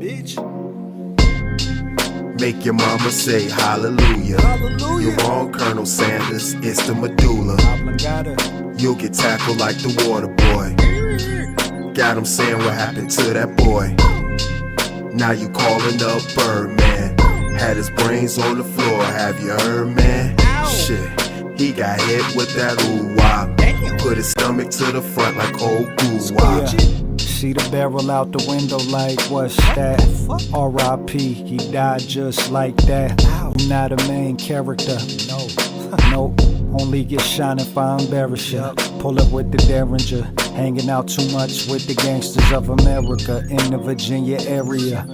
bitch. Make your mama say hallelujah. Hallelujah. You're wrong, Colonel Sanders, it's the medulla. You'll get tackled like the water boy. Got him saying what happened to that boy. Now you calling up Birdman. Had his brains on the floor, have you heard, man? Shit, he got hit with that ooh-wop. Put his stomach to the front like old goo-wop. See the barrel out the window like, what's that? R.I.P. He died just like that. I'm not a main character. Nope. Only get shot if I embarrass ya. Pull up with the Derringer. Hanging out too much with the gangsters of America in the Virginia area.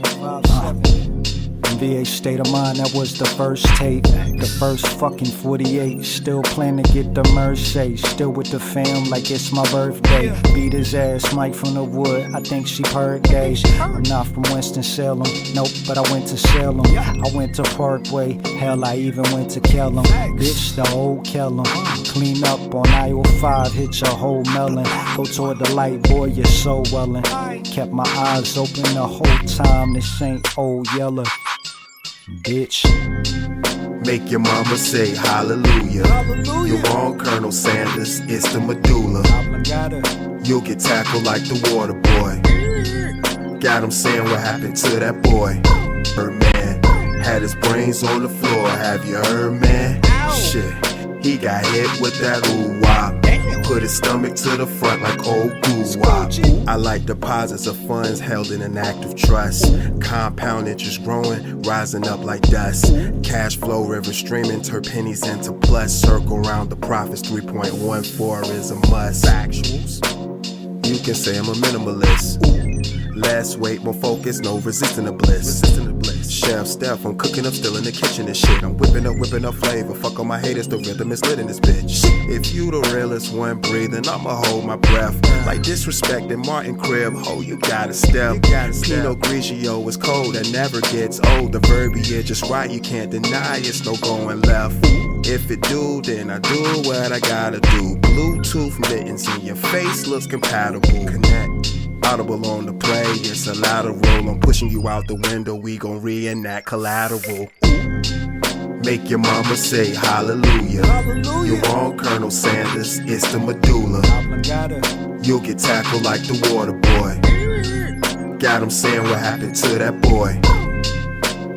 VA State of Mind, that was the first tape. The first fucking 48. Still plan to get the Mercedes. Still with the fam like it's my birthday. Beat his ass, Mike from the Wood. I think she heard days. I'm not from Winston-Salem. Nope, but I went to Salem. I went to Parkway. Hell, I even went to Kellum. Bitch, the old Kellum. Clean up on I-05. Hit your whole melon. Go toward the light, boy, you're so wellin'. Kept my eyes open the whole time. This ain't old Yeller. Bitch. Make your mama say hallelujah. You're wrong, Colonel Sanders, it's the medulla. You'll get tackled like the water boy. Got him saying what happened to that boy. Birdman had his brains on the floor, have you heard, man? Shit, he got hit with that ooh-wop. Put his stomach to the front like old goo-wop. I like deposits of funds held in an active trust. Compound interest growing, rising up like dust. Cash flow river streaming, turn pennies into plus. Circle round the profits, 3.14 is a must. Actuals, you can say I'm a minimalist. Less weight, more focus, no resisting the bliss. Chef Steph, I'm cooking up, still in the kitchen and shit. I'm whipping up flavor. Fuck all my haters, the rhythm is lit in this bitch. If you the realest one breathing, I'ma hold my breath. Like disrespecting Martin Crib, ho, you gotta step. Pinot Grigio is cold and never gets old. The verbiage is right, you can't deny it's no going left. If it do, then I do what I gotta do. Bluetooth mittens in your face looks compatible. Connect. Audible on the play, it's a lateral. I'm pushing you out the window, we gon' reenact Collateral. Make your mama say hallelujah. You're wrong, Colonel Sanders, it's the medulla. You'll get tackled like the water boy. Got him saying what happened to that boy.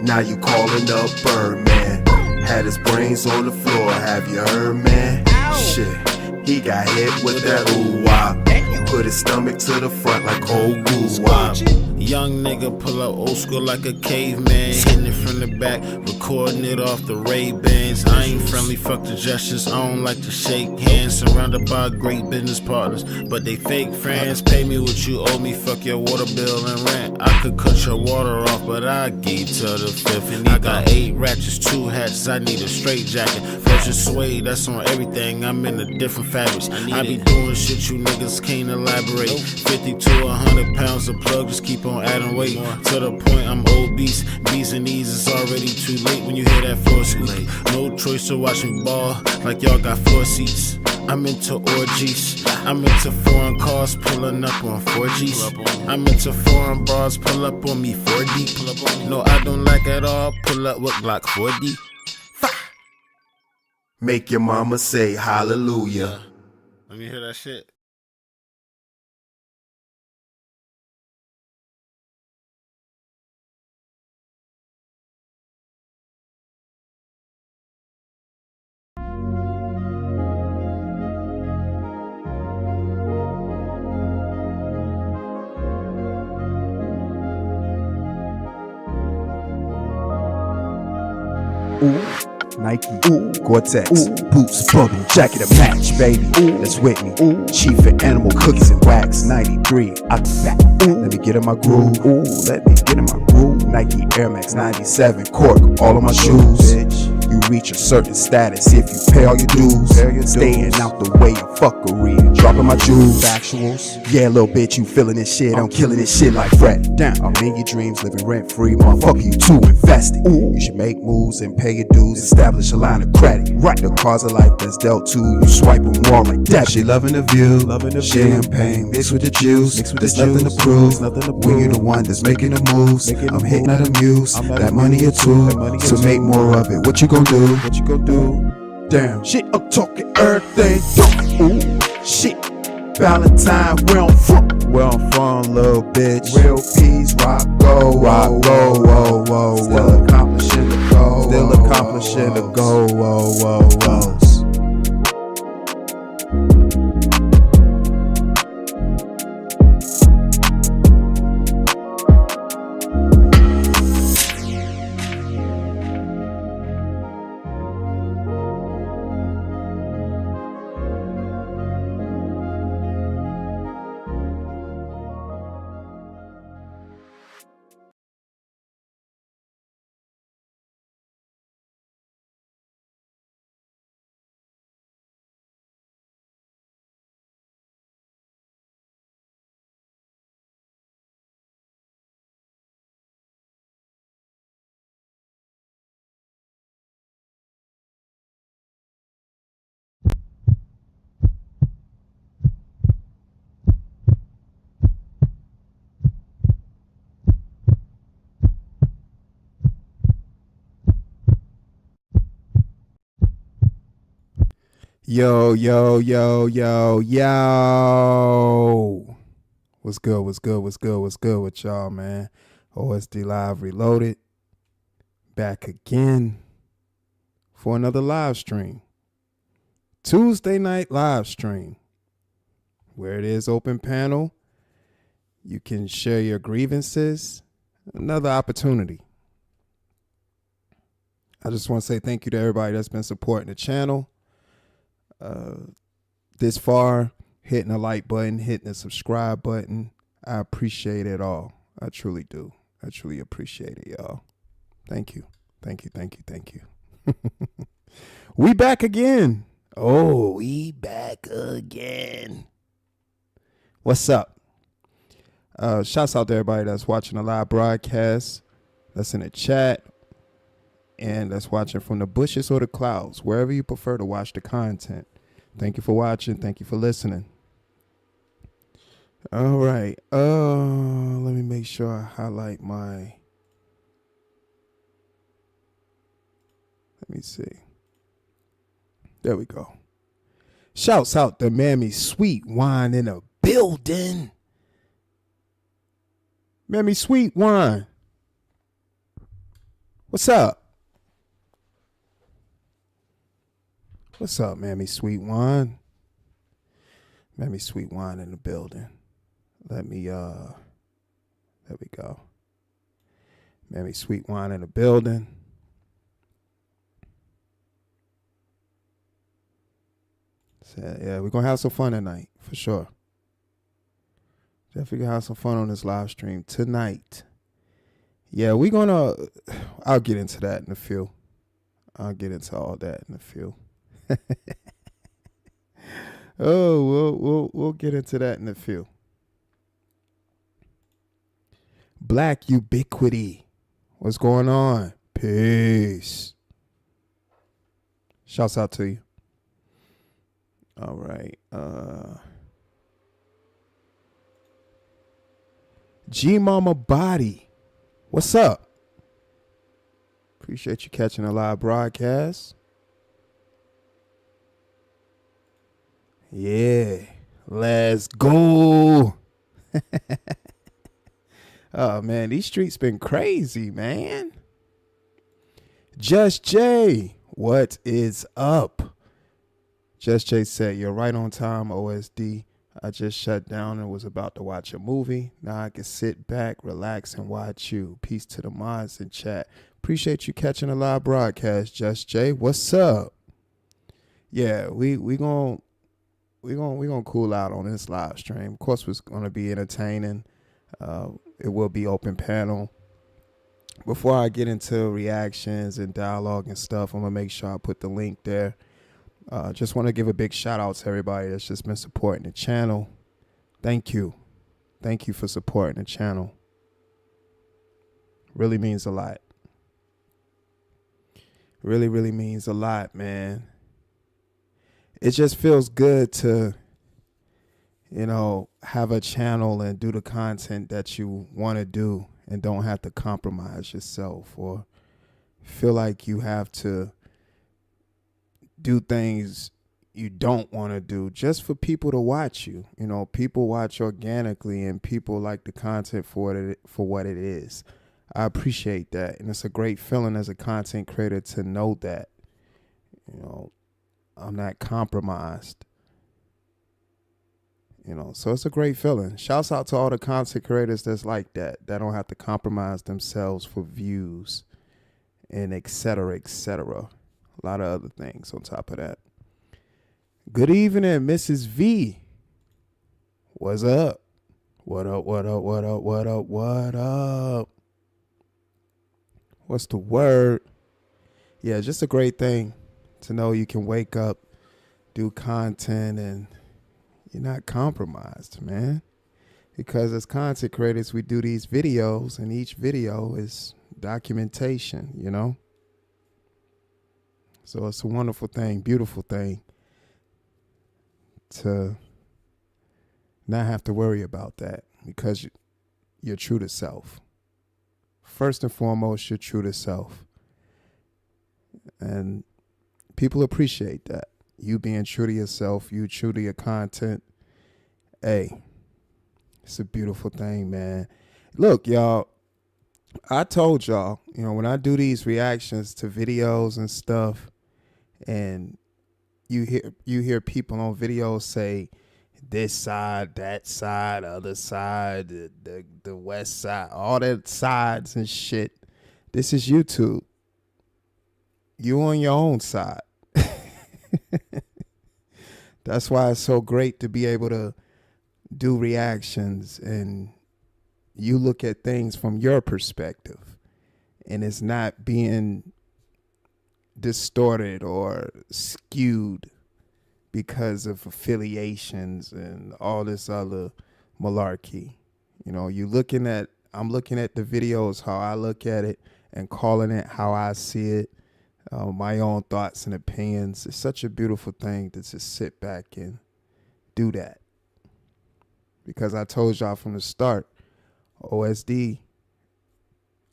Now you calling up Birdman. Had his brains on the floor, have you heard, man? Shit, he got hit with that ooh-wop. Put his stomach to the front like old goo-wop. Young nigga pull up old school like a caveman. Hitting it from the back, recording it off the Ray-Bans. I ain't friendly, fuck the gestures, I don't like to shake hands. Surrounded by great business partners, but they fake friends. Pay me what you owe me, fuck your water bill and rent. I could cut your water off, but I give to the fifth. And I got 8 ratchets, 2 hats, I need a straight jacket. Pressure suede, that's on everything, I'm in a different fabrics. I be doing shit you niggas can't elaborate. 50 to 100 pounds of plug, just keep on adding weight to the point I'm obese. B's and E's, it's already too late when you hear that floor squeak. No choice to watch me ball like y'all got floor seats. I'm into orgies, I'm into foreign cars pulling up on 4Gs. I'm into foreign bras, pull up on me 4D. No, I don't like at all, pull up with Glock 4D. Make your mama say hallelujah. Let me hear that shit. Ooh, Nike, ooh, Gore-Tex, ooh, boots, bubble, jacket to match, baby. Ooh, that's with me. Ooh, Chief and Animal, cookies and wax, 93, out the back. Ooh, let me get in my groove. Ooh, let me get in my groove. Nike Air Max 97, cork, all of my shoes. Bitch, you reach a certain status. If you pay all your dues, staying out the way of fuckery and dropping my jewels. Factuals. Yeah, little bitch, you feeling this shit. I'm killing this shit like Fred. Down. I'm in your dreams, living rent free. Motherfucker, you too invested. You should make moves and pay your dues. Establish a line of credit. Right. The cards of life that's dealt to you. Swipe them more like that. She loving the view. Champagne mixed with the juice. There's nothing to prove. When you the one that's making the moves, I'm hitting at a muse. That money or two, so make more of it. What you gonna do? Damn, shit, I'm talking everything. Ooh, shit, Valentine, where I'm from, little bitch. Real peace, rock, go, whoa. Still accomplishing the goal, whoa. Yo. What's good with y'all, man? OSD Live Reloaded. Back again for another live stream. Tuesday night live stream. Where it is open panel. You can share your grievances. Another opportunity. I just want to say thank you to everybody that's been supporting the channel. This far, hitting the like button, hitting the subscribe button. I appreciate it all. I truly do. I truly appreciate it, y'all. Thank you. We back again. Oh, we back again. What's up? Shouts out to everybody that's watching the live broadcast, that's in the chat, and that's watching from the bushes or the clouds, wherever you prefer to watch the content. Thank you for watching. Thank you for listening. All right. Let me make sure I highlight my. Let me see. There we go. Shouts out to Mammy Sweet Wine in a building. Mammy Sweet Wine. What's up? What's up, Mammy Sweet Wine? Mammy Sweet Wine in the building. There we go. Mammy Sweet Wine in the building. So, yeah, we're going to have some fun tonight, for sure. Definitely going to have some fun on this live stream tonight. Yeah, I'll get into that in a few. I'll get into all that in a few. We'll get into that in a few. Black Ubiquity. What's going on? Peace. Shouts out to you. All right. G Mama Body. What's up? Appreciate you catching a live broadcast. Yeah. Let's go. Oh, man, these streets been crazy, man. Just Jay, what is up? Just Jay said, you're right on time, OSD. I just shut down and was about to watch a movie. Now I can sit back, relax, and watch you. Peace to the mods in chat. Appreciate you catching a live broadcast, Just Jay. What's up? Yeah, we gonna cool out on this live stream. Of course, it's gonna be entertaining. It will be open panel. before I get into reactions and dialogue and stuff, I'm gonna make sure I put the link there. Just want to give a big shout out to everybody that's just been supporting the channel. Thank you for supporting the channel. Really means a lot. Really means a lot, man. It just feels good to, have a channel and do the content that you want to do and don't have to compromise yourself or feel like you have to do things you don't want to do just for people to watch you. People watch organically and people like the content for what it is. I appreciate that. And it's a great feeling as a content creator to know that, I'm not compromised. So it's a great feeling. Shouts out to all the content creators that's like that don't have to compromise themselves for views and et cetera, a lot of other things on top of that. Good evening, Mrs. V. What's up? What up? What's the word? Yeah, just a great thing to know you can wake up, do content, and you're not compromised, man. Because as content creators, we do these videos, and each video is documentation, So it's a wonderful thing, beautiful thing to not have to worry about that because you're true to self. First and foremost, you're true to self. And people appreciate that. You being true to yourself, you true to your content. Hey, it's a beautiful thing, man. Look, y'all, I told y'all, when I do these reactions to videos and stuff, and you hear people on videos say this side, that side, other side, the west side, all that sides and shit. This is YouTube. You on your own side. That's why it's so great to be able to do reactions and you look at things from your perspective and it's not being distorted or skewed because of affiliations and all this other malarkey. I'm looking at the videos how I look at it and calling it how I see it. My own thoughts and opinions. It's such a beautiful thing to just sit back and do that. Because I told y'all from the start, OSD,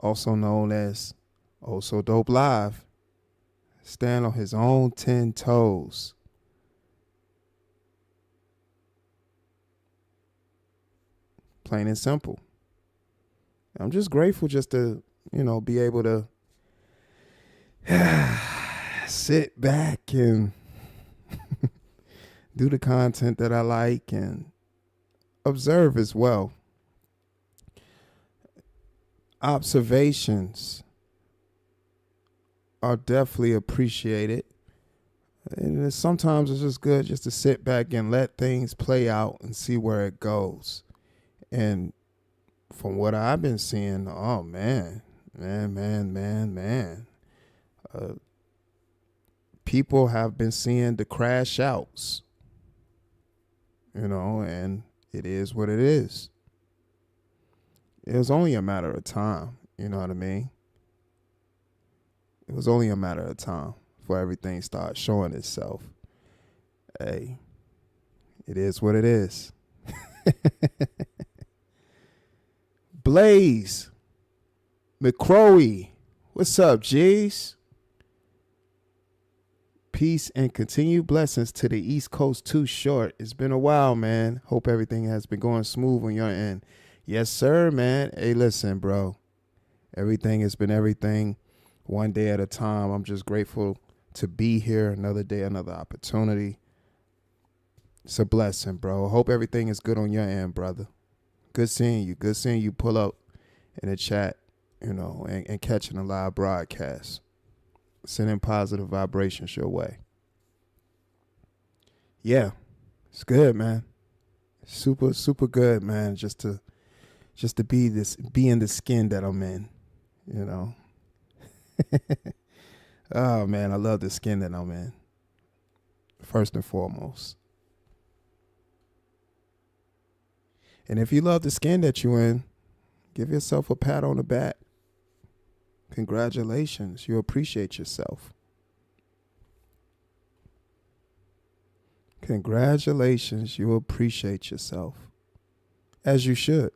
also known as Also Dope Live, stand on his own 10 toes. Plain and simple. I'm just grateful just to, be able to sit back and do the content that I like and observe as well. Observations are definitely appreciated. And sometimes it's just good just to sit back and let things play out and see where it goes. And from what I've been seeing, oh man. People have been seeing the crash outs, and it is what it is. It was only a matter of time, you know what I mean? It was only a matter of time before everything started showing itself. Hey, it is what it is. Blaze McCrory, what's up, G's? Peace and continued blessings to the East Coast Too Short. It's been a while, man. Hope everything has been going smooth on your end. Yes, sir, man. Hey, listen, bro. Everything has been everything, one day at a time. I'm just grateful to be here. Another day, another opportunity. It's a blessing, bro. Hope everything is good on your end, brother. Good seeing you. Good seeing you pull up in the chat, and catching a live broadcast. Sending positive vibrations your way. Yeah, it's good, man. Super, super good, man. Just to be in the skin that I'm in, you know. Oh man, I love the skin that I'm in. First and foremost. And if you love the skin that you're in, give yourself a pat on the back. Congratulations. You appreciate yourself. Congratulations. You appreciate yourself. As you should.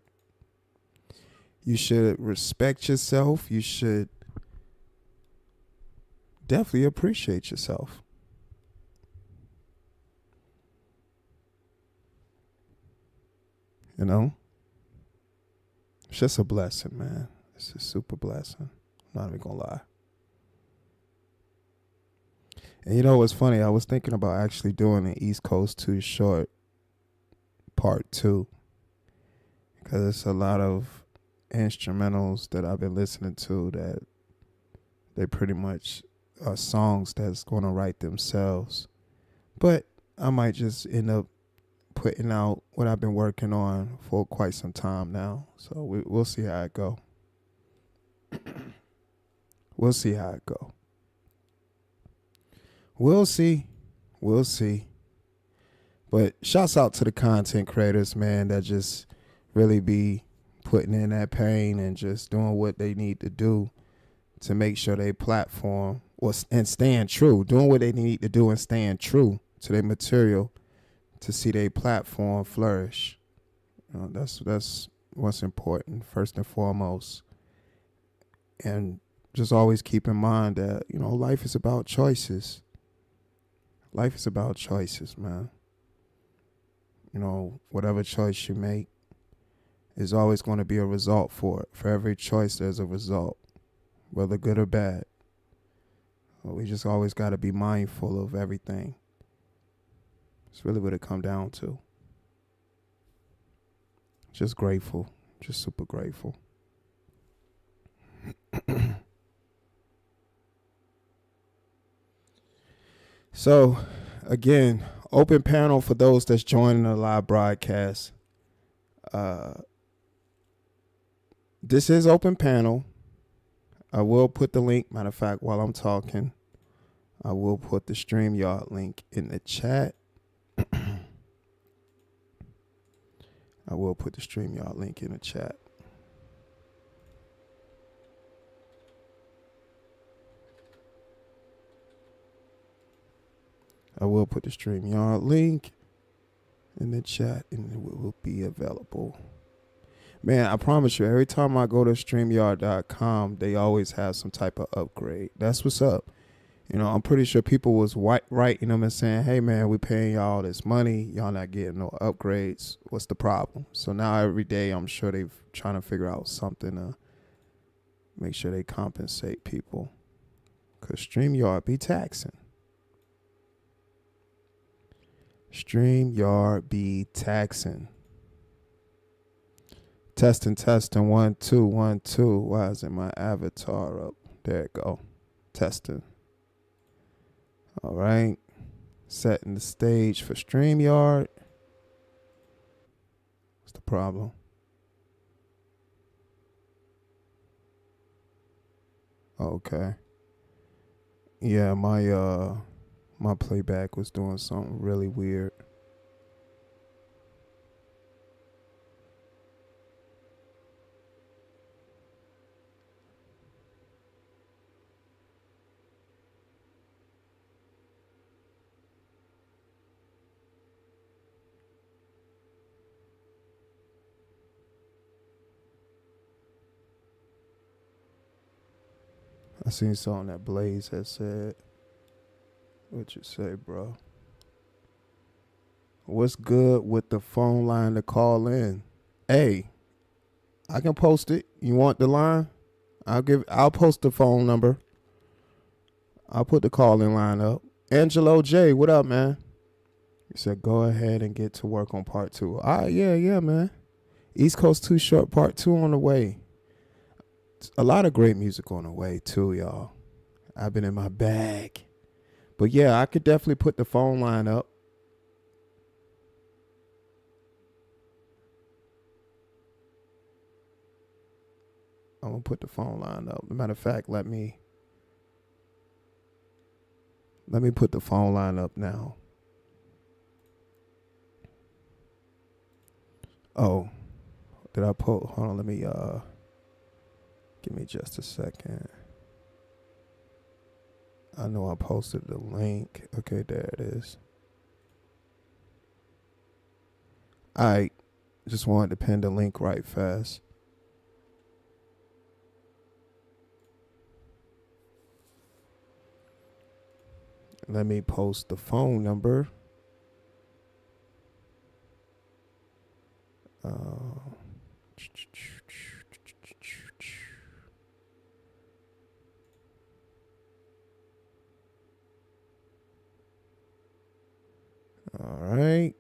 You should respect yourself. You should definitely appreciate yourself. You know? It's just a blessing, man. It's a super blessing. I'm not even gonna lie. And you know what's funny? I was thinking about actually doing an East Coast Too Short Part 2. Because it's a lot of instrumentals that I've been listening to that they pretty much are songs that's going to write themselves. But I might just end up putting out what I've been working on for quite some time now. So we'll see how it go. We'll see how it go. We'll see. We'll see. But shouts out to the content creators, man, that just really be putting in that pain and just doing what they need to do to make sure they platform and staying true, doing what they need to do and staying true to their material to see their platform flourish. That's what's important, first and foremost. And just always keep in mind that, life is about choices. Life is about choices, man. Whatever choice you make is always going to be a result for it. For every choice, there's a result, whether good or bad. We just always got to be mindful of everything. It's really what it come down to. Just grateful. Just super grateful. So, again, open panel for those that's joining the live broadcast. This is open panel. I will put the link. Matter of fact, while I'm talking, I will put the StreamYard link in the chat. I will put the StreamYard link in the chat. I will put the StreamYard link in the chat and it will be available. Man, I promise you, every time I go to StreamYard.com, they always have some type of upgrade. That's what's up. I'm pretty sure people was writing them and saying, hey, man, we paying y'all this money. Y'all not getting no upgrades. What's the problem? So now every day, I'm sure they're trying to figure out something to make sure they compensate people. Because StreamYard be taxing. StreamYard be taxing. Testing, 1 2 1 2. Why isn't my avatar up? There it go. Testing. All right. Setting the stage for StreamYard. What's the problem? Okay. Yeah, my playback was doing something really weird. I seen something that Blaze had said. What you say, bro? What's good with the phone line to call in? Hey, I can post it. You want the line? I'll post the phone number. I'll put the call-in line up. Angelo J, what up, man? He said, go ahead and get to work on part 2. All right, yeah, man. East Coast Too Short part 2 on the way. A lot of great music on the way, too, y'all. I've been in my bag. But, yeah, I could definitely put the phone line up. I'm gonna put the phone line up. As a matter of fact, let me put the phone line up now. Oh, did I post? Hold on, let me give me just a second. I know I posted the link. Okay, there it is. I just wanted to pin the link right fast. Let me post the phone number. All right.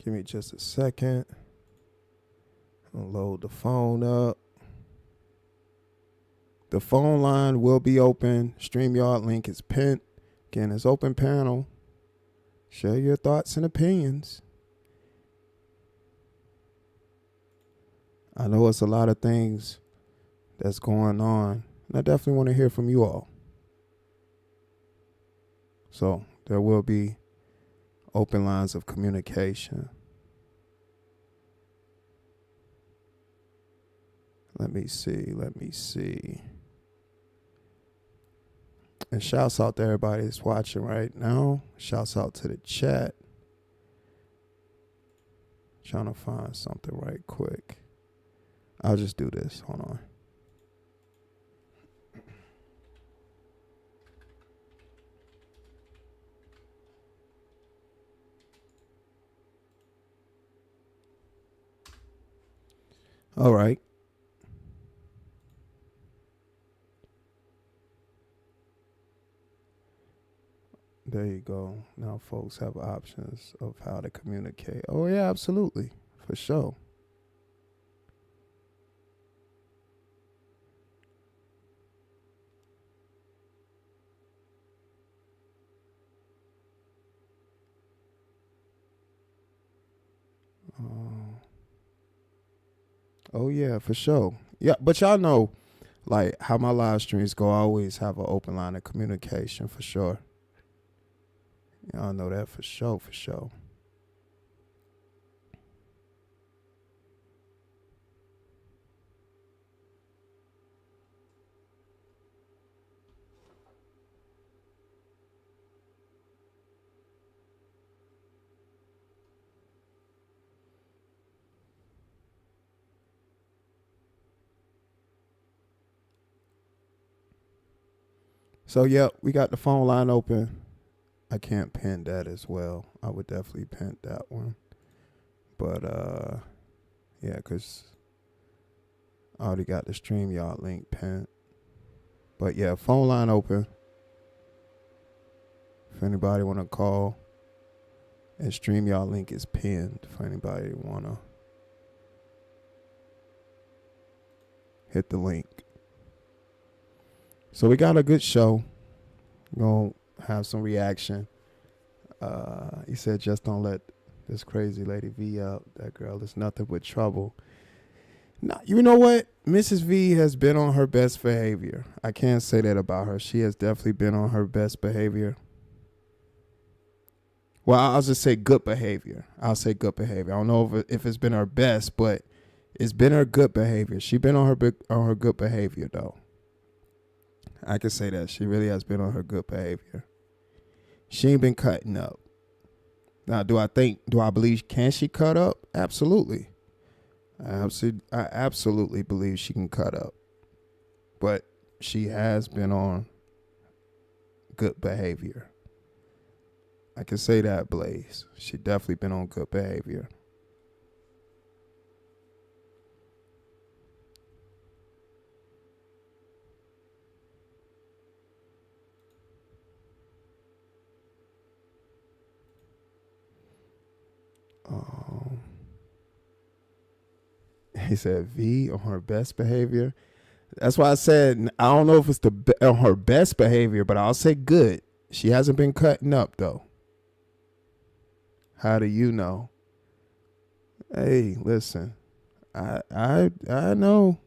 Give me just a second. I'll load the phone up. The phone line will be open. StreamYard link is pinned. Again, it's open panel. Share your thoughts and opinions. I know it's a lot of things that's going on, and I definitely want to hear from you all. So there will be open lines of communication. Let me see. And shouts out to everybody that's watching right now. Shouts out to the chat. Trying to find something right quick. I'll just do this. Hold on. All right. There you go. Now folks have options of how to communicate. Oh, yeah, absolutely. For sure. Oh, yeah, for sure. Yeah, but y'all know, like, how my live streams go. I always have an open line of communication, for sure. Y'all know that for sure, for sure. So, yeah, we got the phone line open. I can't pin that as well. I would definitely pin that one. But, yeah, because I already got the StreamYard link pinned. But, yeah, phone line open. If anybody want to call, and StreamYard link is pinned for anybody want to hit the link. So we got a good show. We're going to have some reaction. He said, just don't let this crazy lady V out. That girl is nothing but trouble. Now, you know what? Mrs. V has been on her best behavior. I can't say that about her. She has definitely been on her best behavior. Well, I'll just say good behavior. I'll say good behavior. I don't know if it's been her best, but it's been her good behavior. She's been on her good behavior, though. I can say that. She really has been on her good behavior. She ain't been cutting up. Now, do I believe, can she cut up? Absolutely. I absolutely believe she can cut up. But she has been on good behavior. I can say that, Blaze. She definitely been on good behavior. He said V on her best behavior. That's why I said I don't know if it's her best behavior, but I'll say good. She hasn't been cutting up though. How do you know? Hey, listen, I know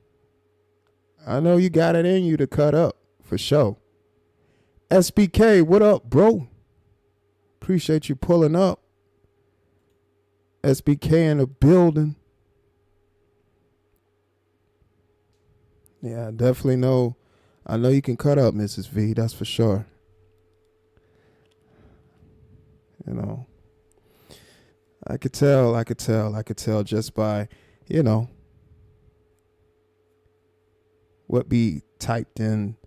you got it in you to cut up for sure. SBK, what up, bro? Appreciate you pulling up. SBK in the building. Yeah, I definitely know. I know you can cut up, Mrs. V. That's for sure. You know, I could tell just by, what be typed in,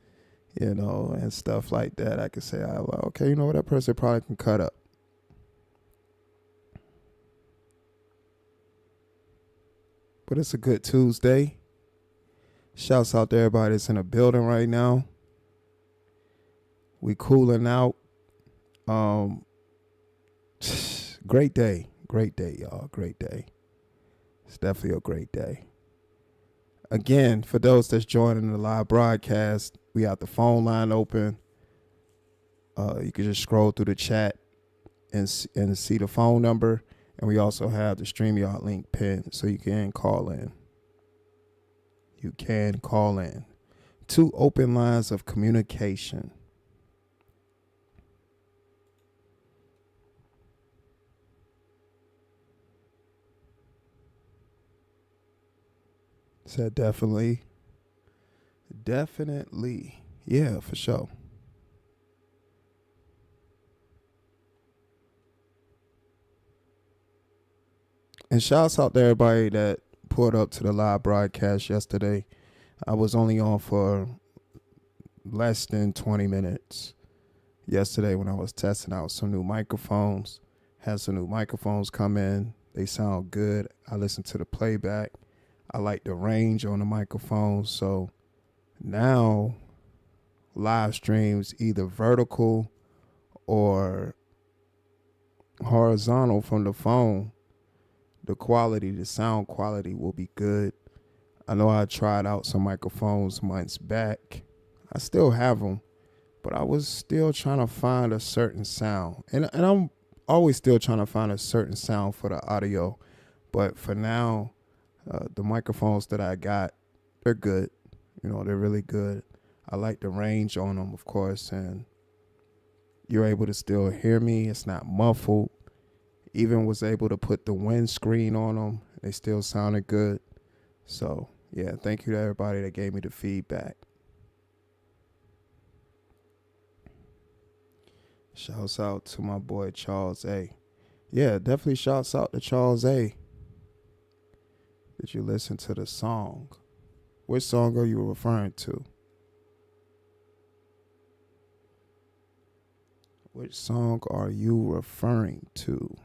and stuff like that. I could say, okay, you know what, that person probably can cut up. But it's a good Tuesday. Shouts out to everybody that's in the building right now. We cooling out. Great day, y'all. Great day. It's definitely a great day. Again, for those that's joining the live broadcast, we have the phone line open. You can just scroll through the chat and see the phone number. And we also have the StreamYard link pinned, so you can call in. You can call in. 2 open lines of communication. Said definitely. Yeah, for sure. And shouts out to everybody that pulled up to the live broadcast yesterday. I was only on for less than 20 minutes yesterday when I was testing out some new microphones. Had some new microphones come in. They sound good. I listened to the playback. I like the range on the microphone. So now live streams, either vertical or horizontal from the phone, the sound quality will be good. I know I tried out some microphones months back. I still have them, but I was still trying to find a certain sound. And I'm always still trying to find a certain sound for the audio. But for now, the microphones that I got, they're good. They're really good. I like the range on them, of course, and you're able to still hear me. It's not muffled. Even was able to put the windscreen on them. They still sounded good. So, yeah, thank you to everybody that gave me the feedback. Shouts out to my boy Charles A. Yeah, definitely shouts out to Charles A. Did you listen to the song? Which song are you referring to? Which song are you referring to?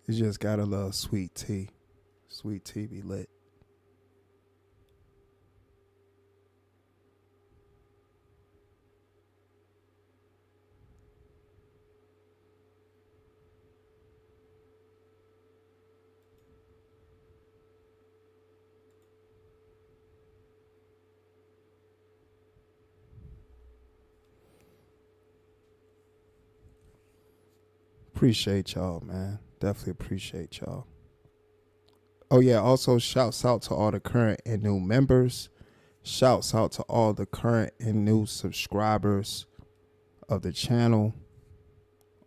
You just gotta love sweet tea. Sweet tea be lit. Appreciate y'all, man. Definitely appreciate y'all. Oh, yeah. Also, shouts out to all the current and new members. Shouts out to all the current and new subscribers of the channel.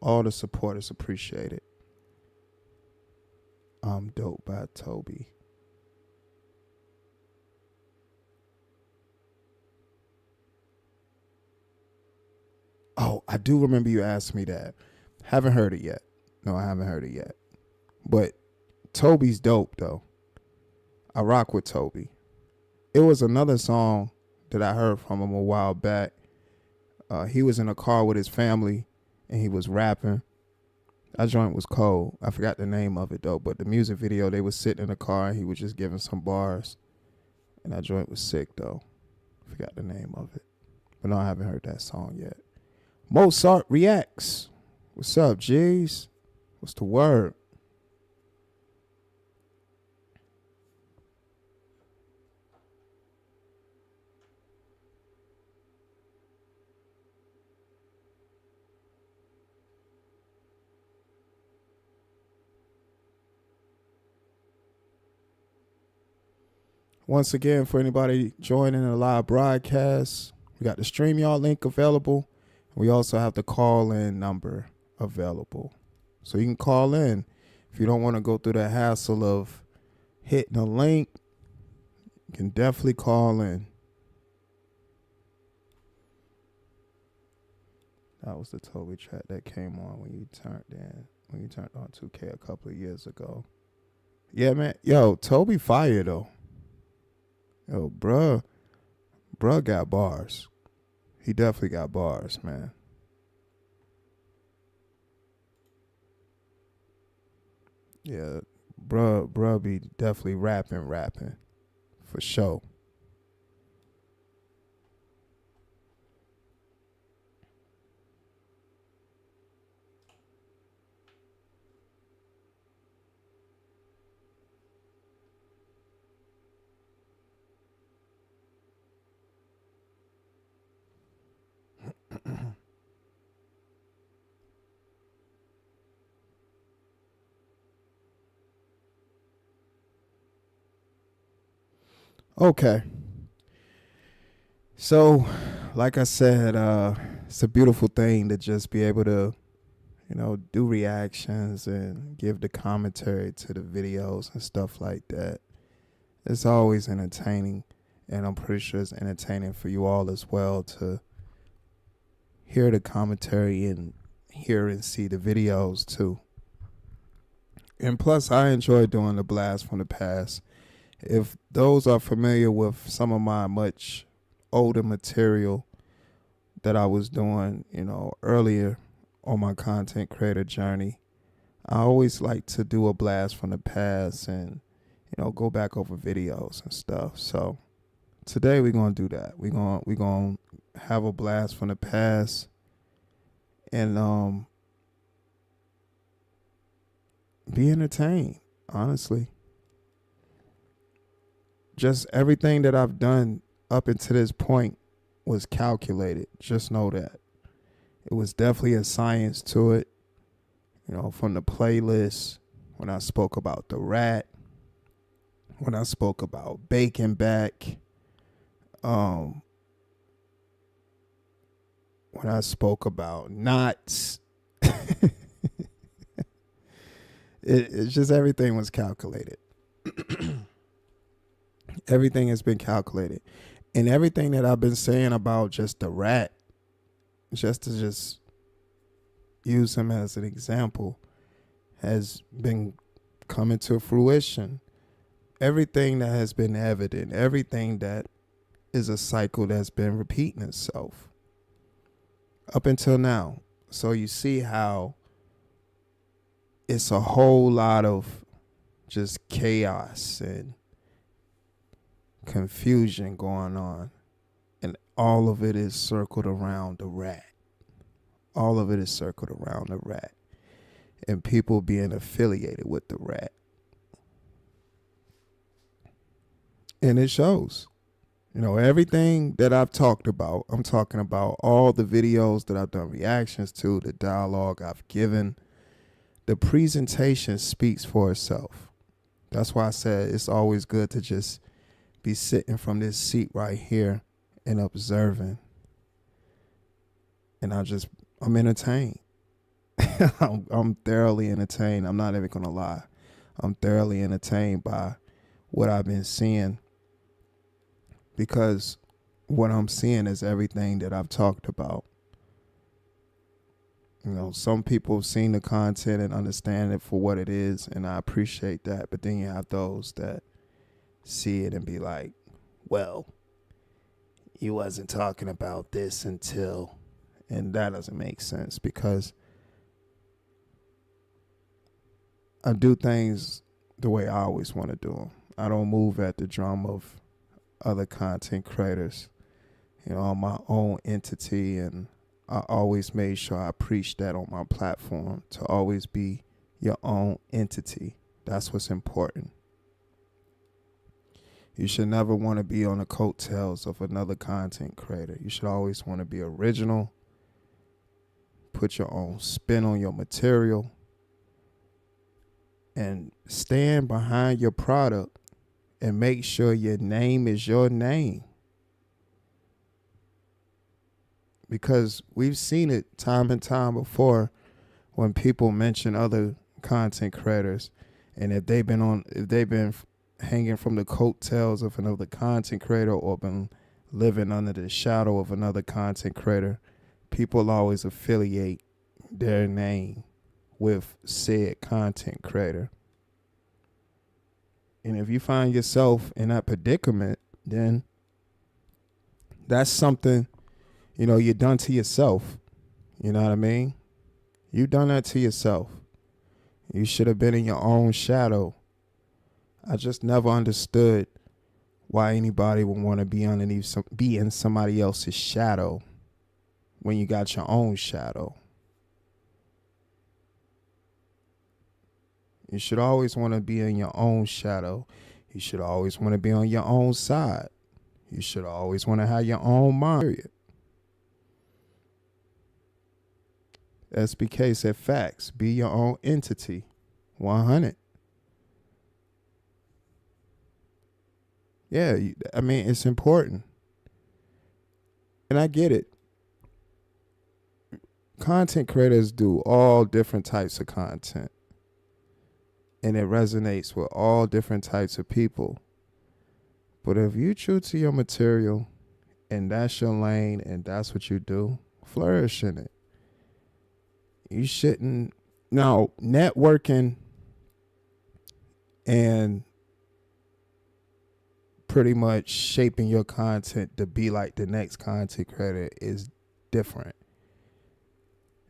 All the support is appreciated. I'm Dope by Toby. Oh, I do remember you asked me that. Haven't heard it yet. No, I haven't heard it yet. But Toby's dope, though. I rock with Toby. It was another song that I heard from him a while back. He was in a car with his family and he was rapping. That joint was cold. I forgot the name of it though, but the music video, they was sitting in the car and he was just giving some bars. And that joint was sick though. Forgot the name of it. But no, I haven't heard that song yet. Mozart Reacts. What's up, G's? What's the word? Once again, for anybody joining the live broadcast, we got the StreamYard link available. We also have the call-in number available. So you can call in. If you don't want to go through the hassle of hitting a link, you can definitely call in. That was the Toby track that came on when you turned on 2K a couple of years ago. Yeah, man. Yo, Toby fire though. Yo, bruh got bars. He definitely got bars, man. Yeah, bruh be definitely rapping for sure. Okay. So, like I said, it's a beautiful thing to just be able to, do reactions and give the commentary to the videos and stuff like that. It's always entertaining, and I'm pretty sure it's entertaining for you all as well to hear the commentary and hear and see the videos too. And plus, I enjoy doing the blast from the past. If those are familiar with some of my much older material that I was doing, earlier on my content creator journey, I always like to do a blast from the past and, go back over videos and stuff. So today we're going to do that. We're going to have a blast from the past and be entertained, honestly. Just everything that I've done up until this point was calculated. Just know that. It was definitely a science to it. From the playlist, when I spoke about the rat, when I spoke about Bacon Back, when I spoke about knots. It's just everything was calculated. Everything has been calculated. And everything that I've been saying about just the rat, just to use him as an example, has been coming to fruition. Everything that has been evident, everything that is a cycle that's been repeating itself up until now. So you see how it's a whole lot of just chaos and confusion going on, and all of it is circled around the rat. All of it is circled around the rat and people being affiliated with the rat. And it shows. Everything that I've talked about, I'm talking about all the videos that I've done reactions to, the dialogue I've given. The presentation speaks for itself. That's why I said it's always good to just be sitting from this seat right here and observing. And I'm entertained. I'm thoroughly entertained. I'm not even going to lie. I'm thoroughly entertained by what I've been seeing, because what I'm seeing is everything that I've talked about. Some people have seen the content and understand it for what it is, and I appreciate that. But then you have those that see it and be like, well, you wasn't talking about this until And that doesn't make sense because I do things the way I always want to do them. I don't move at the drum of other content creators. I'm my own entity, and I always made sure I preach that on my platform, to always be your own entity. That's what's important. You should never want to be on the coattails of another content creator. You should always want to be original, put your own spin on your material, and stand behind your product and make sure your name is your name. Because we've seen it time and time before when people mention other content creators, and if they've been hanging from the coattails of another content creator or been living under the shadow of another content creator, people always affiliate their name with said content creator. And if you find yourself in that predicament, then that's something, you're done to yourself. You know what I mean? You done that to yourself. You should have been in your own shadow. I just never understood why anybody would want to be in somebody else's shadow when you got your own shadow. You should always want to be in your own shadow. You should always want to be on your own side. You should always want to have your own mind. Period. SBK said facts. Be your own entity. 100. Yeah, it's important. And I get it. Content creators do all different types of content. And it resonates with all different types of people. But if you true to your material and that's your lane and that's what you do, flourish in it. You shouldn't. Now, networking and pretty much shaping your content to be like the next content creator is different.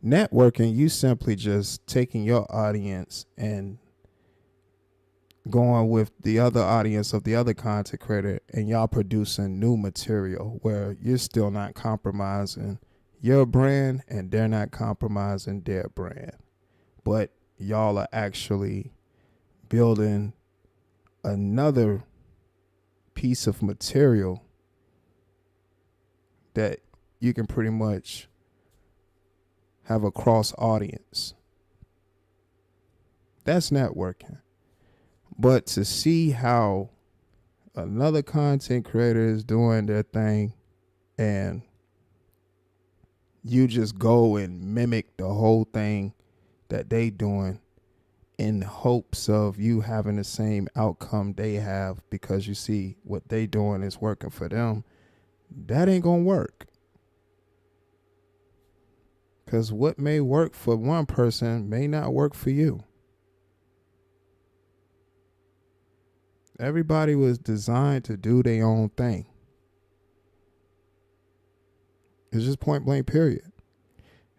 Networking, you simply just taking your audience and going with the other audience of the other content creator, and y'all producing new material where you're still not compromising your brand and they're not compromising their brand, but y'all are actually building another piece of material that you can pretty much have a cross audience. That's networking. But to see how another content creator is doing their thing and you just go and mimic the whole thing that they doing in hopes of you having the same outcome they have because you see what they doing is working for them, that ain't gonna work. Because what may work for one person may not work for you. Everybody was designed to do their own thing. It's just point blank, period.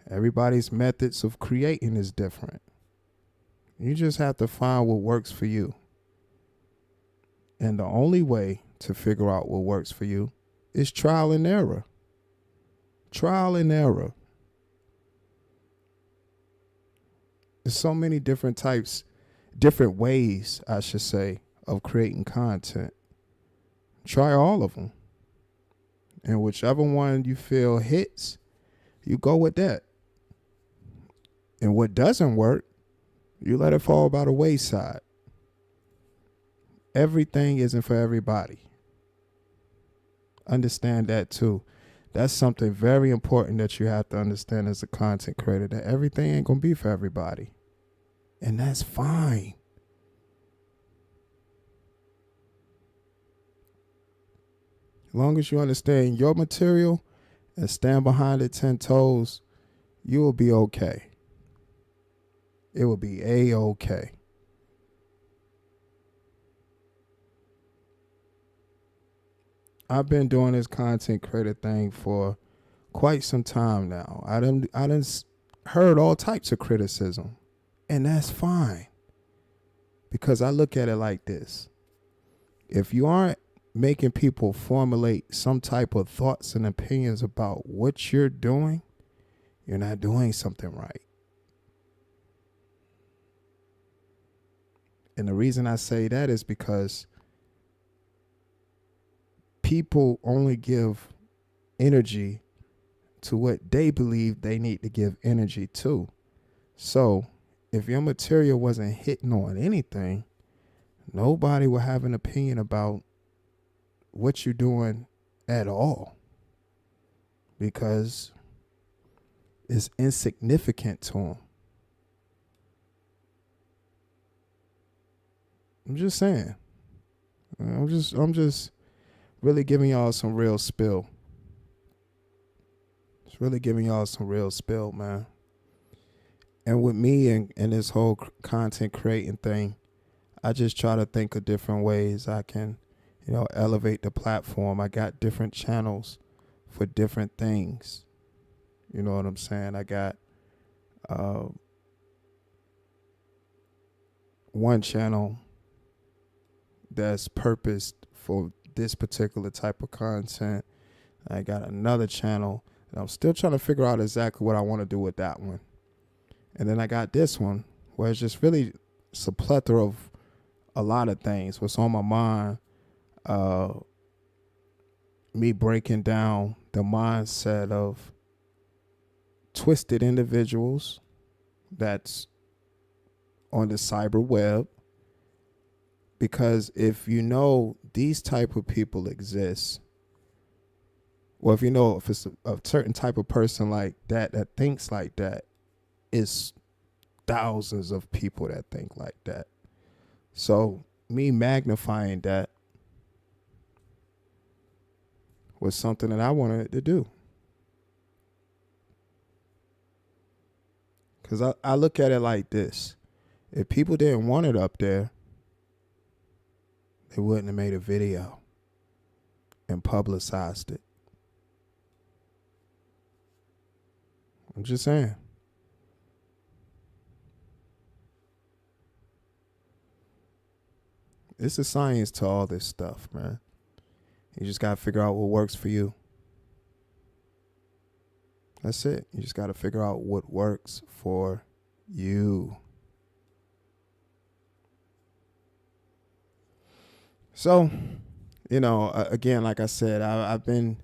Everybody's methods of creating is different. You just have to find what works for you. And the only way to figure out what works for you is trial and error. Trial and error. There's so many different ways, I should say, of creating content. Try all of them. And whichever one you feel hits, you go with that. And what doesn't work, you let it fall by the wayside. Everything isn't for everybody. Understand that too. That's something very important that you have to understand as a content creator, that everything ain't gonna be for everybody. And that's fine. As long as you understand your material and stand behind it 10 toes, you will be okay. It will be A-okay. I've been doing this content creator thing for quite some time now. I done heard all types of criticism, and that's fine, because I look at it like this. If you aren't making people formulate some type of thoughts and opinions about what you're doing, you're not doing something right. And the reason I say that is because people only give energy to what they believe they need to give energy to. So if your material wasn't hitting on anything, nobody will have an opinion about what you're doing at all, because it's insignificant to them. I'm just saying. I'm just really giving y'all some real spill. It's really giving y'all some real spill, man. And with me and this whole content creating thing, I just try to think of different ways I can, elevate the platform. I got different channels for different things. You know what I'm saying? I got one channel that's purposed for this particular type of content. I got another channel, and I'm still trying to figure out exactly what I want to do with that one. And then I got this one, where it's just really it's a plethora of a lot of things. What's on my mind, me breaking down the mindset of twisted individuals that's on the cyber web. Because if you know these type of people exist, or if it's a certain type of person like that thinks like that, it's thousands of people that think like that. So me magnifying that was something that I wanted to do. Because I look at it like this. If people didn't want it up there, they wouldn't have made a video and publicized it. I'm just saying. It's a science to all this stuff, man. You just got to figure out what works for you. That's it. You just got to figure out what works for you. So, again, like I said, I've been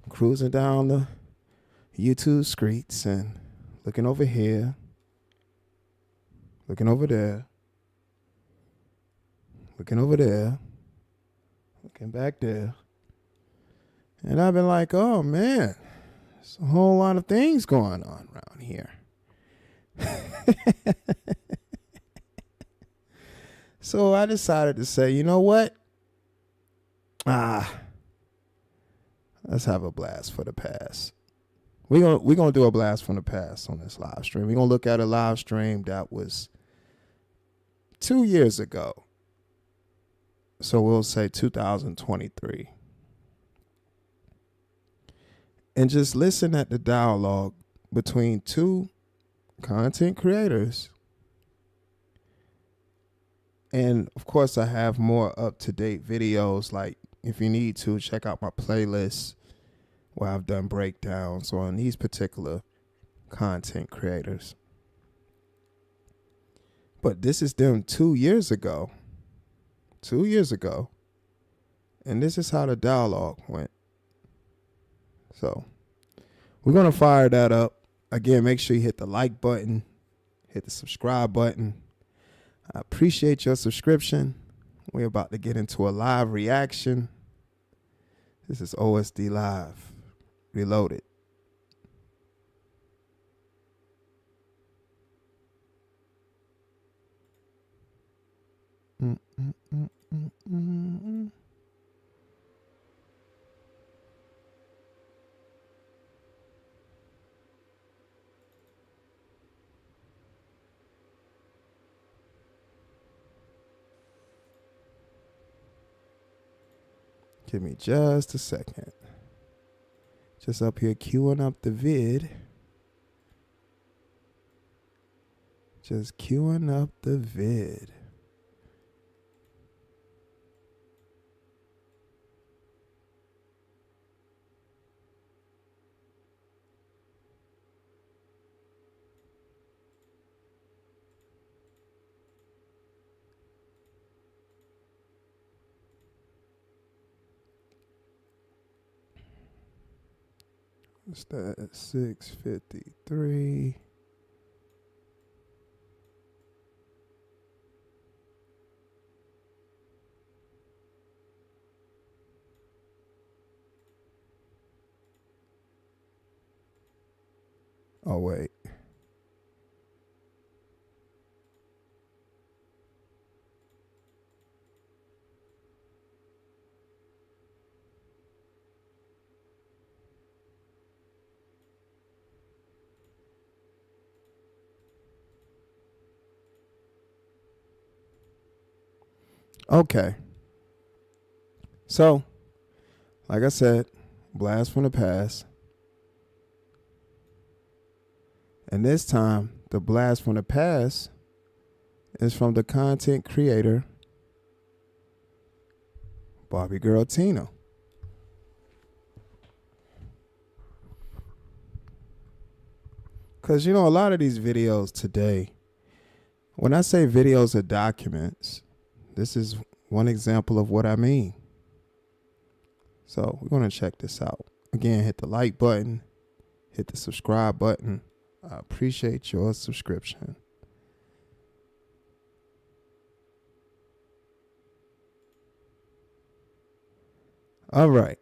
cruising down the YouTube streets and looking over here, looking over there, looking over there, looking back there. And I've been like, oh, man, there's a whole lot of things going on around here. So I decided to say, you know what? Let's have a blast for the past. We're gonna do a blast from the past on this live stream. We're gonna look at a live stream that was 2 years ago. So we'll say 2023. And just listen at the dialogue between two content creators. And of course, I have more up-to-date videos. Like, if you need to, check out my playlist where I've done breakdowns on these particular content creators. But this is them 2 years ago. 2 years ago. And this is how the dialogue went. So we're going to fire that up. Again, make sure you hit the like button, hit the subscribe button. I appreciate your subscription. We're about to get into a live reaction. This is OSD Live Reloaded. Give me just a second. Just up here queuing up the vid. Just queuing up the vid. What's that? 6:53. Oh, wait. Okay. So, like I said, blast from the past. And this time, the blast from the past is from the content creator, Barbie Girl Tina. Because, you know, a lot of these videos today, when I say videos are documents, this is one example of what I mean. So we're going to check this out. Again, hit the like button, hit the subscribe button. I appreciate your subscription. All right.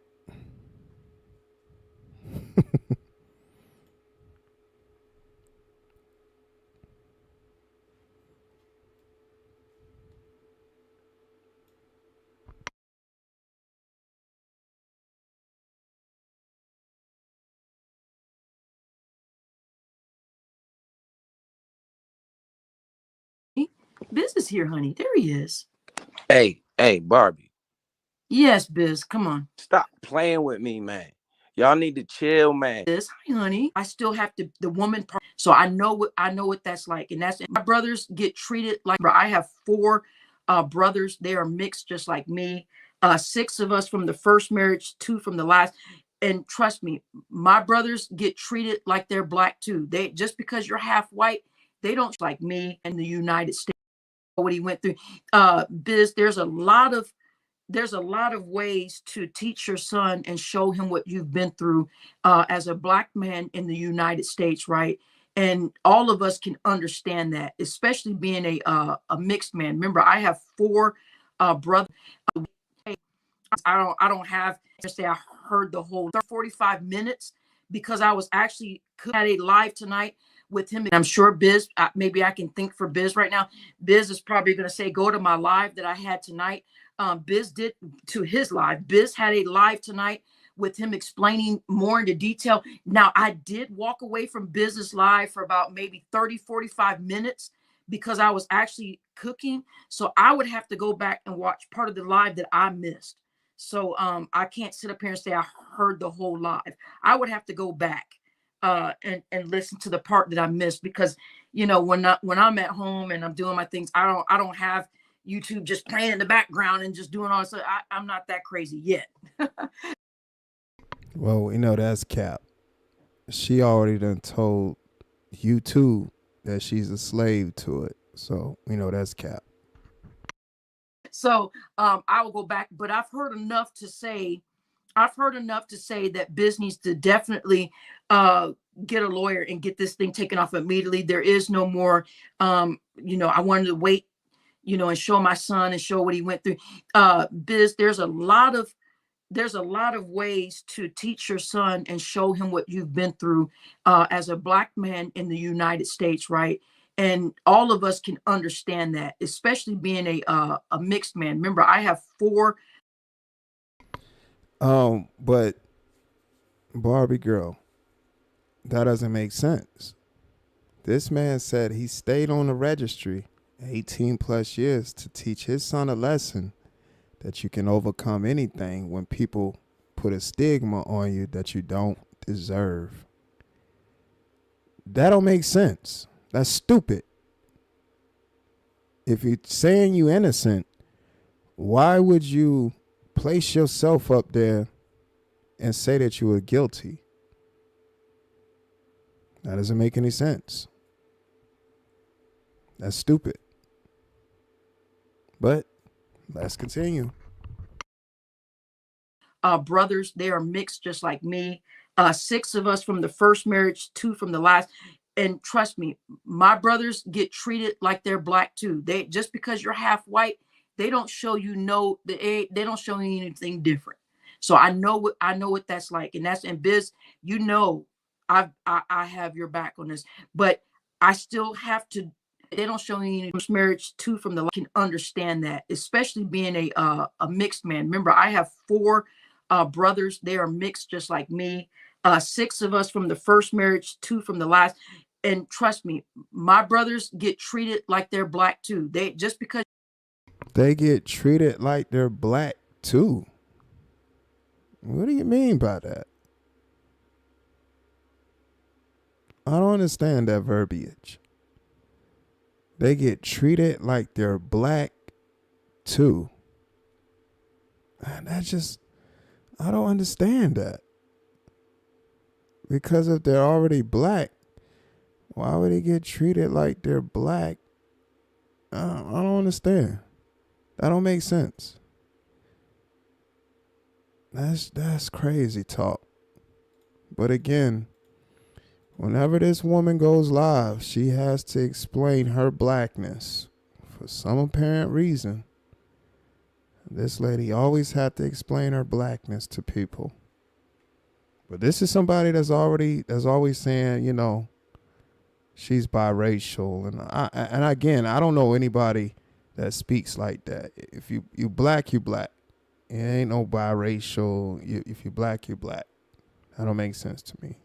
Biz is here, honey. There he is. Hey, Barbie, Yes, Biz. Come on. stop playing with me, man. Y'all need to chill, man. Biz, hi, honey. I still have to the woman part, so I know what that's like, and that's my brothers get treated like. I have 4 brothers. They are mixed, just like me. 6 of us from the first marriage, 2 from the last. And trust me, my brothers get treated like they're black too. They just because you're half white, they don't like me in the United States. What he went through, Biz. There's a lot of ways to teach your son and show him what you've been through as a black man in the United States, right? And all of us can understand that, especially being a mixed man. Remember, I have 4 brothers. I don't have to say I heard the whole 45 minutes because I was actually at a live tonight with him. And I'm sure Biz, maybe I can think for Biz right now. Biz is probably going to say, go to my live that I had tonight. Biz did to his live. Biz had a live tonight with him explaining more into detail. Now, I did walk away from Biz's live for about maybe 30, 45 minutes because I was actually cooking. So I would have to go back and watch part of the live that I missed. So I can't sit up here and say I heard the whole live. I would have to go back and listen to the part that I missed because, you know, when I'm at home and I'm doing my things, I don't have YouTube just playing in the background and just doing all this. I'm not that crazy yet. Well, we know that's cap. She already done told YouTube that she's a slave to it. So we know that's cap. So I will go back, but I've heard enough to say that Biz needs to definitely get a lawyer and get this thing taken off immediately. There is no more, you know, I wanted to wait, you know, and show my son and show what he went through. Biz, there's a lot of ways to teach your son and show him what you've been through as a black man in the United States, right? And all of us can understand that, especially being a mixed man. Remember, I have 4. But Barbie girl, that doesn't make sense. This man said he stayed on the registry 18 plus years to teach his son a lesson that you can overcome anything when people put a stigma on you that you don't deserve. That don't make sense. That's stupid. If you're saying you innocent, why would you place yourself up there and say that you were guilty? That doesn't make any sense. That's stupid. But let's continue. Brothers, they are mixed just like me. 6 of us from the first marriage, 2 from the last. And trust me, my brothers get treated like they're black too. They just because you're half white, they don't show you they don't show you anything different. So I know what that's like. And Biz, you know, I have your back on this, but I still have to. They don't show me any marriage too from the can understand that, especially being a mixed man. Remember, I have 4 brothers. They are mixed just like me. 6 of us from the first marriage, 2 from the last. And trust me, my brothers get treated like they're black too. They just because They get treated like they're black too. What do you mean by that? I don't understand that verbiage. They get treated like they're black too. And I don't understand that. Because if they're already black, why would they get treated like they're black? I don't understand. That don't make sense. That's crazy talk. But again, whenever this woman goes live, she has to explain her blackness for some apparent reason. This lady always had to explain her blackness to people. But this is somebody that's always saying, you know, she's biracial. And again, I don't know anybody that speaks like that. If you black, you black. It ain't no biracial. If you black, you black. That don't make sense to me.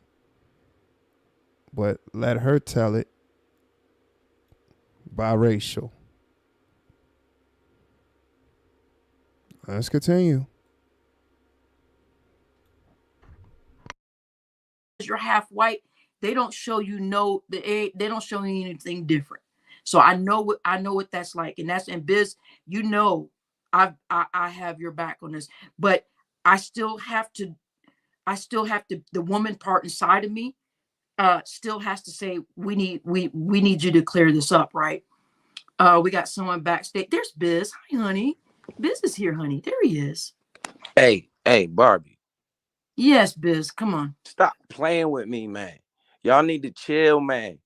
But let her tell it. Biracial. Let's continue. you're half white, they don't show you they don't show you anything different. So I know what that's like. And Biz, you know, I have your back on this, but I still have to the woman part inside of me still has to say we need you to clear this up, right? We got someone backstage. There's Biz. Hi, honey. Biz is here, honey. There he is. Hey, Barbie. Yes, Biz. Come on. Stop playing with me, man. Y'all need to chill, man.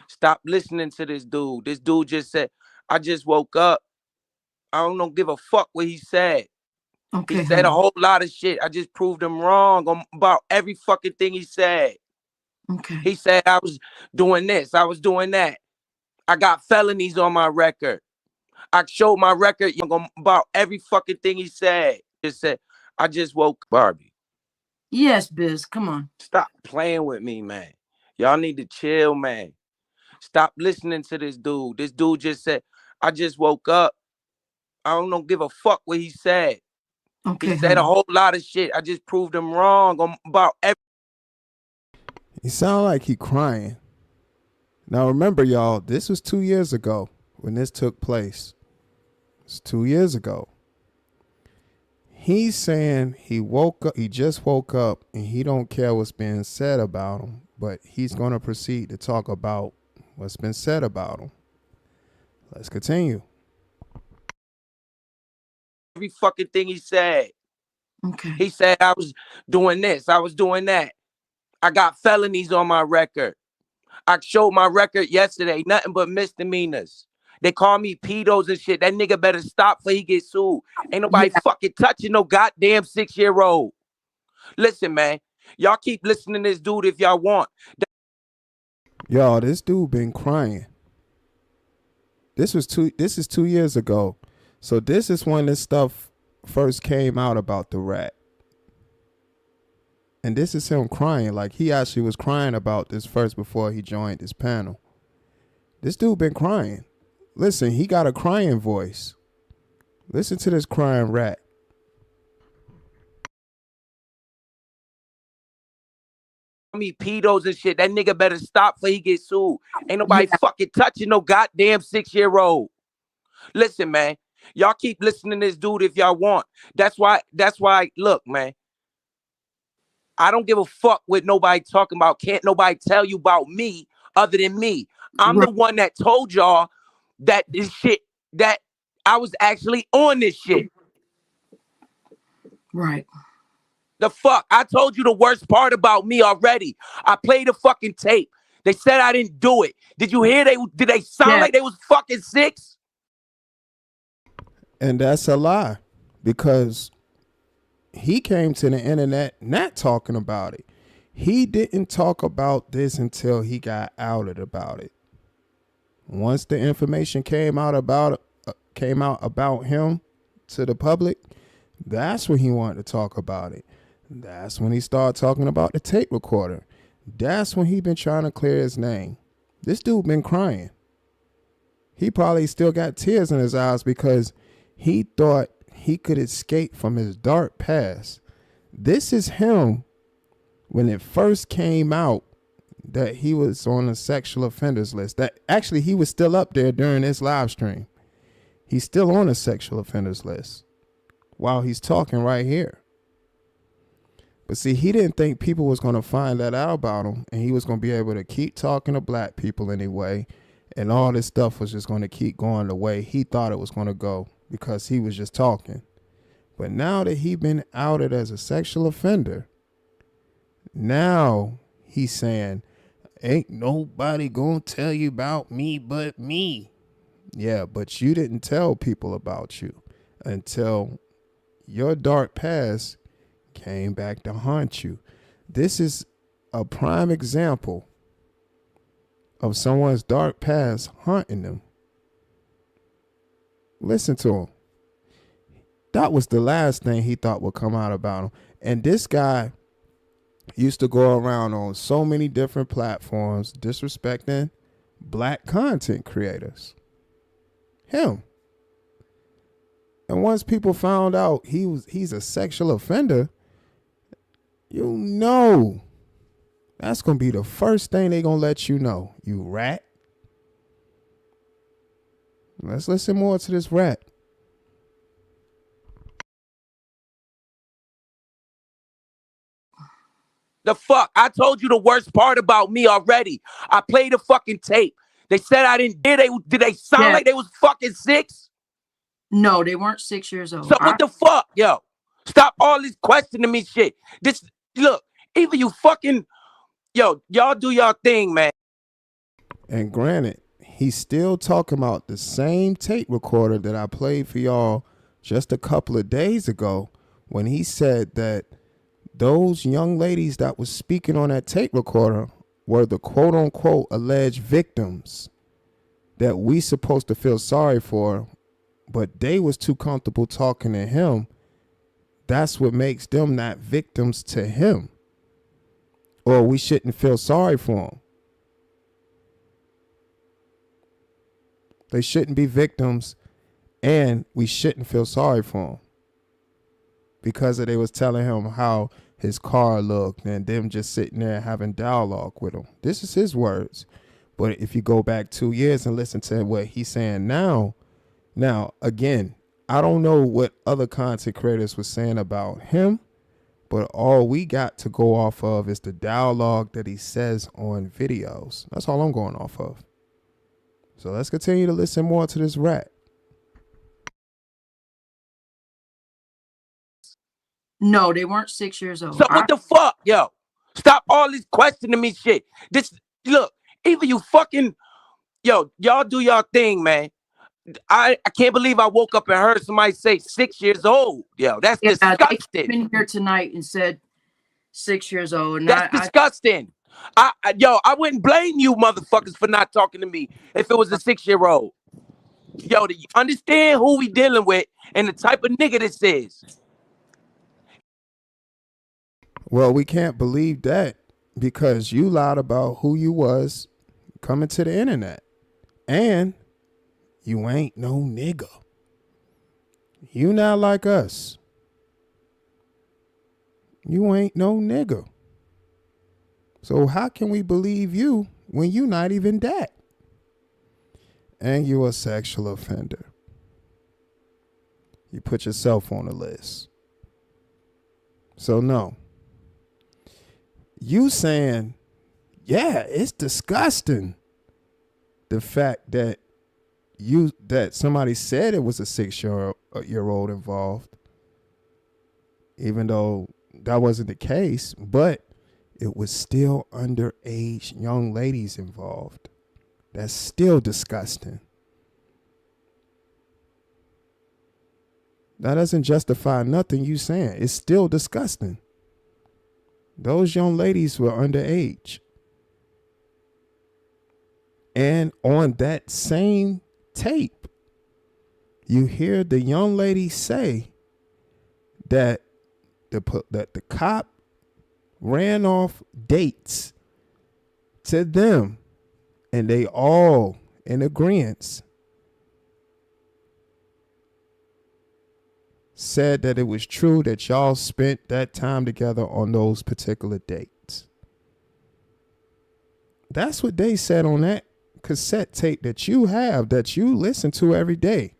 Stop listening to this dude. This dude just said, I just woke up. I don't give a fuck what he said. Okay, he said honey. a whole lot of shit. I just proved him wrong about every fucking thing he said. Okay. He said I was doing this. I was doing that. I got felonies on my record. I showed my record about every fucking thing he said. Just said, I just woke Barbie. Yes, Biz. Come on. Stop playing with me, man. Y'all need to chill, man. Stop listening to this dude. This dude just said, I just woke up. I don't give a fuck what he said. Okay. He said a whole lot of shit. I just proved him wrong about every. He sound like he crying. Now remember, y'all, this was 2 years ago when this took place. It's 2 years ago. He's saying he just woke up and he don't care what's being said about him, but he's going to proceed to talk about what's been said about him. Let's continue. Every fucking thing he said. Okay. He said I was doing this. I was doing that. I got felonies on my record. I showed my record yesterday. Nothing but misdemeanors. They call me pedos and shit. That nigga better stop before he gets sued. Ain't nobody fucking touching no goddamn 6-year-old. Listen, man. Y'all keep listening to this dude if y'all want. Y'all, this dude been crying. This is 2 years ago. So this is when this stuff first came out about the rat. And this is him crying. Like he actually was crying about this first before he joined this panel. This dude been crying. Listen, he got a crying voice. Listen to this crying rat. Me pedos and shit. That nigga better stop before he get sued. Ain't nobody fucking touching no goddamn 6-year-old. Listen, man. Y'all keep listening to this dude if y'all want. That's why, look, man. I don't give a fuck what nobody talking about. Can't nobody tell you about me other than me. I'm the one that told y'all that this shit, that I was actually on this shit. Right. The fuck? I told you the worst part about me already. I played the fucking tape. They said I didn't do it. Did you hear? Did they sound like they was fucking 6? And that's a lie, because he came to the internet not talking about it. He didn't talk about this until he got outed about it. Once the information came out about him to the public, that's when he wanted to talk about it. That's when he started talking about the tape recorder. That's when he been trying to clear his name. This dude been crying. He probably still got tears in his eyes because he thought he could escape from his dark past. This is him when it first came out that he was on the sexual offenders list. That actually he was still up there during this live stream. He's still on the sexual offenders list while he's talking right here. But see, he didn't think people was going to find that out about him, and he was going to be able to keep talking to black people anyway, and all this stuff was just going to keep going the way he thought it was going to go because he was just talking. But now that he been outed as a sexual offender, now he's saying, ain't nobody going to tell you about me but me. Yeah, but you didn't tell people about you until your dark past came back to haunt you. This is a prime example of someone's dark past haunting them. Listen to him. That was the last thing he thought would come out about him. And this guy used to go around on so many different platforms disrespecting black content creators. Him. And once people found out he's a sexual offender, you know that's going to be the first thing they're going to let you know, you rat. Let's listen more to this rat. The fuck? I told you the worst part about me already. I played the fucking tape. They said I didn't. Did they sound like they was fucking 6? No, they weren't 6 years old. So what the fuck, yo? Stop all this questioning me shit. This, look, either you fucking, yo, y'all do y'all thing, man. And granted, he's still talking about the same tape recorder that I played for y'all just a couple of days ago when he said that those young ladies that was speaking on that tape recorder were the quote unquote alleged victims that we supposed to feel sorry for, but they was too comfortable talking to him. That's what makes them not victims to him. Or we shouldn't feel sorry for them. They shouldn't be victims, and we shouldn't feel sorry for them because they was telling him how his car looked and them just sitting there having dialogue with him. This is his words. But if you go back 2 years and listen to what he's saying now, again, I don't know what other content creators were saying about him, but all we got to go off of is the dialogue that he says on videos. That's all I'm going off of. So let's continue to listen more to this rat. No, they weren't 6 years old. So what the fuck, yo? Stop all this questioning me shit. This, look, either you fucking, yo, y'all do y'all thing, man. I can't believe I woke up and heard somebody say 6 years old. Yo, that's disgusting. They came in here tonight and said 6 years old. And that's disgusting. I wouldn't blame you motherfuckers for not talking to me if it was a 6-year-old. Yo, do you understand who we dealing with and the type of nigga this is? Well, we can't believe that because you lied about who you was coming to the internet. And you ain't no nigga. You not like us. You ain't no nigga. So how can we believe you when you're not even that? And you're a sexual offender. You put yourself on the list. So no. You saying, yeah, it's disgusting. The fact that somebody said it was a 6-year-old involved, even though that wasn't the case, but it was still underage young ladies involved. That's still disgusting. That doesn't justify nothing you saying. It's still disgusting. Those young ladies were underage. And on that same tape, you hear the young lady say that the cop ran off dates to them, and they all in agreement said that it was true that y'all spent that time together on those particular dates. That's what they said on that cassette tape that you have, that you listen to every day.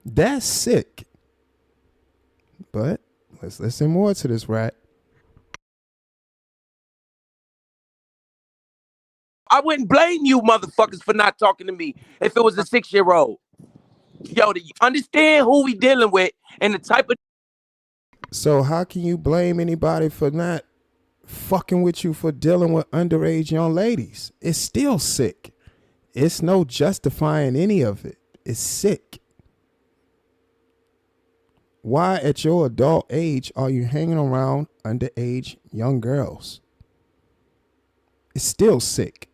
That's sick. But let's listen more to this rat. I wouldn't blame you motherfuckers for not talking to me if it was a 6-year-old. Yo, do you understand who we dealing with and the type of... So how can you blame anybody for not fucking with you for dealing with underage young ladies? It's still sick. It's no justifying any of it. It's sick. Why at your adult age are you hanging around underage young girls? It's still sick.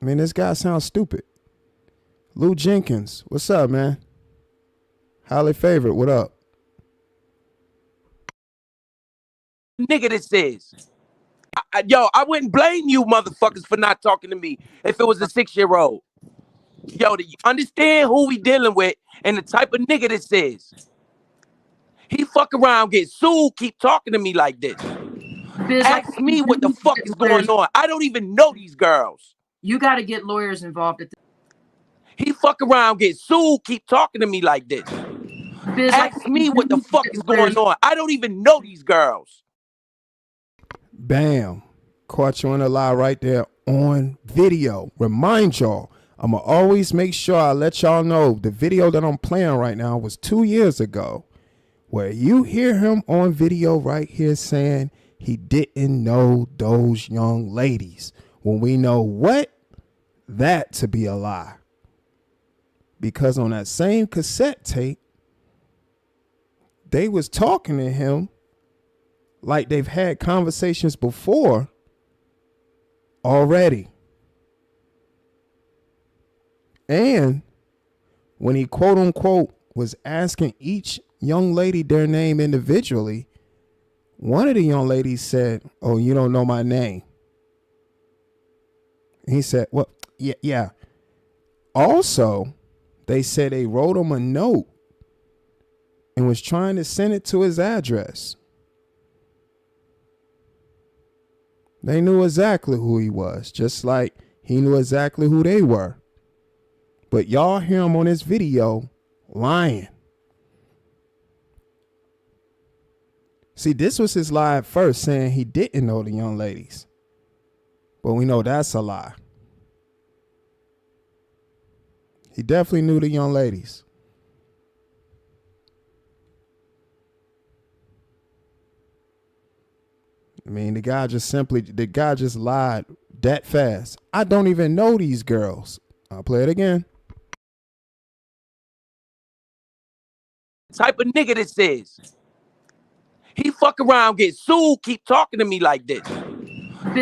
I mean, this guy sounds stupid. Lou Jenkins, what's up, man? Highly favorite, what up? nigga this is? Yo, I wouldn't blame you motherfuckers for not talking to me if it was a 6-year-old. Yo, do you understand who we dealing with and the type of nigga this is? He fuck around, get sued, keep talking to me like this. Ask me what the fuck is going on. I don't even know these girls. You got to get lawyers involved at this. He fuck around, get sued, keep talking to me like this. Ask me what the fuck is going on. I don't even know these girls. Bam. Caught you on a lie right there on video. Remind y'all, I'm going to always make sure I let y'all know the video that I'm playing right now was 2 years ago, where you hear him on video right here saying he didn't know those young ladies. When we know what? That to be a lie. Because on that same cassette tape, they was talking to him like they've had conversations before already. And when he quote unquote was asking each young lady their name individually, one of the young ladies said, "Oh, you don't know my name." And he said, "Well, yeah. Also, they said they wrote him a note and was trying to send it to his address. They knew exactly who he was, just like he knew exactly who they were. But y'all hear him on this video lying. See, this was his lie at first, saying he didn't know the young ladies. But we know that's a lie. He definitely knew the young ladies. I mean, the guy just lied that fast. I don't even know these girls. I'll play it again. Type of nigga this is. He fuck around, get sued, keep talking to me like this.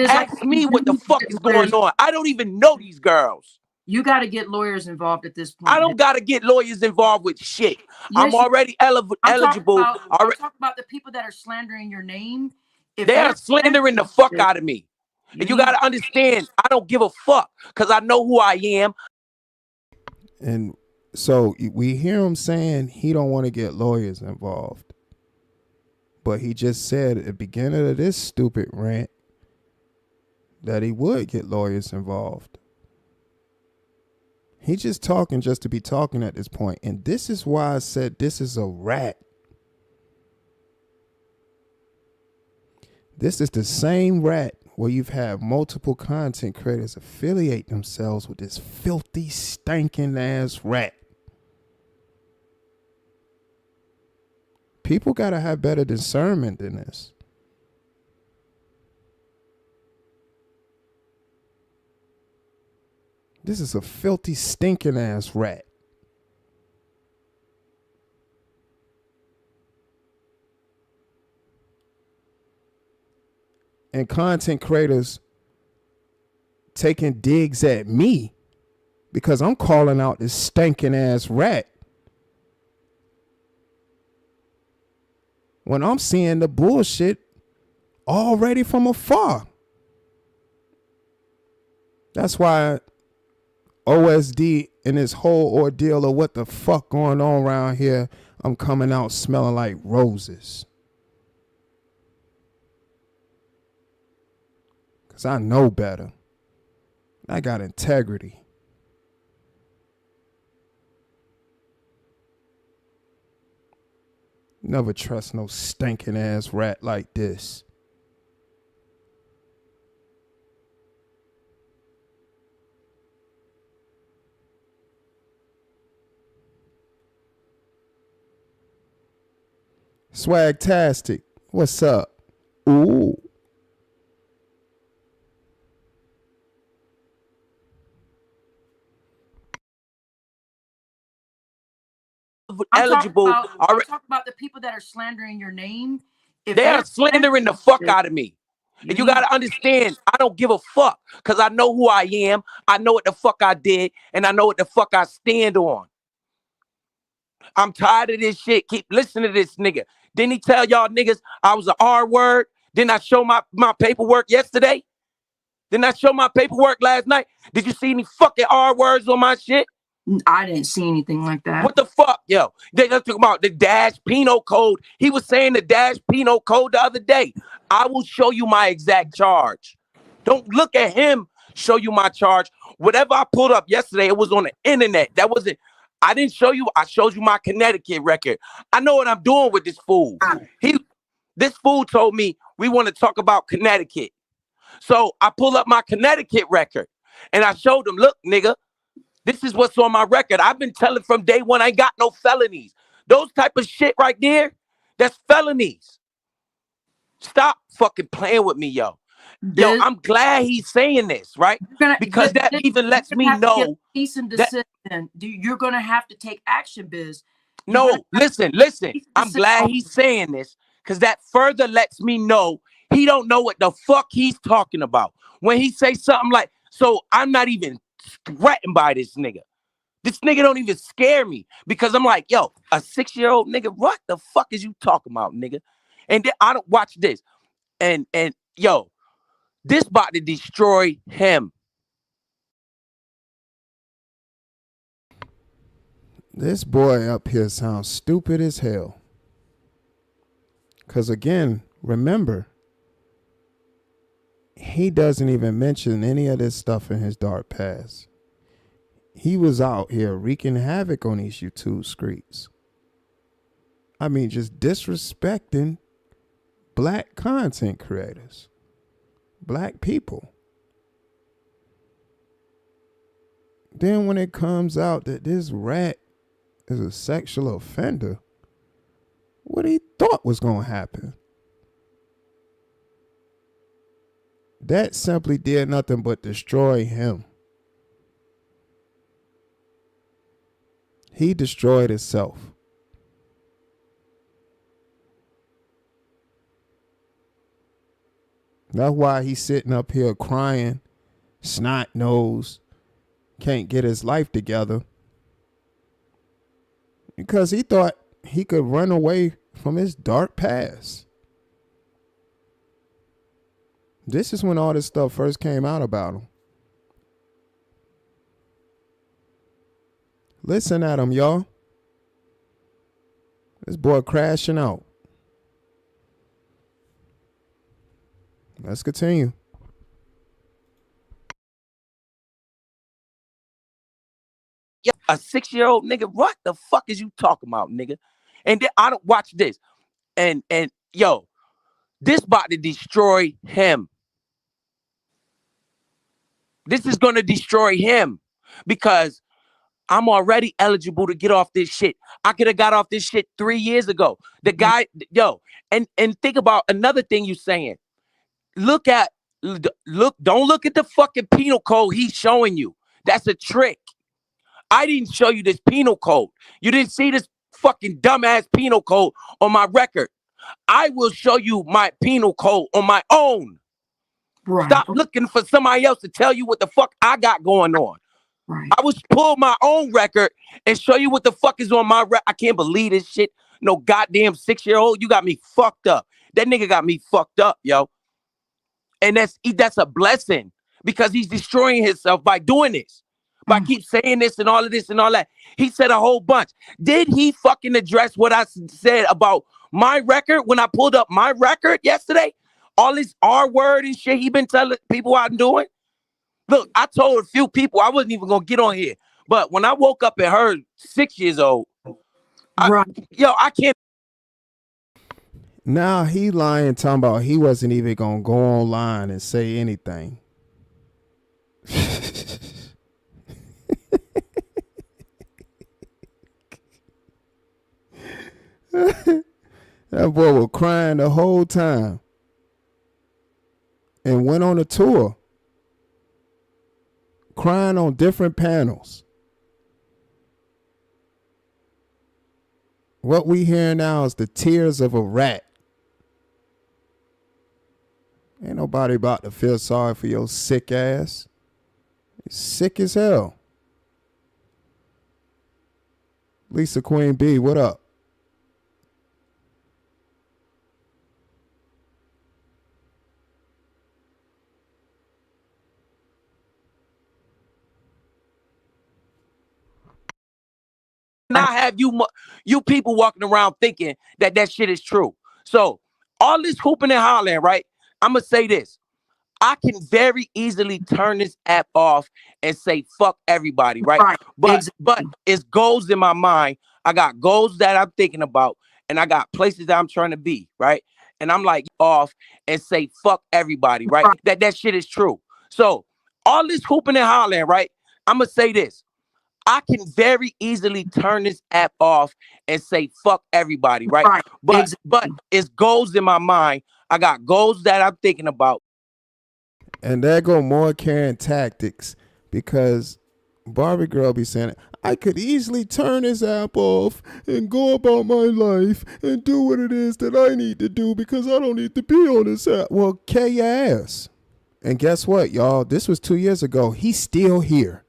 Ask me what the fuck is going on. I don't even know these girls. You got to get lawyers involved at this point. I don't got to get lawyers involved with shit. Yes, I'm already eligible. I'm talking about the people that are slandering your name. If they are slandering the fuck out of me. And you got to understand, I don't give a fuck because I know who I am. And So we hear him saying he don't want to get lawyers involved. But he just said at the beginning of this stupid rant that he would get lawyers involved. He just talking just to be talking at this point. And this is why I said this is a rat. This is the same rat where you've had multiple content creators affiliate themselves with this filthy, stinking ass rat. People got to have better discernment than this. This is a filthy, stinking ass rat. And content creators taking digs at me because I'm calling out this stinking ass rat when I'm seeing the bullshit already from afar. That's why OSD and this whole ordeal of what the fuck going on around here, I'm coming out smelling like roses. Because I know better. I got integrity. Never trust no stinking ass rat like this. Swagtastic, what's up? Ooh. Eligible. I'm talking about the people that are slandering your name. If they are slandering the fuck out of me. And you gotta understand, I don't give a fuck because I know who I am. I know what the fuck I did, and I know what the fuck I stand on. I'm tired of this shit. Keep listening to this nigga. Didn't he tell y'all niggas I was an R word? Didn't I show my paperwork yesterday? Didn't I show my paperwork last night? Did you see any fucking R words on my shit? I didn't see anything like that. What the fuck, yo? They just talking about the Dash Penal Code. He was saying the Dash Penal Code the other day. I will show you my exact charge. Don't look at him show you my charge. Whatever I pulled up yesterday, it was on the internet. That wasn't, I didn't show you, I showed you my Connecticut record. I know what I'm doing with this fool. This fool told me we want to talk about Connecticut. So I pull up my Connecticut record and I showed him, look, nigga, this is what's on my record. I've been telling from day one, I ain't got no felonies. Those type of shit right there, that's felonies. Stop fucking playing with me, yo. Yo, I'm glad he's saying this, right? Because that even lets me know cease and desist. You're gonna have to take action, Biz. No, listen. I'm glad he's saying this because that further lets me know he don't know what the fuck he's talking about. When he say something like, so I'm not even threatened by this nigga. This nigga don't even scare me because I'm like, yo, a 6-year-old nigga, what the fuck is you talking about, nigga? And then I don't watch this. And yo, this about to destroy him. This boy up here sounds stupid as hell. Because again, remember, he doesn't even mention any of this stuff in his dark past. He was out here wreaking havoc on these YouTube streets. I mean, just disrespecting black content creators, black people. Then when it comes out that this rat is a sexual offender, what he thought was going to happen? That simply did nothing but destroy him. He destroyed himself. That's why he's sitting up here crying, snot nose, can't get his life together. Because he thought he could run away from his dark past. This is when all this stuff first came out about him. Listen at him, y'all. This boy crashing out. Let's continue. Yeah, a 6-year-old nigga. What the fuck is you talking about, nigga? And then I don't watch this. And yo, this about to destroy him. This is gonna destroy him because I'm already eligible to get off this shit. I could have got off this shit 3 years ago. The guy, yo, and think about another thing you saying. Look, don't look at the fucking penal code he's showing you. That's a trick. I didn't show you this penal code. You didn't see this fucking dumbass penal code on my record. I will show you my penal code on my own. Right. Stop looking for somebody else to tell you what the fuck I got going on. Right. I was pull my own record and show you what the fuck is on my record. I can't believe this shit. No goddamn 6-year-old. You got me fucked up. That nigga got me fucked up, yo. And that's a blessing because he's destroying himself by doing this. By keep saying this and all of this and all that. He said a whole bunch. Did he fucking address what I said about my record when I pulled up my record yesterday? All this R word and shit he been telling people I'm doing? Look, I told a few people I wasn't even gonna get on here. But when I woke up and heard 6 years old, I can't. Now he lying, talking about he wasn't even gonna go online and say anything. That boy was crying the whole time and went on a tour, crying on different panels. What we hear now is the tears of a rat. Ain't nobody about to feel sorry for your sick ass. You're sick as hell. Lisa Queen B, what up? Not have you people walking around thinking that shit is true. So all this hooping and hollering, right? I'm gonna say this. I can very easily turn this app off and say fuck everybody, right? But it's goals in my mind. I got goals that I'm thinking about, and I got places that I'm trying to be, right? And I'm like off and say fuck everybody, right? That shit is true. So all this hooping and hollering, right? I'm gonna say this. I can very easily turn this app off and say fuck everybody, right? But it's goals in my mind. I got goals that I'm thinking about. And there go more caring tactics, because Barbie girl be saying, I could easily turn this app off and go about my life and do what it is that I need to do because I don't need to be on this app. Well, K your ass. And guess what, y'all? This was 2 years ago. He's still here.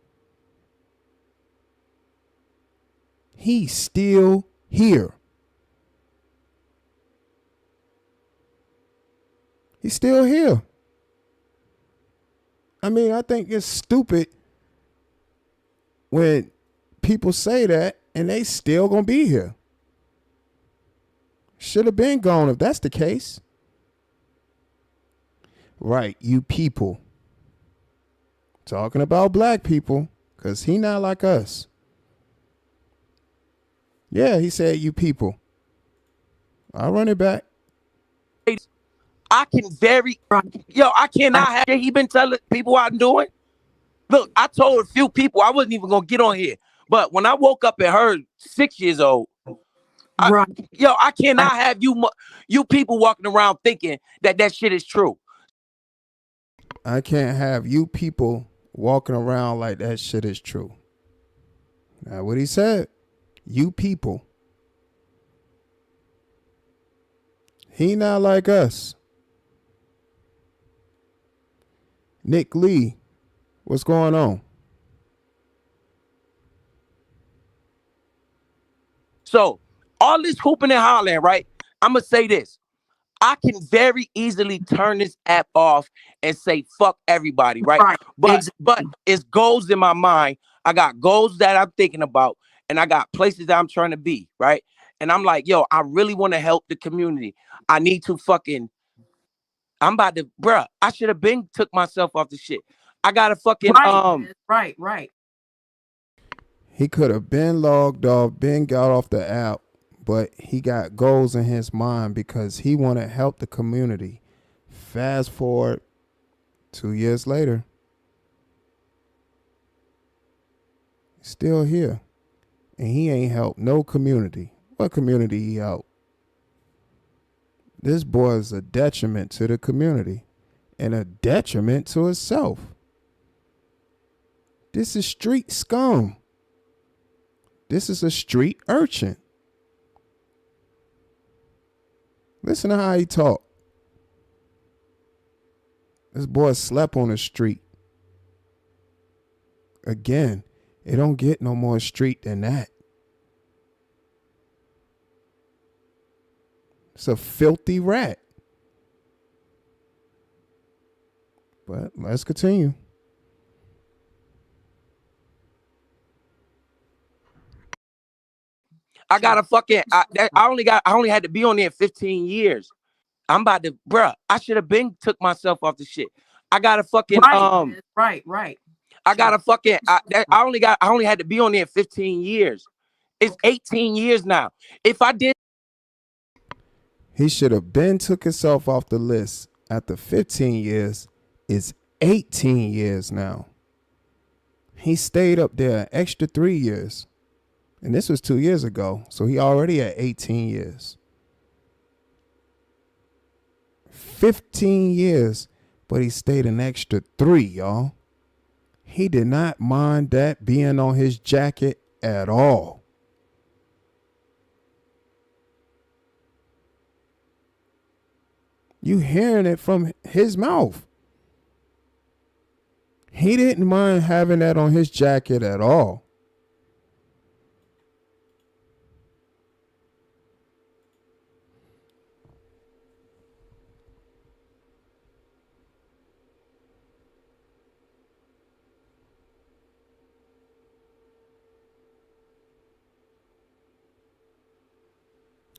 He's still here. He's still here. I mean, I think it's stupid when people say that and they still gonna be here. Should have been gone if that's the case. Right, you people. Talking about black people, because he not like us. Yeah, he said you people. I'll run it back. I can I cannot have he been telling people what I'm doing. Look, I told a few people I wasn't even gonna get on here. But when I woke up and heard 6 years old, I cannot have you people walking around thinking that shit is true. I can't have you people walking around like that shit is true. Now what he said, you people. He not like us. Nick Lee, what's going on? So all this hooping and hollering, right? I'm gonna say this. I can very easily turn this app off and say fuck everybody, right? But it's goals in my mind. I got goals that I'm thinking about, and I got places that I'm trying to be, right? And I'm like, yo, I really want to help the community. I need to fucking, I'm about to, bruh, I should have been took myself off the shit. I gotta fucking, Right. He could have been logged off, been got off the app, but he got goals in his mind because he want to help the community. Fast forward 2 years later, still here, and he ain't helped no community. What community he helped? This boy is a detriment to the community and a detriment to himself. This is street scum. This is a street urchin. Listen to how he talk. This boy slept on the street. Again, it don't get no more street than that. It's a filthy rat. But let's continue. I got a fucking, I only had to be on there 15 years. I'm about to, bruh, I should have been took myself off the shit. I got a fucking, Right. I got a fucking, I only had to be on there 15 years. It's 18 years now. If I did. He should have been took himself off the list after 15 years. It's 18 years now. He stayed up there an extra 3 years. And this was 2 years ago. So he already at 18 years. 15 years, but he stayed an extra 3, y'all. He did not mind that being on his jacket at all. You hearing it from his mouth. He didn't mind having that on his jacket at all.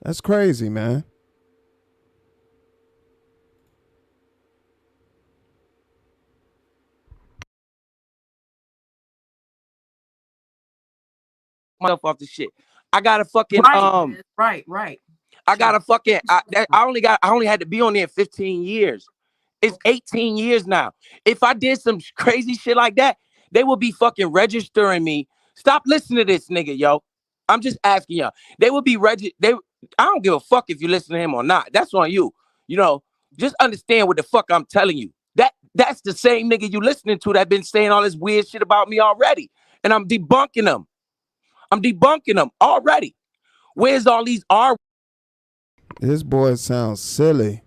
That's crazy, man. Myself off the shit. I got a fucking, Right. I got a fucking, I only had to be on there 15 years. It's 18 years now. If I did some crazy shit like that, they would be fucking registering me. Stop listening to this nigga, yo. I'm just asking y'all. They would be I don't give a fuck if you listen to him or not. That's on you. You know, just understand what the fuck I'm telling you. That's the same nigga you listening to that been saying all this weird shit about me already. And I'm debunking them. I'm debunking them already. Where's all these R? This boy sounds silly.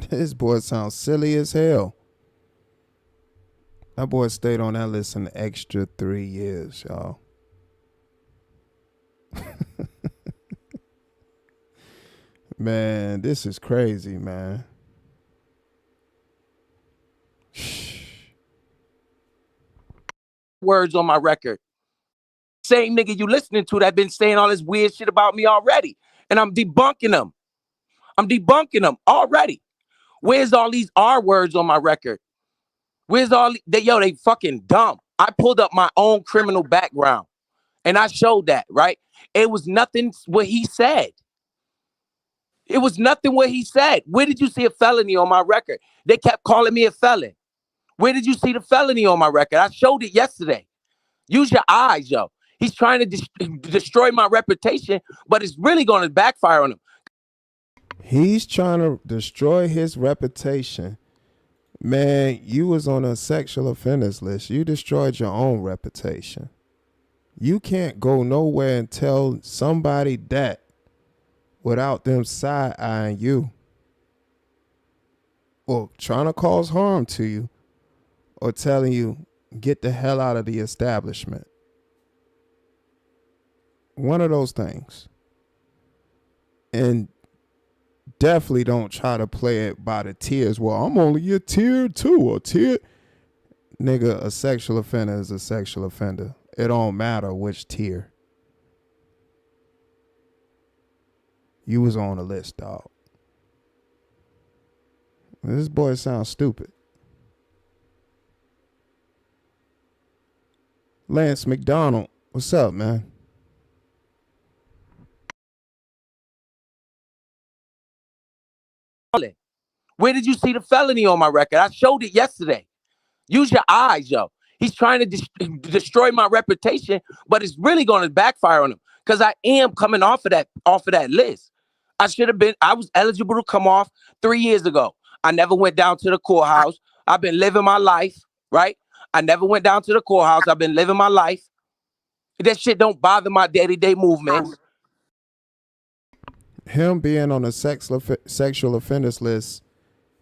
This boy sounds silly as hell. That boy stayed on that list an extra 3 years, y'all. Man, this is crazy, man. Words on my record. Same nigga you listening to that been saying all this weird shit about me already. And I'm debunking them. I'm debunking them already. Where's all these R words on my record? Where's all they fucking dumb. I pulled up my own criminal background and I showed that, right? It was nothing what he said. It was nothing what he said. Where did you see a felony on my record? They kept calling me a felon. Where did you see the felony on my record? I showed it yesterday. Use your eyes, yo. He's trying to destroy my reputation, but it's really going to backfire on him. He's trying to destroy his reputation. Man, you was on a sexual offenders list. You destroyed your own reputation. You can't go nowhere and tell somebody that without them side-eyeing you or trying to cause harm to you or telling you, get the hell out of the establishment. One of those things. And definitely don't try to play it by the tiers. Well, I'm only a tier 2 or tier. Nigga, a sexual offender is a sexual offender. It don't matter which tier. You was on the list, dog. This boy sounds stupid. Lance McDonald, what's up, man? Where did you see the felony on my record? I showed it yesterday. Use your eyes, yo. He's trying to destroy my reputation, but it's really going to backfire on him because I am coming off of that list. I was eligible to come off 3 years ago. I never went down to the courthouse. I've been living my life, right? I never went down to the courthouse. I've been living my life. That shit don't bother my day-to-day movements. Him being on the sexual offenders list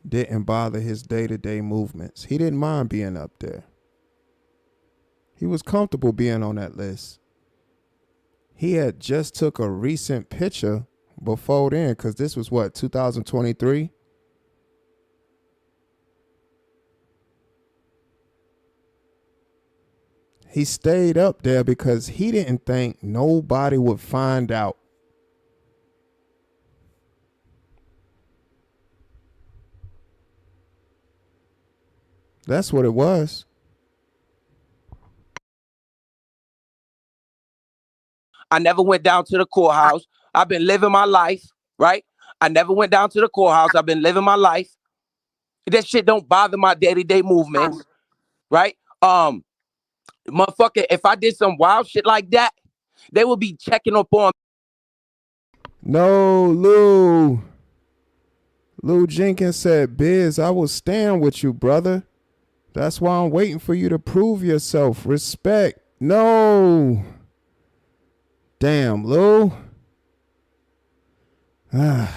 didn't bother his day-to-day movements. He didn't mind being up there. He was comfortable being on that list. He had just took a recent picture before then, because this was what, 2023? He stayed up there because he didn't think nobody would find out. That's what it was. I never went down to the courthouse. I've been living my life, right? I never went down to the courthouse. I've been living my life. That shit don't bother my day-to-day movements, right? Motherfucker, if I did some wild shit like that, they would be checking up on. No, Lou Jenkins said, Biz, I will stand with you, brother. That's why I'm waiting for you to prove yourself. Respect. No. Damn, Lou. That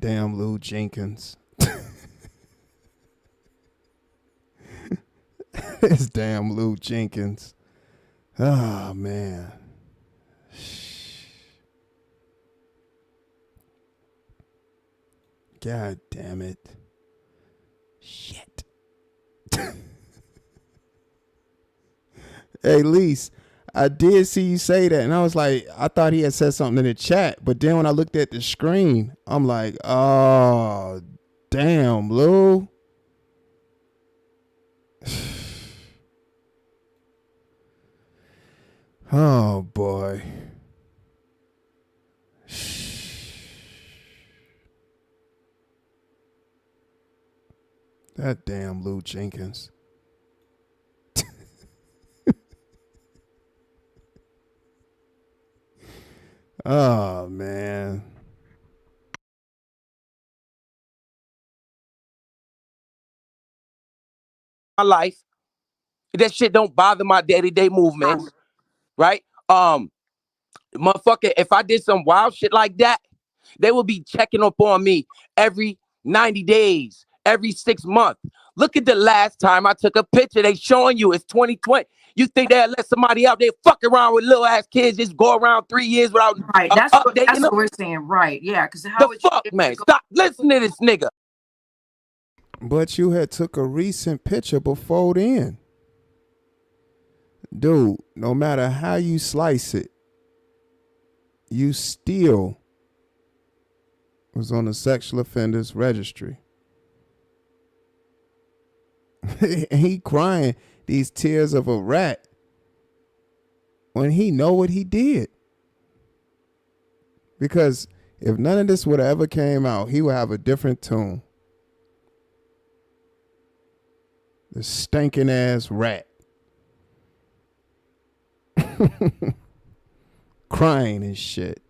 damn Lou Jenkins. This damn Lou Jenkins. Oh, man. God damn it. Shit. Hey, Lise, I did see you say that, and I was like, I thought he had said something in the chat, but then when I looked at the screen, I'm like, oh, damn, Lou. Oh, boy. That damn Lou Jenkins. Oh, man. My life. That shit don't bother my day-to-day movements, right? Motherfucker, if I did some wild shit like that, they would be checking up on me every 90 days, every 6 months. Look at the last time I took a picture. They showing you it's 2020. You think they'll let somebody out there fuck around with little ass kids just go around 3 years without right? That's what we're saying, right? Yeah, because how the fuck, man? Stop listening to this nigga. But you had took a recent picture before then. Dude, no matter how you slice it, you still was on the sexual offenders registry. He crying these tears of a rat when he know what he did. Because if none of this would have ever came out, he would have a different tune. The stinking ass rat. Crying and shit.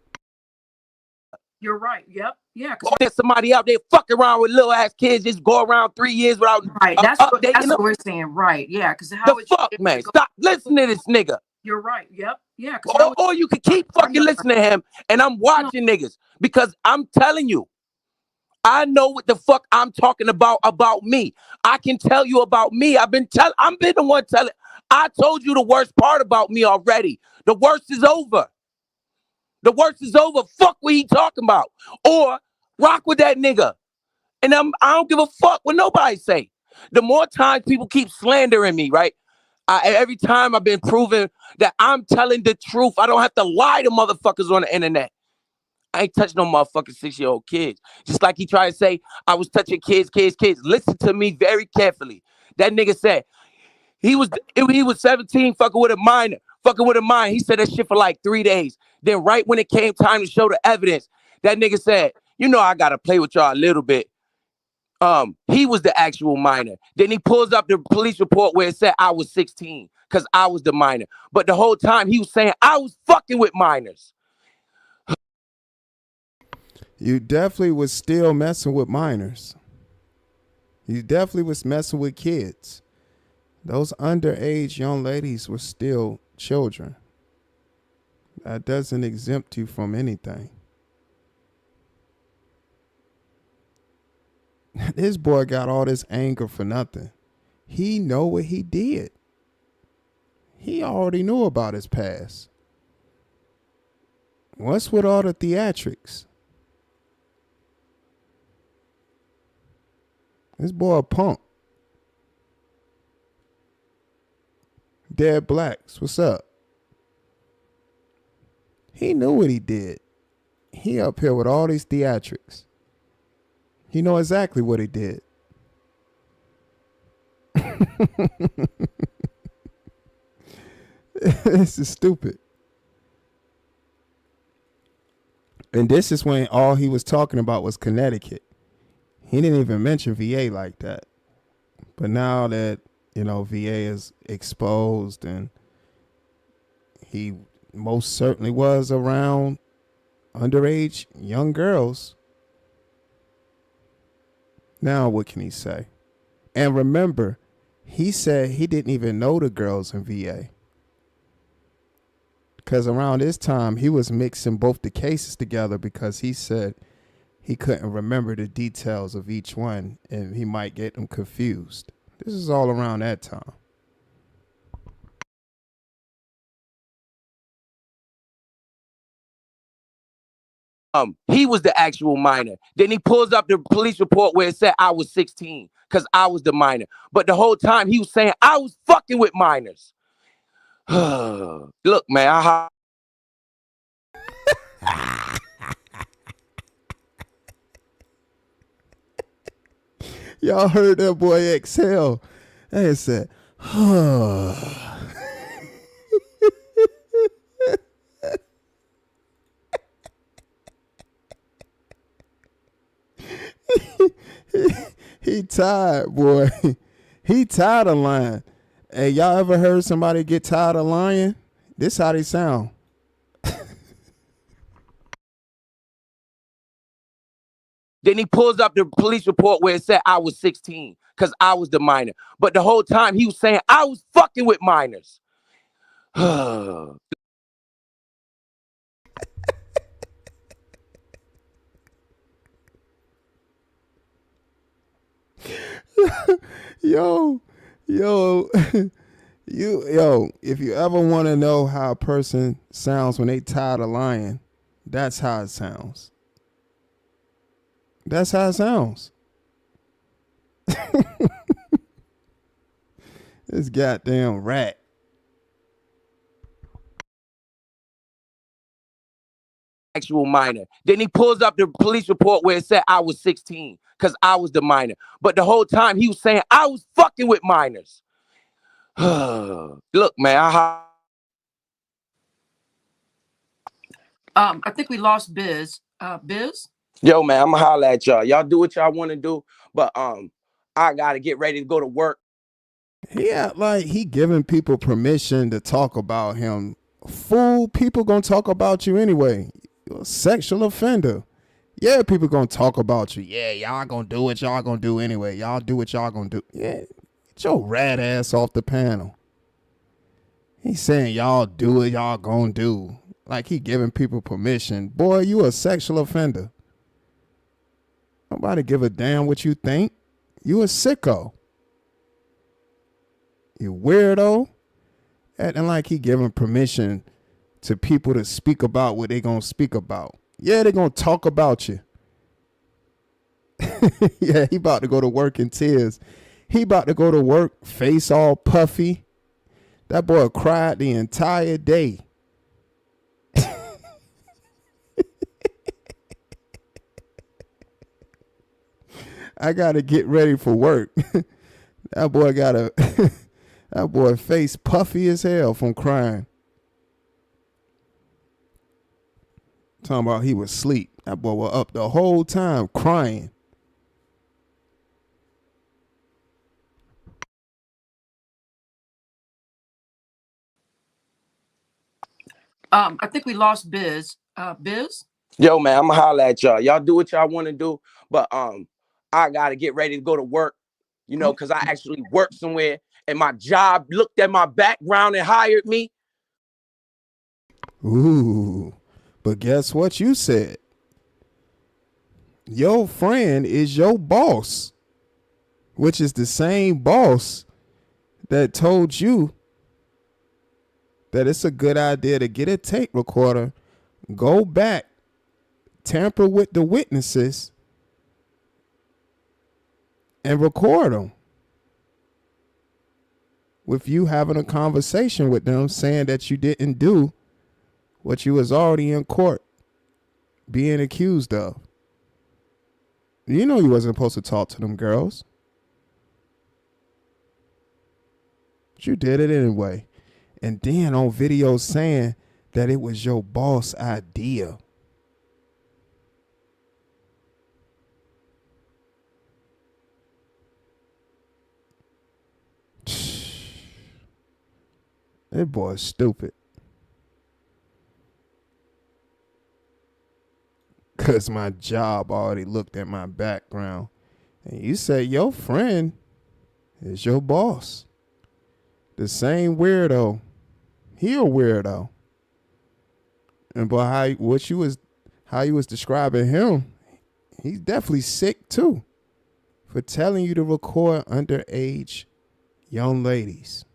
You're right. Yep. Yeah. There's somebody out there fucking around with little ass kids just go around 3 years without right. That's what we're saying, right? Yeah. Because how the fuck, man? Stop listening to this nigga. You're right. Yep. Yeah. Or you can keep fucking listening to him, and I'm watching niggas because I'm telling you, I know what the fuck I'm talking about me. I can tell you about me. I've been the one telling. I told you the worst part about me already. The worst is over. The worst is over. Fuck what he talking about. Or rock with that nigga. And I don't give a fuck what nobody say. The more times people keep slandering me, right? Every time I've been proven that I'm telling the truth. I don't have to lie to motherfuckers on the internet. I ain't touching no motherfucking 6-year-old kids. Just like he tried to say, I was touching kids. Listen to me very carefully. That nigga said he was 17, fucking with a minor. He said that shit for like 3 days. Then right when it came time to show the evidence, that nigga said, you know, I gotta play with y'all a little bit. He was the actual minor. Then he pulls up the police report where it said I was 16 because I was the minor. But the whole time he was saying I was fucking with minors. You definitely was still messing with minors. You definitely was messing with kids. Those underage young ladies were still children. That doesn't exempt you from anything. This boy got all this anger for nothing. He know what he did. He already knew about his past. What's with all the theatrics? This boy a punk. Dead Blacks, what's up? He knew what he did. He up here with all these theatrics. He know exactly what he did. This is stupid. And this is when all he was talking about was Connecticut. He didn't even mention VA like that. But now that, you know, VA is exposed and he most certainly was around underage young girls. Now what can he say? And remember, he said he didn't even know the girls in VA. Because around this time, he was mixing both the cases together because he said he couldn't remember the details of each one and he might get them confused. This is all around that time. He was the actual minor. Then he pulls up the police report where it said I was 16 because I was the minor. But the whole time he was saying I was fucking with minors. Look, man, Y'all heard that boy exhale. And it said, he tired, boy. He tired of lying. Hey, y'all ever heard somebody get tired of lying? This how they sound. Then he pulls up the police report where it said I was 16 because I was the minor. But the whole time he was saying I was fucking with minors. Yo, if you ever want to know how a person sounds when they tired of lying, that's how it sounds. That's how it sounds. This goddamn rat. Actual minor. Then he pulls up the police report where it said I was 16 because I was the minor. But the whole time he was saying I was fucking with minors. Look, man, I think we lost Biz. Biz? Yo, man, I'ma holler at y'all. Y'all do what y'all want to do, but I gotta get ready to go to work. Yeah, like he giving people permission to talk about him. Fool, people gonna talk about you anyway. You're a sexual offender. Yeah, people gonna talk about you. Yeah, y'all gonna do what y'all gonna do anyway. Y'all do what y'all gonna do. Yeah, get your rat ass off the panel. He's saying y'all do what y'all gonna do. Like he giving people permission. Boy, you a sexual offender. Nobody give a damn what you think. You a sicko. You weirdo. Acting like he giving permission to people to speak about what they gonna speak about. Yeah, they gonna talk about you. Yeah, he about to go to work in tears. He about to go to work, face all puffy. That boy cried the entire day. I gotta get ready for work. That boy got a that boy face puffy as hell from crying. Talking about he was asleep. That boy was up the whole time crying. I think we lost Biz. Biz? Yo, man, I'ma holla at y'all. Y'all do what y'all want to do, but I gotta get ready to go to work, you know, because I actually work somewhere and my job looked at my background and hired me. Ooh. But guess what you said? Your friend is your boss, which is the same boss that told you that it's a good idea to get a tape recorder, go back, tamper with the witnesses, and record them with you having a conversation with them saying that you didn't do what you was already in court being accused of. You know you wasn't supposed to talk to them girls. But you did it anyway. And then on video saying that it was your boss idea. That boy's stupid. Cause my job already looked at my background. And you say your friend is your boss. The same weirdo. He a weirdo. And but how you was describing him, he's definitely sick too. For telling you to record underage young ladies.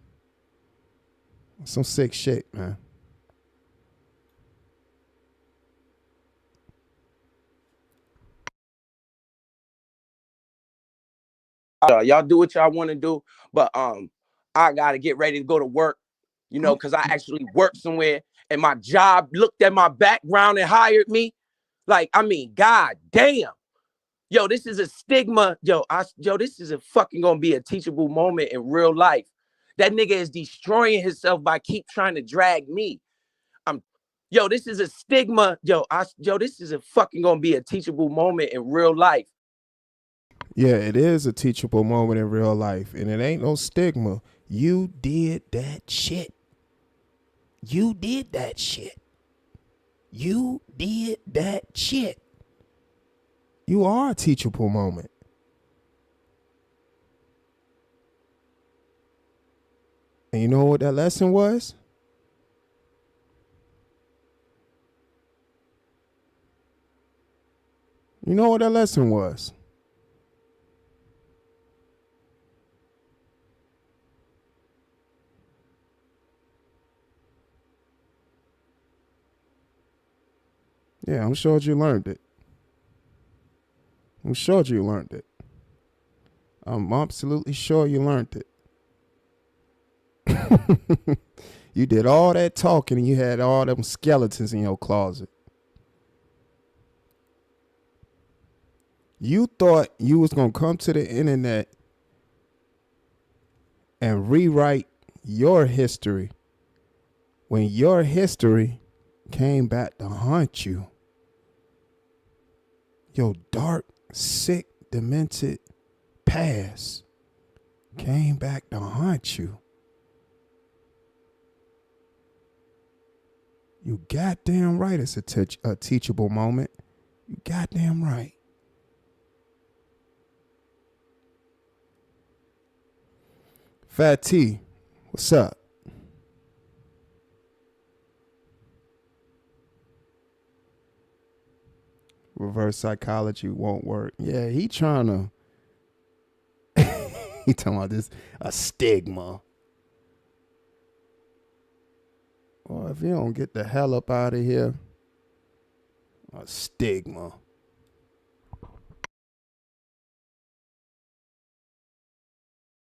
Some sick shit, man. Y'all do what y'all want to do, but I gotta get ready to go to work, you know, because I actually work somewhere and my job looked at my background and hired me. Like, I mean, god damn. Yo, this is a stigma. Yo, this is a fucking gonna be a teachable moment in real life. That nigga is destroying himself by keep trying to drag me. Yo, this is a stigma. Yo, this is a fucking gonna be a teachable moment in real life. Yeah, it is a teachable moment in real life, and it ain't no stigma. You did that shit. You did that shit. You did that shit. You are a teachable moment. And you know what that lesson was? You know what that lesson was? Yeah, I'm sure you learned it. I'm sure you learned it. I'm absolutely sure you learned it. You did all that talking and you had all them skeletons in your closet. You thought you was going to come to the internet and rewrite your history when your history came back to haunt you. Your dark, sick, demented past came back to haunt you. You goddamn right it's a teachable moment. You goddamn right. Fat T, what's up? Reverse psychology won't work. Yeah, he trying to. He talking about this a stigma. Well, if you don't get the hell up out of here, a stigma.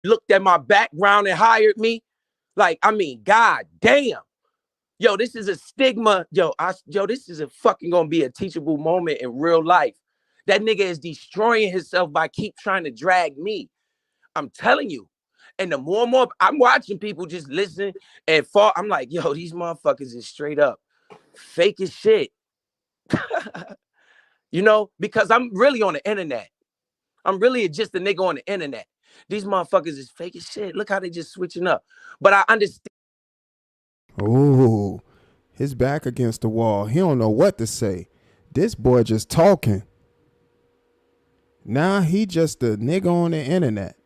looked at my background and hired me. Like, I mean, god damn. Yo, this is a stigma. Yo, this is a fucking gonna be a teachable moment in real life. That nigga is destroying himself by keep trying to drag me. I'm telling you. And the more and more I'm watching people just listen and fall, I'm like, yo, these motherfuckers is straight up fake as shit. You know, because I'm really on the internet. I'm really just a nigga on the internet. These motherfuckers is fake as shit. Look how they just switching up. But I understand. Oh, his back against the wall. He don't know what to say. This boy just talking. Now he just a nigga on the internet.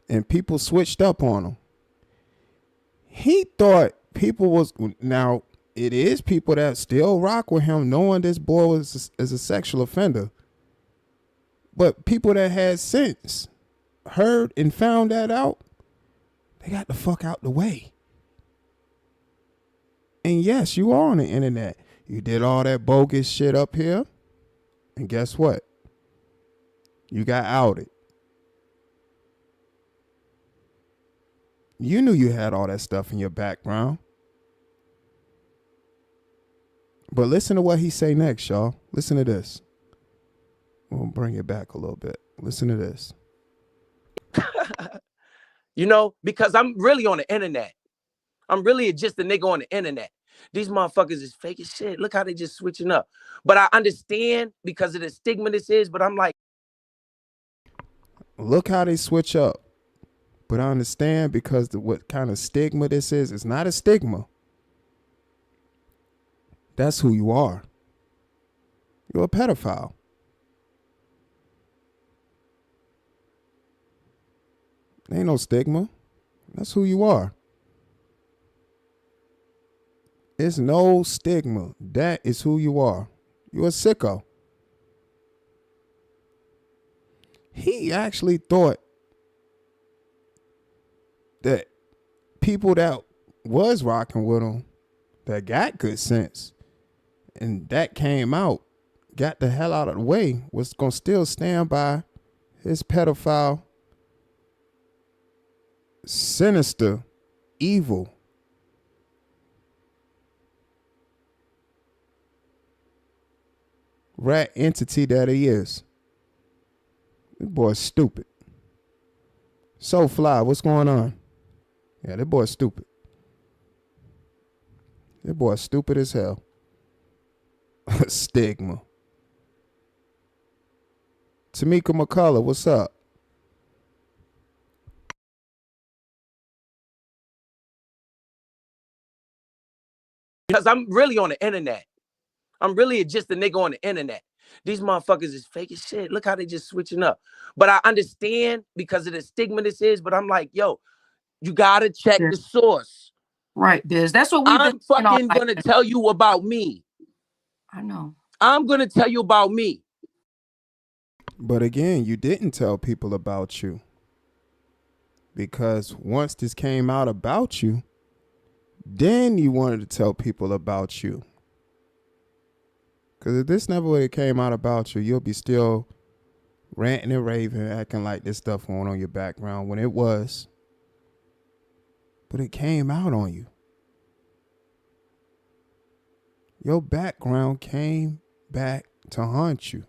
And people switched up on him. He thought people was, now it is people that still rock with him knowing this boy was is a sexual offender. But people that had sense, heard and found that out, they got the fuck out the way. And yes, you are on the internet. You did all that bogus shit up here. And guess what? You got outed. You knew you had all that stuff in your background. But listen to what he say next, y'all. Listen to this. We'll bring it back a little bit. Listen to this. You know, because I'm really on the internet. I'm really just a nigga on the internet. These motherfuckers is fake as shit. Look how they just switching up. But I understand because of the stigma this is, but I'm like. Look how they switch up. But I understand because what kind of stigma this is, it's not a stigma. That's who you are. You're a pedophile. Ain't no stigma. That's who you are. It's no stigma. That is who you are. You're a sicko. He actually thought that people that was rocking with him, that got good sense, and that came out, got the hell out of the way, was going to still stand by his pedophile, sinister, evil, rat entity that he is. This boy's stupid. So Fly, what's going on? Yeah, that boy's stupid. That boy's stupid as hell. Stigma. Tamika McCullough, what's up? Because I'm really on the internet. I'm really just a nigga on the internet. These motherfuckers is fake as shit. Look how they just switching up. But I understand because of the stigma this is, but I'm like, yo, you gotta check the source. Right, Biz. That's what we've I'm fucking gonna tell you about me. I know. I'm gonna tell you about me. But again, you didn't tell people about you. Because once this came out about you, then you wanted to tell people about you. Because if this never would have came out about you, you'll be still ranting and raving, acting like this stuff going on your background when it was. But it came out on you. Your background came back to haunt you.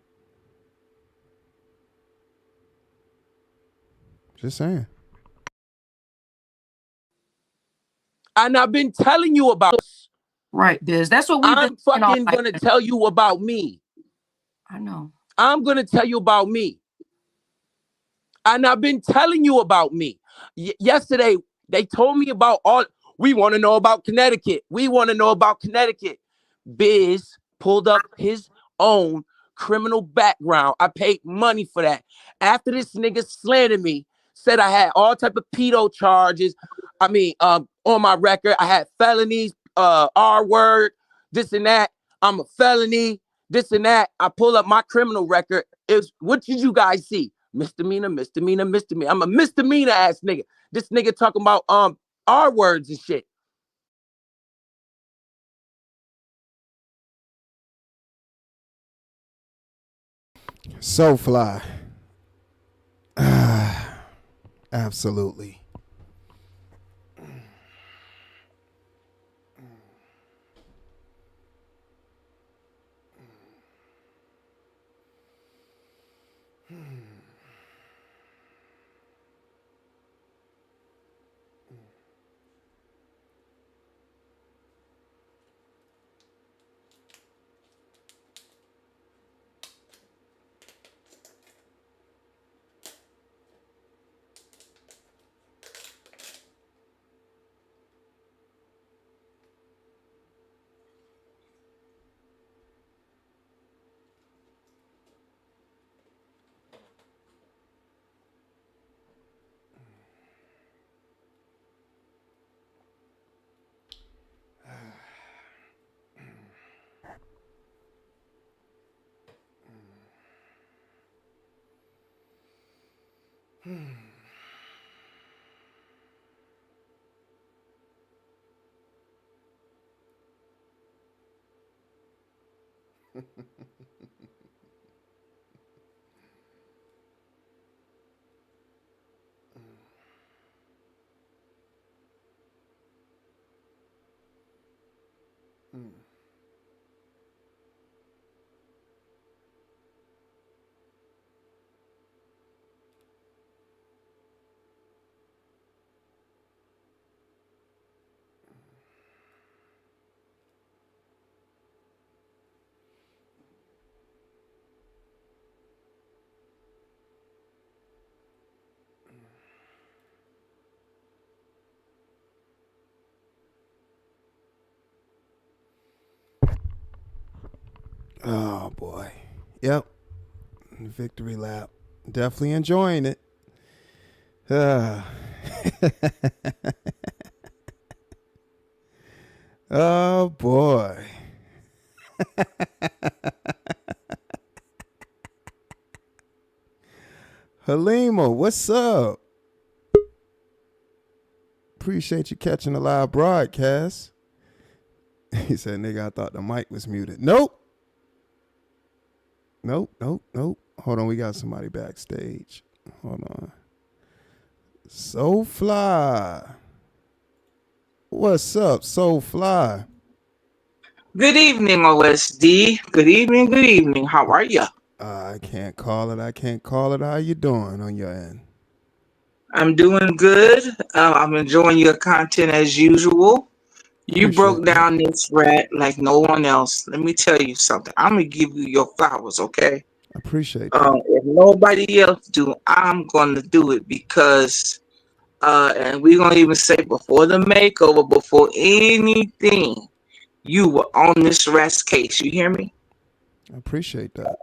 Just saying. And I've been telling you about this. Right, Biz. That's what we've I'm fucking gonna tell you about me. I know. I'm gonna tell you about me. And I've been telling you about me. Yesterday, they told me about all. We want to know about Connecticut. We want to know about Connecticut. Biz pulled up his own criminal background. I paid money for that. After this nigga slandered me, said I had all type of pedo charges. I mean, on my record, I had felonies, R word, this and that. I'm a felony, this and that. I pull up my criminal record. What did you guys see? Misdemeanor, misdemeanor, misdemeanor. I'm a misdemeanor ass nigga. This nigga talking about R words and shit. So Fly. Absolutely. Oh boy. Yep. Victory lap. Definitely enjoying it. Oh boy. Halima, what's up? Appreciate you catching the live broadcast. He said, nigga, I thought the mic was muted. Nope. Nope. Hold on, we got somebody backstage. Hold on. So Fly. What's up, So Fly? Good evening, OSD. Good evening. How are ya? I can't call it. How you doing on your end? I'm doing good. I'm enjoying your content as usual. You broke Appreciate that. down this rat like no one else. Let me tell you something. I'm gonna give you your flowers, okay? Appreciate that. If nobody else do, I'm gonna do it because, and we're gonna even say before the makeover, before anything, you were on this rat's case. You hear me? I appreciate that.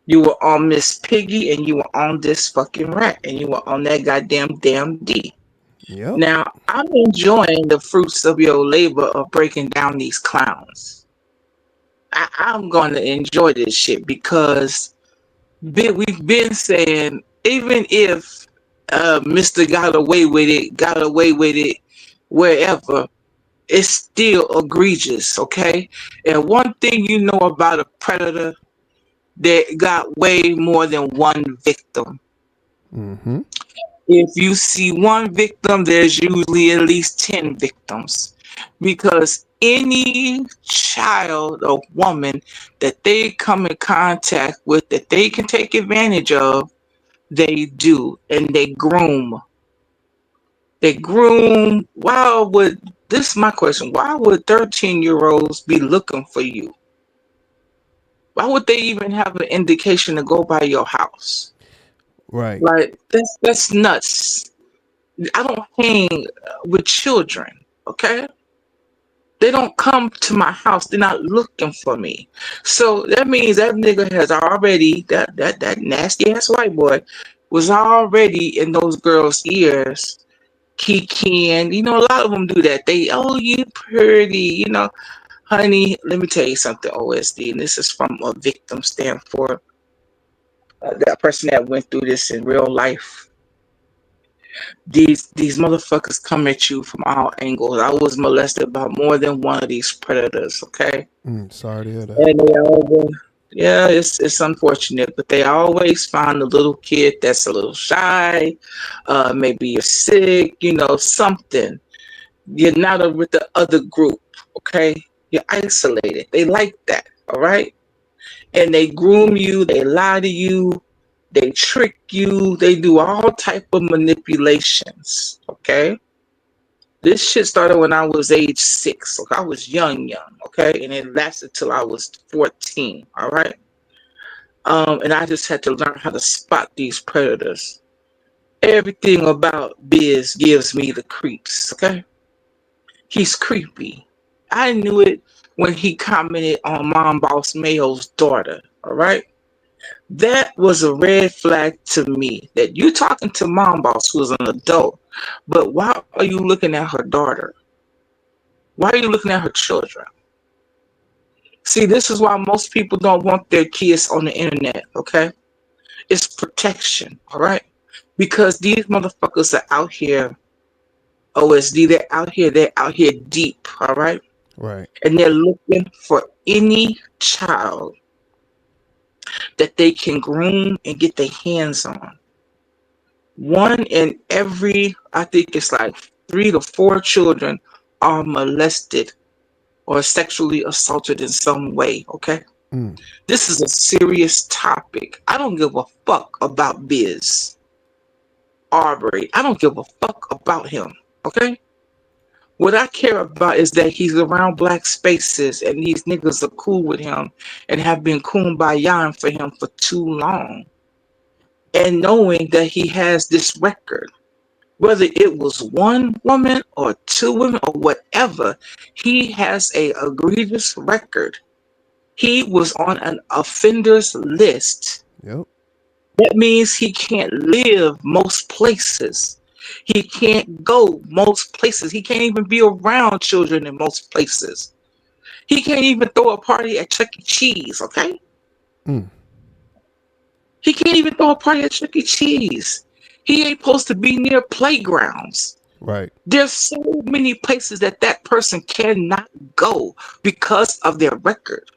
You were on Miss Piggy and you were on this fucking rat and you were on that goddamn damn D. Yep. Now, I'm enjoying the fruits of your labor of breaking down these clowns. I'm going to enjoy this shit because we've been saying, even if Mr. got away with it wherever, it's still egregious, okay? And one thing you know about a predator, that got way more than one victim. Mm-hmm. If you see one victim, there's usually at least 10 victims. Because any child or woman that they come in contact with that they can take advantage of, they do. And they groom. This is my question. Why would 13-year-olds be looking for you? Why would they even have an indication to go by your house? Right. Like that's nuts. I don't hang with children, okay? They don't come to my house. They're not looking for me. So that means that nigga has already that nasty ass white boy was already in those girls' ears, kikiing. You know, a lot of them do that. You pretty, honey. Let me tell you something, OSD, and this is from a victim standpoint. That person that went through this in real life. These motherfuckers come at you from all angles. I was molested by more than one of these predators, okay? Sorry to hear that. And Yeah, it's unfortunate, but they always find a little kid that's a little shy. Maybe you're sick, something. You're not with the other group, okay? You're isolated. They like that, all right? And they groom you, they lie to you, they trick you, they do all type of manipulations, okay? This shit started when I was age 6. Okay? I was young, okay? And it lasted till I was 14, all right? And I just had to learn how to spot these predators. Everything about Biz gives me the creeps, okay? He's creepy. I knew it when he commented on Mom Boss Mayo's daughter, all right? That was a red flag to me, that you talking to Mom Boss, who is an adult, but why are you looking at her daughter? Why are you looking at her children? See, this is why most people don't want their kids on the internet, okay? It's protection, all right? Because these motherfuckers are out here, OSD, they're out here deep, all right? Right. And they're looking for any child that they can groom and get their hands on. One in every, I think it's like 3 to 4 children are molested or sexually assaulted in some way, okay? Mm. This is a serious topic. I don't give a fuck about Biz Arbery. I don't give a fuck about him, okay? What I care about is that he's around black spaces and these niggas are cool with him and have been kumbayaing for him for too long. And knowing that he has this record, whether it was 1 woman or 2 women or whatever, he has a egregious record. He was on an offenders list. Yep. That means he can't live most places. He can't go most places. He can't even be around children in most places. He can't even throw a party at Chuck E. Cheese, okay? Mm. He can't even throw a party at Chuck E. Cheese. He ain't supposed to be near playgrounds. Right. There's so many places that person cannot go because of their record.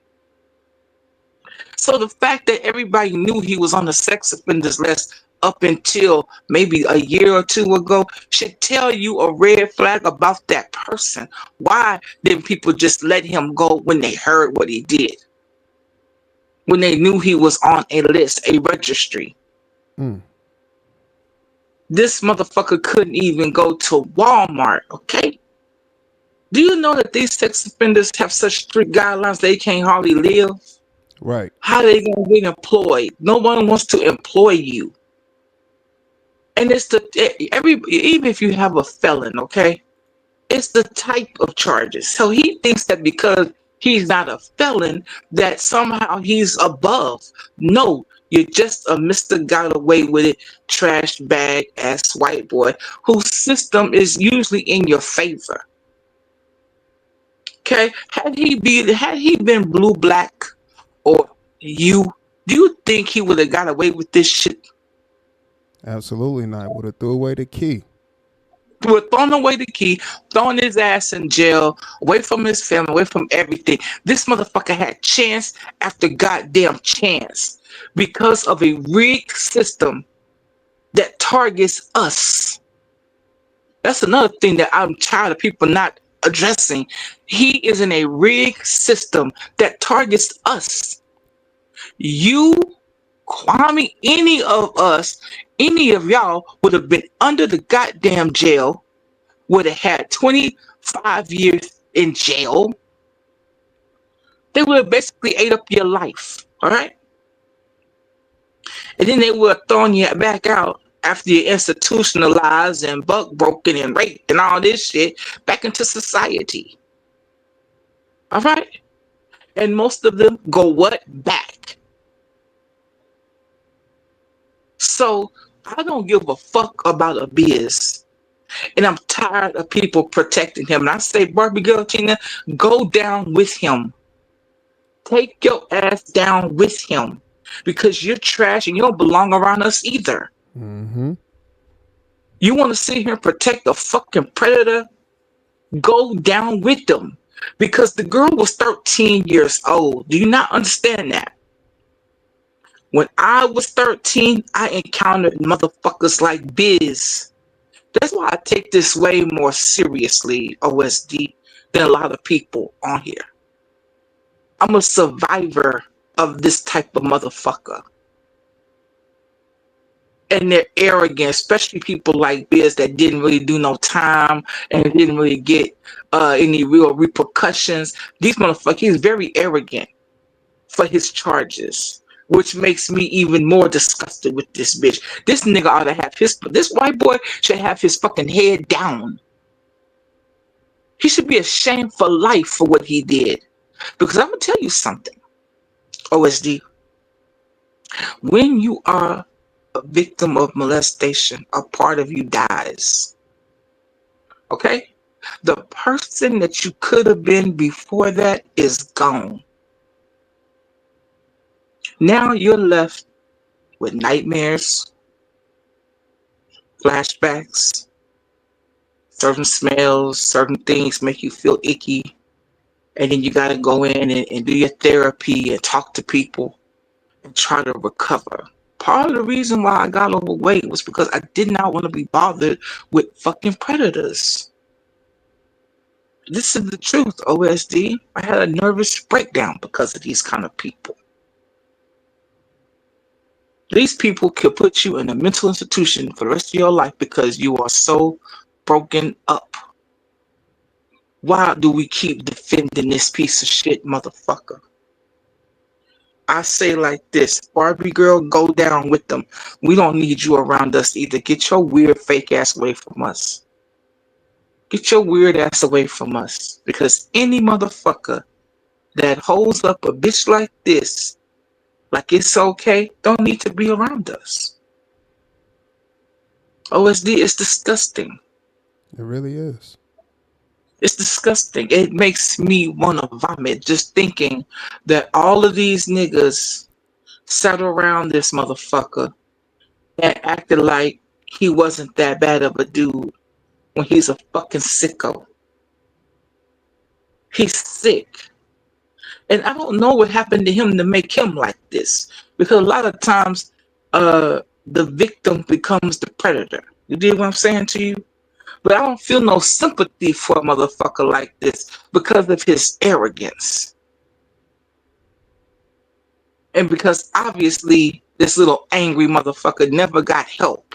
So the fact that everybody knew he was on the sex offenders list up until maybe a year or 2 ago should tell you a red flag about that person. Why didn't people just let him go when they heard what he did? When they knew he was on a list, a registry. Mm. This motherfucker couldn't even go to Walmart, okay? Do you know that these sex offenders have such strict guidelines they can't hardly live? Right. How are they gonna get employed? No one wants to employ you. And it's even if you have a felon, okay, it's the type of charges. So he thinks that because he's not a felon, that somehow he's above. No, you're just a Mr. Got away with it, trash bag ass white boy whose system is usually in your favor. Okay, had he been blue, black, or do you think he would have got away with this shit? Absolutely not. Would have threw away the key. Would have thrown away the key, thrown his ass in jail, away from his family, away from everything. This motherfucker had chance after goddamn chance because of a rigged system that targets us. That's another thing that I'm tired of people not addressing. He is in a rigged system that targets us. You, Kwame, any of us, any of y'all would have been under the goddamn jail, would have had 25 years in jail. They would have basically ate up your life, all right? And then they would have thrown you back out after you're institutionalized and buck broken and raped and all this shit back into society. All right? And most of them go what? Back. So I don't give a fuck about a Biz. And I'm tired of people protecting him. And I say, Barbie Girl Tina, go down with him. Take your ass down with him. Because you're trash and you don't belong around us either. Mm-hmm. You want to sit here and protect a fucking predator? Go down with them. Because the girl was 13 years old. Do you not understand that? When I was 13, I encountered motherfuckers like Biz. That's why I take this way more seriously, OSD, than a lot of people on here. I'm a survivor of this type of motherfucker. And they're arrogant, especially people like Biz that didn't really do no time and didn't really get any real repercussions. These motherfuckers, he's very arrogant for his charges, which makes me even more disgusted with this bitch. This nigga ought to have this white boy should have his fucking head down. He should be ashamed for life for what he did. Because I'm gonna tell you something, OSD. When you are a victim of molestation, a part of you dies. Okay? The person that you could have been before that is gone. Now you're left with nightmares, flashbacks, certain smells, certain things make you feel icky. And then you got to go in and do your therapy and talk to people and try to recover. Part of the reason why I got overweight was because I did not want to be bothered with fucking predators. This is the truth, OSD. I had a nervous breakdown because of these kind of people. These people could put you in a mental institution for the rest of your life because you are so broken up. Why do we keep defending this piece of shit motherfucker? I say like this, Barbie girl, go down with them. We don't need you around us either. Get your weird fake ass away from us. Get your weird ass away from us. Because any motherfucker that holds up a bitch like this, like it's okay, don't need to be around us. OSD is disgusting. It really is. It's disgusting. It makes me want to vomit just thinking that all of these niggas sat around this motherfucker and acted like he wasn't that bad of a dude when he's a fucking sicko. He's sick. And I don't know what happened to him to make him like this. Because a lot of times the victim becomes the predator. You dig what I'm saying to you? But I don't feel no sympathy for a motherfucker like this because of his arrogance. And because obviously this little angry motherfucker never got help.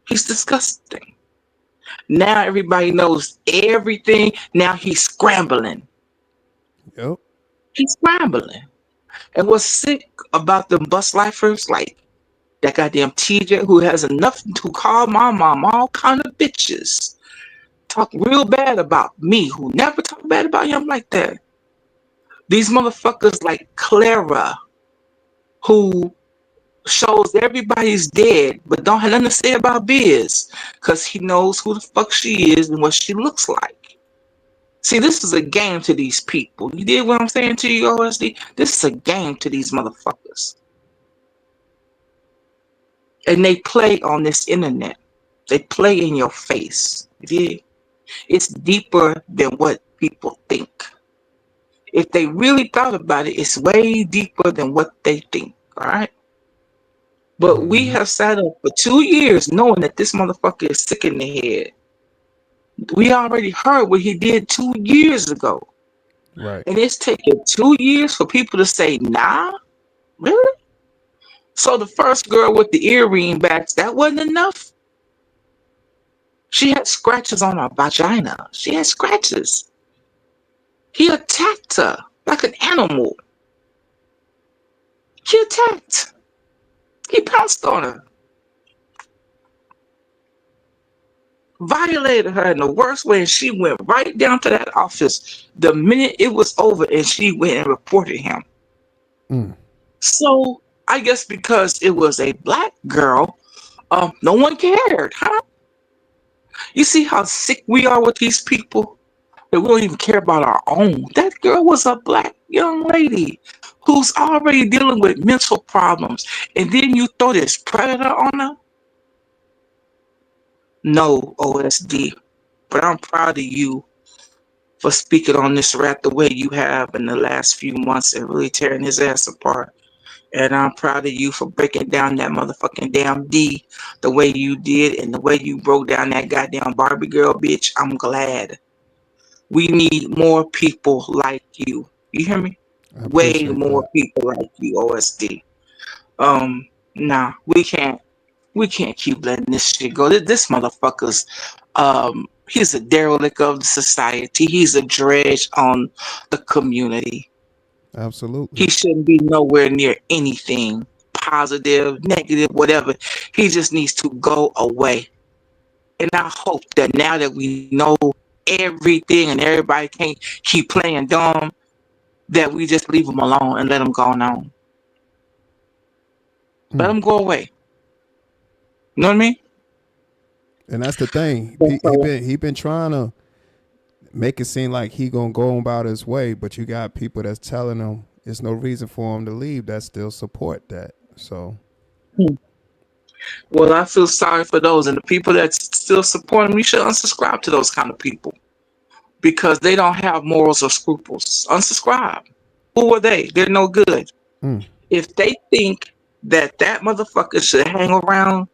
He's disgusting. Now everybody knows everything. Now he's scrambling. Yep. He's scrambling. And what's sick about them bus lifers, like that goddamn TJ who has enough to call my mom all kind of bitches. Talk real bad about me, who never talk bad about him like that. These motherfuckers like Clara, who shows everybody's dead, but don't have nothing to say about Biz, because he knows who the fuck she is and what she looks like. See, this is a game to these people. You did what I'm saying to you, OSD? This is a game to these motherfuckers. And they play on this internet. They play in your face. Yeah. It's deeper than what people think. If they really thought about it, it's way deeper than what they think. All right? But we have sat up for 2 years knowing that this motherfucker is sick in the head. We already heard what he did 2 years ago. Right. And it's taken 2 years for people to say, nah? Really? So the first girl with the earring backs, that wasn't enough? She had scratches on her vagina. She had scratches. He attacked her like an animal. He attacked. He pounced on her. Violated her in the worst way, and she went right down to that office the minute it was over, and she went and reported him. So I guess because it was a black girl, no one cared, huh? You see how sick we are with these people? That we don't even care about our own. That girl was a black young lady who's already dealing with mental problems, and then you throw this predator on her? No, OSD. But I'm proud of you for speaking on this rat the way you have in the last few months and really tearing his ass apart. And I'm proud of you for breaking down that motherfucking damn D the way you did and the way you broke down that goddamn Barbie girl, bitch. I'm glad. We need more people like you. You hear me? I Way appreciate more that. people like you, OSD. Nah, we can't keep letting this shit go. This motherfucker's he's a derelict of the society. He's a dredge on the community. He Absolutely. shouldn't be nowhere near anything positive, negative, whatever. He just needs to go away. And I hope that now that we know everything and everybody can't keep playing dumb, that we just leave him alone and let him go on. Let Mm. him go away. You know what I mean? And that's the thing. That's all. He been trying to make it seem like he gonna go about his way, but you got people that's telling him there's no reason for him to leave that still support that. So Well, I feel sorry for those and the people that still support him. You should unsubscribe to those kind of people because they don't have morals or scruples. Unsubscribe. Who are they? They're no good. mm, If they think that motherfucker should hang around,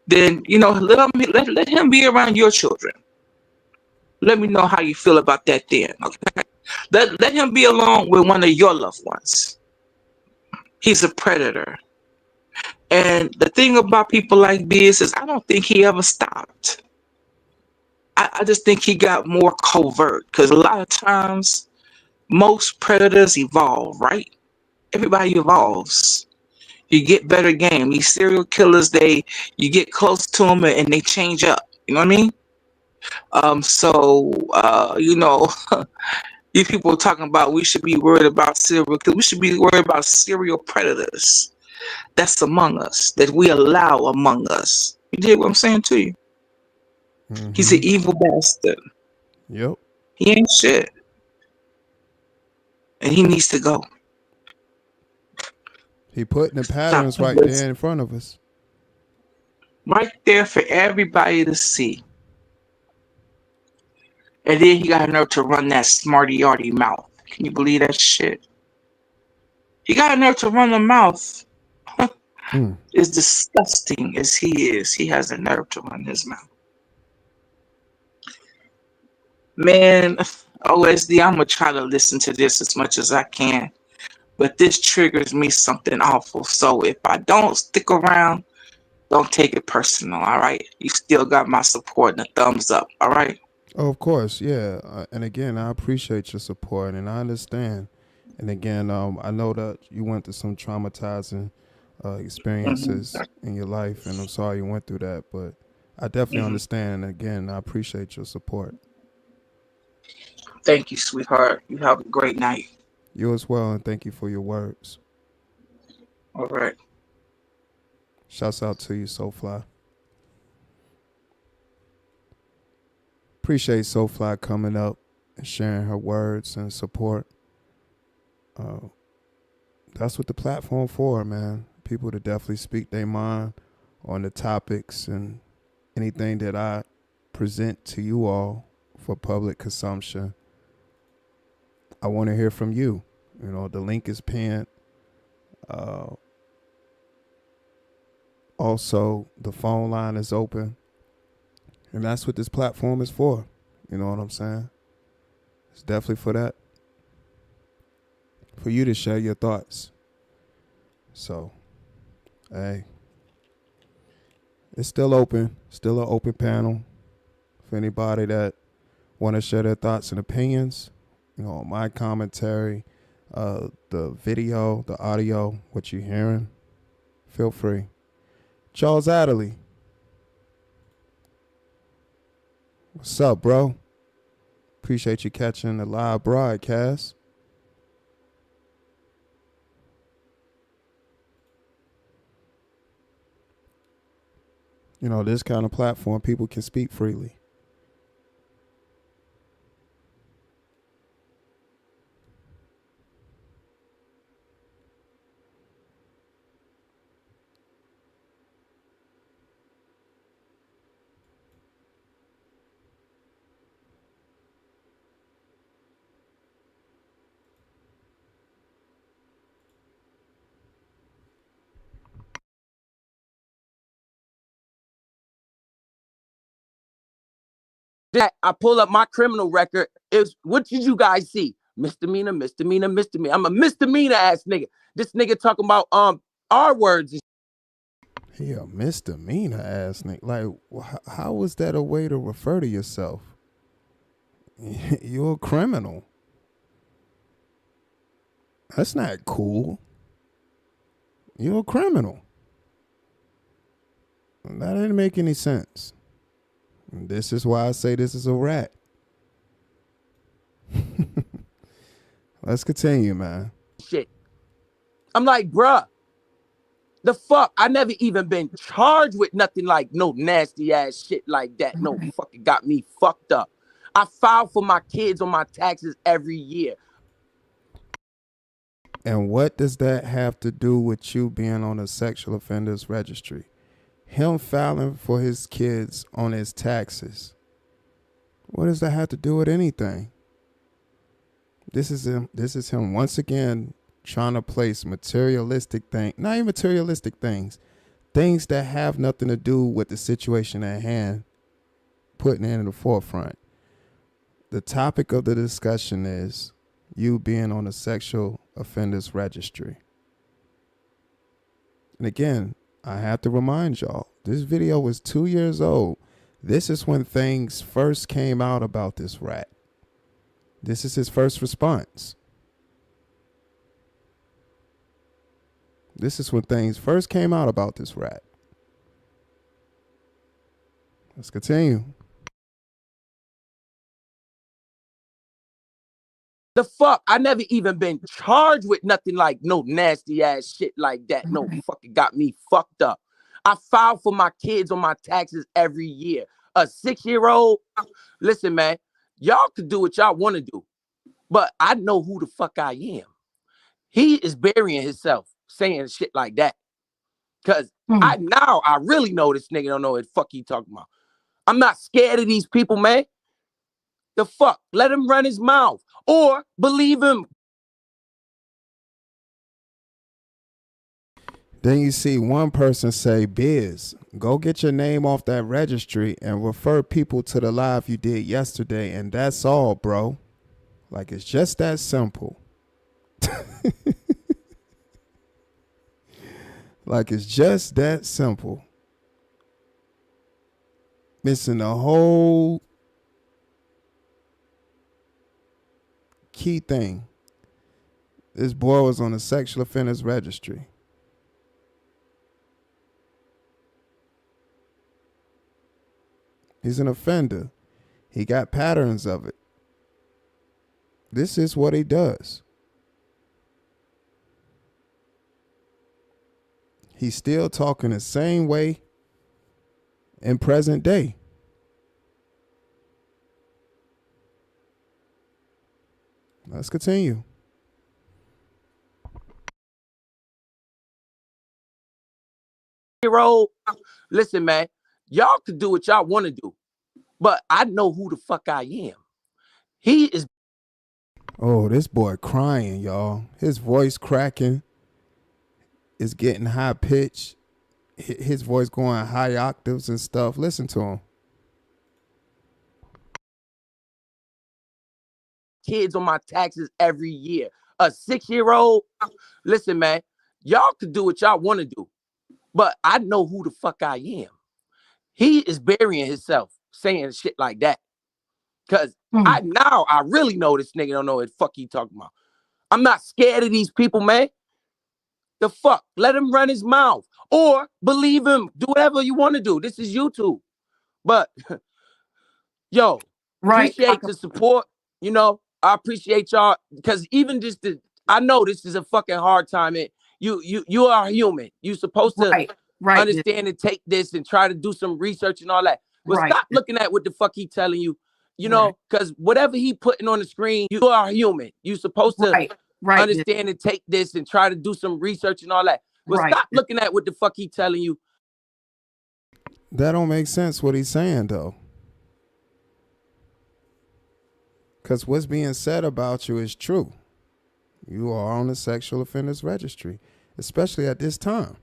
then let him be around your children. Let me know how you feel about that then. Okay. Let him be along with one of your loved ones. He's a predator. And the thing about people like Biz is I don't think he ever stopped. I just think he got more covert because a lot of times most predators evolve, right? Everybody evolves. You get better game. These serial killers, you get close to them and they change up. You know what I mean? So these people are talking about we should be worried about serial killers. We should be worried about serial predators that's among us, that we allow among us. You dig what I'm saying to you? He's an mm-hmm. evil bastard. Yep. He ain't shit. And he needs to go. He putting the Stop patterns right this. there in front of us. Right there for everybody to see. And then he got a nerve to run that smarty yardy mouth. Can you believe that shit? He got a nerve to run the mouth. Mm. As disgusting as he is, he has a nerve to run his mouth. Man, OSD, I'm gonna try to listen to this as much as I can. But this triggers me something awful. So if I don't stick around, don't take it personal, all right? You still got my support and a thumbs up, all right? Oh, of course, yeah. And again, I appreciate your support, and I understand. And again, I know that you went through some traumatizing experiences in your life, and I'm sorry you went through that. But I definitely understand. And again, I appreciate your support. Thank you, sweetheart. You have a great night. You as well, and thank you for your words. All right. Shouts out to you, Soulfly. Appreciate Soulfly coming up and sharing her words and support. That's what the platform for, man. People to definitely speak their mind on the topics and anything that I present to you all for public consumption. I want to hear from you. You know, the link is pinned. Also, the phone line is open. And that's what this platform is for. You know what I'm saying? It's definitely for that. For you to share your thoughts. So, hey, it's still open. Still an open panel for anybody that want to share their thoughts and opinions. You know, my commentary, the video, the audio, what you're hearing. Feel free. Charles Adderley. What's up, bro? Appreciate you catching the live broadcast. You know, this kind of platform, people can speak freely. That I pull up my criminal record. Is what did you guys see? Misdemeanor, misdemeanor, misdemeanor. I'm a misdemeanor ass nigga. This nigga talking about R words. He a misdemeanor ass nigga. Like, how is that a way to refer to yourself? You're a criminal. That's not cool. You're a criminal. That didn't make any sense. And this is why I say this is a rat. Let's continue, man. Shit. I'm like, bruh, the fuck? I never even been charged with nothing like no nasty ass shit like that. No fucking got me fucked up. I file for my kids on my taxes every year. And what does that have to do with you being on a sexual offenders registry? Him filing for his kids on his taxes. What does that have to do with anything? This is him once again trying to place materialistic things, not even materialistic things that have nothing to do with the situation at hand, putting it in the forefront. The topic of the discussion is you being on a sexual offenders registry. And again, I have to remind y'all, this video was 2 years old. This is when things first came out about this rat. This is his first response. This is when things first came out about this rat. Let's continue. The fuck? I never even been charged with nothing like no nasty ass shit like that. No fucking got me fucked up. I file for my kids on my taxes every year. A 6-year-old, listen, man, y'all could do what y'all want to do, but I know who the fuck I am. He is burying himself saying shit like that. Cause I really know this nigga don't know what the fuck he talking about. I'm not scared of these people, man. The fuck? Let him run his mouth. Or believe him. Then you see one person say, Biz, go get your name off that registry and refer people to the live you did yesterday. And that's all, bro. Like, it's just that simple. Like, it's just that simple. Missing the whole key thing. This boy was on a sexual offenders registry. He's an offender. He got patterns of it. This is what he does. He's still talking the same way in present day. Let's continue. Listen, man, y'all could do what y'all want to do, but I know who the fuck I am. He is. Oh, this boy crying, y'all. His voice cracking. Is getting high pitched. His voice going high octaves and stuff. Listen to him. Kids on my taxes every year. A 6-year-old, listen, man, y'all could do what y'all want to do, but I know who the fuck I am. He is burying himself saying shit like that. Cause I really know this nigga don't know what the fuck he talking about. I'm not scared of these people, man. The fuck? Let him run his mouth. Or believe him. Do whatever you want to do. This is YouTube. But yo, appreciate the support. You know, I appreciate y'all. Because even just I know this is a fucking hard time. You are human. You supposed to understand and take this and try to do some research and all that. But stop looking at what the fuck he telling you. You know, because whatever he putting on the screen, you are human. You supposed to understand and take this and try to do some research and all that. But stop looking at what the fuck he telling you. That don't make sense what he's saying, though. Because what's being said about you is true. You are on the sexual offenders registry, especially at this time.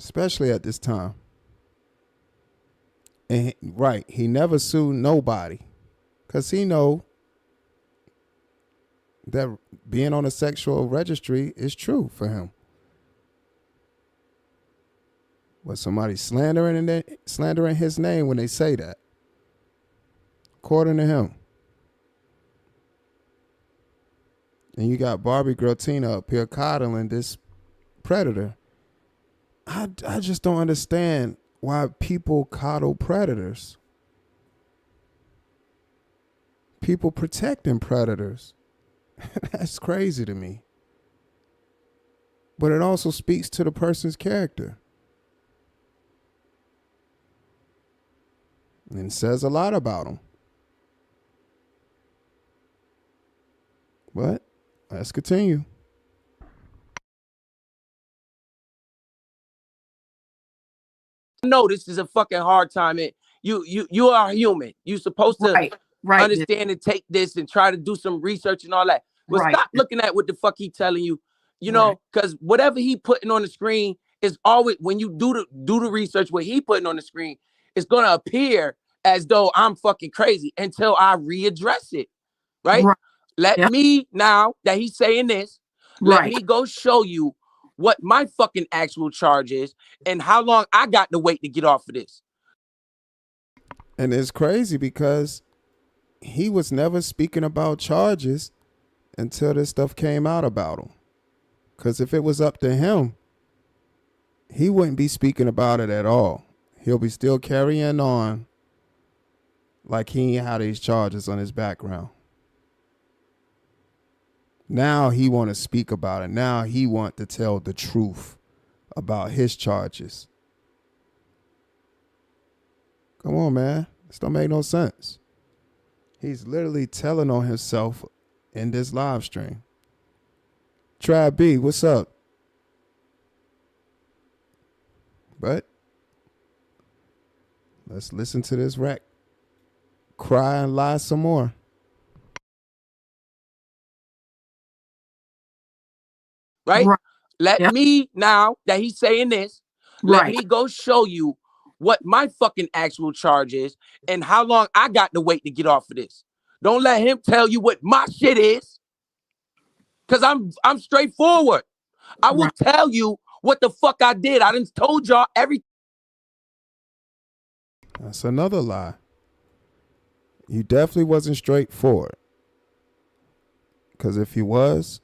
especially at this time. And right, he never sued nobody because he know that being on a sexual registry is true for him. But somebody slandering his name when they say that, according to him. And you got Barbie Girl Tina up here coddling this predator. I just don't understand why people coddle predators. People protecting predators. That's crazy to me. But it also speaks to the person's character. And says a lot about them. But let's continue. I know this is a fucking hard time. You are human. You're supposed to understand and take this and try to do some research and all that. But stop looking at what the fuck he telling you. You know, because whatever he putting on the screen is always, when you do the research, what he putting on the screen is gonna appear as though I'm fucking crazy until I readdress it. Right? Let me, now that he's saying this, let me go show you what my fucking actual charge is and how long I got to wait to get off of this. And it's crazy because he was never speaking about charges until this stuff came out about him. Because if it was up to him, he wouldn't be speaking about it at all. He'll be still carrying on like he ain't had these charges on his background. Now he want to speak about it. Now he want to tell the truth about his charges. Come on, man. This don't make no sense. He's literally telling on himself in this live stream. Trab B, what's up? But let's listen to this rack cry and lie some more. Right? Let me, now that he's saying this, let me go show you what my fucking actual charge is and how long I got to wait to get off of this. Don't let him tell you what my shit is. Cause I'm straightforward. I will tell you what the fuck I did. I done told y'all everything. That's another lie. You definitely wasn't straightforward. Cause if you was,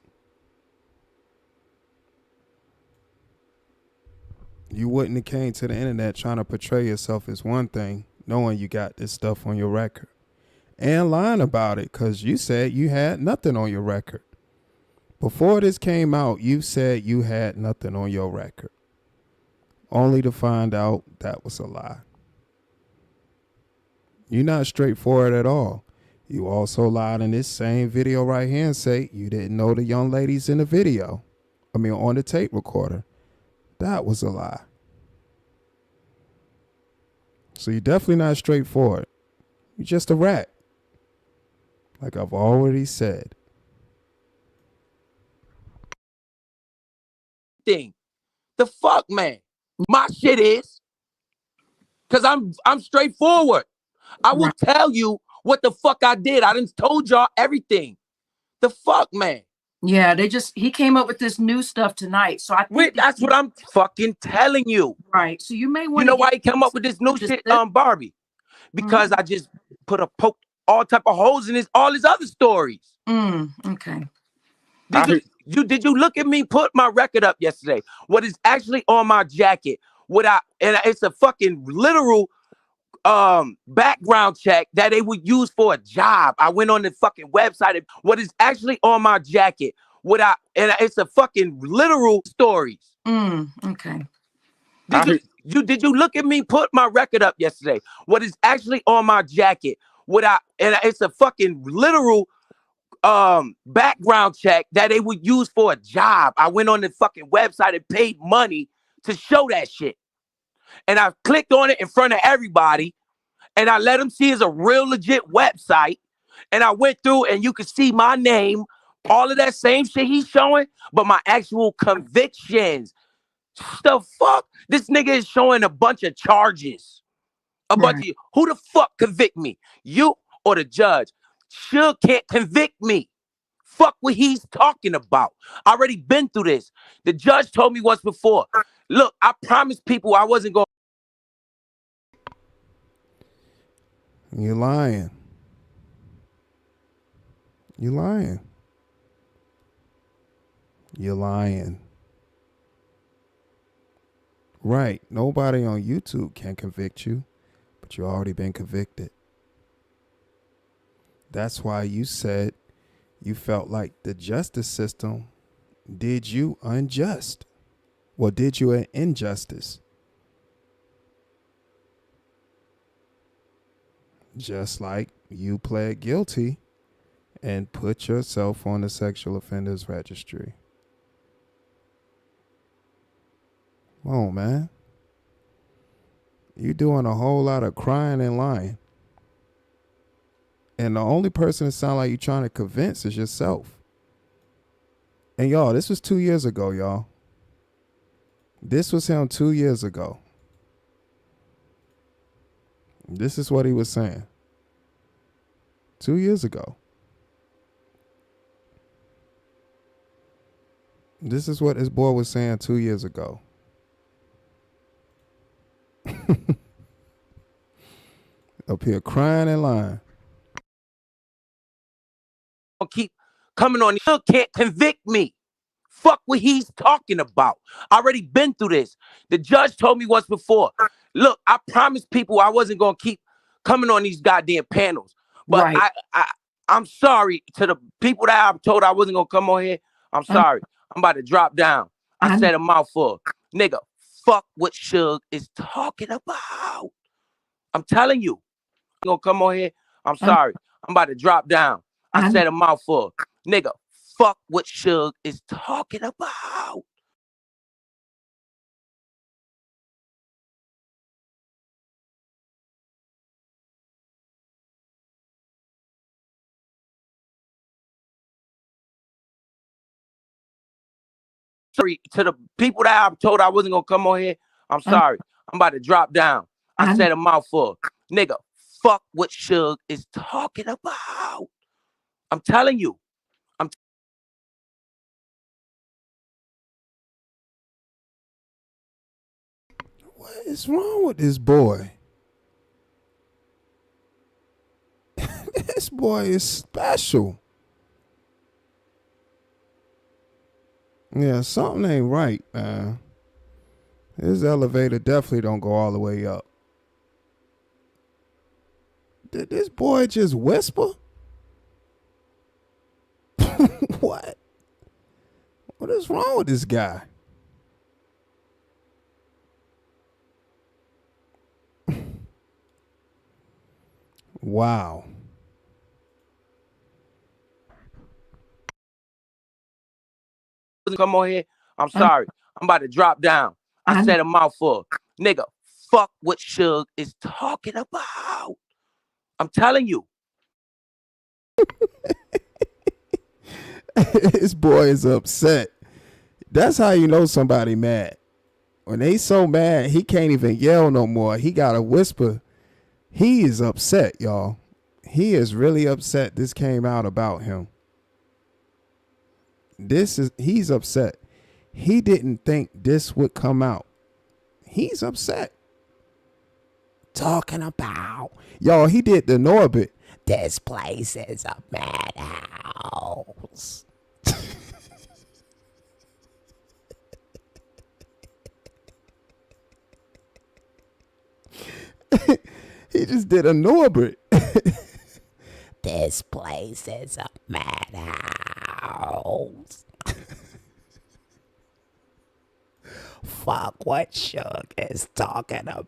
you wouldn't have came to the internet trying to portray yourself as one thing, knowing you got this stuff on your record. And lying about it, because you said you had nothing on your record. Before this came out, you said you had nothing on your record. Only to find out that was a lie. You're not straightforward at all. You also lied in this same video right here and say you didn't know the young ladies in the video. I mean, on the tape recorder. That was a lie. So you're definitely not straightforward. You're just a rat. Like I've already said. The fuck, man? My shit is. Cause I'm straightforward. I will tell you what the fuck I did. I done told y'all everything. The fuck, man? Yeah, he came up with this new stuff tonight. So I think that's what I'm fucking telling you. Right. So you may want to. You know why he came up with this new shit, Barbie? Because I just poke all type of holes in all his other stories. Okay. Did you look at me put my record up yesterday? What is actually on my jacket? And it's a fucking literal background check that they would use for a job. I went on the fucking website and what is actually on my jacket. And it's a fucking literal stories. Okay. Did you look at me put my record up yesterday? What is actually on my jacket? And it's a fucking literal background check that they would use for a job. I went on the fucking website and paid money to show that shit. And I clicked on it in front of everybody and I let them see it's a real legit website. And I went through and you could see my name, all of that same shit he's showing, but my actual convictions. The fuck? This nigga is showing a bunch of charges. A bunch of who the fuck convict me? You or the judge? Suge can't convict me. Fuck what he's talking about. I already been through this. The judge told me once before. Look, I promised people I wasn't going. You're lying. You're lying. You're lying. Right. Nobody on YouTube can convict you, but you already been convicted. That's why you said you felt like the justice system did you unjust. Well, did you an injustice? Just like you pled guilty and put yourself on the sexual offenders registry. Come on, man. You doing a whole lot of crying and lying. And the only person that sound like you trying to convince is yourself. And y'all, this was 2 years ago, y'all. This was him 2 years ago. This is what he was saying 2 years ago. This is what this boy was saying 2 years ago. Up here crying and lying. Keep coming on. You can't convict me. Fuck what he's talking about. I already been through this. The judge told me once before. Look, I promised people I wasn't gonna keep coming on these goddamn panels. But I'm sorry to the people that I told I wasn't gonna come on here. I'm sorry. I'm about to drop down. I said a mouthful. Nigga, fuck what Suge is talking about. I'm telling you. I'm gonna come on here. I'm sorry. I'm about to drop down. I said a mouthful. Nigga, fuck what Suge is talking about. Sorry to the people that I told I wasn't gonna come on here. I'm sorry. I'm about to drop down. I said a mouthful. Nigga, fuck what Suge is talking about. I'm telling you. What is wrong with this boy? This boy is special. Yeah, something ain't right, man. His elevator definitely don't go all the way up. Did this boy just whisper? What? What is wrong with this guy? Wow. Come on here. I'm sorry. I'm about to drop down. I said a mouthful. Nigga, fuck what Suge is talking about. I'm telling you. This boy is upset. That's how you know somebody mad. When they so mad, he can't even yell no more. He got to whisper. He is upset, y'all. He is really upset this came out about him. He's upset. He didn't think this would come out. He's upset. Talking about, y'all, he did the Norbit. This place is a madhouse. He just did a Norbit. This place is a madhouse. Fuck what Suge is talking about.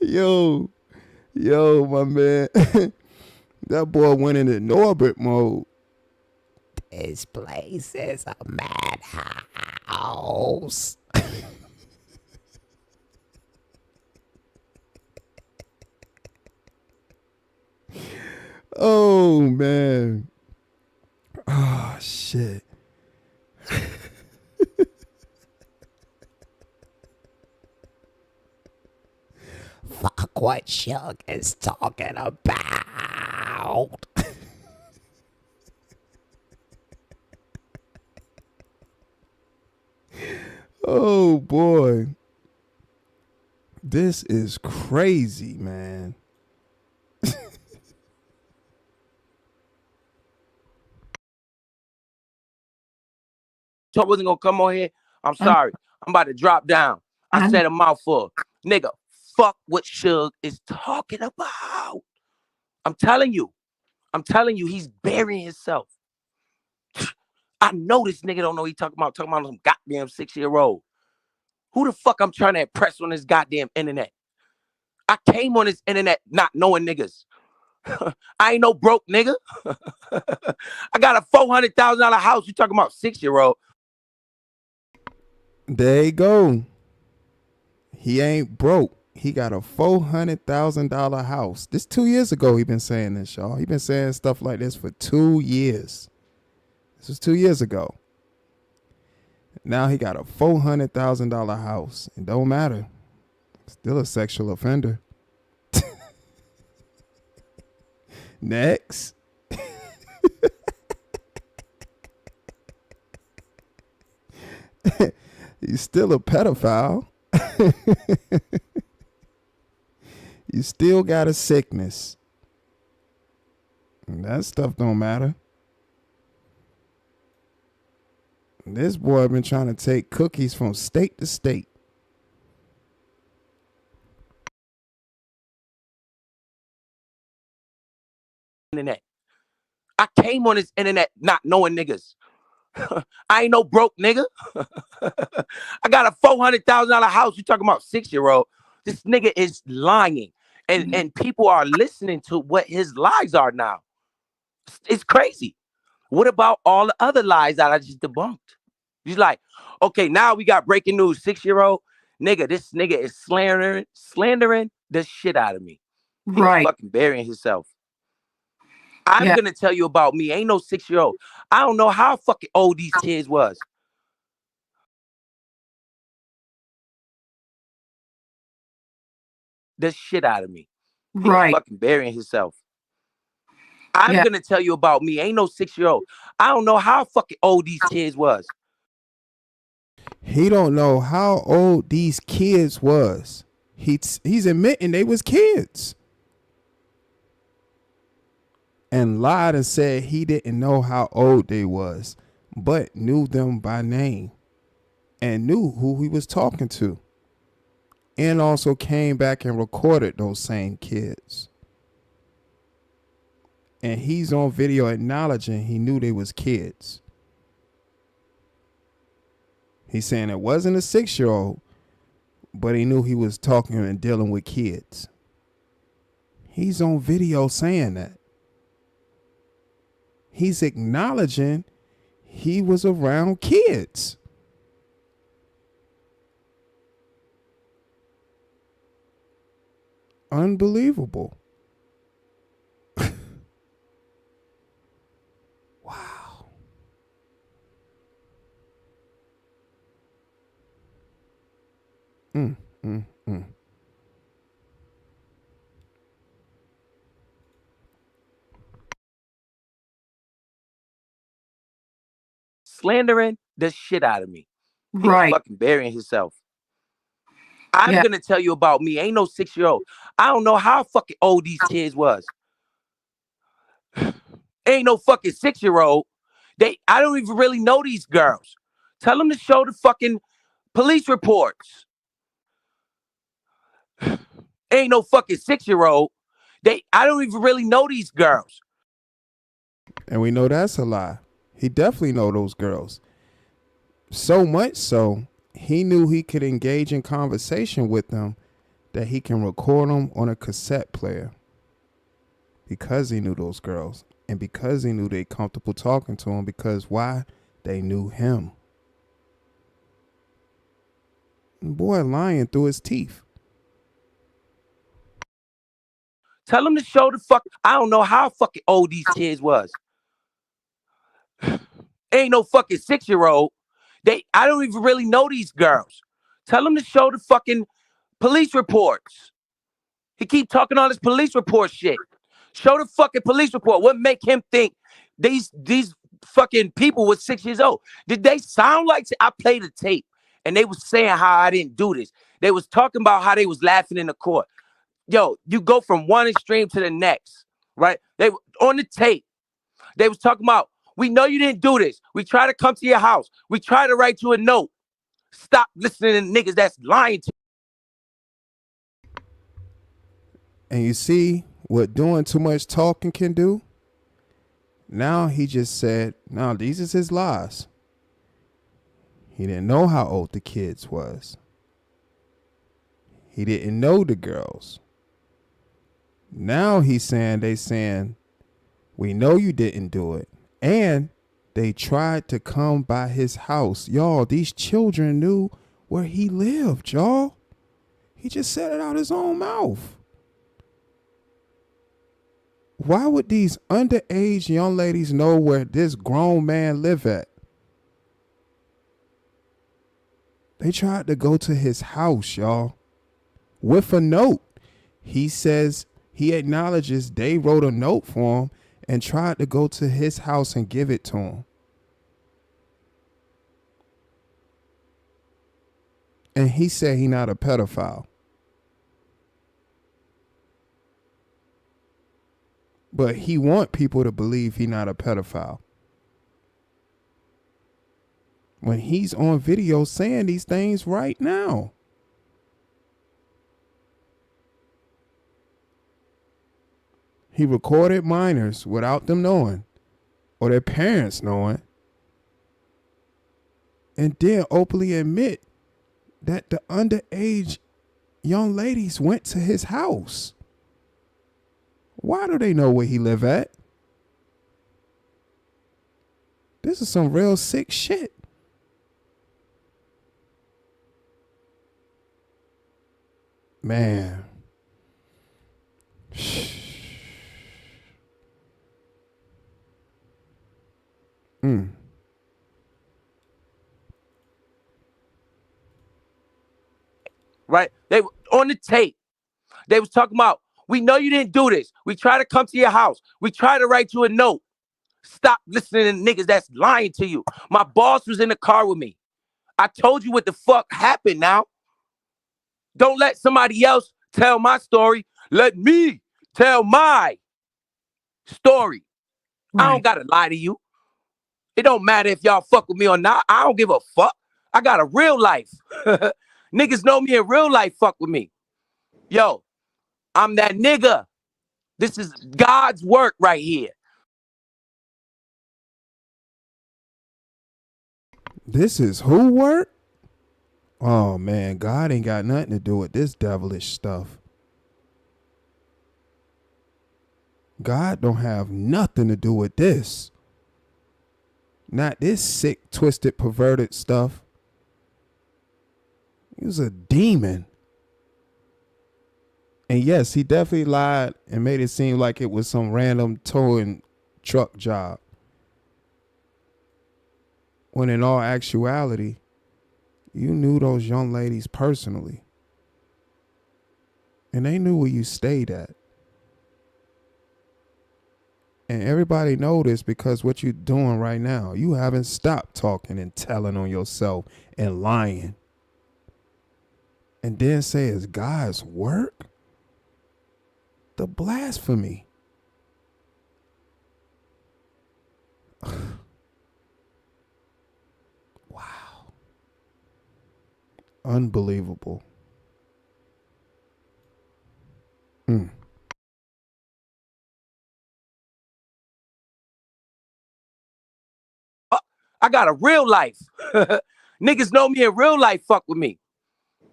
Yo, my man. That boy went into Norbit mode. This place is a madhouse. balls. Oh man. Oh shit. Fuck what Chuck is talking about. Oh boy. This is crazy, man. I wasn't gonna come on here. I'm sorry. I'm about to drop down. I said a mouthful. Nigga, fuck what Suge is talking about. I'm telling you, he's burying himself. I know this nigga don't know what he talking about some goddamn 6-year-old. Who the fuck I'm trying to impress on this goddamn internet? I came on this internet not knowing niggas. I ain't no broke nigga. I got a $400,000 house. You talking about 6-year-old? There you go. He ain't broke. He got a $400,000 house. This 2 years ago he been saying this, y'all. He been saying stuff like this for 2 years. This was 2 years ago. Now he got a $400,000 house. It don't matter. Still a sexual offender. Next. He's still a pedophile. You still got a sickness. And that stuff don't matter. This boy been trying to take cookies from state to state. Internet. I came on this internet not knowing niggas. I ain't no broke nigga. I got a $400,000 house. You talking about 6-year-old? This nigga is lying, and people are listening to what his lies are now. It's crazy. What about all the other lies that I just debunked? He's like, okay, now we got breaking news. 6-year-old nigga, this nigga is slandering the shit out of me. He's fucking burying himself. I'm gonna tell you about me. Ain't no 6-year-old. I don't know how fucking old these kids was. The shit out of me. He's fucking burying himself. I'm gonna tell you about me. Ain't no 6-year-old. I don't know how fucking old these kids was. He don't know how old these kids was. He's admitting they was kids. And lied and said he didn't know how old they was, but knew them by name and knew who he was talking to. And also came back and recorded those same kids. And he's on video acknowledging he knew they was kids. He's saying it wasn't a 6-year-old, but he knew he was talking and dealing with kids. He's on video saying that. He's acknowledging he was around kids. Unbelievable. Wow. Slandering the shit out of me. He's fucking burying himself. I'm gonna tell you about me. Ain't no 6-year-old. I don't know how fucking old these kids was. Ain't no fucking 6-year-old. I don't even really know these girls. Tell them to show the fucking police reports. Ain't no fucking 6-year-old. I don't even really know these girls. And we know that's a lie. He definitely know those girls. So much so, he knew he could engage in conversation with them, that he can record them on a cassette player. Because he knew those girls. And because he knew they comfortable talking to him. Because why? They knew him. Boy lying through his teeth. Tell them to show the fuck. I don't know how fucking old these kids was. Ain't no fucking 6-year-old. I don't even really know these girls. Tell them to show the fucking police reports. He keep talking all this police report shit. Show the fucking police report. What make him think these fucking people was 6 years old? Did they sound like? I played the tape and they was saying how I didn't do this. They was talking about how they was laughing in the court. Yo, you go from one extreme to the next, right? They on the tape. They was talking about, we know you didn't do this. We try to come to your house. We try to write you a note. Stop listening to niggas that's lying to you. And you see what doing too much talking can do? Now he just said, no, these is his lies. He didn't know how old the kids was. He didn't know the girls. Now he's saying, they saying, we know you didn't do it. And they tried to come by his house. Y'all, these children knew where he lived, y'all. He just said it out his own mouth. Why would these underage young ladies know where this grown man live at? They tried to go to his house, y'all, with a note. He says he acknowledges they wrote a note for him and tried to go to his house and give it to him. And he said he not a pedophile. But he want people to believe he not a pedophile. When he's on video saying these things right now. He recorded minors without them knowing or their parents knowing. And then openly admit that the underage young ladies went to his house. Why do they know where he live at? This is some real sick shit. Man. Right? They were on the tape. They was talking about, we know you didn't do this. We try to come to your house. We try to write you a note. Stop listening to niggas that's lying to you. My boss was in the car with me. I told you what the fuck happened now. Don't let somebody else tell my story. Let me tell my story. Right. I don't gotta lie to you. It don't matter if y'all fuck with me or not. I don't give a fuck. I got a real life. Niggas know me in real life, fuck with me. Yo, I'm that nigga. This is God's work right here. This is who work? Oh man, God ain't got nothing to do with this devilish stuff. God don't have nothing to do with this. Not this sick, twisted, perverted stuff. He was a demon. And yes, he definitely lied and made it seem like it was some random towing truck job. When in all actuality, you knew those young ladies personally. And they knew where you stayed at. And everybody know this because what you're doing right now, you haven't stopped talking and telling on yourself and lying. And then say it's God's work? The blasphemy. Wow. Unbelievable. I got a real life. Niggas know me in real life, fuck with me.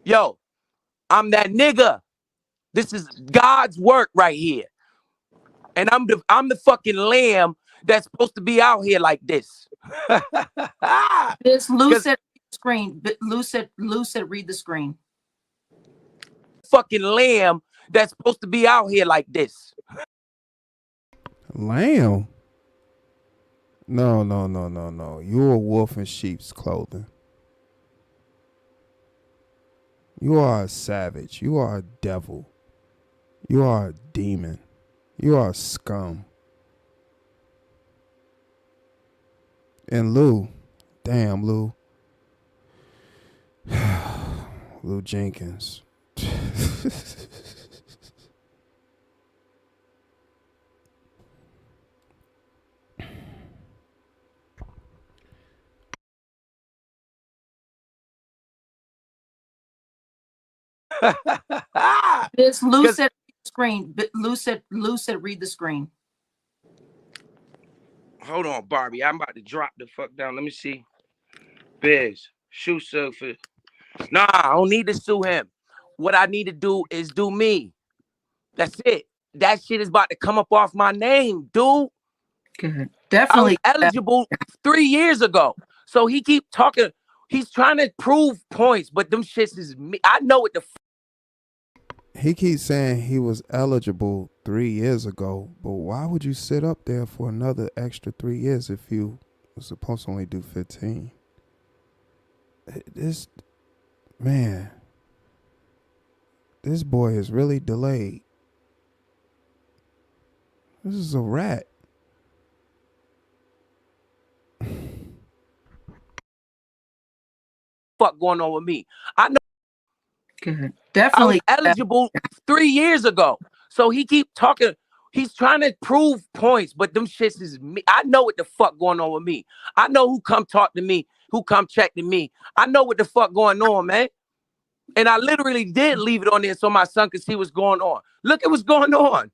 Yo, I'm that nigga. This is God's work right here. And I'm the fucking lamb that's supposed to be out here like this. This Lou said Screen, but Lou said read the screen. Fucking lamb that's supposed to be out here like this. Lamb? No. You're a wolf in sheep's clothing. You are a savage. You are a devil. You are a demon. You are a scum. And Lou, damn Lou. Lou Jenkins. This Lou said screen, but Lou said read the screen. Hold on, Barbie. I'm about to drop the fuck down. Let me see. Biz, shoe surfer. Nah, I don't need to sue him. What I need to do is do me. That's it. That shit is about to come up off my name, dude. Good. I Definitely was eligible 3 years ago. So he keep talking. He's trying to prove points, but them shits is me. I know what the He keeps saying he was eligible 3 years ago, but why would you sit up there for another extra 3 years if you were supposed to only do 15? This man, this boy is really delayed. This is a rat. fuck going on with me. I know. good. I Definitely was eligible 3 years ago. So he keep talking. He's trying to prove points, but them shits is me. I know what the fuck going on with me. I know who come talk to me, who come check to me. I know what the fuck going on, man. And I literally did leave it on there so my son could see what's going on. Look at what's going on.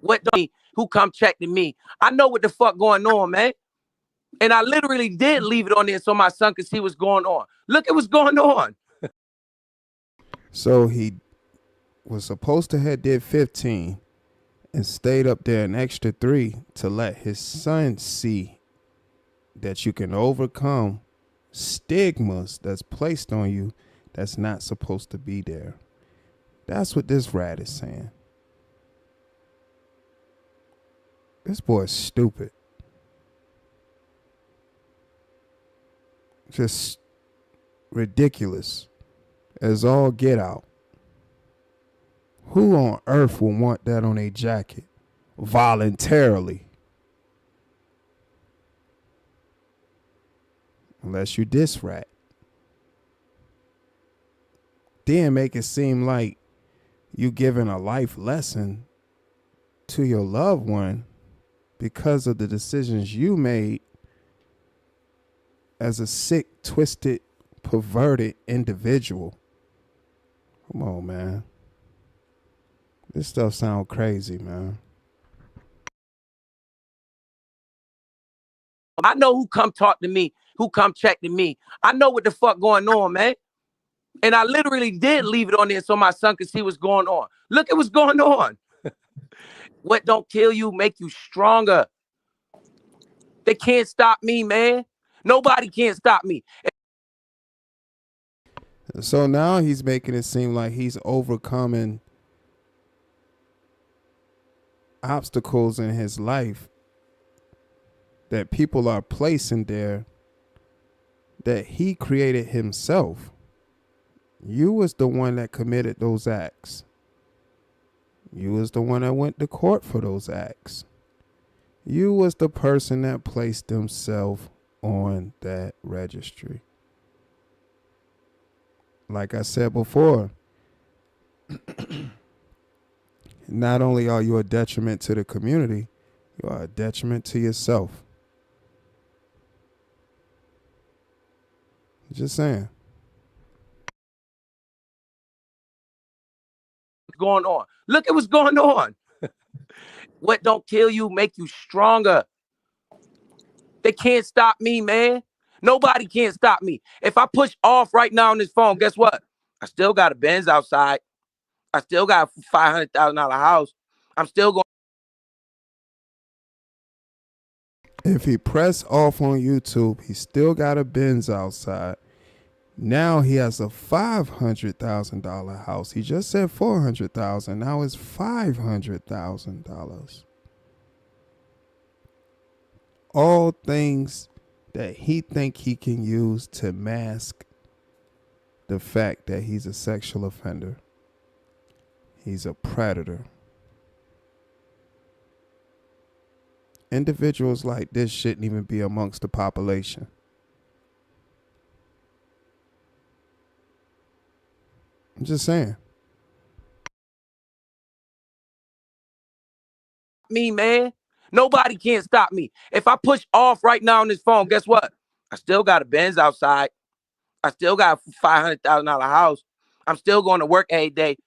What who come check to me. I know what the fuck going on, man. And I literally did leave it on there so my son could see what's going on. Look at what's going on. So he was supposed to have did 15 and stayed up there an extra 3 to let his son see that you can overcome stigmas that's placed on you that's not supposed to be there. That's what this rat is saying. This boy is stupid. Just ridiculous as all get out. Who on earth will want that on a jacket voluntarily? Unless you this rat. Then make it seem like you giving a life lesson to your loved one because of the decisions you made as a sick, twisted, perverted individual. Come on, man. This stuff sounds crazy, man. I know who come talk to me, who come check to me. I know what the fuck going on, man. And I literally did leave it on there so my son could see what's going on. Look at what's going on. What don't kill you make you stronger. They can't stop me, man. Nobody can't stop me. So now he's making it seem like he's overcoming obstacles in his life that people are placing there that he created himself. You was the one that committed those acts. You was the one that went to court for those acts. You was the person that placed himself on that registry. Like I said before, not only are you a detriment to the community, you are a detriment to yourself. Just saying. What's going on? Look at what's going on. What don't kill you make you stronger. They can't stop me, man. Nobody can't stop me. If I push off right now on this phone, guess what? I still got a Benz outside. I still got a $500,000 house. I'm still going. If he press off on YouTube, he still got a Benz outside. Now he has a $500,000 house. He just said $400,000. Now it's $500,000. All things that he think he can use to mask the fact that he's a sexual offender. He's a predator. Individuals like this shouldn't even be amongst the population. I'm just saying. Me, man. Nobody can stop me. If I push off right now on this phone, guess what? I still got a Benz outside. I still got a $500,000 house. I'm still going to work every day,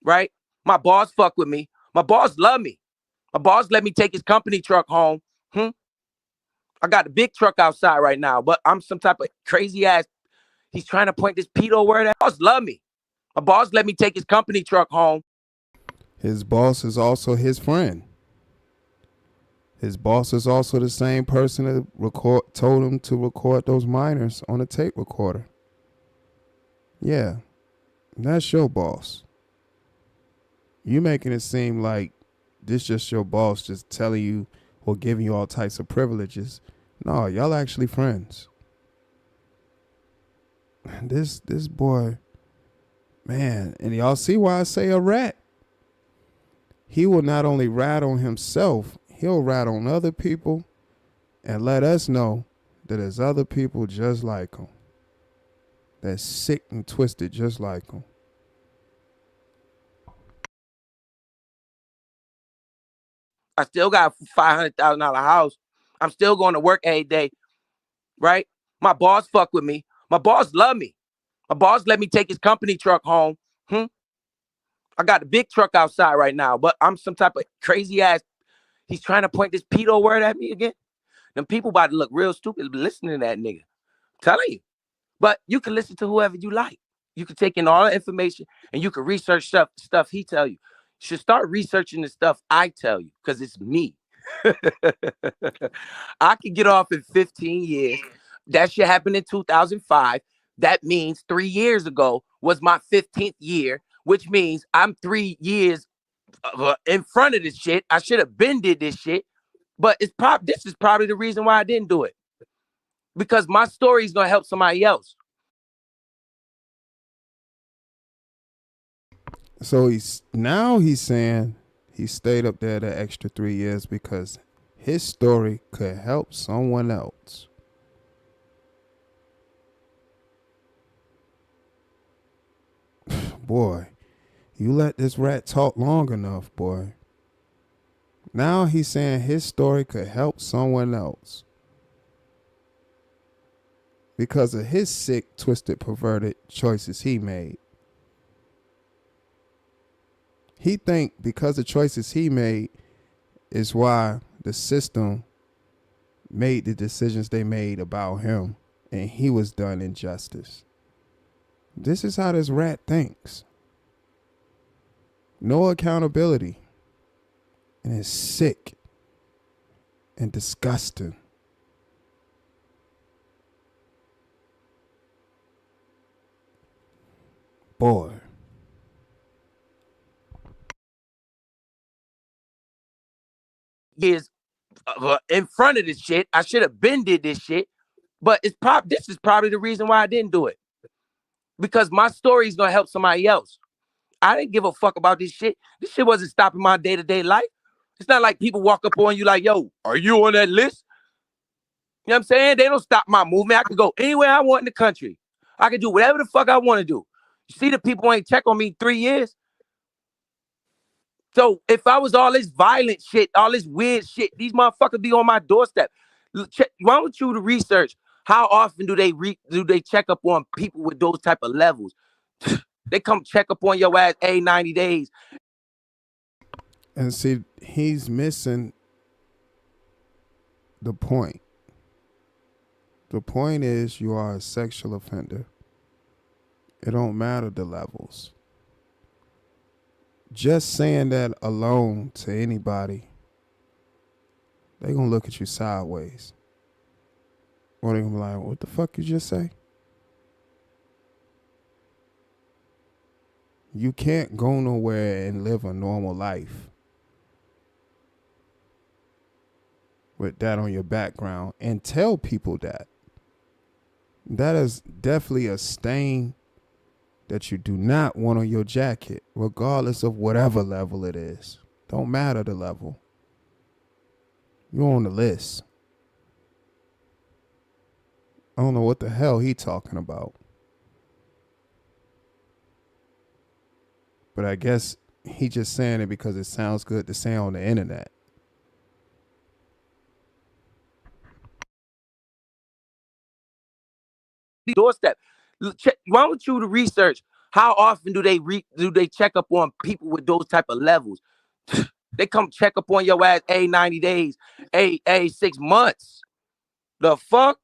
right? My boss fuck with me. My boss love me. My boss let me take his company truck home. I got the big truck outside right now, but I'm some type of crazy ass. He's trying to point this pedo word at. My boss love me. My boss let me take his company truck home. His boss is also his friend. His boss is also the same person that told him to record those minors on a tape recorder. Yeah, that's your boss. You making it seem like this just your boss just telling you or giving you all types of privileges. No, y'all actually friends. This boy, man, and y'all see why I say a rat. He will not only rat on himself, he'll rat on other people and let us know that there's other people just like him. That's sick and twisted just like him. I still got a $500,000 house. I'm still going to work every day, right? My boss fuck with me. My boss love me. My boss let me take his company truck home. I got the big truck outside right now, but I'm some type of crazy ass. He's trying to point this pedo word at me again. Them people about to look real stupid listening to that nigga. I'm telling you. But you can listen to whoever you like. You can take in all the information and you can research stuff he tell you. You should start researching the stuff I tell you because it's me. I could get off in 15 years. That shit happened in 2005. That means 3 years ago was my 15th year, which means I'm 3 years in front of this shit. I should have been did this shit, but this is probably the reason why I didn't do it. Because my story is gonna help somebody else. So he's saying he stayed up there the extra 3 years because his story could help someone else. Boy, you let this rat talk long enough, boy. Now he's saying his story could help someone else because of his sick, twisted, perverted choices he made. He think because of choices he made is why the system made the decisions they made about him and he was done injustice. This is how this rat thinks. No accountability. And it's sick and disgusting. Boy. Years in front of this shit. I should have been did this shit, but this is probably the reason why I didn't do it. Because my story is gonna help somebody else. I didn't give a fuck about this shit. This shit wasn't stopping my day-to-day life. It's not like people walk up on you like, yo, are you on that list? You know what I'm saying? They don't stop my movement. I can go anywhere I want in the country. I can do whatever the fuck I want to do. You see the people ain't check on me 3 years. So if I was all this violent shit, all this weird shit, these motherfuckers be on my doorstep. Why don't you research how often do they check up on people with those type of levels? They come check up on your ass every 90 days. And see, he's missing the point. The point is you are a sexual offender. It don't matter the levels. Just saying that alone to anybody they gonna look at you sideways. Or they gonna be like, what the fuck you just say? You can't go nowhere and live a normal life with that on your background and tell people that. That is definitely a stain that you do not want on your jacket, regardless of whatever level it is. Don't matter the level. You're on the list. I don't know what the hell he talking about. But I guess he just saying it because it sounds good to say on the internet. Doorstep. Why don't you to research how often do they check up on people with those type of levels? They come check up on your ass 90 days, 6 months. The fuck?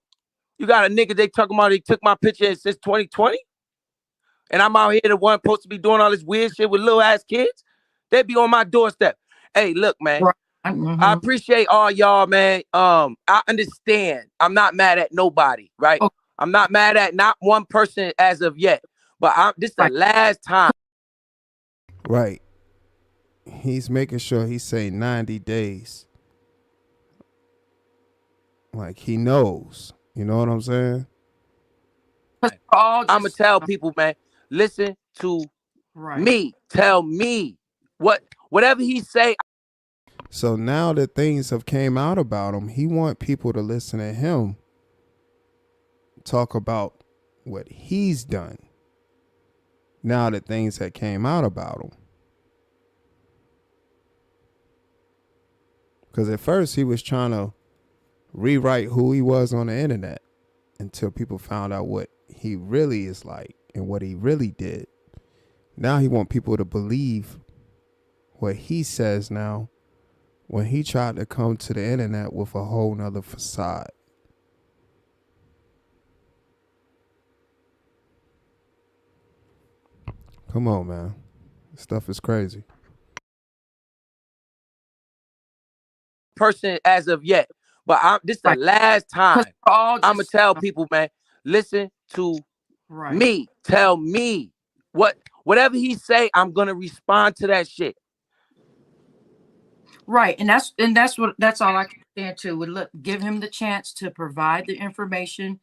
You got a nigga they talking about, they took my picture since 2020? And I'm out here the one supposed to be doing all this weird shit with little ass kids? They be on my doorstep. Hey, look, man. Right. I appreciate all y'all, man. I understand. I'm not mad at nobody, right? Okay. I'm not mad at not one person as of yet. But this the last time. Right. He's making sure he say 90 days. Like he knows. You know what I'm saying? I'm going to tell people, man, listen to me. Tell me whatever he say. So now that things have came out about him, he want people to listen to him talk about what he's done. Now that things had came out about him. Because at first he was trying to rewrite who he was on the internet until people found out what he really is like and what he really did. Now he want people to believe what he says now when he tried to come to the internet with a whole nother facade. Come on, man. This stuff is crazy. Person as of yet. But this the last time. I'm going to tell people, man, listen to me. Tell me whatever he say, I'm going to respond to that shit. Right. And that's all I can stand to. Would give him the chance to provide the information.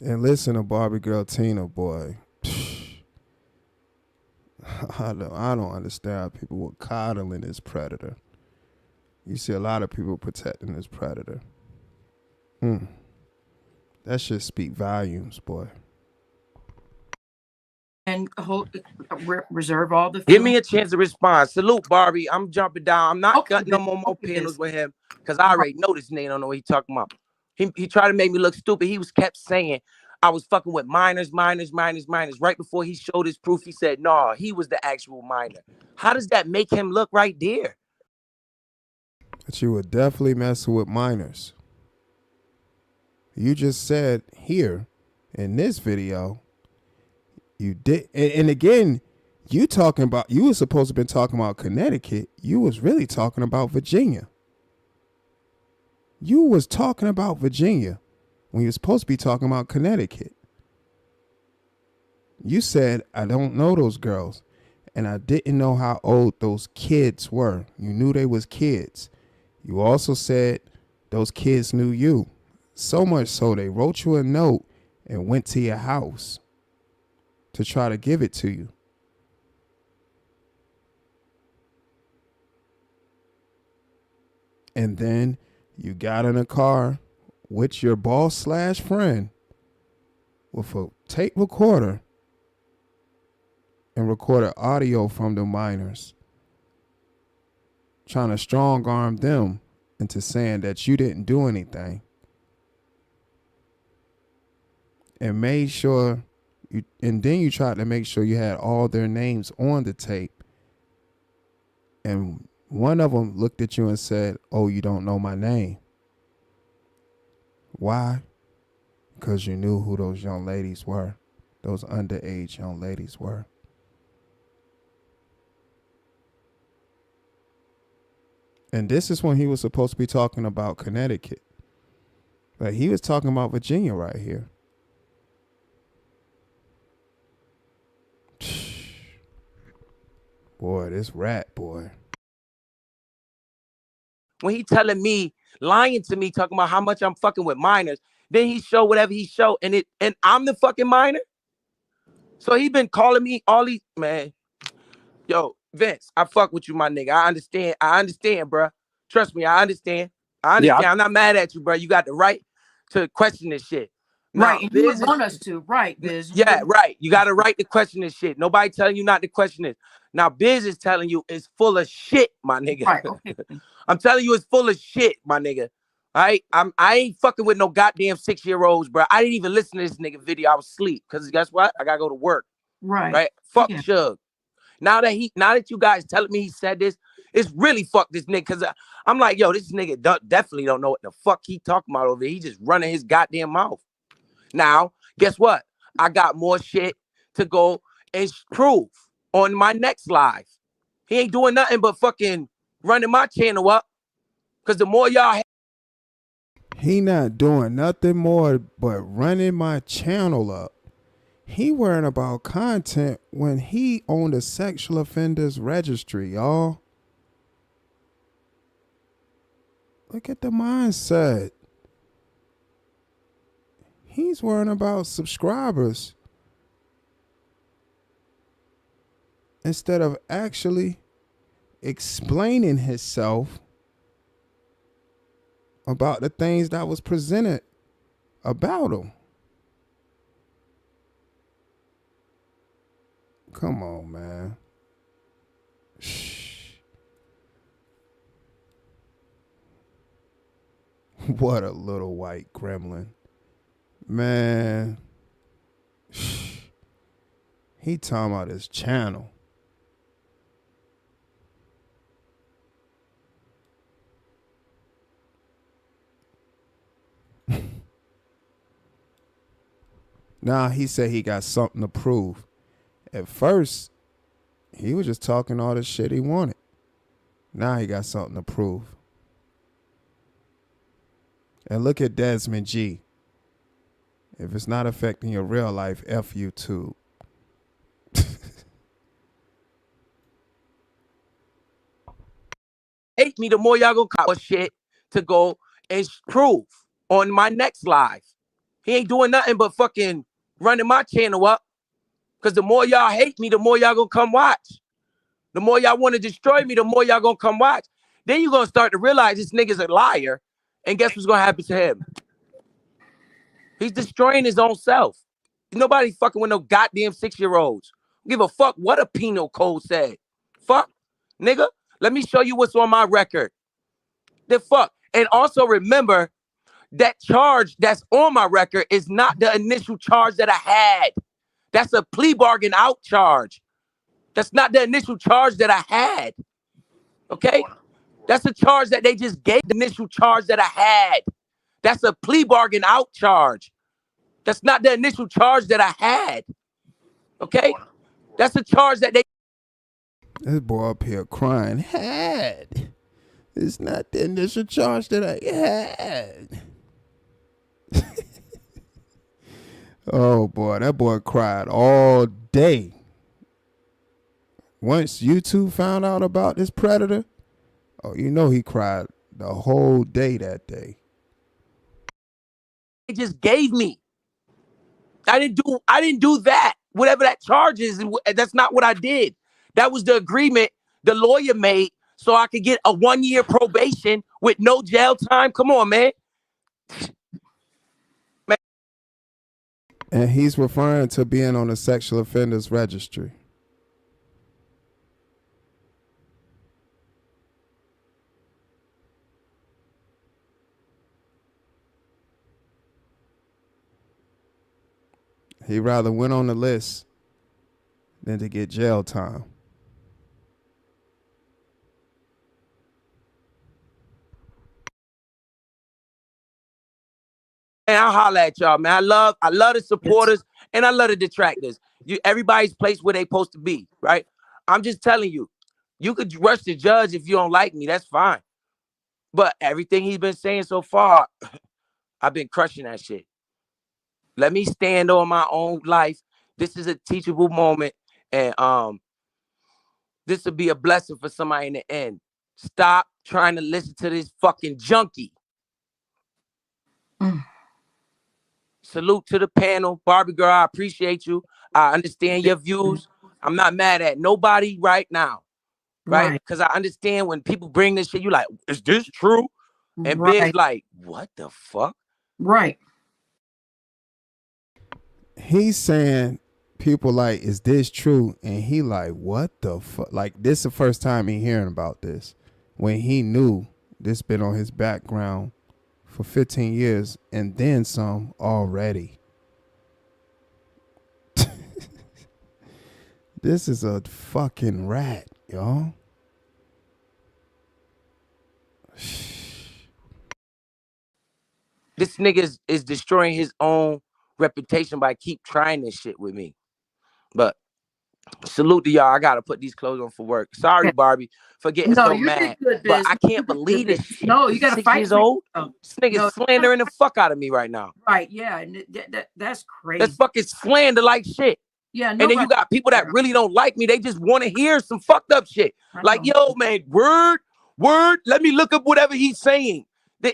And listen to Barbie Girl Tina, boy. I don't understand how people were coddling this predator. You see a lot of people protecting this predator. That should speak volumes, boy. And reserve all the. Give me a chance to respond. Salute, Barbie. I'm jumping down. I'm not cutting no more panels with him because I already know this nigga don't know what he talking about. He tried to make me look stupid. He was kept saying I was fucking with minors. Right before he showed his proof, he said, nah, he was the actual minor. How does that make him look right there? That you were definitely messing with minors. You just said here in this video, you did. And again, you were supposed to have been talking about Connecticut. You was really talking about Virginia. You was talking about Virginia when you were supposed to be talking about Connecticut. You said, I don't know those girls. And I didn't know how old those kids were. You knew they was kids. You also said those kids knew you. So much so they wrote you a note and went to your house to try to give it to you. And then you got in a car with your boss / friend with a tape recorder and recorded audio from the minors, trying to strong arm them into saying that you didn't do anything. And made sure and then you tried to make sure you had all their names on the tape. And one of them looked at you and said, oh, you don't know my name. Why? Because you knew who those young ladies were. Those underage young ladies were. And this is when he was supposed to be talking about Connecticut. But he was talking about Virginia right here. Boy, this rat, boy. When he telling me, lying to me, talking about how much I'm fucking with minors, then he show whatever he show, and I'm the fucking minor. So he been calling me all these, man. Yo, Vince, I fuck with you, my nigga. I understand, bro. Trust me, I understand. Yeah. I'm not mad at you, bro. You got the right to question this shit. Now, Right, and you would want us to, right, Biz? Yeah, right. You got a right to question this shit. Nobody telling you not to question it. Now, Biz is telling you it's full of shit, my nigga. Right, okay. I'm telling you it's full of shit, my nigga. All right? I ain't fucking with no goddamn 6-year-olds, bro. I didn't even listen to this nigga video. I was asleep. Because guess what? I gotta go to work. Right. Fuck Suge. Now that you guys telling me he said this, it's really fuck this nigga. Because I'm like, yo, this nigga definitely don't know what the fuck he talking about over here. He just running his goddamn mouth. Now, guess what? I got more shit to go and prove on my next live. He ain't doing nothing but fucking running my channel up. Because the more y'all... He not doing nothing more but running my channel up. He worrying about content when he owned a sexual offenders registry, y'all. Look at the mindset. He's worrying about subscribers instead of actually explaining himself about the things that was presented about him. Come on, man. Shh. What a little white gremlin. Man. Shh. He talking about his channel. Now he said he got something to prove. At first, he was just talking all the shit he wanted. Now he got something to prove. And look at Desmond G. If it's not affecting your real life, F YouTube. Hate me, the more y'all gonna call shit to go and prove on my next live. He ain't doing nothing but fucking running my channel up. Because the more y'all hate me, the more y'all gonna come watch. The more y'all want to destroy me, the more y'all gonna come watch. Then you're gonna start to realize this nigga's a liar. And guess what's gonna happen to him? He's destroying his own self. Nobody fucking with no goddamn 6-year-olds. Give a fuck what a penal code said. Fuck, nigga. Let me show you what's on my record. The fuck. And also remember that charge that's on my record is not the initial charge that I had. That's a plea bargain out charge. That's not the initial charge that I had. Okay? That's a charge that they just gave, the initial charge that I had. That's a plea bargain out charge. That's not the initial charge that I had. Okay? That's a charge that they... This boy up here crying. Had. It's not the initial charge that I had. Oh boy, that boy cried all day. Once YouTube found out about this predator, oh, you know he cried the whole day that day. They just gave me. I didn't do that. Whatever that charge is, that's not what I did. That was the agreement the lawyer made so I could get a 1-year probation with no jail time. Come on, man. And he's referring to being on the sexual offenders registry. He rather went on the list than to get jail time. And I'll holler at y'all, man. I love the supporters and I love the detractors. Everybody's placed where they supposed to be, right? I'm just telling you, you could rush the judge if you don't like me. That's fine. But everything he's been saying so far, I've been crushing that shit. Let me stand on my own life. This is a teachable moment, and this will be a blessing for somebody in the end. Stop trying to listen to this fucking junkie. Salute to the panel. Barbie girl, I appreciate you. I understand your views. I'm not mad at nobody right now. Right? Because I understand when people bring this shit, you like, is this true? And Biz like, what the fuck? Right. He's saying people like, is this true? And he like, what the fuck? Like, this is the first time he hearing about this. When he knew this been on his background for 15 years and then some already. This is a fucking rat, y'all. This nigga is destroying his own reputation by keep trying this shit with me. But salute to y'all. I gotta put these clothes on for work. Sorry, Barbie, for getting so mad. Good, but I can't believe this shit. No, you gotta 6 fight. Years old. This nigga's slandering the fuck out of me right now. Right? Yeah, and that's crazy. That's fucking slander like shit. Yeah, and then you got people that really don't like me. They just want to hear some fucked up shit. Like, yo, man, word. Let me look up whatever he's saying.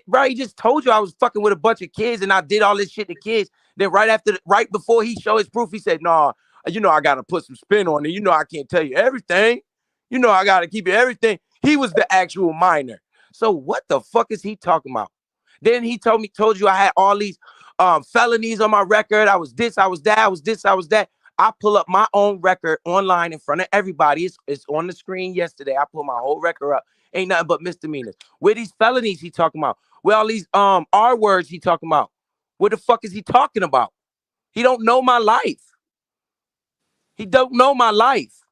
Right? He just told you I was fucking with a bunch of kids and I did all this shit to kids. Then right before he showed his proof, he said, nah, I got to put some spin on it. I can't tell you everything. I got to keep it everything. He was the actual minor. So what the fuck is he talking about? Then he told you I had all these felonies on my record. I was this, I was that, I was this, I was that. I pull up my own record online in front of everybody. It's on the screen yesterday. I pull my whole record up. Ain't nothing but misdemeanors. Where these felonies he talking about? Where all these R words he talking about? What the fuck is he talking about? He don't know my life. He don't know my life.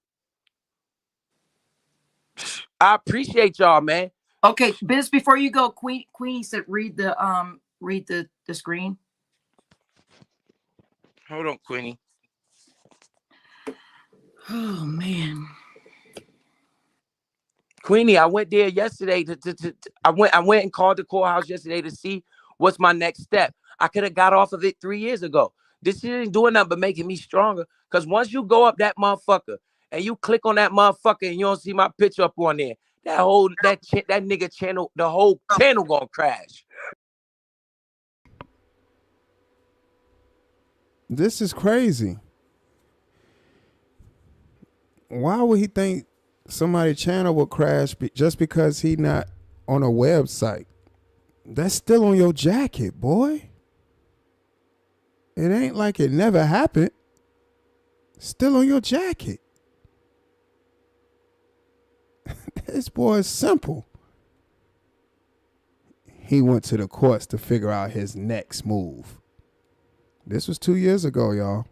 I appreciate y'all, man. Okay, Biz, before you go, Queenie said read the screen. Hold on, Queenie. Oh man. Queenie, I went there yesterday I went and called the courthouse yesterday to see what's my next step. I could have got off of it 3 years ago. This shit ain't doing nothing but making me stronger. Because once you go up that motherfucker and you click on that motherfucker and you don't see my picture up on there, that nigga channel, the whole channel gonna crash. This is crazy. Why would he think somebody's channel will crash just because he not on a website? That's still on your jacket, boy. It ain't like it never happened. Still on your jacket. This boy is simple. He went to the courts to figure out his next move. This was 2 years ago, y'all.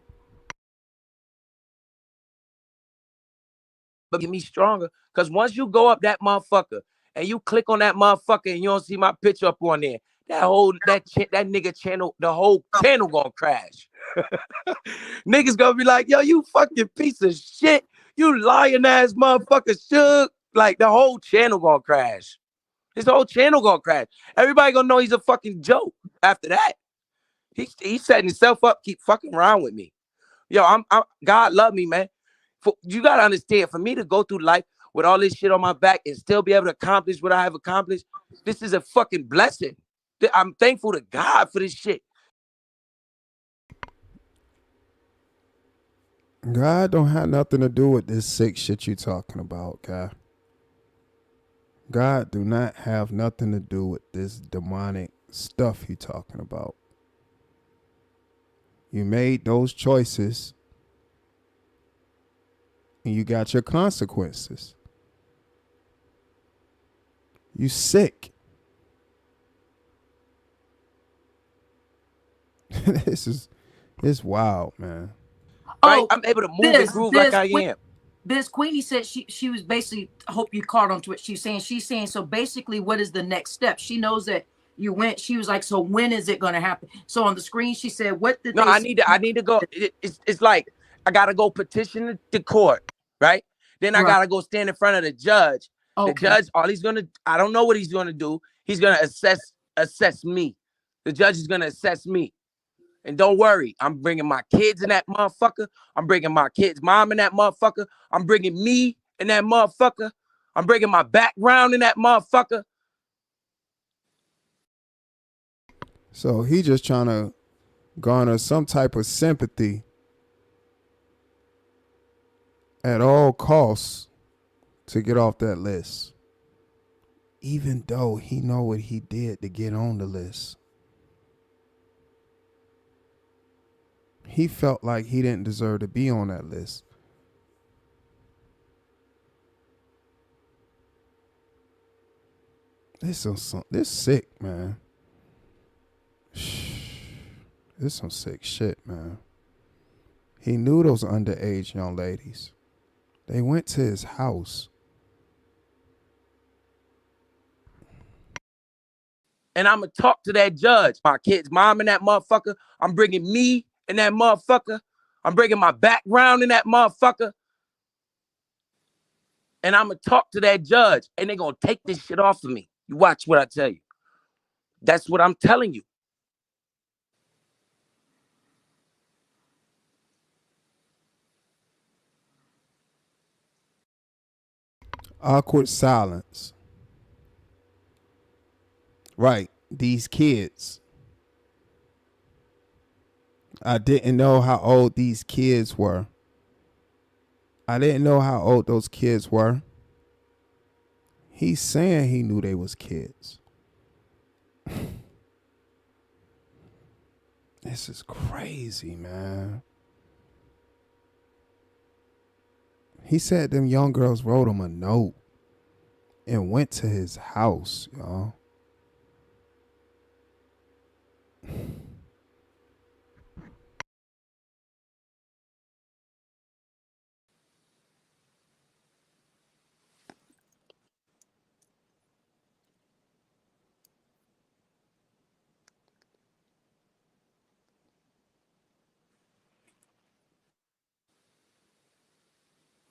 But get me stronger. Because once you go up that motherfucker and you click on that motherfucker and you don't see my picture up on there, that nigga channel, the whole channel gonna crash. Niggas gonna be like, yo, you fucking piece of shit. You lying ass motherfucker shook. Like, the whole channel gonna crash. His whole channel gonna crash. Everybody gonna know he's a fucking joke after that. He's setting himself up, keep fucking around with me. Yo, God love me, man. You gotta understand, for me to go through life with all this shit on my back and still be able to accomplish what I have accomplished, this is a fucking blessing. I'm thankful to God for this shit. God don't have nothing to do with this sick shit you talking about, guy. God do not have nothing to do with this demonic stuff you talking about. You made those choices and you got your consequences. You sick. It's wild, man. Right? I'm able to move and groove like I am. Biz, Queenie said she was basically, I hope you caught on to what she's saying. So basically, what is the next step? She knows that you went. She was like, so when is it going to happen? So on the screen, she said, what did I need to go. It's like, I got to go petition the court, right? Then I got to go stand in front of the judge. Okay. The judge, I don't know what he's going to do. He's gonna assess me. The judge is gonna assess me. And don't worry, I'm bringing my kids in that motherfucker. I'm bringing my kids' mom in that motherfucker. I'm bringing me in that motherfucker. I'm bringing my background in that motherfucker. So he just trying to garner some type of sympathy at all costs to get off that list, even though he know what he did to get on the list. He felt like he didn't deserve to be on that list. This sick, man. This some sick shit, man. He knew those underage young ladies. They went to his house. And I'm going to talk to that judge. My kid's mom in that motherfucker. I'm bringing me in that motherfucker. I'm bringing my background in that motherfucker. And I'm going to talk to that judge. And they're going to take this shit off of me. You watch what I tell you. That's what I'm telling you. Awkward silence. Right. These kids. I didn't know how old these kids were. I didn't know how old those kids were. He's saying he knew they was kids. This is crazy, man. He said them young girls wrote him a note and went to his house, y'all.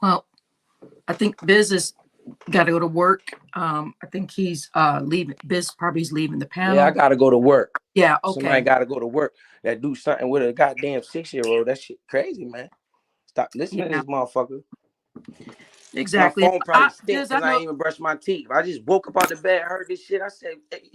Well, I think Biz has got to go to work. I think he's leaving. Biz probably is leaving the panel. Yeah, I got to go to work. Yeah, okay. Somebody got to go to work that do something with a goddamn 6-year-old. That shit crazy, man. Stop listening to this motherfucker. Exactly. My phone probably stinks because I ain't even brushed my teeth. I just woke up out the bed, heard this shit. I said, hey,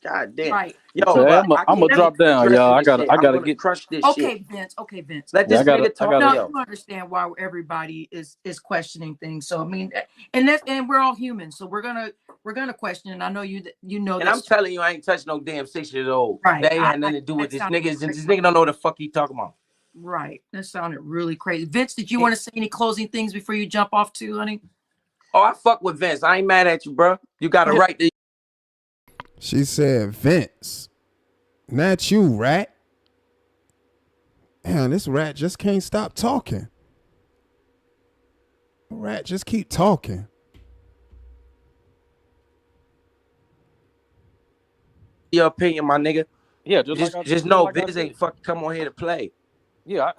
God damn. Right. Yo, so I'm gonna drop down, y'all. I gotta get crush this okay, shit. Vince. Okay, Vince. Let this nigga talk. No, you understand why everybody is questioning things. So I mean, and we're all human, so we're gonna question. And I know you know. And I'm telling you, I ain't touched no damn 6-year-old. Right. They had nothing to do with this nigga. This nigga don't know what the fuck he talking about. Right. That sounded really crazy. Vince, did you want to say any closing things before you jump off too, honey? Oh, I fuck with Vince. I ain't mad at you, bro. You got a right to. She said, Vince, not you, rat. Man, this rat just can't stop talking. Rat just keep talking. Your opinion, my nigga. Yeah, just know Vince ain't fucking come on here to play. Yeah,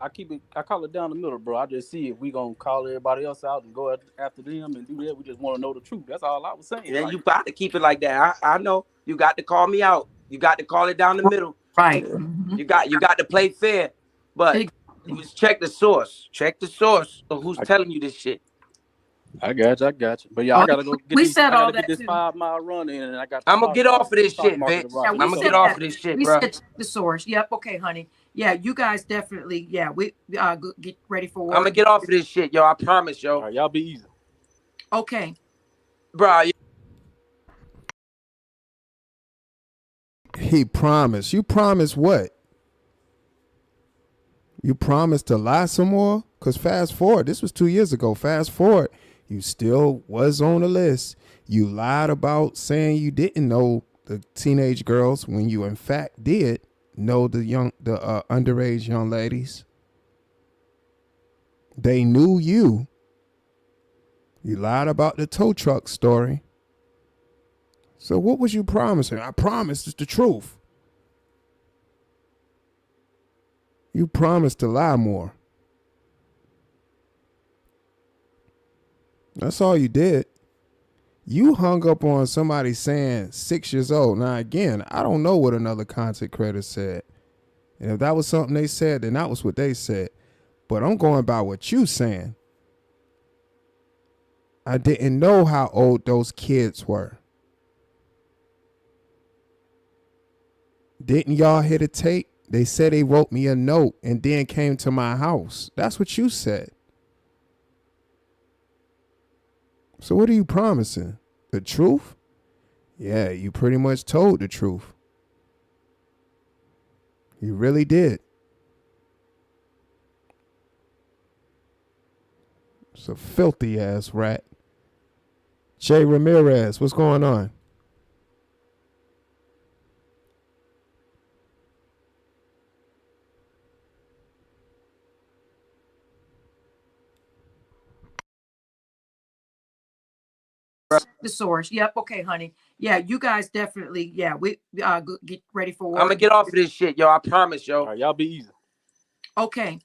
I keep it. I call it down the middle, bro. I just see if we gonna call everybody else out and go after them and do that. We just want to know the truth. That's all I was saying. Yeah, you got to keep it like that. I know you got to call me out. You got to call it down the middle. Right. Mm-hmm. You got to play fair, but you just check the source. Check the source of who's telling you this shit. I got you. But yeah, I gotta go get this 5-mile run in, and I'm gonna get off of this shit, Vince. Yeah, I'm gonna get off of this shit, bro. We said check the source. Yep. Okay, honey. Yeah, you guys definitely. Yeah, we get ready for work. I'm gonna get off of this shit, yo. I promise, yo. All right, y'all be easy. Okay, bro. He promised. You promised what? You promised to lie some more? Because fast forward, this was 2 years ago. Fast forward, you still was on the list. You lied about saying you didn't know the teenage girls when you in fact did know the underage young ladies. They knew you. You lied about the tow truck story. So what was you promising? I promised it's the truth. You promised to lie more. That's all you did. You hung up on somebody saying 6 years old. Now, again, I don't know what another content creator said. And if that was something they said, then that was what they said. But I'm going by what you saying. I didn't know how old those kids were. Didn't y'all hear the tape? They said they wrote me a note and then came to my house. That's what you said. So what are you promising? The truth? Yeah, you pretty much told the truth. You really did. It's a filthy ass rat. Jay Ramirez, what's going on? The source. Yep. Okay, honey. Yeah, you guys definitely. Yeah, we get ready for war. I'm gonna get off of this shit, yo. I promise, yo. All right, y'all be easy. Okay.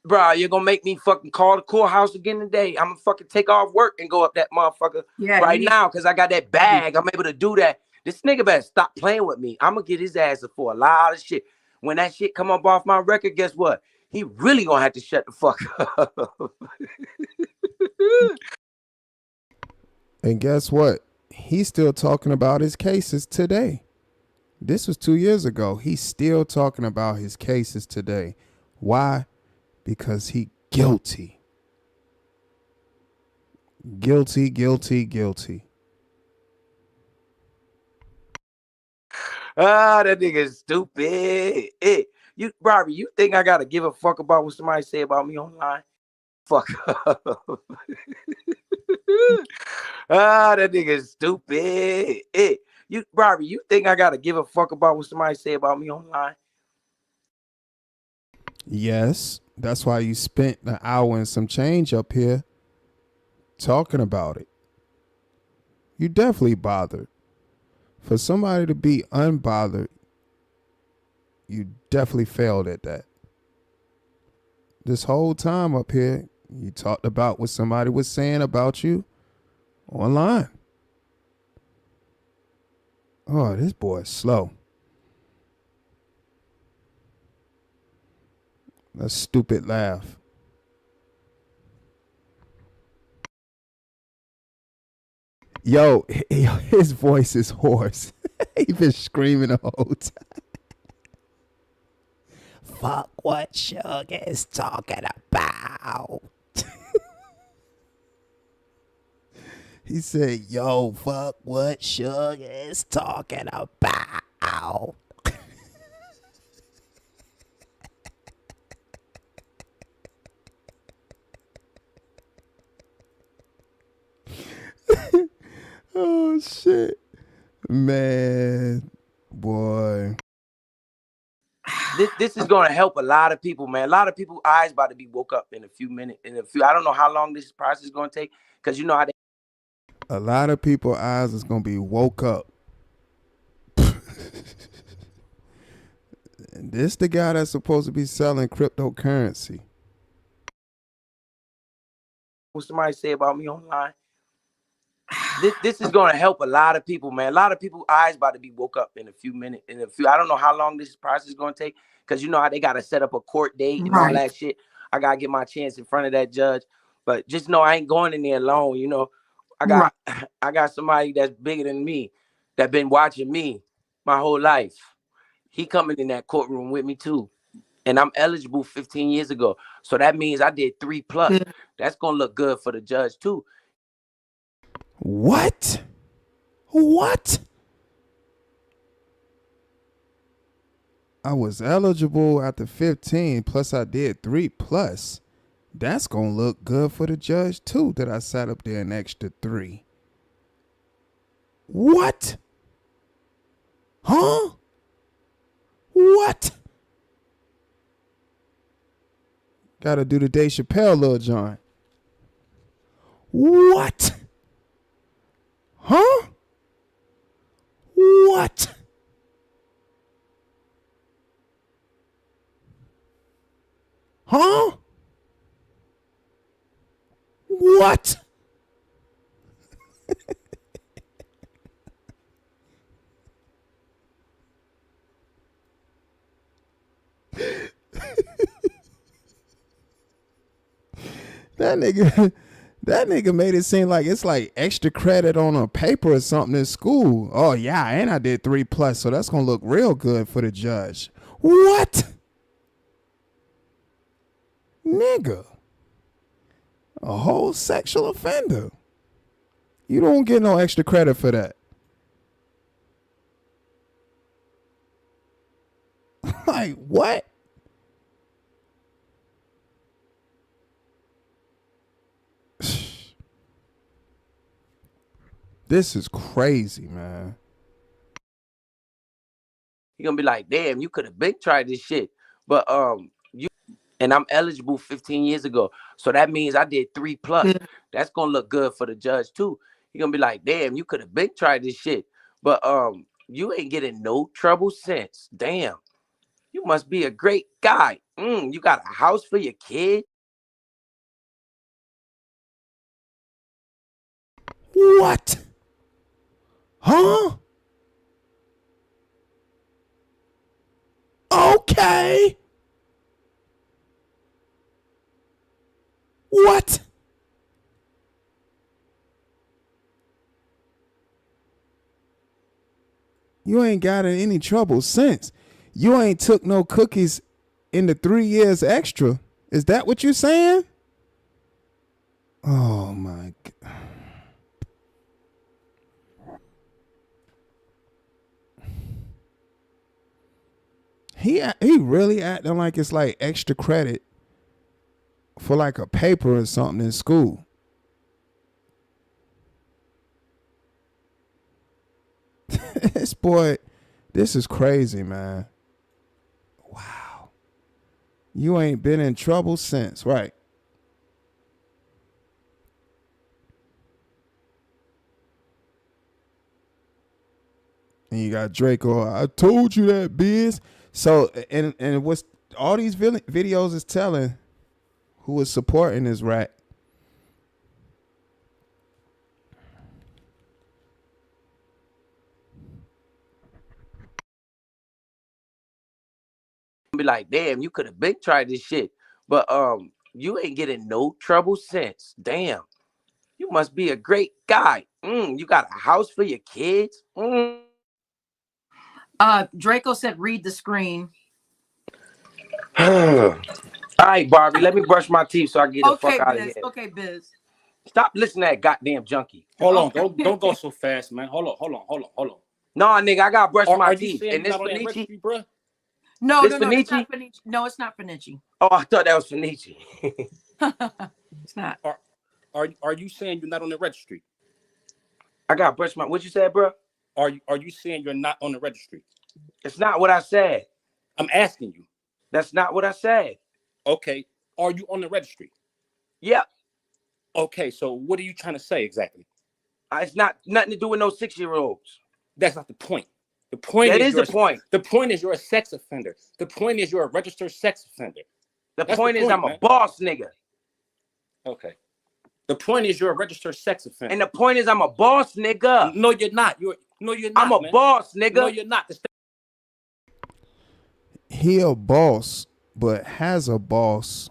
Bro, you're gonna make me fucking call the courthouse again today. I'm gonna fucking take off work and go up that motherfucker right now because I got that bag. I'm able to do that. This nigga better stop playing with me. I'm gonna get his ass for a lot of shit. When that shit come up off my record, guess what? He really gonna have to shut the fuck up. And guess what? He's still talking about his cases today. This was 2 years ago. He's still talking about his cases today. Why? Because he guilty. Guilty, guilty, guilty. Ah, that nigga is stupid. You, Robbie, you think I gotta give a fuck about what somebody say about me online? Fuck up. Ah, that nigga is stupid. You, Robbie, you think I gotta give a fuck about what somebody say about me online? Yes, that's why you spent an hour and some change up here talking about it. You definitely bothered. For somebody to be unbothered, you definitely failed at that. This whole time up here, you talked about what somebody was saying about you online. Oh, this boy is slow. A stupid laugh. Yo, his voice is hoarse. He been screaming the whole time. Fuck what Sugar is talking about. He said, yo, fuck what Sugar is talking about. Oh, shit. Man, boy. This is gonna help a lot of people, man. A lot of people's eyes about to be woke up in a few minutes. I don't know how long this process is gonna take, because you know how they. A lot of people's eyes is gonna be woke up. And this the guy that's supposed to be selling cryptocurrency. What somebody say about me online? This is gonna help a lot of people, man. A lot of people's eyes about to be woke up in a few minutes. I don't know how long this process is gonna take, because you know how they gotta set up a court date and all that shit. I gotta get my chance in front of that judge. But just know I ain't going in there alone. You know, I got somebody that's bigger than me, that been watching me my whole life. He coming in that courtroom with me too. And I'm eligible 15 years ago. So that means I did 3+. That's gonna look good for the judge too. What? What? I was eligible after 15, plus I did 3+. That's gonna look good for the judge too, that I sat up there an extra 3. What? Huh? What? Gotta do the Dave Chappelle, Lil John. What? Huh? What? Huh? What? That nigga, that nigga made it seem like it's like extra credit on a paper or something in school. Oh yeah, and I did 3+, so that's gonna look real good for the judge. What? Nigga. A whole sexual offender. You don't get no extra credit for that. Like, what? This is crazy, man. You're gonna be like, damn, you could have been tried this shit. But you and I'm eligible 15 years ago. So that means I did 3+. That's gonna look good for the judge too. You're gonna be like, damn, you could have been tried this shit. But you ain't getting no trouble since. Damn. You must be a great guy. You got a house for your kid? What? Huh? Okay. What? You ain't got in any trouble since. You ain't took no cookies in the 3 years extra. Is that what you're saying? Oh my God. He really acting like it's like extra credit for like a paper or something in school. This boy, this is crazy, man. Wow. You ain't been in trouble since, right? And you got Draco. I told you that, biz. So, and what's all these videos is telling who is supporting this rat. Be like, damn, you could have been tried this shit. But you ain't getting no trouble since. Damn. You must be a great guy. You got a house for your kids? Draco said, read the screen. All right, Barbie, let me brush my teeth so I get the fuck out of here. Okay, Biz. Stop listening to that goddamn junkie. Hold on, don't go so fast, man. Hold on. No, nigga, I gotta brush my teeth. And this Finici, bro? No, it's not Finici. No, it's not Finici. Oh, I thought that was Finici. It's not. Are you saying you're not on the registry? I gotta brush my. What you said, bro? Are you saying you're not on the registry? It's not what I said. I'm asking you. That's not what I said. Okay. Are you on the registry? Yep. Okay. So what are you trying to say exactly? It's not nothing to do with no 6-year-olds. That's not the point. The point is the point. The point is you're a sex offender. The point is you're a registered sex offender. The point is I'm a boss nigga. Okay. The point is you're a registered sex offender. And the point is I'm a boss nigga. No, you're not. You're not. I'm a boss nigga. No, you're not. He a boss, but has a boss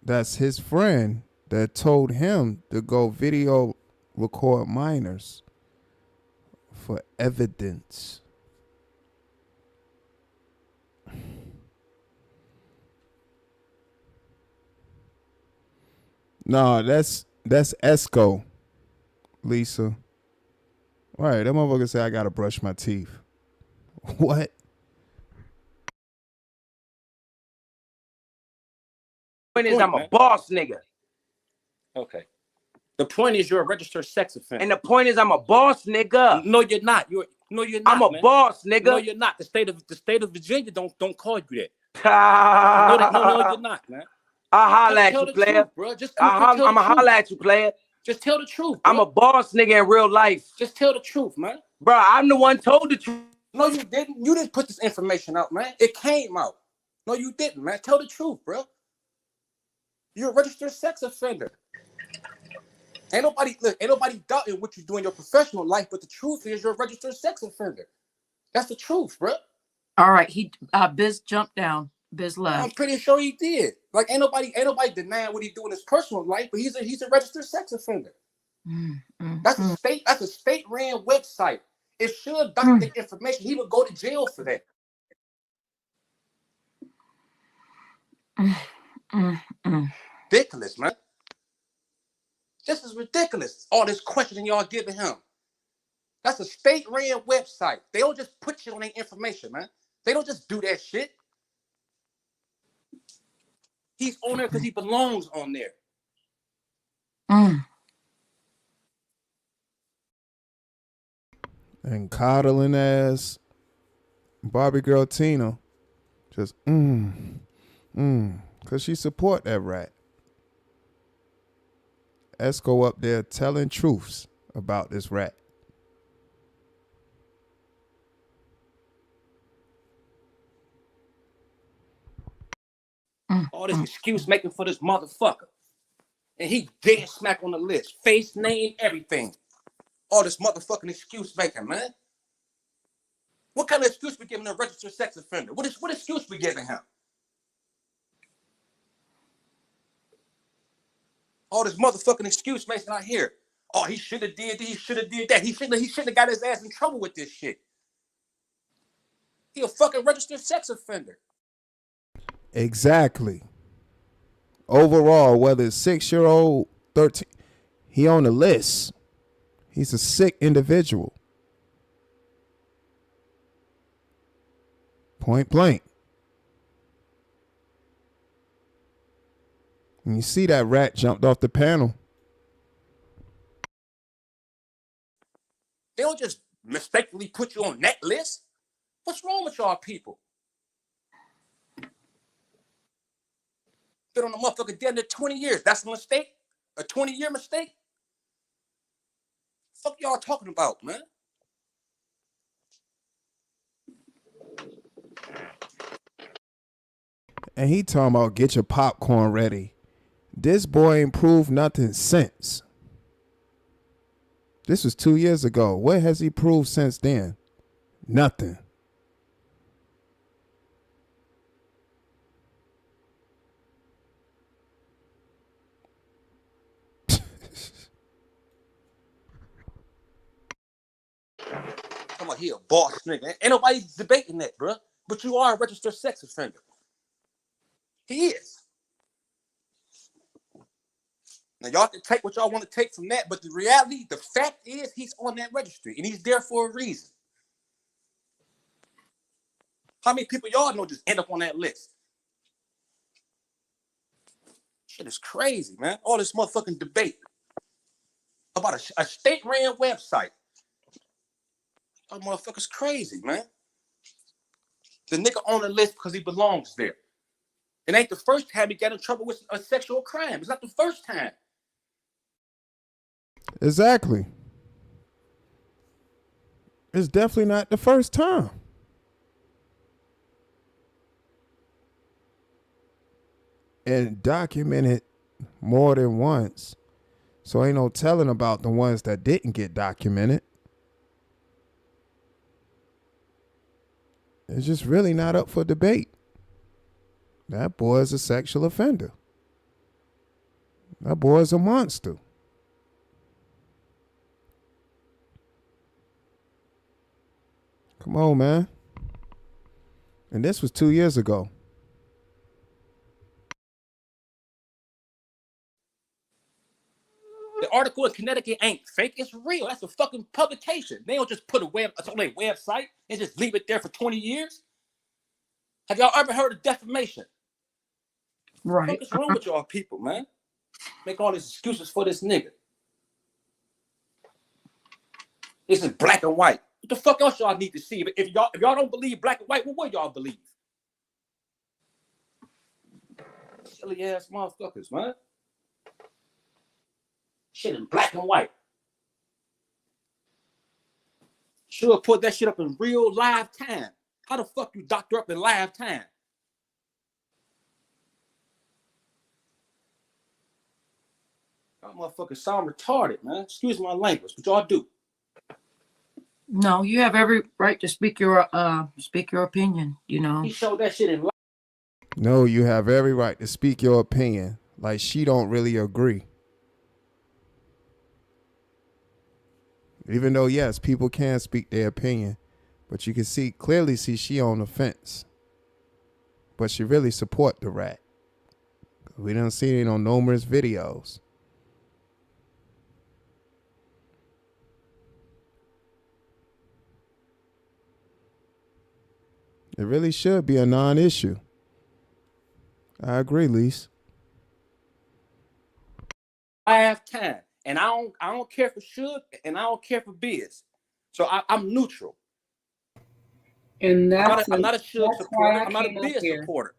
that's his friend that told him to go video record minors for evidence. No, that's Esco, Lisa. All right, that motherfucker say I gotta brush my teeth. What? The point is I'm a boss nigga. Okay. The point is you're a registered sex offender. And the point is I'm a boss nigga. No, you're not. No, you're not. I'm a boss nigga. No, you're not. The state of Virginia don't call you that. No, you're not, man. I'll holla at you, player. Truth, bro. I'm a holla at you, player. Just tell the truth, bro. I'm a boss nigga in real life. Just tell the truth, man. Bro, I'm the one told the truth. No, you didn't. You didn't put this information out, man. It came out. No, you didn't, man. Tell the truth, bro. You're a registered sex offender. Ain't nobody doubting what you do in your professional life, but the truth is you're a registered sex offender. That's the truth, bro. All right, Biz jumped down. Biz I'm left. pretty sure he did. Like ain't nobody denying what he do in his personal life, but he's a registered sex offender. That's a state ran website. It should document information. He would go to jail for that. Ridiculous, man. This is ridiculous. All this questioning y'all giving him. That's a state ran website. They don't just put shit on their information, man. They don't just do that shit. He's on there because he belongs on there. And coddling ass Barbie girl Tina, just cause she support that rat. Esco up there telling truths about this rat. All this excuse making for this motherfucker. And he dead smack on the list. Face, name, everything. All this motherfucking excuse making, man. What kind of excuse we giving a registered sex offender? What excuse we giving him? All this motherfucking excuse making out here. Oh, he should have did this, he should have did that. He shouldn't have got his ass in trouble with this shit. He a fucking registered sex offender. Exactly. Overall, whether it's 6-year-old, 13, he on the list. He's a sick individual. Point blank. And you see that rat jumped off the panel. They don't just mistakenly put you on that list. What's wrong with y'all people? Been on the motherfucker dead to 20 years. That's a mistake? A 20-year mistake? Fuck y'all talking about, man? And he talking about get your popcorn ready. This boy ain't proved nothing since. This was 2 years ago. What has he proved since then? Nothing. Come on, he a boss nigga. Ain't nobody debating that, bro. But you are a registered sex offender. He is. Now, y'all can take what y'all want to take from that, but the reality, the fact is he's on that registry, and he's there for a reason. How many people y'all know just end up on that list? Shit is crazy, man. All this motherfucking debate about a state-ran website. That motherfucker's crazy, man. The nigga on the list because he belongs there. It ain't the first time he got in trouble with a sexual crime. It's not the first time. Exactly. It's definitely not the first time. And documented more than once. So ain't no telling about the ones that didn't get documented. It's just really not up for debate. That boy is a sexual offender. That boy is a monster. Come on, man. And this was 2 years ago. The article in Connecticut ain't fake. It's real. That's a fucking publication. They don't just put on their website and just leave it there for 20 years. Have y'all ever heard of defamation? Right. What is wrong with y'all people, man? Make all these excuses for this nigga. This is black and white. What the fuck else y'all need to see? If y'all don't believe black and white, what will y'all believe? Silly ass motherfuckers, man. Shit in black and white. Should put that shit up in real live time. How the fuck you doctor up in live time? Y'all motherfuckers sound retarded, man. Excuse my language, but y'all do. No, you have every right to speak your opinion, you know. He showed that shit in live. No, you have every right to speak your opinion. Like she don't really agree. Even though, yes, people can speak their opinion, but you can clearly see she on the fence. But she really support the rat. We done seen it on numerous videos. It really should be a non-issue. I agree, Lise. I have time, and I don't care for Suge, and I don't care for Biz. So I'm neutral. And I'm not a Suge supporter. why I I'm not a came up Biz here. supporter.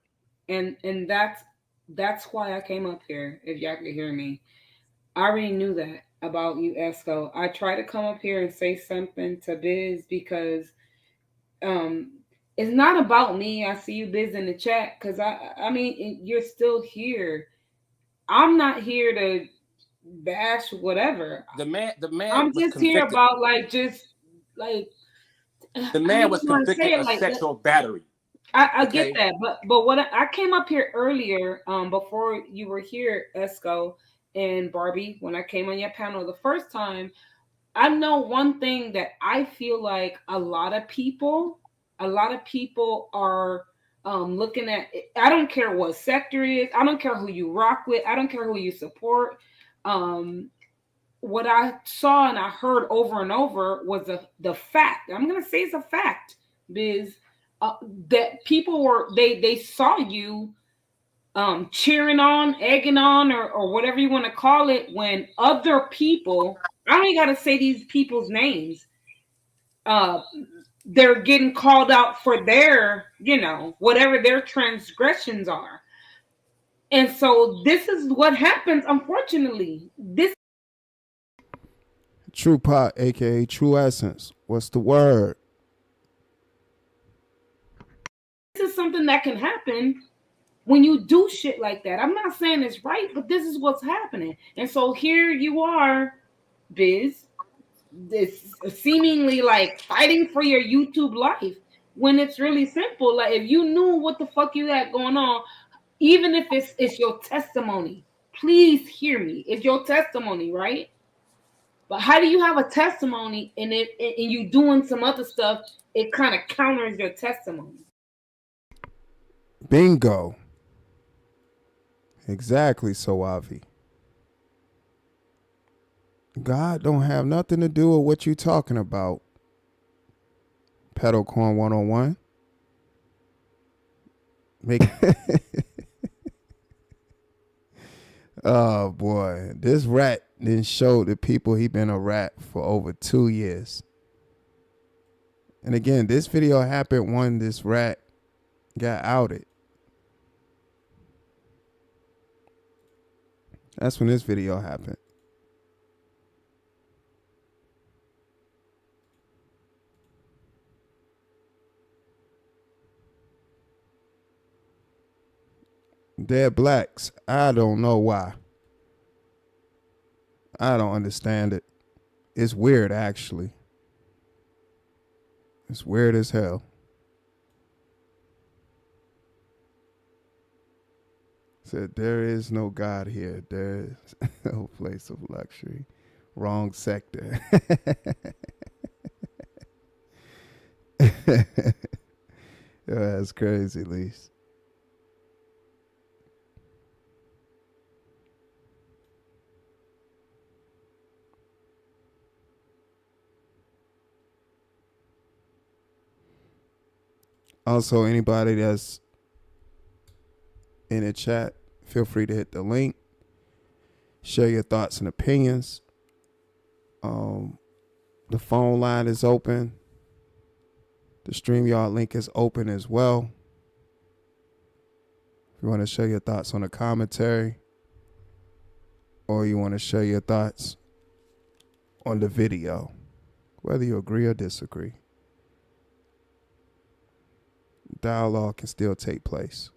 And that's why I came up here. If y'all could hear me, I already knew that about you, Esco. I try to come up here and say something to Biz because it's not about me. I see you, Biz, in the chat because I mean you're still here. I'm not here to bash whatever. The man I'm was just here convicted. about like The man was convicted of sexual battery. I Okay? get that, but what I came up here earlier, before you were here, Esco and Barbie, when I came on your panel the first time, I know one thing that I feel like a lot of people are looking at. I don't care what sector it is. I don't care who you rock with. I don't care who you support. What I saw and I heard over and over was the fact. I'm gonna say it's a fact, Biz, that people they saw you cheering on, egging on, or whatever you want to call it, when other people, I don't even gotta say these people's names, they're getting called out for their, whatever their transgressions are. And so this is what happens, unfortunately. This True Pot, aka True Essence. What's the word? is something that can happen when you do shit like that. I'm not saying it's right, but this is what's happening. And so here you are, Biz, this seemingly like fighting for your YouTube life when it's really simple. Like if you knew what the fuck you had going on, even if it's your testimony, please hear me. It's your testimony, right? But how do you have a testimony and you doing some other stuff? It kind of counters your testimony. Bingo. Exactly, Soavi. God don't have nothing to do with what you talking about. Pedalcorn 101. Make Oh boy. This rat didn't show the people he been a rat for over 2 years. And again, this video happened when this rat got outed. That's when this video happened. Dead blacks. I don't know why. I don't understand it. It's weird, actually. It's weird as hell. Said, there is no God here. There is no place of luxury. Wrong sector. That's crazy, Lise. Also, anybody that's in the chat, feel free to hit the link. Share your thoughts and opinions. The phone line is open. The StreamYard link is open as well. If you want to share your thoughts on the commentary, or you want to share your thoughts on the video, whether you agree or disagree, dialogue can still take place.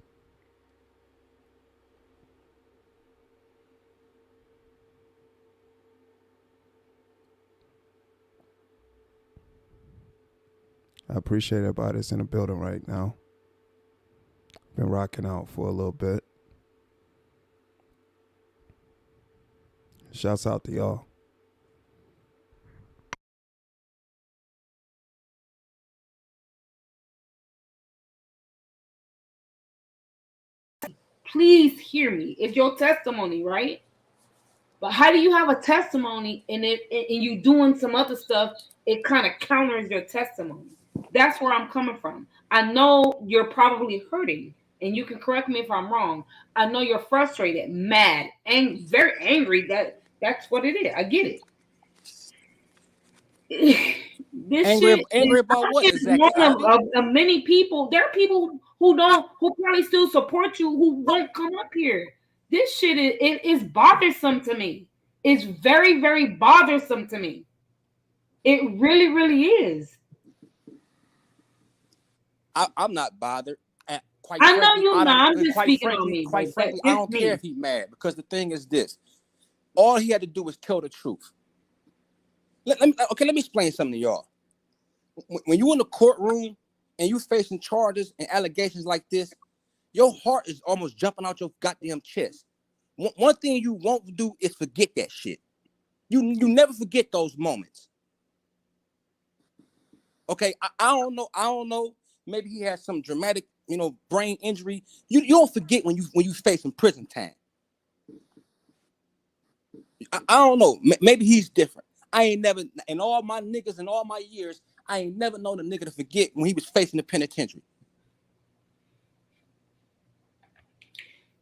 I appreciate everybody that's in the building right now. Been rocking out for a little bit. Shouts out to y'all. Please hear me. It's your testimony, right? But how do you have a testimony and you doing some other stuff? It kind of counters your testimony. That's where I'm coming from. I know you're probably hurting, and you can correct me if I'm wrong. I know you're frustrated, mad, and very angry. That's what it is. I get it. This Angry, shit angry is, about what is exactly, one Ivy? of many people. There are people who probably still support you who won't come up here. This shit is bothersome to me. It's very, very bothersome to me. It really, really is. I'm not bothered. Quite I know frankly, you're I don't. not. I'm just speaking on me, Quite but frankly, that's I just don't care me. if he's mad because the thing is this: all he had to do was tell the truth. Let me explain something to y'all. When you in the courtroom and you facing charges and allegations like this, your heart is almost jumping out your goddamn chest. One thing you won't do is forget that shit. You never forget those moments. Okay, I don't know. Maybe he has some dramatic, brain injury. You don't forget when you facing prison time. I don't know. Maybe he's different. I ain't never, in all my niggas in all my years, I ain't never known a nigga to forget when he was facing the penitentiary.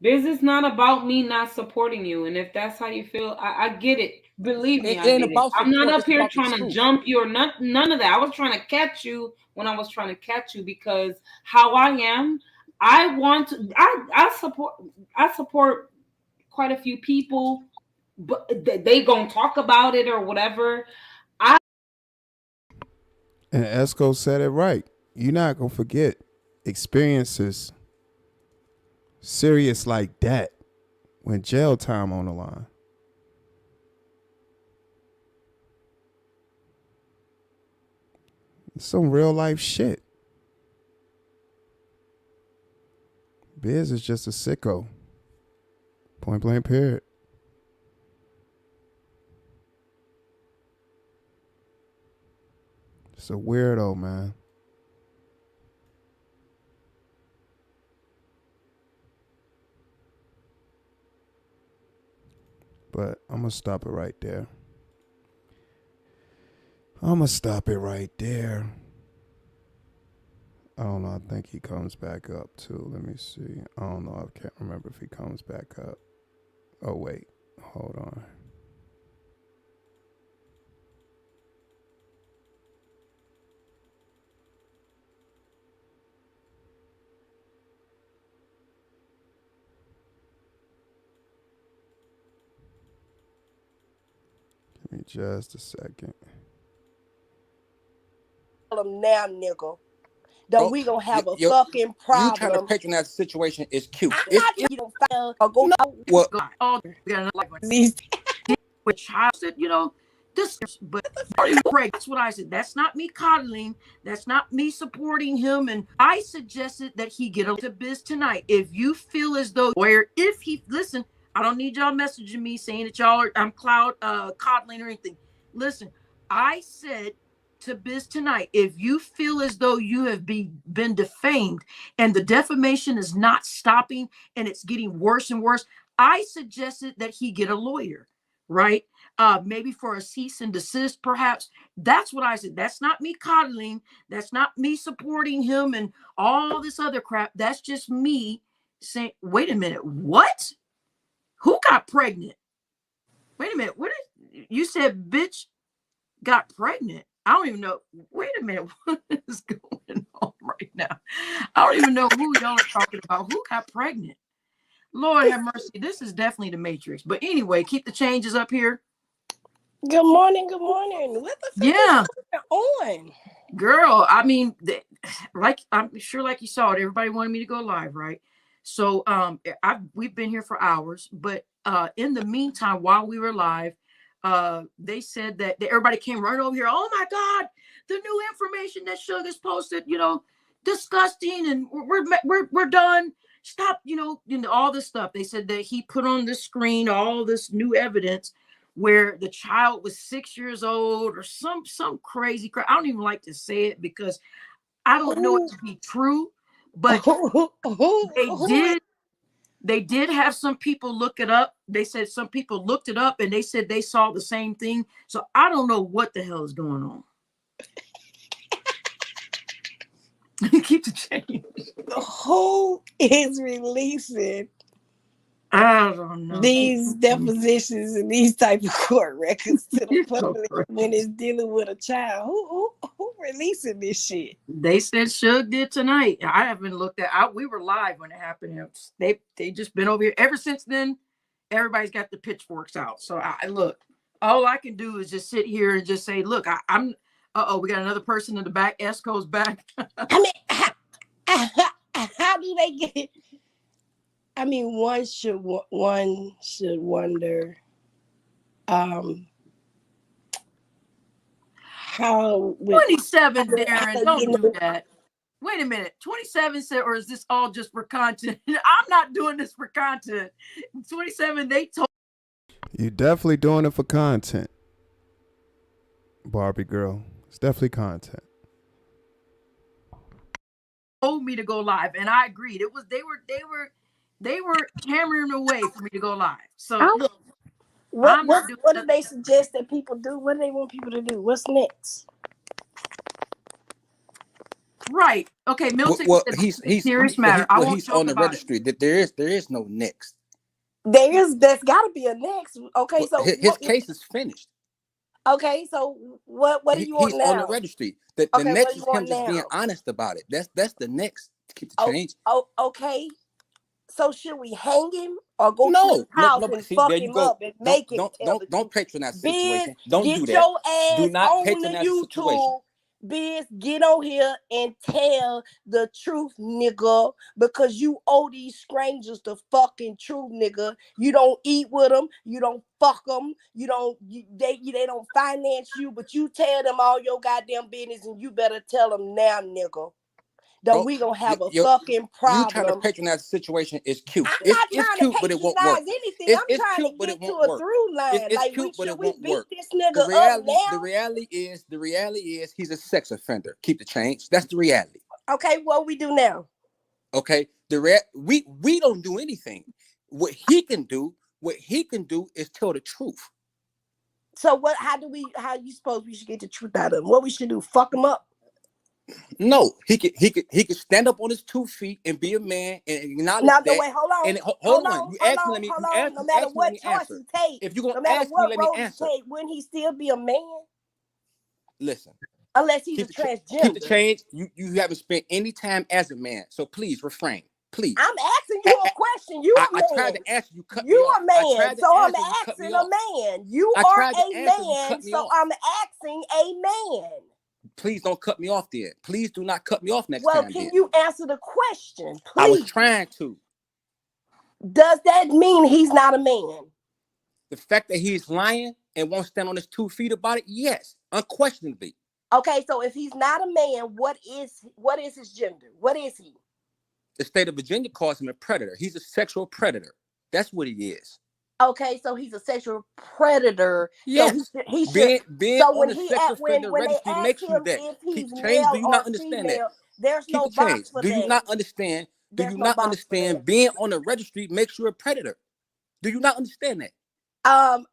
This is not about me not supporting you. And if that's how you feel, I get it. Believe me, It I ain't get it. about I'm not support. up It's here about the trying to truth. jump you or none of that. I was trying to catch you when I was trying to catch you because how I am, I support quite a few people, but they gonna talk about it or whatever. And Esco said it right. You're not going to forget experiences serious like that when jail time on the line. It's some real life shit. Biz is just a sicko. Point blank period. It's a weirdo, man. But I'm going to stop it right there. I don't know. I think he comes back up too. Let me see. I don't know. I can't remember if he comes back up. Oh, wait. Hold on. Give me just a second. Now, nigga, that we gonna have a fucking problem. You trying to patronize the situation is cute. I'm not trying to fight or go. Well, which I said, this, but that's what I said. That's not me coddling. That's not me supporting him. And I suggested that he get to biz tonight. If you feel as though, listen, I don't need y'all messaging me saying that I'm coddling or anything. Listen, I said to biz tonight, if you feel as though you have been defamed and the defamation is not stopping and it's getting worse and worse, I suggested that he get a lawyer, right? Maybe for a cease and desist, perhaps. That's what I said. That's not me coddling. That's not me supporting him and all this other crap. That's just me saying, wait a minute, what? Who got pregnant? Wait a minute, what is, you said bitch got pregnant? I don't even know. Wait a minute, what is going on right now? I don't even know who y'all are talking about. Who got pregnant? Lord have mercy. This is definitely the Matrix. But anyway, keep the changes up here. Good morning. What the fuck is on? Girl, I mean, like I'm sure like you saw it, everybody wanted me to go live, right? So we've been here for hours, but in the meantime, while we were live, they said that everybody came running over here. Oh my God, the new information that Sugar's posted, disgusting, and we're done. Stop, all this stuff. They said that he put on the screen all this new evidence where the child was 6 years old or some crazy crap. I don't even like to say it because I don't know it to be true, but they did have some people look it up. They said some people looked it up and they said they saw the same thing. So I don't know what the hell is going on. Keep the change. Who is releasing I don't know these depositions and these type of court records to the public when it's dealing with a child? Who releasing this shit? They said Suge did tonight. I haven't looked at. We were live when it happened. They just been over here ever since then. Everybody's got the pitchforks out. So I look. All I can do is just sit here and just say, look, I'm. We got another person in the back. Esco's back. I mean, how do they get? I mean, one should wonder how 27, Darren, don't do that. Wait a minute. 27 said, or is this all just for content? I'm not doing this for content. 27, they told. You're definitely doing it for content, Barbie girl. It's definitely content. Told me to go live, and I agreed. It was they were hammering away for me to go live. So look, what do they suggest that people do? What do they want people to do? What's next? Right. Okay, Milton. Well, he's serious matter. He's on the registry. That there is no next. There's got to be a next. Okay, so his case is finished. Okay, so what do you want now? He's on the registry. The next is him just being honest about it. That's the next. Keep the change. Okay. So should we hang him or go to his house and fuck him up and make him? Don't patronize the situation. Don't do that. Get your ass do not on patronize the the situation. Biz, get on here and tell the truth, nigga, because you owe these strangers the fucking truth, nigga. You don't eat with them, you don't fuck them, they don't finance you, but you tell them all your goddamn business, and you better tell them now, nigga. That we gonna have a fucking problem. You trying to patronize the situation is cute. I'm not it's trying cute, to but it won't work. Anything. I'm trying to get to a through line. It's cute, but it won't work. This nigga up now? The reality is he's a sex offender. Keep the change. That's the reality. Okay, what we do now? Okay, we don't do anything. What he can do is tell the truth. So how you suppose we should get the truth out of him? What we should do? Fuck him up? No, he could stand up on his 2 feet and be a man and acknowledge that. Wait, hold on. And hold on. You ask me, no matter what choice he take, if you're gonna ask me, let me answer. Wouldn't he still be a man? Listen. Unless he's a transgender. Keep the change. You haven't spent any time as a man, so please refrain. Please. I'm asking you a question. You a man. I tried to ask you. Cut me off. You a man, so I'm asking a man. You are a man, so I'm asking a man. Please don't cut me off there. Please do not cut me off next time. Well, can you answer the question, please? I was trying to. Does that mean he's not a man? The fact that he's lying and won't stand on his 2 feet about it, yes, unquestionably. Okay, so if he's not a man, what is his gender? What is he? The state of Virginia calls him a predator. He's a sexual predator. That's what he is. Okay, so he's a sexual predator. Yes. So he should. Being so on the sex offender registry makes you that. Keep change. Do you not understand that? There's no box for that. Do you not understand? Do you not understand? Being on the registry makes you a predator. Do you not understand that? I'm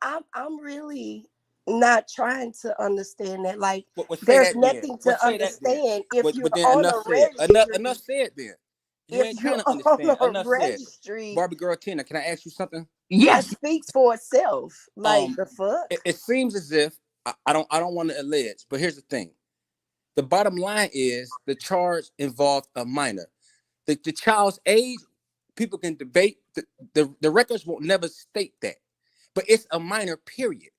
really not trying to understand that. Like, there's nothing to understand if you're on a registry. Enough said then. You ain't trying to understand. Enough said. Barbie girl Tina, can I ask you something? Yes, it speaks for itself. Like the fuck. It seems as if I don't want to allege, but here's the thing. The bottom line is the charge involved a minor. The child's age, people can debate. The records won't never state that, but it's a minor. Period.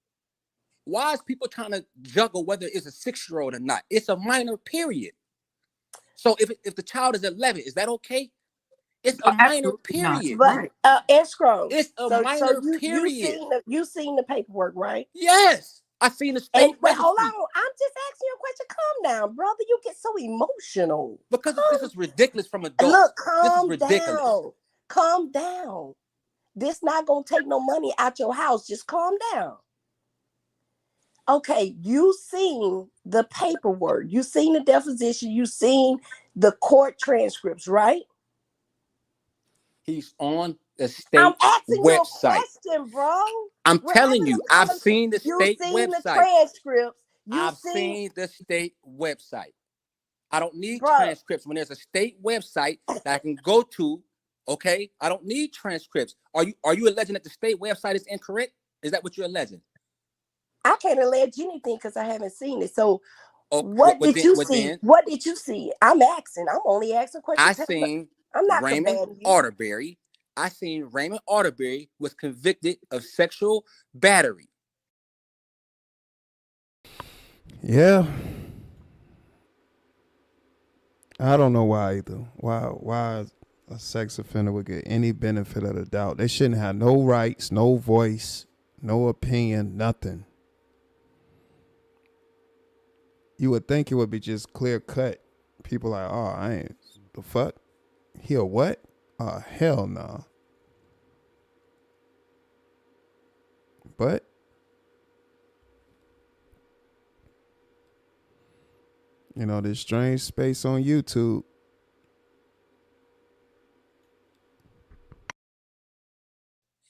Why is people trying to juggle whether it's a 6-year-old or not? It's a minor. Period. So if the child is 11, is that okay? It's a minor period. But escrow. It's a minor period. You seen the paperwork, right? Yes. I seen the And state wait, hold registry. on. I'm just asking you a question. Calm down, brother. You get so emotional. Because this is ridiculous from adults. Look, This is calm ridiculous. down. Calm down. This not gonna take no money out your house. Just calm down. Okay, you seen the paperwork. You seen the deposition. You seen the court transcripts, right? He's on the I'm state asking you a website. question, bro. I'm We're telling having you, a I've conversation. seen the You state seen the website. transcripts. You I've seen the state website. I don't need Bruh. transcripts when there's a state website that I can go to. Okay, I don't need transcripts. Are you alleging that the state website is incorrect? Is that what you're alleging? I can't allege anything because I haven't seen it. So Oh, what did you see? then, What did you see? I'm asking. I'm only asking I questions. seen I'm not Raymond combating you. Arterberry. I seen Raymond Arterberry was convicted of sexual battery. Yeah. I don't know why either. Why a sex offender would get any benefit of the doubt? They shouldn't have no rights, no voice, no opinion, nothing. You would think it would be just clear cut. People like, oh, I ain't the fuck. He a what? Oh, hell no. Nah. But you know, this strange space on YouTube.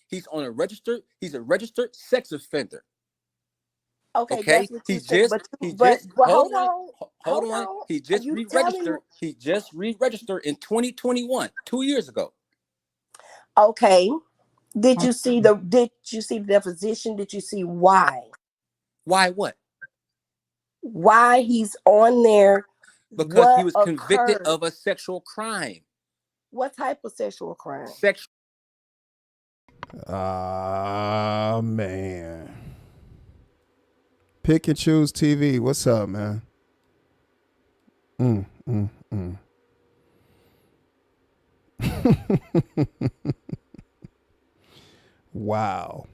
He's a registered sex offender. Okay, Okay, that's what you said. But hold on. He just You telling me? re-registered. He just re-registered in 2021, 2 years ago. Okay. Did you see the deposition? Did you see why? Why what? Why he's on there? Because he was convicted of a sexual crime. What type of sexual crime? Ah, man. Pick and Choose TV. What's up, man? Wow.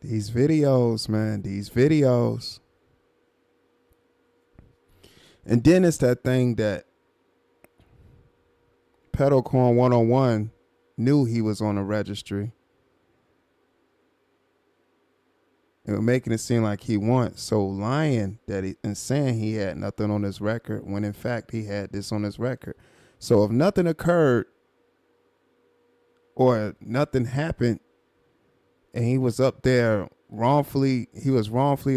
These videos, man. These videos. And then it's that thing that Pedalcorn 101 knew he was on a registry. It was making it seem like he won. So lying and saying he had nothing on his record when in fact he had this on his record. So if nothing occurred or nothing happened and he was up there wrongfully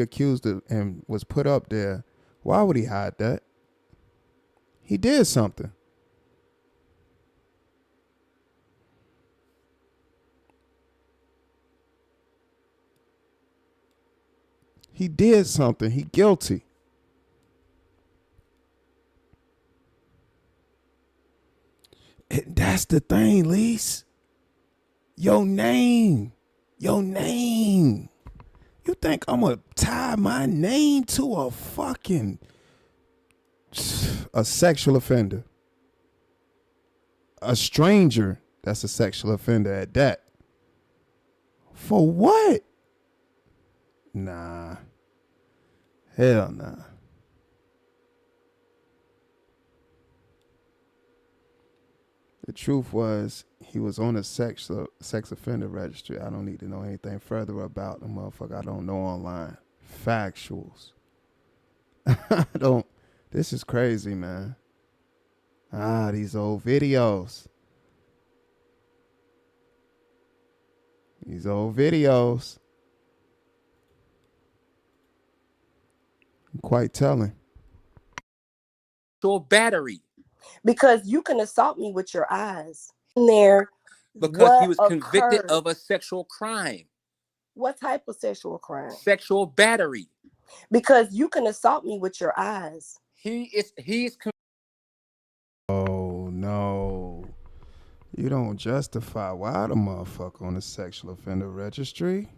accused of and was put up there, why would he hide that? He did something. He did something. He guilty. And that's the thing, Lise. Your name. You think I'm going to tie my name to a sexual offender? A stranger that's a sexual offender at that. For what? Nah. Hell nah. The truth was he was on a sex offender registry. I don't need to know anything further about the motherfucker. I don't know online. Factuals. I don't. This is crazy, man. These old videos. Quite telling. Sexual battery. Because you can assault me with your eyes. There. Because he was convicted of a sexual crime. What type of sexual crime? Sexual battery. Because you can assault me with your eyes. He's Oh no. You don't justify why the motherfucker on the sexual offender registry.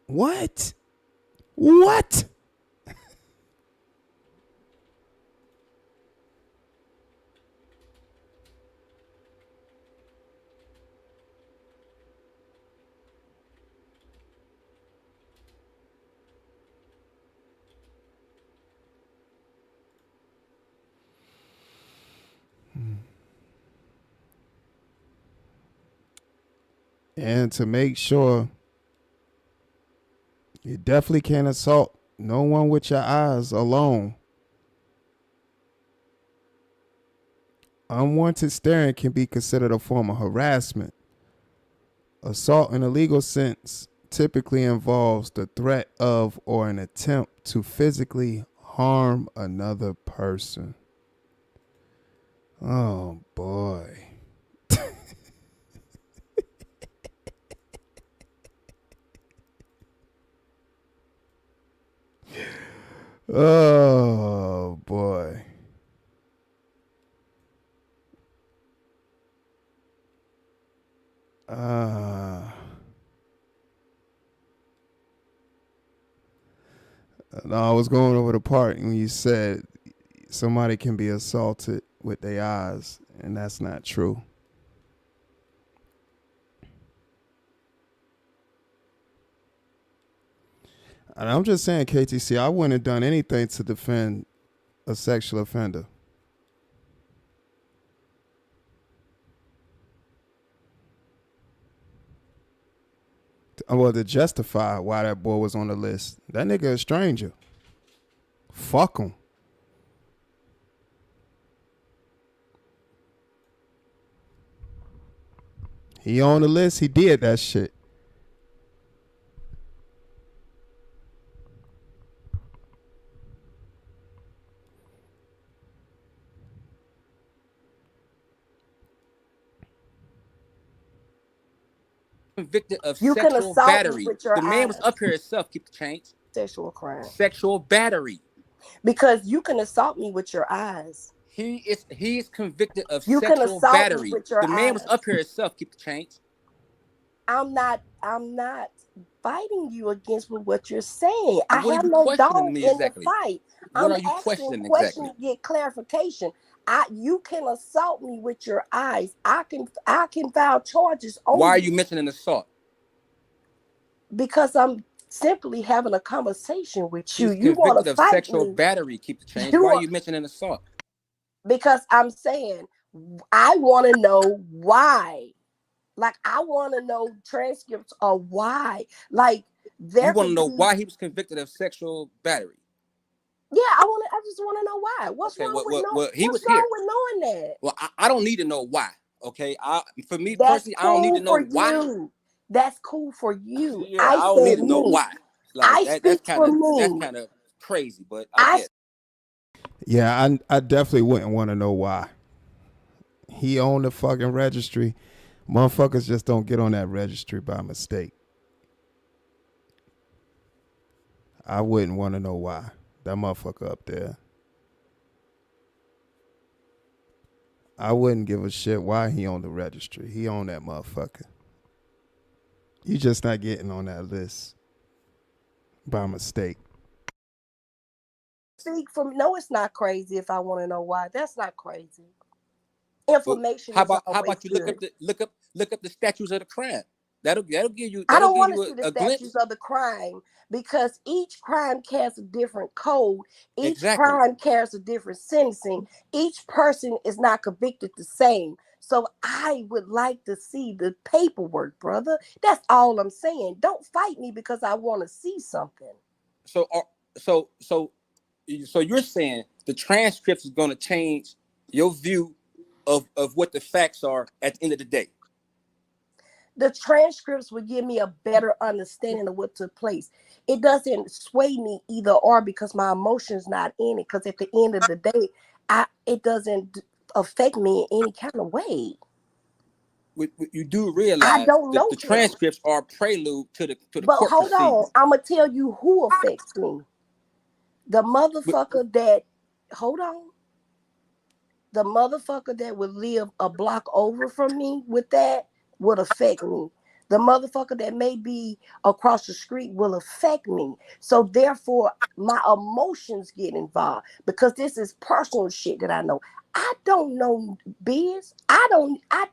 What? What? And to make sure, you definitely can't assault no one with your eyes alone. Unwanted staring can be considered a form of harassment. Assault in a legal sense typically involves the threat of or an attempt to physically harm another person. Oh boy. Oh boy. No, I was going over the part when you said somebody can be assaulted with their eyes, and that's not true. And I'm just saying, KTC, I wouldn't have done anything to defend a sexual offender. Well, to justify why that boy was on the list. That nigga a stranger. Fuck him. He on the list. He did that shit. Convicted of You can sexual assault me battery. with your The man was eyes. up here himself. Keep the change. Sexual crime. Sexual battery. Because you can assault me with your eyes. He is convicted of You can sexual assault me battery. with your The man was eyes. up here himself. Keep the change. I'm not fighting you against what you're saying. I What are have you no questioning dog me in exactly? the fight. What I'm are you asking questioning questions exactly? to get clarification. You can assault me with your eyes. I can file charges on Why are you you mentioning assault? because I'm simply having a conversation with you. He's You want convicted to of fight sexual me. battery. Keep the change. You Why are are- you mentioning assault? because I'm saying I want to know why. Like I want to know transcripts of why. Like there You want to could know be. why he was convicted of sexual battery? Yeah, I just want to know why. What's Okay, wrong with he what's was here. wrong with knowing that? Well, I don't need to know why. Okay, for me That's personally, I don't need to cool know for why. you. That's cool for you. Yeah, I I don't need said to know me. why. Like I that's speak kind for of me. crazy, but I I get it. Yeah, I definitely wouldn't want to know why. He owned the fucking registry. Motherfuckers just don't get on that registry by mistake. I wouldn't want to know why. That motherfucker up there. I wouldn't give a shit why he owned the registry. He owned that motherfucker. You just not getting on that list by mistake. speak for me. No, it's not crazy if I want to know why. That's not crazy. Well, Information how is always about you good. look up the statutes of the crime? That'll give you I don't want to see a the statutes glimpse. of the crime because each crime carries a different code. Each Exactly. crime carries a different sentencing. Each person is not convicted the same. So I would like to see the paperwork, brother. That's all I'm saying. Don't fight me because I want to see something. So you're saying the transcripts is going to change your view of what the facts are at the end of the day? The transcripts would give me a better understanding of what took place. It doesn't sway me either or because my emotions not in it. Because at the end of the day, it doesn't affect me in any kind of way. You do I realize don't know that the him. transcripts are prelude to the But court hold on, proceedings. I'm gonna tell you who affects me. The motherfucker that the motherfucker that would live a block over from me with that would affect me. the motherfucker that may be across the street will affect me. So therefore, my emotions get involved because this is personal shit that I know. I don't know Biz. I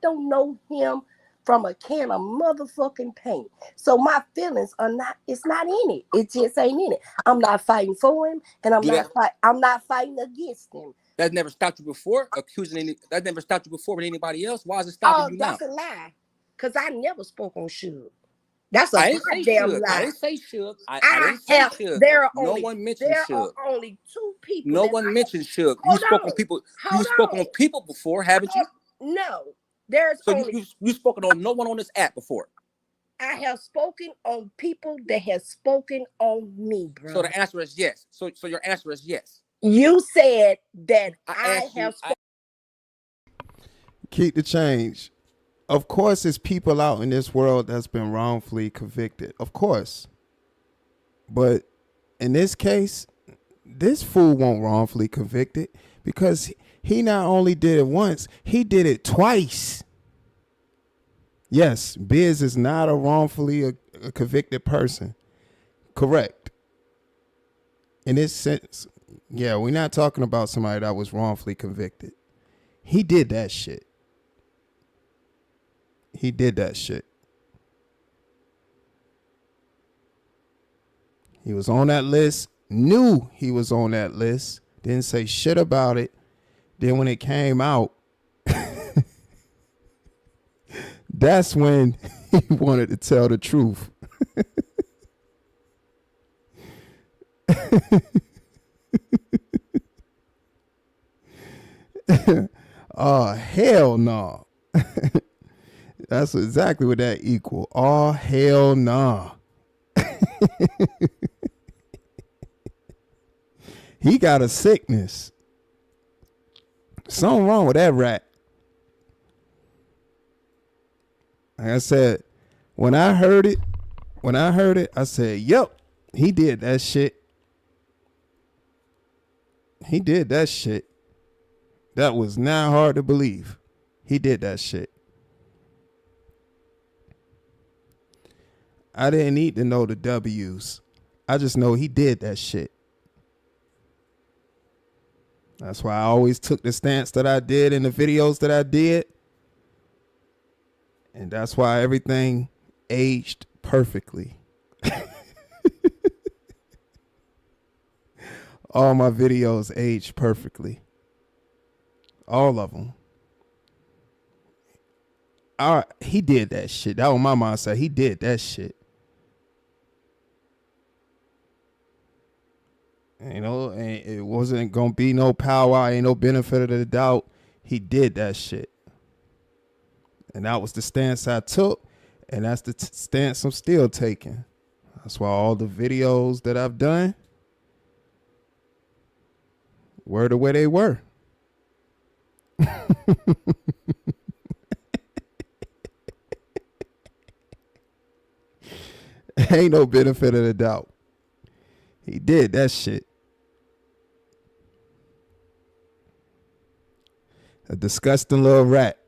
don't know him from a can of motherfucking paint. So my feelings are not, it's not in it. It just ain't in it. I'm not fighting for him, and I'm not fighting against him. That never stopped you before, that never stopped you before with anybody else. Why is it stopping you now? That's a lie. Cause I never spoke on Suge. That's a I didn't say goddamn Suge. lie. I didn't say Suge. I didn't say Suge. No one mentioned Suge. There are only two people. No one mentioned Suge. You spoke on people. You spoke on people before, haven't you? No, there's so only. You spoken on no one on this app before. I have spoken on people that have spoken on me, bro. So the answer is yes. So your answer is yes. You said that I have spoken. Keep the change. Of course, there's people out in this world that's been wrongfully convicted. Of course. But in this case, this fool won't wrongfully convicted because he not only did it once, he did it twice. Yes, Biz is not a wrongfully a convicted person. Correct. In this sense, yeah, we're not talking about somebody that was wrongfully convicted. He did that shit. He did that shit. He was on that list, knew he was on that list, didn't say shit about it. Then when it came out, that's when he wanted to tell the truth. Oh, hell no. That's exactly what that equal. Oh, hell no. He got a sickness. Something wrong with that rat. Like I said, when I heard it, I said, yep, he did that shit. He did that shit. That was not hard to believe. He did that shit. I didn't need to know the W's. I just know he did that shit. That's why I always took the stance that I did in the videos that I did. And that's why everything aged perfectly. All my videos aged perfectly. All of them. He did that shit. That was my mindset. He did that shit. You know, and it wasn't going to be no power. Ain't no benefit of the doubt. He did that shit. And that was the stance I took. And that's the stance I'm still taking. That's why all the videos that I've done were the way they were. Ain't no benefit of the doubt. He did that shit. A disgusting little rat.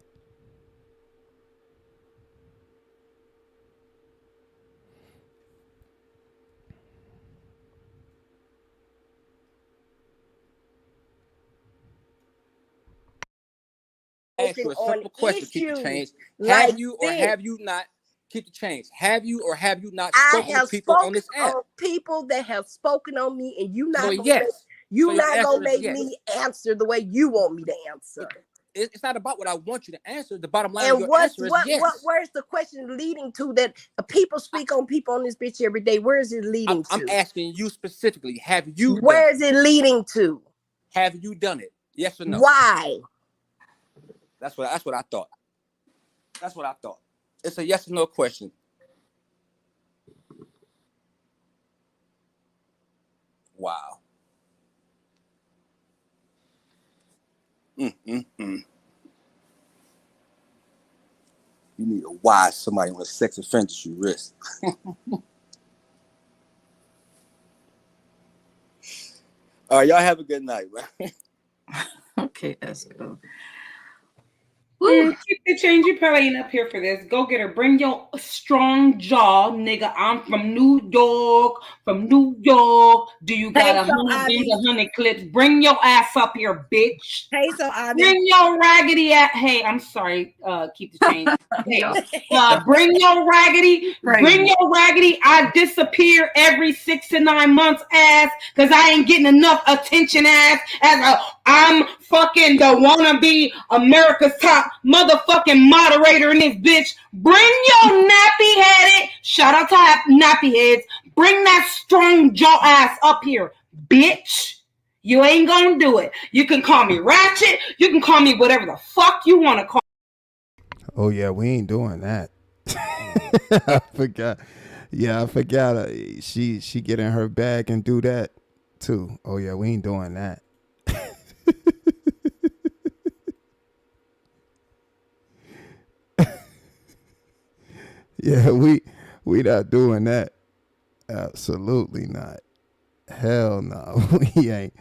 Ask you a simple question, keep the change. Like have you or have you not, keep the change, have you or have you not spoken to people on this app? People that have spoken on me, and you not so gonna yes. not gonna make me answer the way you want me to answer. It's not about what I want you to answer. The bottom line of your answer is yes. Where's the question leading to that people speak on people on this bitch every day? Where is it leading to? I'm asking you specifically, have you Where is it leading to? Have you done it? Yes or no? Why? That's what I thought. That's what I thought. It's a yes or no question. Wow. You need to wise somebody on a sex offender's wrist. All right, y'all have a good night, man. Okay, let's go. Keep the change. You probably ain't up here for this. Go get her. Bring your strong jaw, nigga. I'm from New York. From New York. Do you got Hey, a so hundred Ivy. bins of honey clips? Bring your ass up here, bitch. Hey, so Ivy. Bring your raggedy ass. Hey, I'm sorry. Keep the change. Hey, bring your raggedy. Bring your raggedy. I disappear every 6 to 9 months ass because I ain't getting enough attention ass I'm fucking the wannabe America's top motherfucking moderator in this bitch. Bring your nappy headed. Shout out to nappy heads. Bring that strong jaw ass up here, bitch. You ain't gonna do it. You can call me Ratchet. You can call me whatever the fuck you want to call. Oh yeah, we ain't doing that. I forgot. Yeah, I forgot. She get in her bag and do that too. Oh yeah, we ain't doing that. Yeah, we not doing that. Absolutely not. Hell no, we ain't.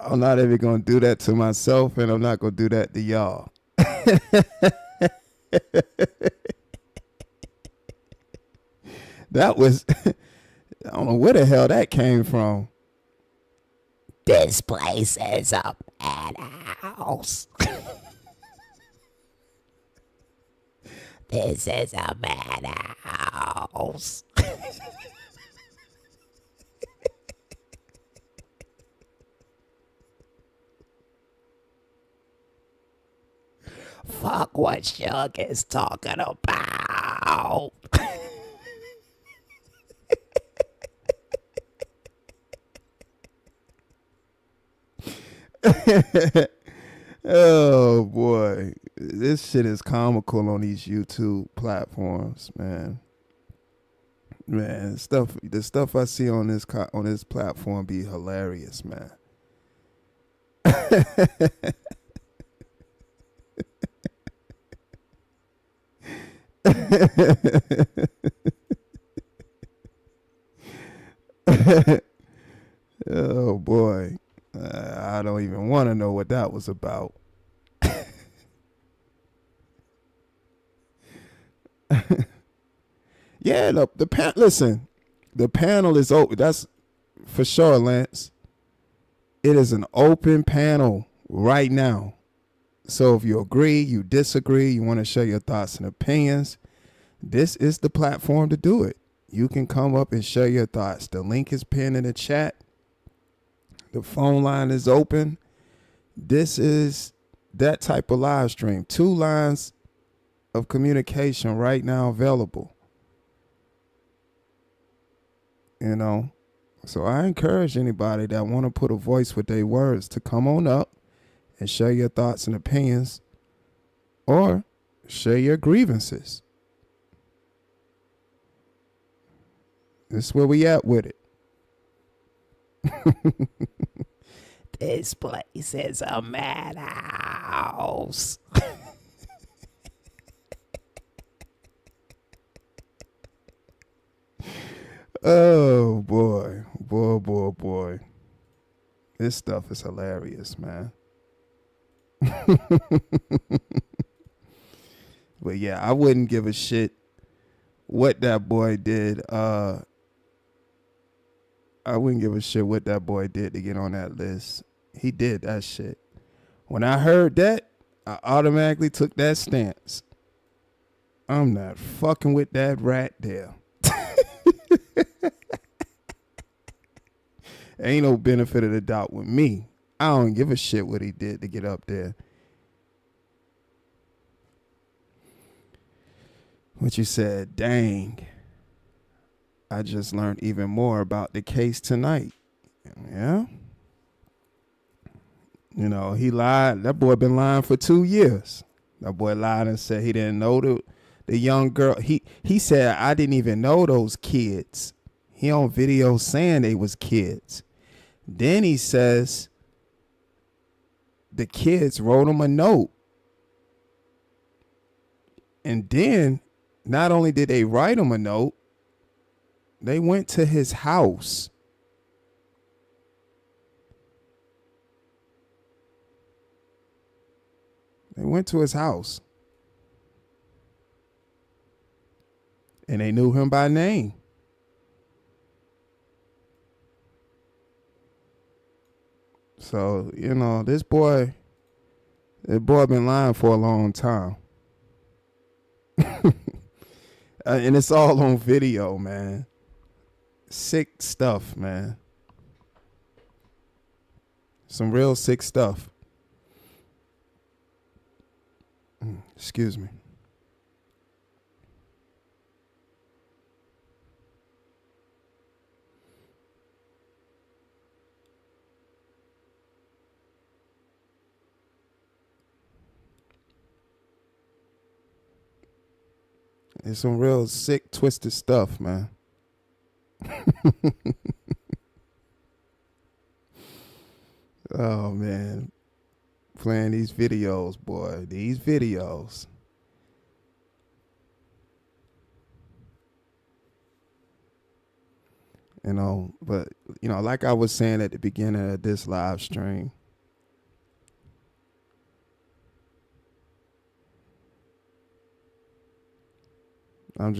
I'm not ever gonna do that to myself, and I'm not gonna do that to y'all. That was, I don't know where the hell that came from. This place is a madhouse. This is a madhouse. Fuck what Shug is talking about. Oh boy, this shit is comical on these YouTube platforms, man. Man, the stuff I see on this platform be hilarious, man. Oh boy, I don't even want to know what that was about. Yeah, listen, the panel is open. That's for sure, Lance. It is an open panel right now. So if you agree, you disagree, you want to share your thoughts and opinions, this is the platform to do it. You can come up and share your thoughts. The link is pinned in the chat. The phone line is open. This is that type of live stream. 2 lines of communication right now available. You know, so I encourage anybody that want to put a voice with their words to come on up and share your thoughts and opinions, or share your grievances. This is where we at with it. This place is a madhouse. Oh boy, boy. This stuff is hilarious, man. But yeah, I wouldn't give a shit what that boy did. I wouldn't give a shit what that boy did to get on that list. He did that shit. When I heard that, I automatically took that stance. I'm not fucking with that rat there. Ain't no benefit of the doubt with me. I don't give a shit what he did to get up there. What you said, dang. I just learned even more about the case tonight. Yeah. You know, he lied. That boy been lying for 2 years. That boy lied and said he didn't know the young girl. He said, I didn't even know those kids. He on video saying they was kids. Then he says the kids wrote him a note. And then not only did they write him a note, they went to his house. They went to his house. And they knew him by name. So, you know, this boy been lying for a long time. And it's all on video, man. Sick stuff, man. Some real sick stuff. Excuse me. It's some real sick, twisted stuff, man. Oh, man. Playing these videos, boy. These videos. You know, but, you know, like I was saying at the beginning of this live stream, I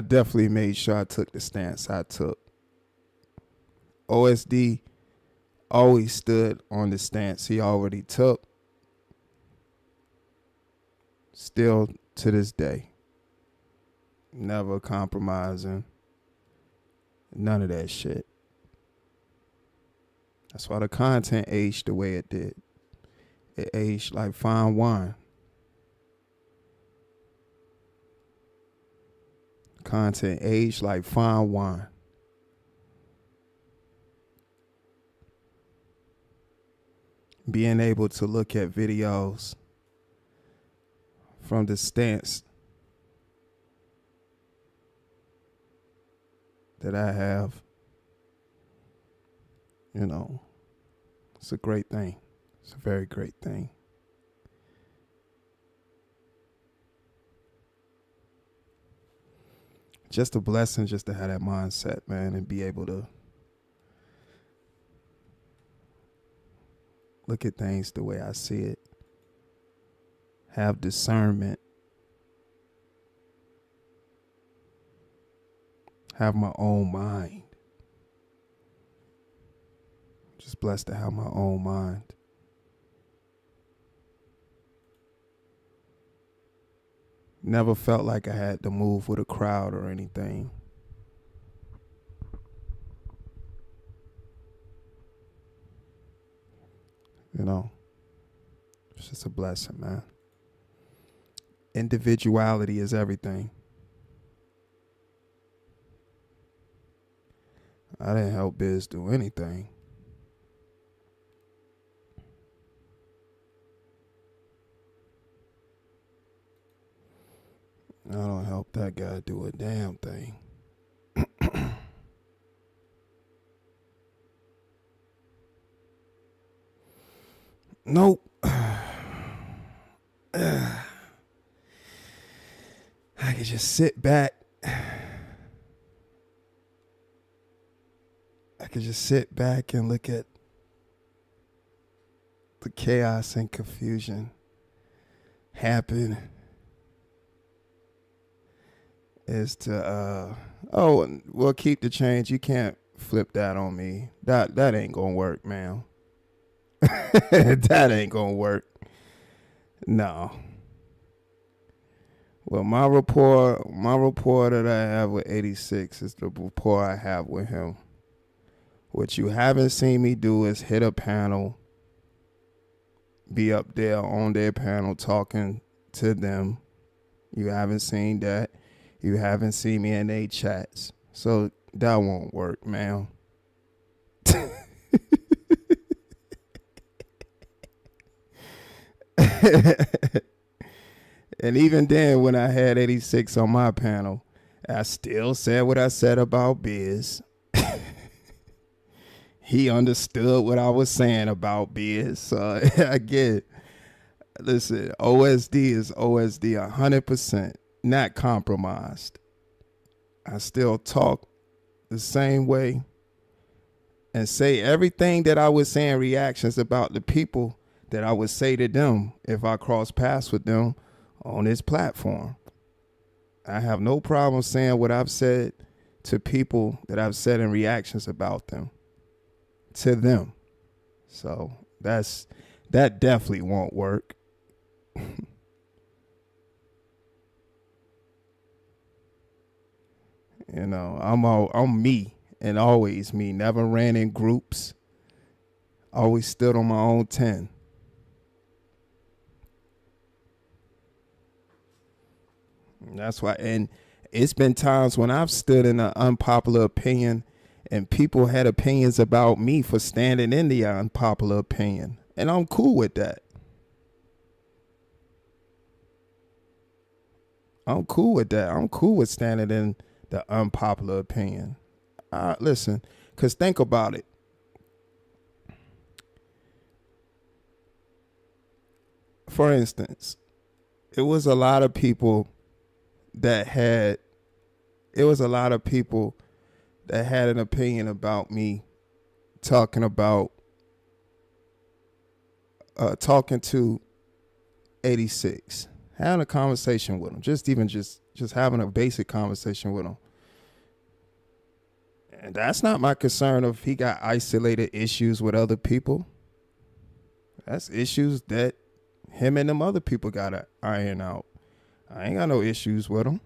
definitely made sure I took the stance I took. OSD always stood on the stance he already took. Still to this day. Never compromising. None of that shit. That's why the content aged the way it did. It aged like fine wine. Content aged like fine wine. Being able to look at videos from the stance that I have, you know, it's a great thing. It's a very great thing. Just a blessing just to have that mindset, man, and be able to look at things the way I see it. Have discernment. Have my own mind. Just blessed to have my own mind. Never felt like I had to move with a crowd or anything. You know, it's just a blessing, man. Individuality is everything. I didn't help Biz do anything. I don't help that guy do a damn thing. Nope. I could just sit back. I could just sit back and look at the chaos and confusion happen. Is to well, keep the change. You can't flip that on me. That ain't gonna work, man. That ain't gonna work. No. Well, my rapport that I have with 86 is the rapport I have with him. What you haven't seen me do is hit a panel, be up there on their panel talking to them. You haven't seen that. You haven't seen me in their chats. So that won't work, man. And even then, when I had 86 on my panel, I still said what I said about Biz. He understood what I was saying about Biz. So I get it. Listen, OSD is OSD 100%, not compromised. I still talk the same way and say everything that I was saying, reactions about the people that I would say to them if I cross paths with them on this platform. I have no problem saying what I've said to people that I've said in reactions about them to them. So that definitely won't work. You know, I'm me and always me. Never ran in groups. Always stood on my own 10. And that's why, and it's been times when I've stood in an unpopular opinion and people had opinions about me for standing in the unpopular opinion. And I'm cool with that. I'm cool with that. I'm cool with standing in the unpopular opinion. Listen, because think about it. For instance, it was a lot of people that had an opinion about me talking to 86, having a conversation with him, just having a basic conversation with him. And that's not my concern if he got isolated issues with other people. That's issues that him and them other people got to iron out. I ain't got no issues with him.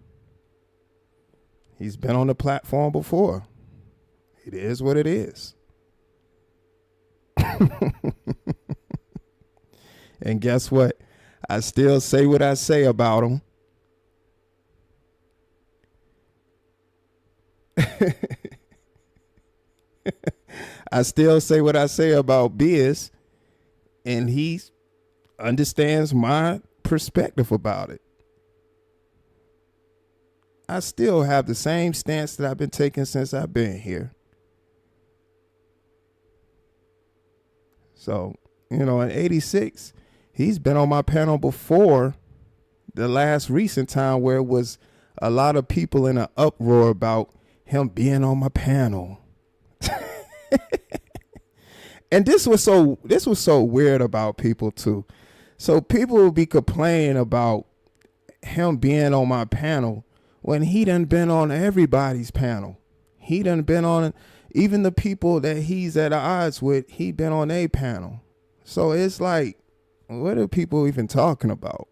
He's been on the platform before. It is what it is. And guess what? I still say what I say about him. I still say what I say about Biz, and he understands my perspective about it. I still have the same stance that I've been taking since I've been here. So, you know, in 86, he's been on my panel before the last recent time where it was a lot of people in an uproar about him being on my panel. And this was so weird about people too. So people will be complaining about him being on my panel when he done been on everybody's panel. He done been on even the people that he's at odds with, he been on a panel. So it's like, what are people even talking about?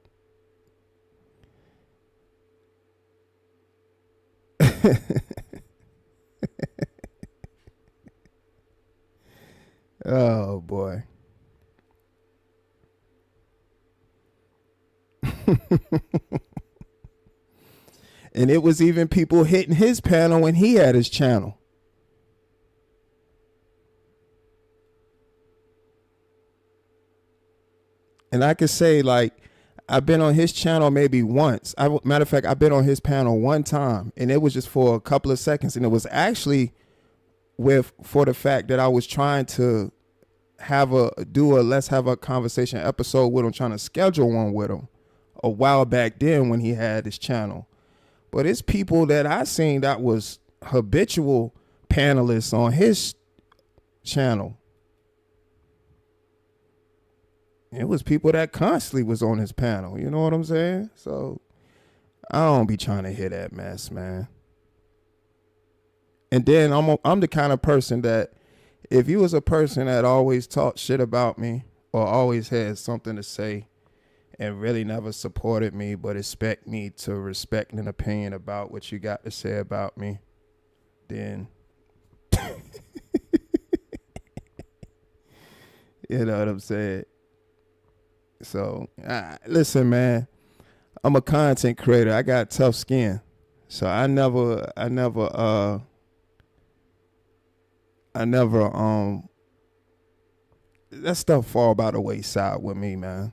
Oh boy. And it was even people hitting his panel when he had his channel. And I could say, like, I've been on his channel maybe once. Matter of fact, I've been on his panel one time, and it was just for a couple of seconds. And it was actually for the fact that I was trying to let's have a conversation episode with him, trying to schedule one with him a while back then when he had his channel. But it's people that I seen that was habitual panelists on his channel. It was people that constantly was on his panel. You know what I'm saying? So I don't be trying to hear that mess, man. And then I'm the kind of person that if you was a person that always talked shit about me or always had something to say and really never supported me but expect me to respect an opinion about what you got to say about me, then you know what I'm saying? So listen, man, I'm a content creator. I got tough skin. So I never that stuff fall by the wayside with me, man.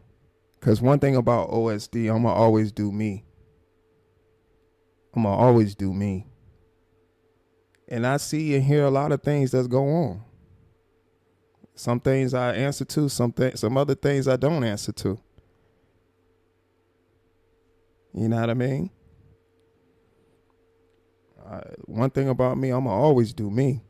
Cause one thing about OSD, I'ma always do me. And I see and hear a lot of things that's go on. Some things I answer to, some other things I don't answer to. You know what I mean? One thing about me, I'ma always do me.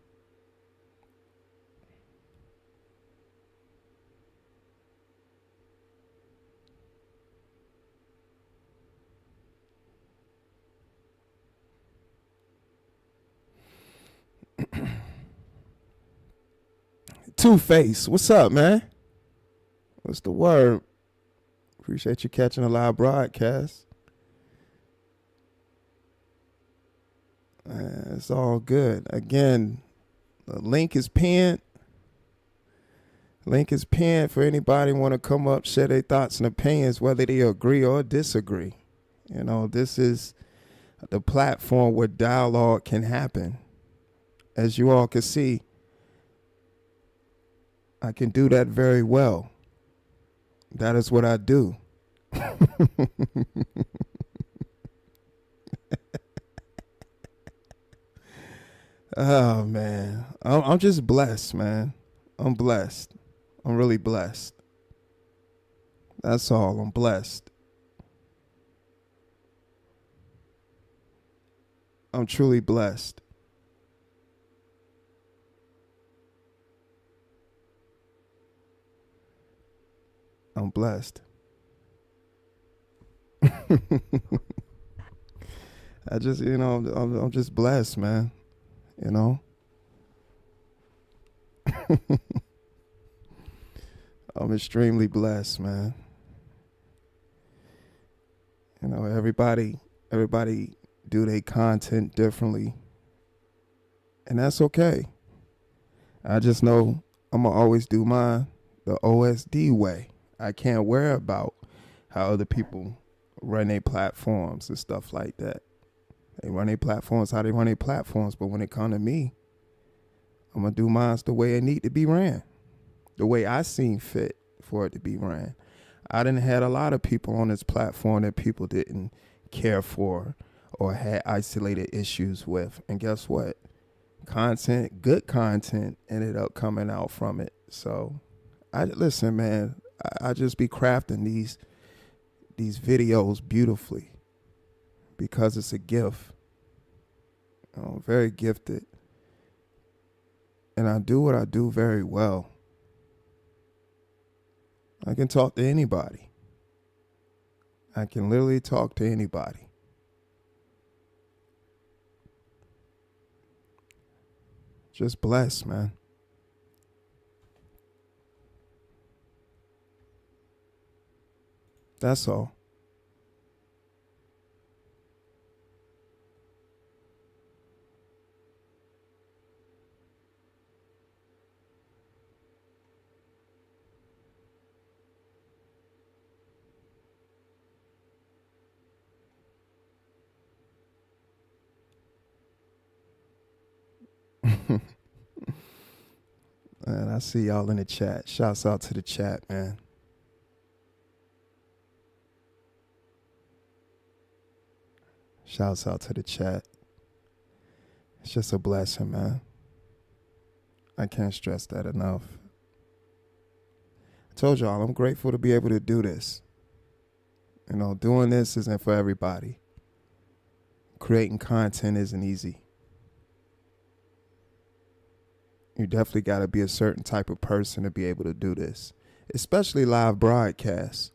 Two-Face, what's up, man? What's the word? Appreciate you catching a live broadcast. It's all good. Again, the link is pinned. Link is pinned for anybody want to come up, share their thoughts and opinions, whether they agree or disagree. You know, this is the platform where dialogue can happen. As you all can see, I can do that very well. That is what I do. Oh, man. I'm just blessed, man. I'm blessed. I'm really blessed. That's all. I'm blessed. I'm truly blessed. I'm blessed. I just, you know, I'm just blessed, man. You know? I'm extremely blessed, man. You know, everybody do their content differently. And that's okay. I just know I'm going to always do mine the OSD way. I can't worry about how other people run their platforms and stuff like that. They run their platforms how they run their platforms. But when it comes to me, I'm going to do mine the way it need to be ran. The way I seen fit for it to be ran. I done had a lot of people on this platform that people didn't care for or had isolated issues with. And guess what? Good content ended up coming out from it. So listen, man, I just be crafting these videos beautifully because it's a gift. I'm very gifted. And I do what I do very well. I can talk to anybody. I can literally talk to anybody. Just blessed, man. That's all. And I see y'all in the chat. Shouts out to the chat, man. Shouts out to the chat. It's just a blessing, man. I can't stress that enough. I told y'all I'm grateful to be able to do this. You know, doing this isn't for everybody. Creating content isn't easy. You definitely got to be a certain type of person to be able to do this, especially live broadcasts.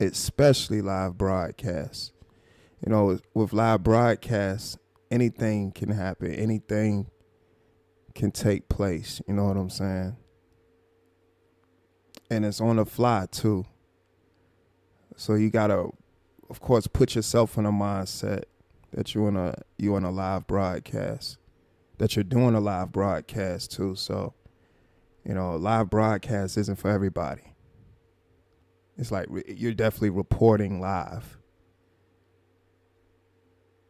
Especially live broadcasts. You know, with live broadcasts, anything can happen. Anything can take place. You know what I'm saying? And it's on the fly too. So you got to, of course, put yourself in a mindset that you're in a live broadcast. That you're doing a live broadcast too. So, you know, a live broadcast isn't for everybody. It's like you're definitely reporting live.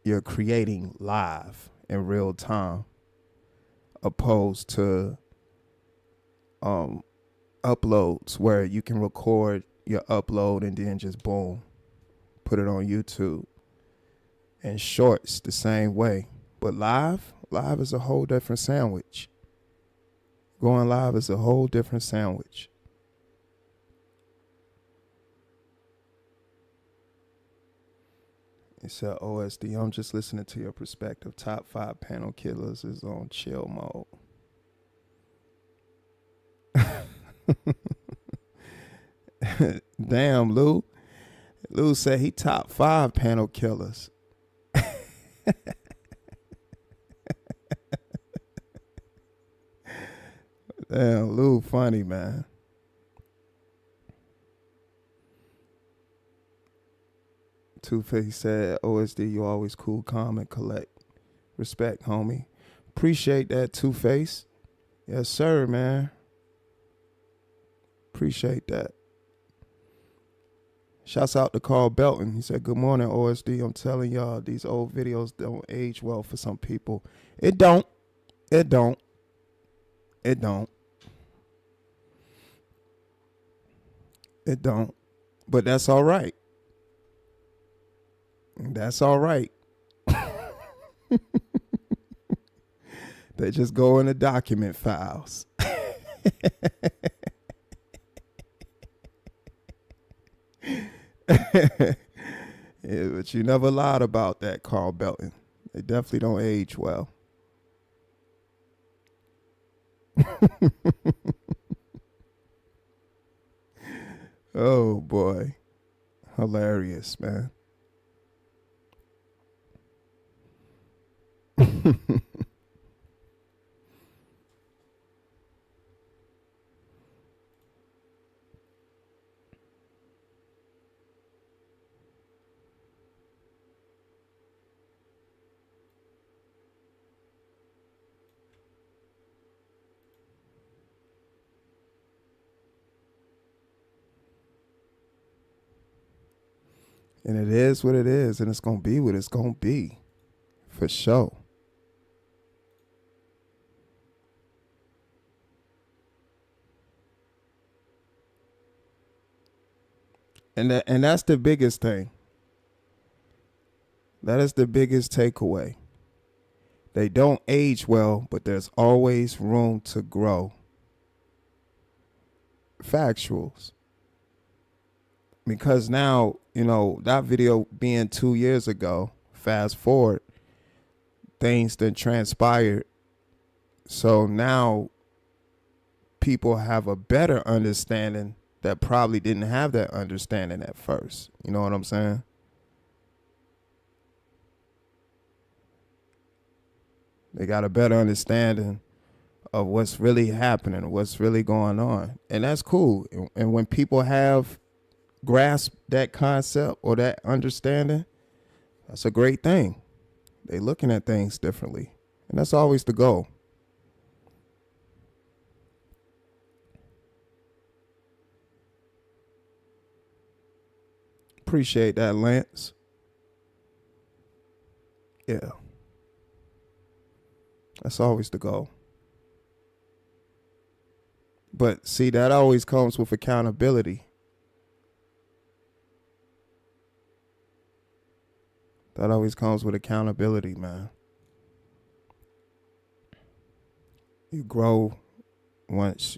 You're creating live in real time, opposed to uploads where you can record your upload and then just boom, put it on YouTube. And shorts the same way. But live is a whole different sandwich. Going live is a whole different sandwich. It said, OSD, I'm just listening to your perspective. Top 5 panel killers is on chill mode. Damn, Lou. Lou said he top 5 panel killers. Damn, Lou, funny, man. Two-Face said, OSD, you always cool, calm, and collect. Respect, homie. Appreciate that, Two-Face. Yes, sir, man. Appreciate that. Shouts out to Carl Belton. He said, good morning, OSD. I'm telling y'all, these old videos don't age well for some people. It don't. It don't. It don't. It don't. But that's all right. That's all right. They just go in the document files. Yeah, but you never lied about that, Carl Belton. They definitely don't age well. Oh, boy. Hilarious, man. And it is what it is, and it's going to be what it's going to be. For sure. And that's the biggest thing. That is the biggest takeaway. They don't age well, but there's always room to grow. Factuals. Because now, you know, that video being 2 years ago, fast forward, things that transpired. So now people have a better understanding that probably didn't have that understanding at first. You know what I'm saying? They got a better understanding of what's really happening, what's really going on. And that's cool. And when people have grasped that concept or that understanding, that's a great thing. They looking at things differently. And that's always the goal. Appreciate that, Lance. Yeah. That's always the goal. But see, that always comes with accountability. That always comes with accountability, man. You grow once.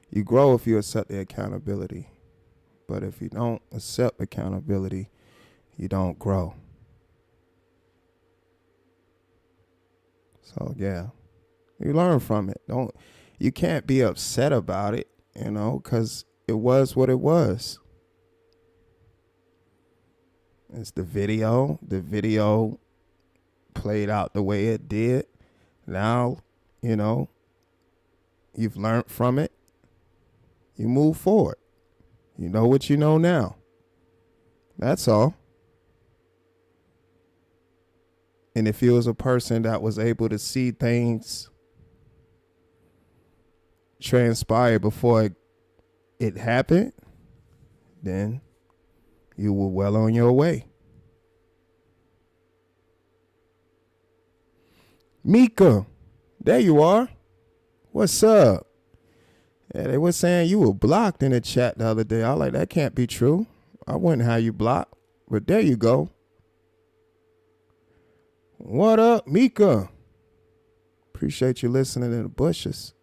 You grow if you accept the accountability. But if you don't accept accountability, you don't grow. So yeah, you learn from it. You can't be upset about it, you know, because it was what it was. It's the video. The video played out the way it did. Now, you know, you've learned from it. You move forward. You know what you know now. That's all. And if you was a person that was able to see things transpire before it happened, then you were well on your way. Mika, there you are. What's up? Yeah, they were saying you were blocked in the chat the other day. I was like, that can't be true. I wouldn't have you blocked. But there you go. What up, Mika? Appreciate you listening in the bushes.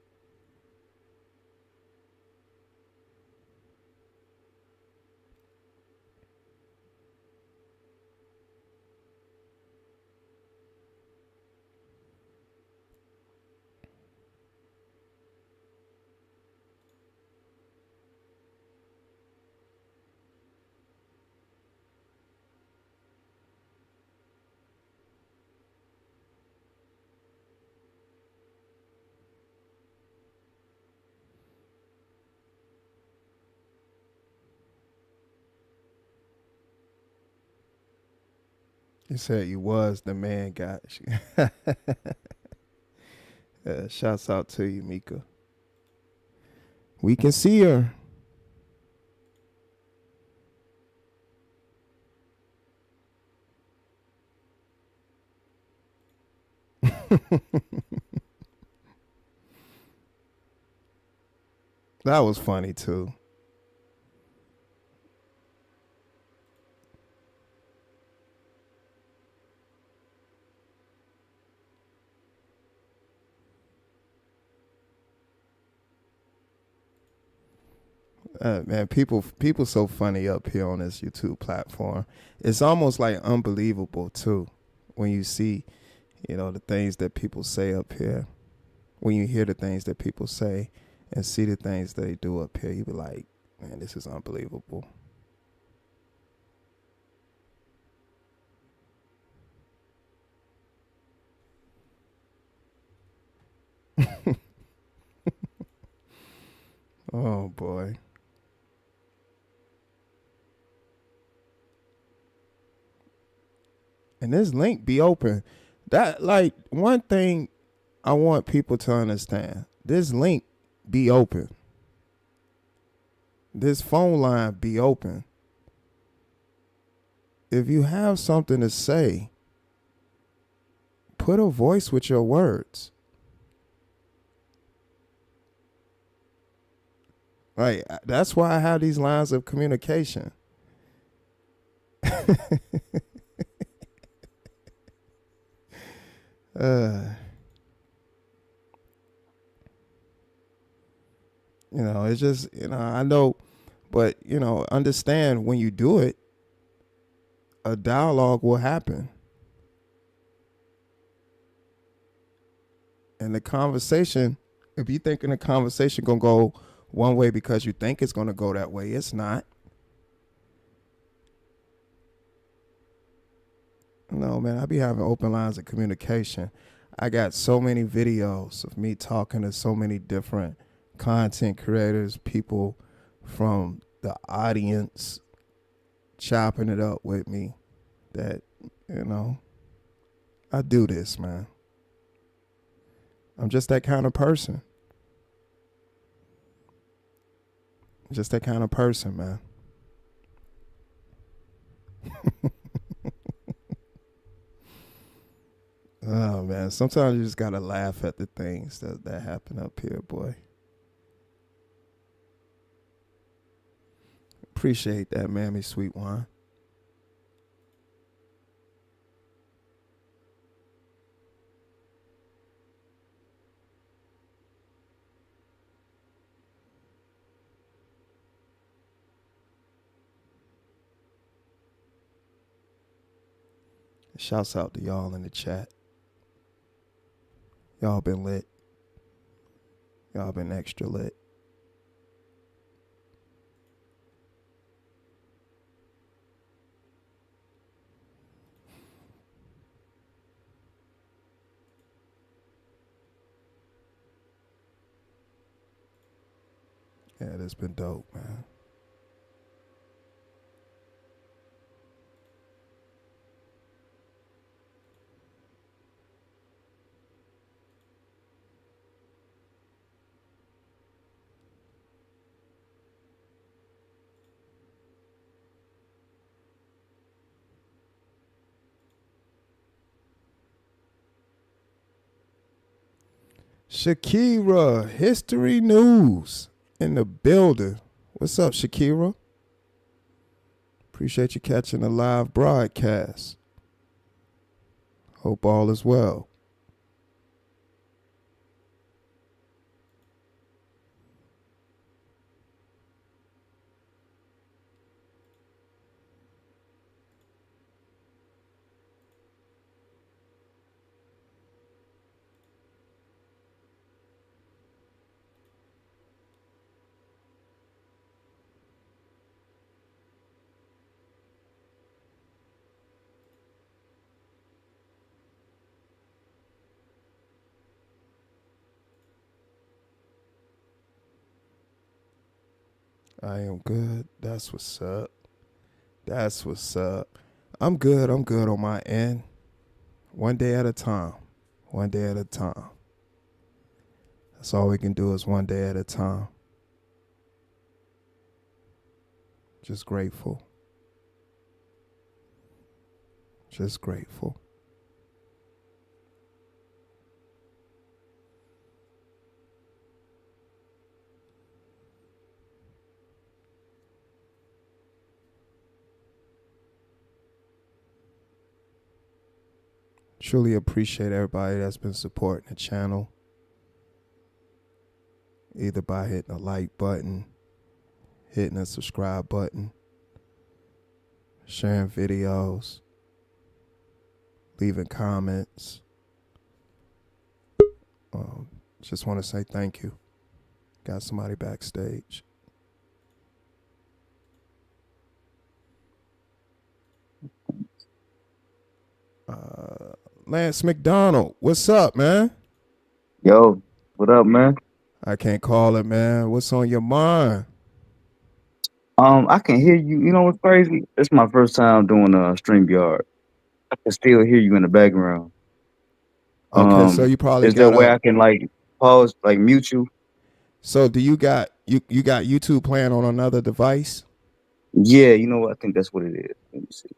You said you was the man, guy. Shouts out to you, Mika. We can see her. That was funny too. Man, people so funny up here on this YouTube platform. It's almost like unbelievable too when you see, the things that people say up here. When you hear the things that people say and see the things they do up here, you be like, man, this is unbelievable. Oh boy. And this link be open. That, like, one thing I want people to understand. This link be open. This phone line be open. If you have something to say, put a voice with your words. Like, that's why I have these lines of communication. It's just, I know, but, understand when you do it, a dialogue will happen. And the conversation, if you thinking the conversation gonna go one way because you think it's gonna go that way, it's not. No, man, I be having open lines of communication. I got so many videos of me talking to so many different content creators, people from the audience chopping it up with me that, I do this, man. I'm just that kind of person. Just that kind of person, man. Oh, man. Sometimes you just got to laugh at the things that happen up here, boy. Appreciate that, Mammy Sweet Wine. Shouts out to y'all in the chat. Y'all been lit. Y'all been extra lit. Yeah, that's been dope, man. Shakira, history news in the building. What's up, Shakira? Appreciate you catching the live broadcast. Hope all is well. I am good. That's what's up. That's what's up. I'm good. I'm good on my end. One day at a time. One day at a time. That's all we can do is one day at a time. Just grateful. Just grateful. Truly appreciate everybody that's been supporting the channel, either by hitting a like button, hitting a subscribe button, sharing videos, leaving comments. Just want to say thank you. Got somebody backstage. Lance McDonald, what's up, man? Yo, what up, man? I can't call it, man. What's on your mind? I can hear you. You know what's crazy? It's my first time doing a StreamYard. I can still hear you in the background. Okay, so you probably Is there a got way I can like pause, like mute you? So do you got you got YouTube playing on another device? Yeah, you know what? I think that's what it is. Let me see.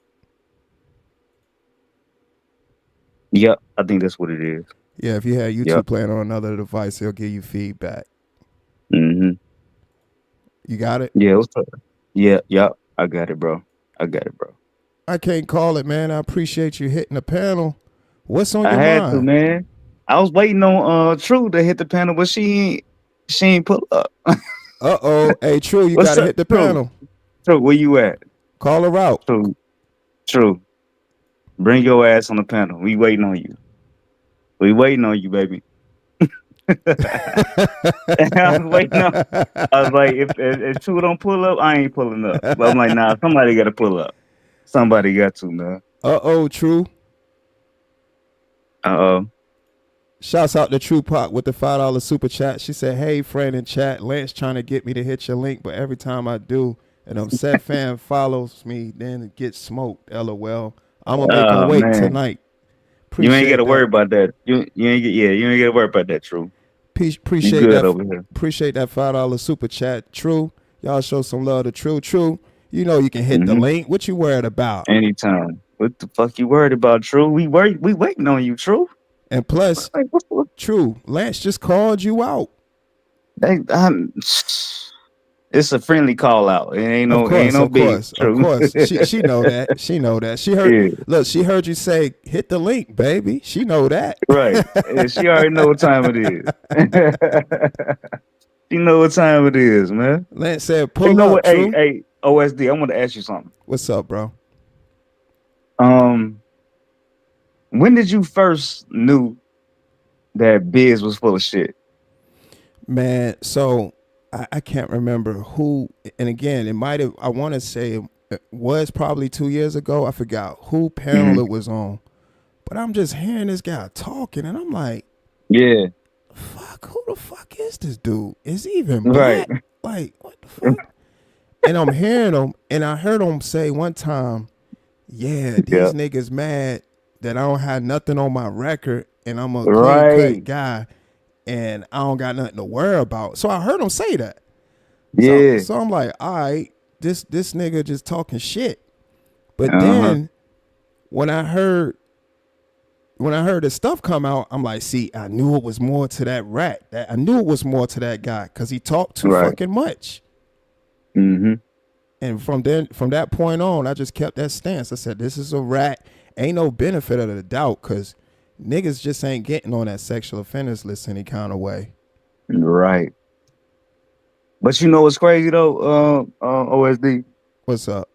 Yep, I think that's what it is. Yeah, if you had YouTube Yep. playing on another device, it'll give you feedback. Mm-hmm. You got it? Yeah, what's up? Yeah, yep. I got it, bro. I got it, bro. I can't call it, man. I appreciate you hitting the panel. What's on I your had to, mind? man. I was waiting on True to hit the panel, but she ain't pull up. Uh-oh. Hey, True, you What's gotta up, hit the True? panel. True, where you at? Call her out. True. Bring your ass on the panel. We waiting on you. We waiting on you, baby. I was waiting on. I was like, if True don't pull up, I ain't pulling up. But I'm like, nah, somebody got to pull up. Somebody got to, man. Uh-oh, True. Uh-oh. Shouts out to True Pop with the $5 super chat. She said, hey, friend in chat, Lance trying to get me to hit your link, but every time I do, an upset fan follows me, then it gets smoked. LOL. I'm going to make him wait Man. tonight. You ain't got to Appreciate worry that. about that. You ain't got to worry about that, True. Appreciate You good that. over here. Appreciate that $5 super chat. True. Y'all show some love to True. True. You know you can hit the link. What you worried about? Anytime. What the fuck you worried about, True? We waiting on you, True. And plus, True, Lance just called you out. It's a friendly call out. It ain't no Of big. course. She know that. She know that. She heard. Yeah. Look, she heard you say, "Hit the link, baby." She know that. Right. She already know what time it is. She know what time it is, man. Lance said, "Pull you know up." What? True. Hey, OSD. I want to ask you something. What's up, bro? When did you first knew that Biz was full of shit? Man, so I can't remember who, and again, it might have, I want to say it was probably 2 years ago. I forgot who panel it was on, but I'm just hearing this guy talking, and I'm like, yeah, fuck, who the fuck is this dude? Is he even black? Right. Like, what the fuck? And I'm hearing him, and I heard him say one time, yeah, these niggas mad that I don't have nothing on my record, and I'm a clean cut guy, and I don't got nothing to worry about. So I heard him say that. Yeah. So I'm like, all right, this nigga just talking shit. But then when I heard the stuff come out, I'm like, see, I knew it was more to that rat. I knew it was more to that guy because he talked too fucking much. Mm-hmm. And from that point on, I just kept that stance. I said, this is a rat. Ain't no benefit of the doubt because niggas just ain't getting on that sexual offenders list any kind of way. Right. But you know what's crazy though, OSD? What's up?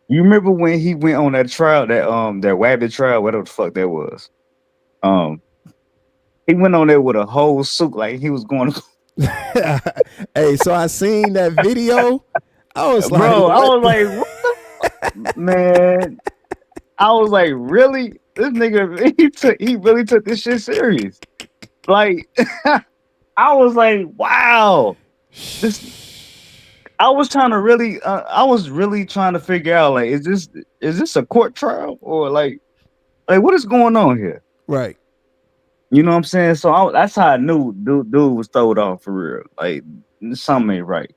You remember when he went on that trial, that Wabbit trial, whatever the fuck that was? He went on there with a whole suit like he was going to Hey, so I seen that video. I was like, bro, I was like, what the fuck? Man. I was like, really? This nigga, he really took this shit serious. Like, I was like, wow. I was trying to really, I was really trying to figure out, like, is this a court trial or like what is going on here? Right. You know what I'm saying? So that's how I knew dude was throwed off for real. Like something ain't right.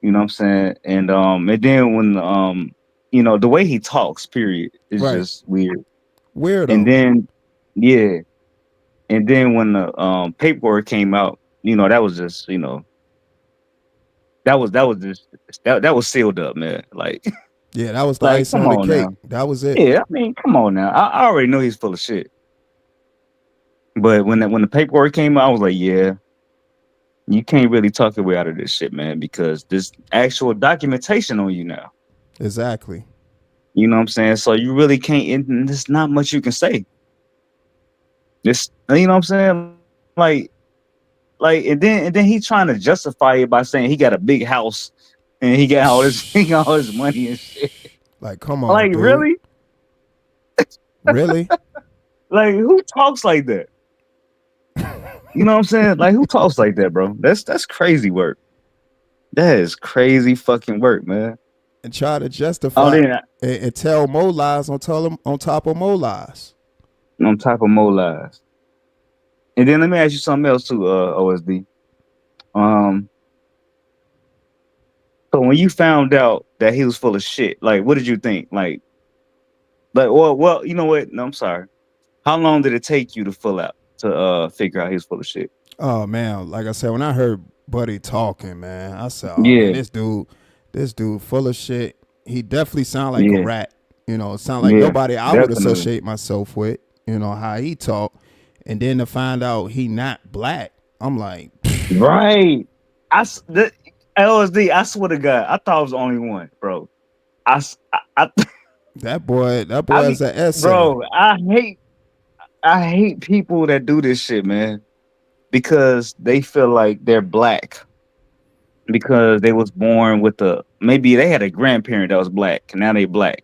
You know what I'm saying? And then when you know, the way he talks, period, is Right. just weird. And Weirdo. then yeah, and then when the paperwork came out, you know, that was just, you know, that was just that was sealed up, man. Like Yeah, that was the like icing come on the on cake. now. That was it. Yeah, I mean, come on now. I already know he's full of shit. But when the paperwork came out, I was like, yeah, you can't really talk your way out of this shit, man, because there's actual documentation on you now. Exactly. You know what I'm saying? So you really can't. And there's not much you can say. This, you know what I'm saying? And then he trying to justify it by saying he got a big house and he got all this, he got all his money and shit. Like, come on, Like dude. really? Really? Like who talks like that? You know what I'm saying? Like who talks like that, bro? That's crazy work. That is crazy fucking work, man. And try to Oh, justify then and tell more lies on top of more lies. on top of more lies. And then let me ask you something else too, OSD. Um, so when you found out that he was full of shit, like what did you think? Well, you know what? No, I'm sorry. How long did it take you to figure out he was full of shit? Oh man, like I said, when I heard Buddy talking, man, I said, "Oh man, Yeah, this dude, full of shit. He definitely sound like a yeah, rat. You know, sound like yeah, nobody I would definitely. associate myself with. You know how he talk, and then to find out he not black, I'm like, Right. The LSD, I swear to God, I thought I was the only one, bro. I, s- that boy I is mean, an essay. bro, I hate people that do this shit, man, because they feel like they're black because they was born with maybe they had a grandparent that was black and now they black.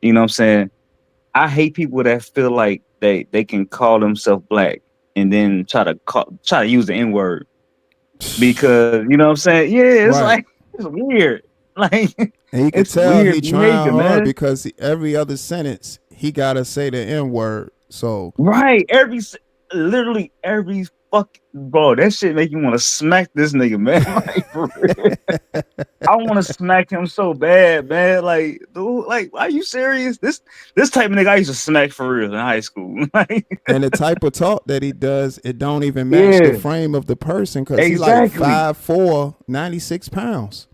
You know what I'm saying? I hate people that feel like they can call themselves black and then try to use the N word because you know what I'm saying? Yeah, it's Right. like it's weird. Like And you could it's tell he weird trying behavior, hard man. because every other sentence he gotta say the N word. So Right. Literally every fuck, bro. That shit make you want to smack this nigga, man. Like for real. I want to smack him so bad, man. Like, dude, like, are you serious? This type of nigga I used to smack for real in high school. Like, and the type of talk that he does, it don't even match the yeah, frame of the person because he like exactly, 5'4", 96 pounds.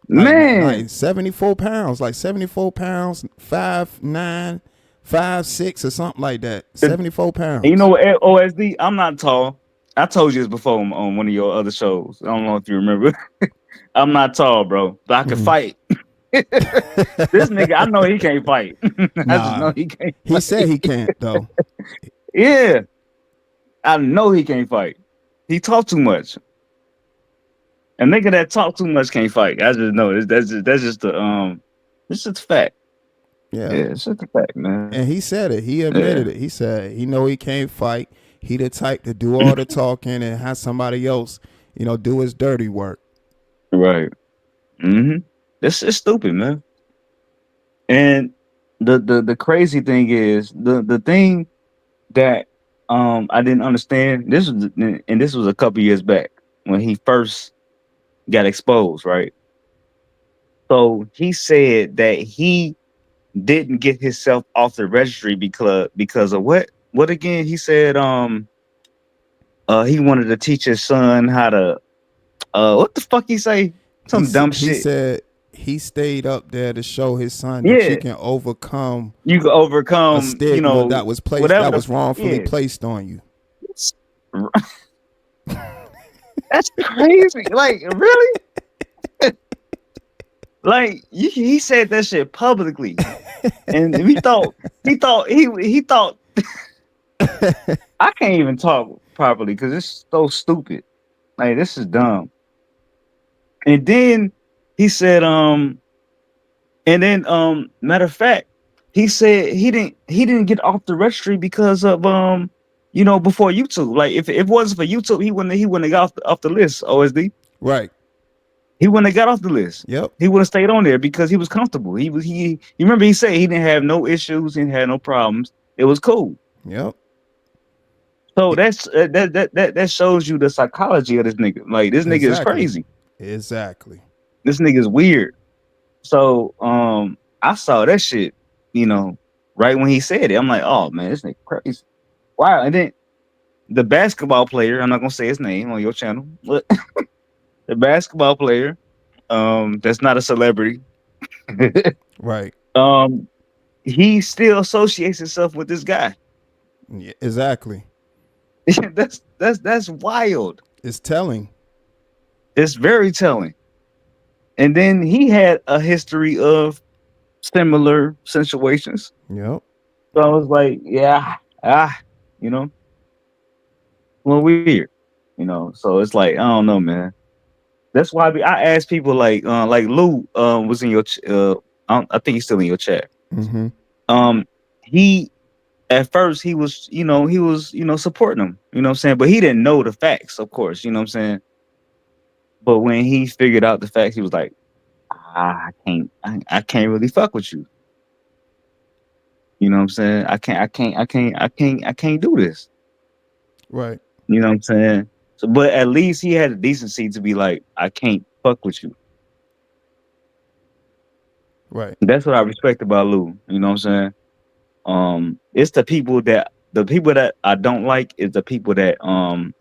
man. Like 74 pounds, like 74 pounds, 5'9", 5'6", or something like that. And 74 you know pounds. what, OSD? I'm not tall. I told you this before on one of your other shows. I don't know if you remember. I'm not tall, bro, but I can Mhm. fight. This nigga, I know he can't fight. I just know Nah, he can't he said fight. he can't though. Yeah, I know he can't fight. He talk too much. A nigga that talk too much can't fight. I just know that's just it's just a fact. Yeah, Yeah, it's just a fact, man. and he said it. He Yeah, admitted it. He said he know he can't fight. He the type to do all the talking and have somebody else, do his dirty work. right. Mm-hmm. This is stupid, man. And the crazy thing is the thing that I didn't understand. This was a couple years back when he first got exposed, right? So he said that he didn't get himself off the registry because of what? What again? He said he wanted to teach his son how to what the fuck he say? Some dumb He shit. said he stayed up there to show his son that you Yeah. can overcome You can a overcome, stigma that was whatever wrongfully yeah. placed on you. That's crazy. Like, really? Like he said that shit publicly. And he thought I can't even talk properly because it's so stupid. Like this is dumb. And then he said, matter of fact, he said he didn't get off the registry because of before YouTube. Like if it wasn't for YouTube, he wouldn't have got off the list, OSD. Right. he wouldn't have got off the list. Yep. He would have stayed on there because he was comfortable. You remember he said he didn't have no issues, he didn't have no problems. It was cool. Yep. So that shows you the psychology of this nigga. Like this nigga is Exactly. crazy. Exactly. This nigga is weird. So I saw that shit, right when he said it. I'm like, oh man, this nigga crazy. Wow. And then the basketball player, I'm not gonna say his name on your channel, but the basketball player, that's not a celebrity. Right. He still associates himself with this guy. Yeah, exactly. That's wild. It's telling. It's very telling. And then he had a history of similar situations. Yep. So I was like, yeah, well, weird, So it's like, I don't know, man. That's why I ask people like Lou was in your I think he's still in your chat. Mm-hmm. He at first he was supporting him, you know what I'm saying, but he didn't know the facts, of course, you know what I'm saying. But when he figured out the facts, he was like, I can't really fuck with you. You know what I'm saying? I can't do this. Right. You know what I'm saying? So, but at least he had the decency to be like, I can't fuck with you. Right. That's what I respect about Lou. You know what I'm saying? It's the people that I don't like is the people that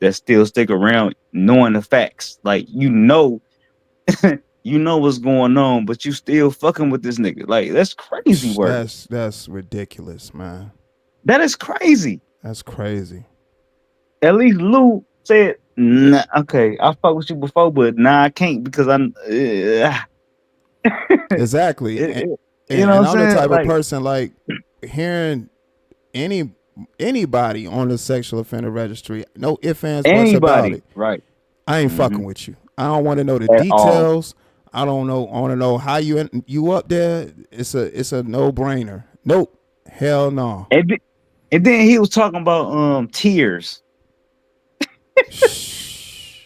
that still stick around knowing the facts. Like you know what's going on, but you still fucking with this nigga. Like that's crazy work. That's ridiculous, man. That is crazy. That's crazy. At least Lou said, nah, okay, I fuck with you before, but nah, I can't because I'm exactly. You And know what I'm I'm the saying? type of person like hearing anybody on the sexual offender registry, no ifs, ands, buts about it. Right. I ain't fucking with you. I don't want to know the At details. I don't know. I want to know how you up there. It's a no brainer. Nope. Hell no. And then he was talking about tears.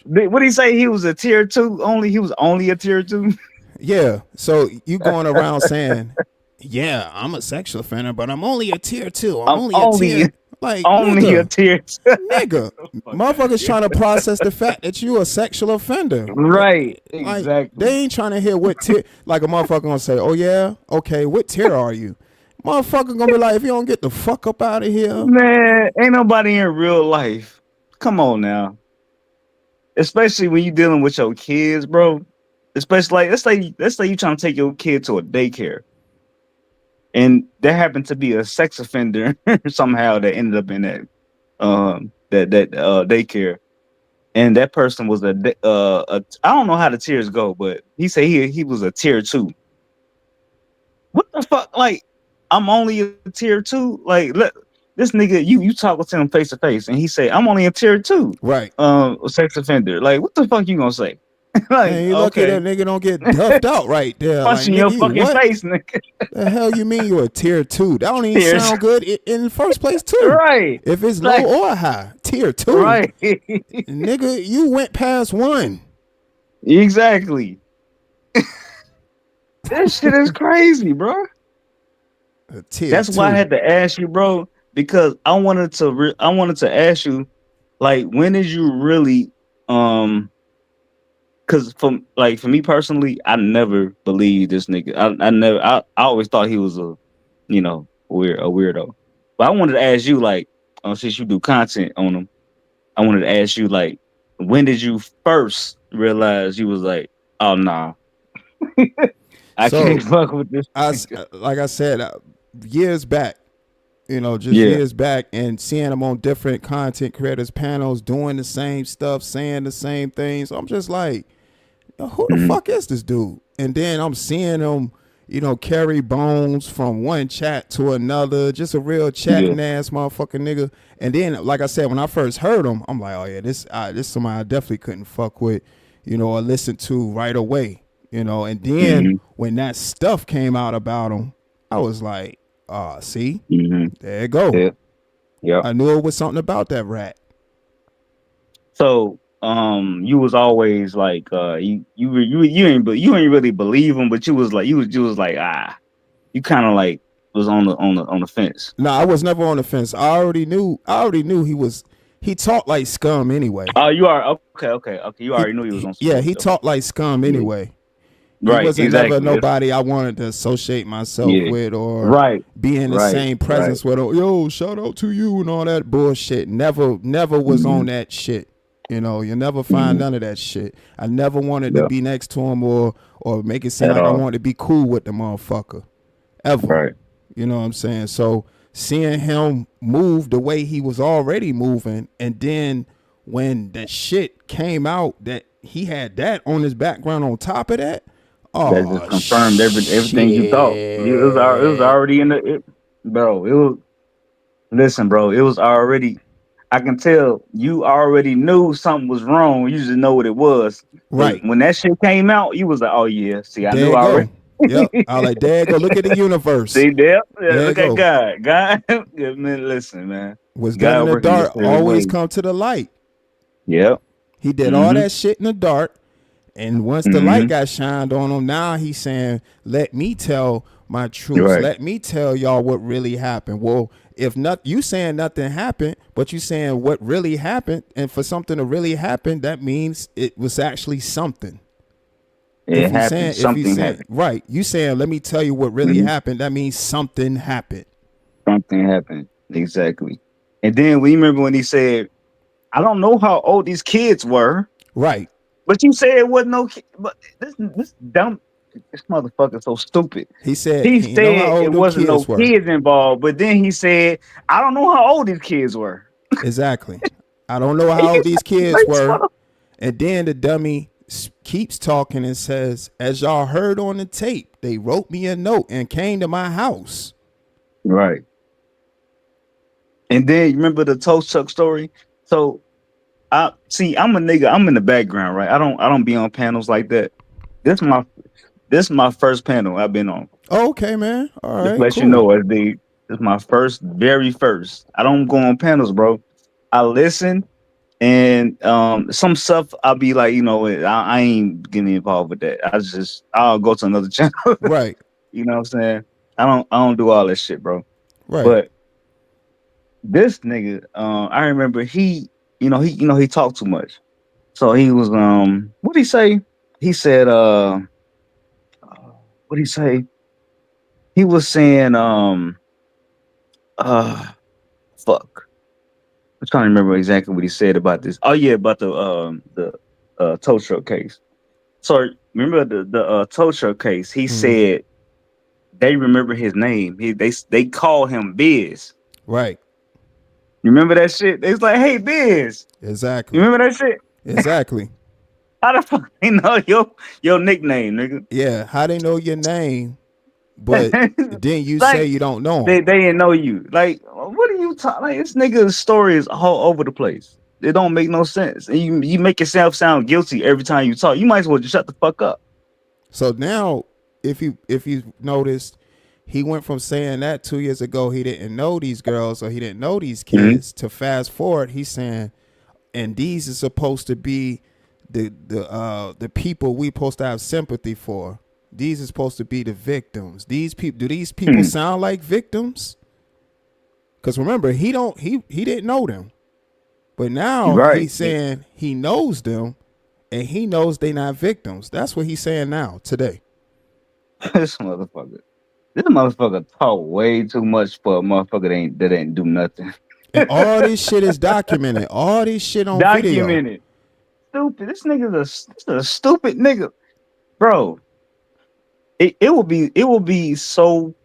What did he say? He was a tier 2 only. He was only a tier 2. Yeah. So you going around saying, "Yeah, I'm a sexual offender, but I'm only a tier 2. I'm only a tier." Like only nigga, a tier 2. Nigga, motherfuckers trying to process the fact that you a sexual offender. Right. Like, Exactly. they ain't trying to hear what tier. Like a motherfucker gonna say, "Oh yeah, okay, what tier are you?" Motherfucker gonna be like, "If you don't get the fuck up out of here, Man, ain't nobody in real life. Come on now. Especially when you dealing with your kids, bro. Especially let's say you trying to take your kid to a daycare. And there happened to be a sex offender somehow that ended up in that daycare. And that person was I don't know how the tiers go, but he said he was a tier 2. What the fuck? Like, I'm only a tier 2. Like, this nigga, you talking to him face to face, and he say, I'm only a tier 2. Right. Sex offender. Like, what the fuck you gonna say? Like, man, you lucky that nigga don't get duffed out right there. Punch Like, in nigga, your you fucking what? face, nigga. The hell you mean you a tier 2? That don't even sound good in the first place, too. Right. If it's Like, low or high, tier 2. Right. Nigga, you went past 1. Exactly. That shit is crazy, bro. That's why I had to ask you, bro, because I wanted to ask you, like, when did you really because for me personally, I never believed this nigga. I always thought he was a weirdo. But I wanted to ask you, like, since you do content on him, I wanted to ask you, like, when did you first realize you was like, oh nah, I can't fuck with this. Like I said, years back, just Yeah. years back, and seeing him on different content creators panels doing the same stuff, saying the same things. I'm just like, who the fuck is this dude? And then I'm seeing him, carry bones from one chat to another, just a real chatting ass motherfucking nigga. And then, like I said, when I first heard him, I'm like, oh yeah, this somebody I definitely couldn't fuck with, or listen to right away, And then when that stuff came out about him, I was like, see, there you go. Yeah. I knew it was something about that rat. So, you was always like you ain't really believe him, but you was like you kind of like was on the fence. No, I was never on the fence. I already knew he talked like scum anyway. Oh, you are okay. You already knew he was on some Yeah, he bullshit. Okay. talked like scum Yeah. anyway. He Right, wasn't never exactly. nobody I wanted to associate myself Yeah. with or Right. be in the Right. same Right. presence with. Yo, shout out to you and all that bullshit. Never was Mm-hmm. on that shit. You know, you never find Mm-hmm. none of that shit. I never wanted to Yeah. be next to him or make it seem At like I all. wanted to be cool with the motherfucker. Ever. Right. You know what I'm saying? So seeing him move the way he was already moving, and then when that shit came out that he had that on his background on top of that, That just oh confirmed everything you thought. It was shit. already in bro. It was listen, bro. It was already. I can tell you already knew something was wrong. You just know what it was. But Right. when that shit came out, you was like, "Oh yeah, see, I There knew you already." go. Yep. I was like, there you go. Look at the universe. See, there, yeah, There you look at go. God. God, yeah, man, listen, man. Was done in God the working dark mysterious always ways. come to the light. Yep. He did all Mm-hmm. that shit in the dark. And once the light Mm-hmm. got shined on him, now he's saying, let me tell my truths. Right. Let me tell y'all what really happened. Well, if not, you saying nothing happened, but you saying what really happened. And for something to really happen, that means it was actually something. It happened. If you Something saying, happened. right, you saying, let me tell you what really Mm-hmm. happened. That means something happened. Something happened. Exactly. And then we remember when he said, "I don't know how old these kids were, Right. but you said it wasn't no kid." But this dumb, this motherfucker so stupid. He said, He he didn't know how said it old them wasn't no kids were. kids involved, but then he said, "I don't know how old these kids were." Exactly. I don't know how He's old these kids like, were. And then the dummy keeps talking and says, as y'all heard on the tape, they wrote me a note and came to my house. right. And then you remember the toast truck story? So I see I'm a nigga, I'm in the background, right? I don't be on panels like that. This my this my first panel I've been on. Oh, okay, man. All Just right, let you cool. know, SD. This is my very first. I don't go on panels, bro. I listen and some stuff I'll be like, I ain't getting involved with that. I'll go to another channel. Right, You know what I'm saying? I don't do all that shit, bro. right. But this nigga, I remember he talked too much. So he was what did he say? He said what did he say? He was saying uh fuck. I'm trying to remember exactly what he said about this. Oh yeah, about the tow truck case. So remember the tow truck case? He Hmm. said they remember his name. They call him Biz. Right. You remember that shit? They was like, "Hey Biz." You Exactly. remember that shit? Exactly. How the fuck they know your nickname, nigga? Yeah. How they know your name, but then you say Like you don't know they them. didn't know you. Like, what are you talking? Like, this nigga's story is all over the place. It don't make no sense. And you make yourself sound guilty every time you talk. You might as well just shut the fuck up. So now, if you noticed, he went from saying that 2 years ago he didn't know these girls or he didn't know these Mhm. kids to fast forward he's saying, and these are supposed to be the people we supposed to have sympathy for. These are supposed to be the victims. Do these people Mhm. sound like victims? Because remember, he didn't know them, but now Right. he's saying he knows them, and he knows they not victims. That's what he's saying now today. This motherfucker. This motherfucker talk way too much for a motherfucker that ain't do nothing. And all this shit is documented. All this shit on video. Documented. Stupid. This a stupid nigga, bro. It will be so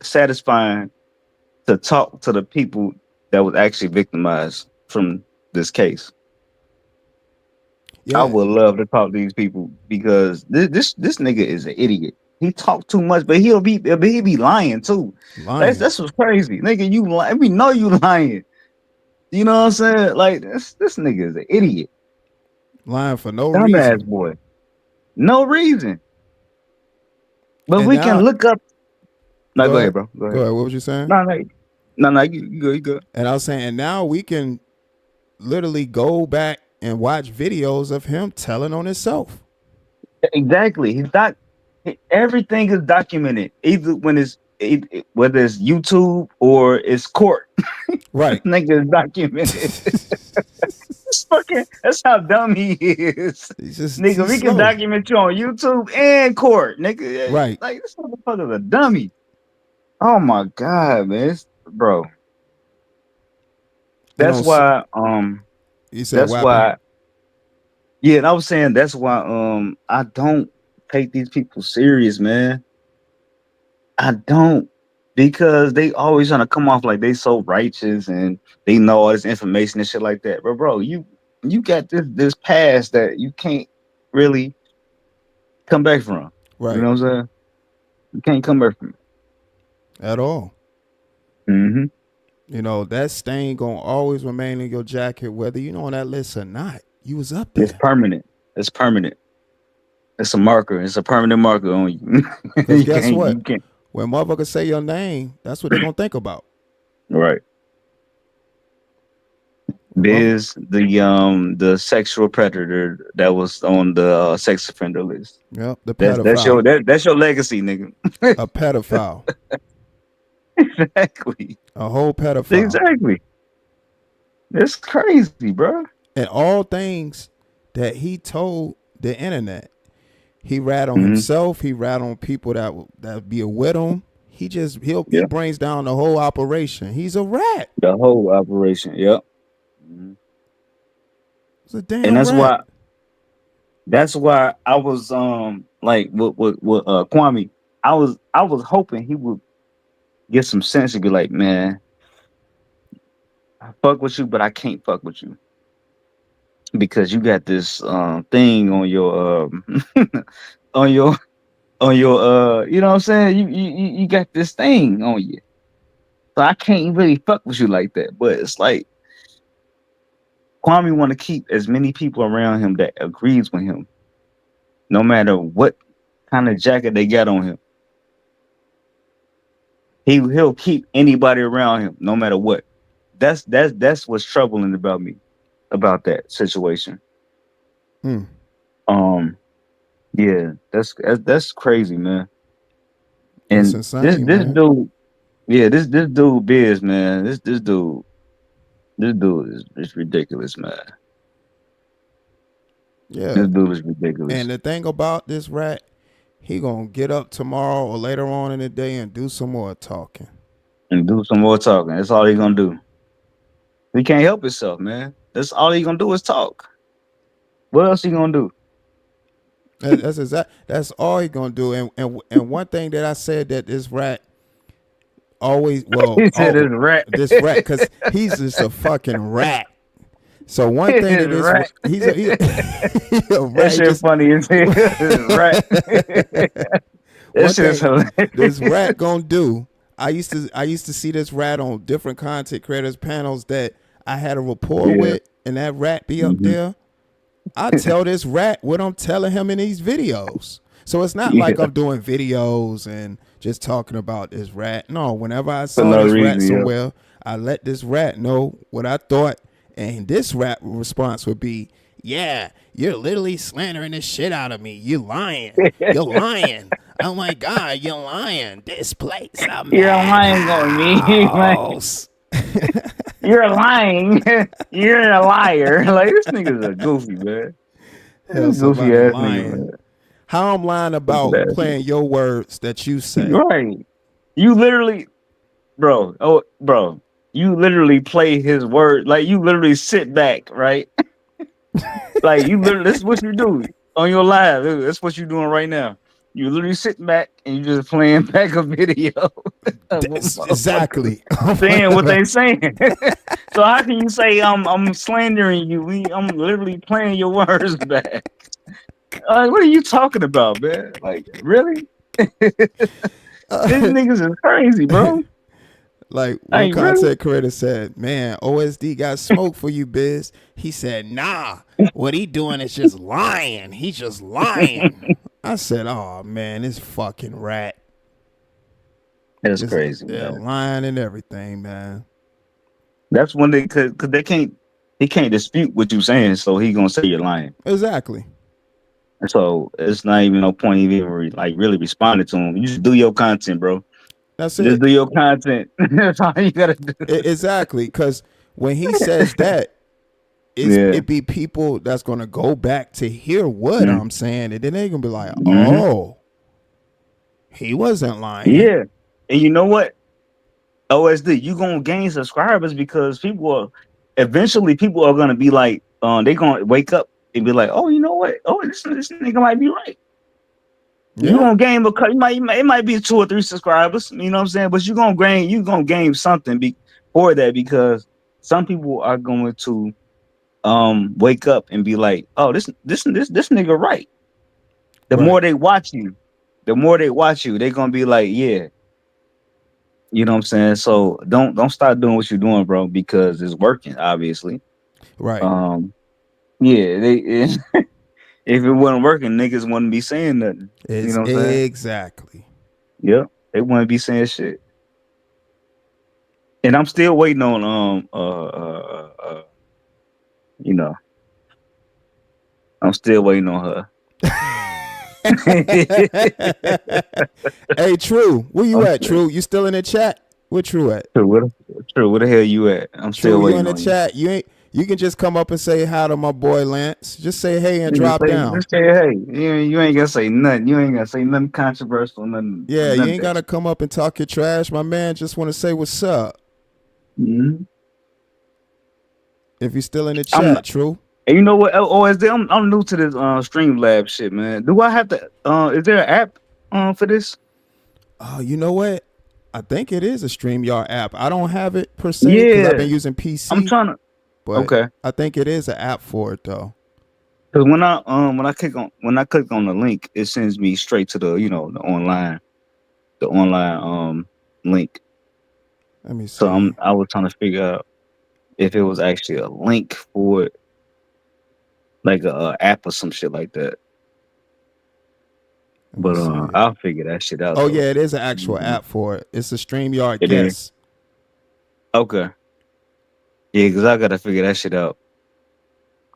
satisfying to talk to the people that was actually victimized from this case. I Yeah, would love to talk to these people because this nigga is an idiot. He talk too much, but he be lying too. That's lying, that's what's crazy, nigga. You lie. We know you lying. You know what I'm saying? Like this nigga is an idiot, lying for no dumbass reason. boy. No reason. But And we can now, look up. No, go go ahead, ahead, bro. Go go ahead. ahead. What was you saying? No, no, no, no. You good. You good. And I was saying, and now we can literally go back and watch videos of him telling on himself. Exactly. Everything is documented, either when whether it's YouTube or it's court. Right. Nigga is documented. That's how dumb he is. Nigga, He's we can slow. document you on YouTube and court. Nigga, Right. like this motherfucker's a dummy. Oh my god, man. Bro. That's why you said that's why yeah, and I was saying that's why I don't take these people serious, man. I don't, because they always trying to come off like they so righteous and they know all this information and shit like that. But bro, you got this past that you can't really come back from. Right. You know what I'm saying? You can't come back from it. At all. Mm-hmm. You know, that stain gonna always remain in your jacket, whether you know on that list or not. You was up there. It's permanent. It's permanent. It's a marker. It's a permanent marker on you. Because guess what? You can't. When motherfuckers say your name, that's what they're gonna think about. Right. Biz, the sexual predator that was on the sex offender list. Yep, the pedophile. That's your legacy, nigga. A pedophile. Exactly. A whole pedophile. Exactly. It's crazy, bro. And all things that he told the internet. He rat on himself. He rat on people that be with him. He brings down the whole operation. He's a rat. The whole operation. Yep. It's a damn and rat. That's why I was like with Kwame. I was hoping he would get some sense and be like, man, I fuck with you, but I can't fuck with you because you got this thing on your on your you know what I'm saying? You got this thing on you. So I can't really fuck with you like that. But it's like Kwame want to keep as many people around him that agrees with him, no matter what kind of jacket they got on him. He'll keep anybody around him, no matter what. That's what's troubling about me, about that situation. Yeah, that's crazy, man. And that's insane, this man. dude, yeah, this dude Biz, man. This dude is ridiculous, man. Yeah, this dude is ridiculous. And the thing about this rat, he gonna get up tomorrow or later on in the day and do some more talking. That's all he gonna do. He can't help himself, man. That's all he gonna do is talk. What else he gonna do? That's all he gonna do. And one thing that I said that this rat always he said this rat, because he's just a fucking rat. So one thing that is he's a rat. That shit funny as hell. Rat. That shit's hilarious. This rat gonna do. I used to see this rat on different content creators panels that I had a rapport with, and that rat be up there. I tell this rat what I'm telling him in these videos. So it's not like I'm doing videos and just talking about this rat. No, whenever I saw this rat somewhere, I let this rat know what I thought. And this rat response would be, yeah, you're literally slandering the shit out of me. You're lying. You're lying. Oh my God, you're lying. This place, you're lying on me. You're lying. You're a liar. Like, this nigga's a goofy, man. Goofy ass nigga, man. How I'm lying about playing your words that you say. Right. You literally, bro, you literally play his word. Like, you literally sit back, right? Like, you literally, this is what you do on your live. That's what you're doing right now. You literally sitting back and you just playing back a video. Exactly. Saying what they saying. So how can you say I'm slandering you? I'm literally playing your words back. What are you talking about, man? Like, really? These niggas is crazy, bro. Like, one content creator said, man, OSD got smoke for you, Biz. He said, nah, what he doing is just lying. He's just lying. I said, oh, man, this fucking rat. That's crazy, man. Lying and everything, man. That's when cause they can't he can't dispute what you're saying, so he gonna say you're lying. Exactly. So it's not even no point of even like really responding to him. You just do your content, bro. That's Just it. do your content. That's all you gotta do. Exactly. Because when he says that, Yeah. it be people that's gonna go back to hear what Mm-hmm. I'm saying, and then they gonna be like, Mm-hmm. "Oh, he wasn't lying." Yeah. And you know what? OSD, you gonna gain subscribers because people are eventually people are gonna be like, they gonna wake up and be like, oh, you know what? Oh, this nigga might be right. You Yeah. gonna gain because it might be 2 or 3 subscribers, you know what I'm saying? But you gonna gain something for that because some people are going to wake up and be like, oh, this nigga right. The more Right. they watch you, they're gonna be like, yeah, you know what I'm saying? So don't stop doing what you're doing, bro, because it's working, obviously. Right. Um, yeah, if it wasn't working, niggas wouldn't be saying nothing. You It's know what I'm saying? exactly. Yep, they wouldn't be saying shit. And I'm still waiting on you know, I'm still waiting on her. Hey, True, where you I'm at? still, True, you still in the chat? Where True at? true, where the hell you at? I'm True, still you in waiting the on you. chat? You ain't. You can just come up and say hi to my boy Lance. Just say hey and drop down. Just say hey. You ain't gonna say nothing. You ain't gonna say nothing controversial, Yeah, you none of ain't that gotta come up and talk your trash, my man. Just want to say what's up. shit. If you're still in the I'm chat, True. And you know what? OSD, I'm new to this Streamlab shit, man. Do I have to? Is there an app for this? Oh, you know what? I think it is a StreamYard app. I don't have it per se because I've Yeah, been using I'm PC, trying to. but Okay, I think it is an app for it though. because when I click on the link, it sends me straight to the the online link. Let me So see. I was trying to figure out if it was actually a link for it, like a app or some shit like that. Let me But see. I'll figure that shit out Oh though. yeah, it is an actual Mhm. app for it. It's a StreamYard It is guest. okay. Yeah, because I gotta figure that shit out.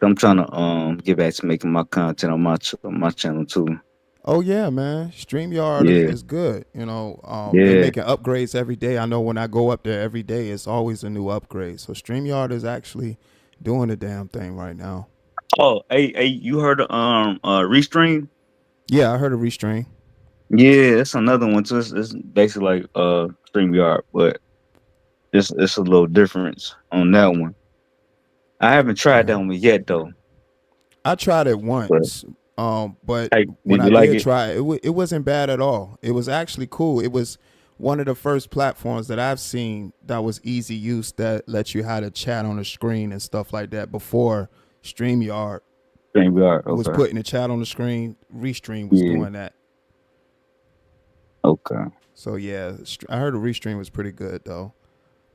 I'm trying to get back to making my content on my channel too. Oh yeah, man. StreamYard Yeah, is good. You know, they yeah. making upgrades every day. I know when I go up there every day, it's always a new upgrade. So StreamYard is actually doing the damn thing right now. Oh, hey, you heard of Restream? Yeah, I heard of Restream. Yeah, it's another one too. It's basically like StreamYard, but it's a little difference on that one. I haven't tried Yeah. that one yet though. I tried it But once, but hey, when did I you like did it? try it, it wasn't bad at all. It was actually cool. It was one of the first platforms that I've seen that was easy use that lets you how to chat on the screen and stuff like that. Before StreamYard StreamYard, was okay. putting the chat on the screen, Restream was Yeah, doing that. okay. So yeah, I heard the Restream was pretty good though.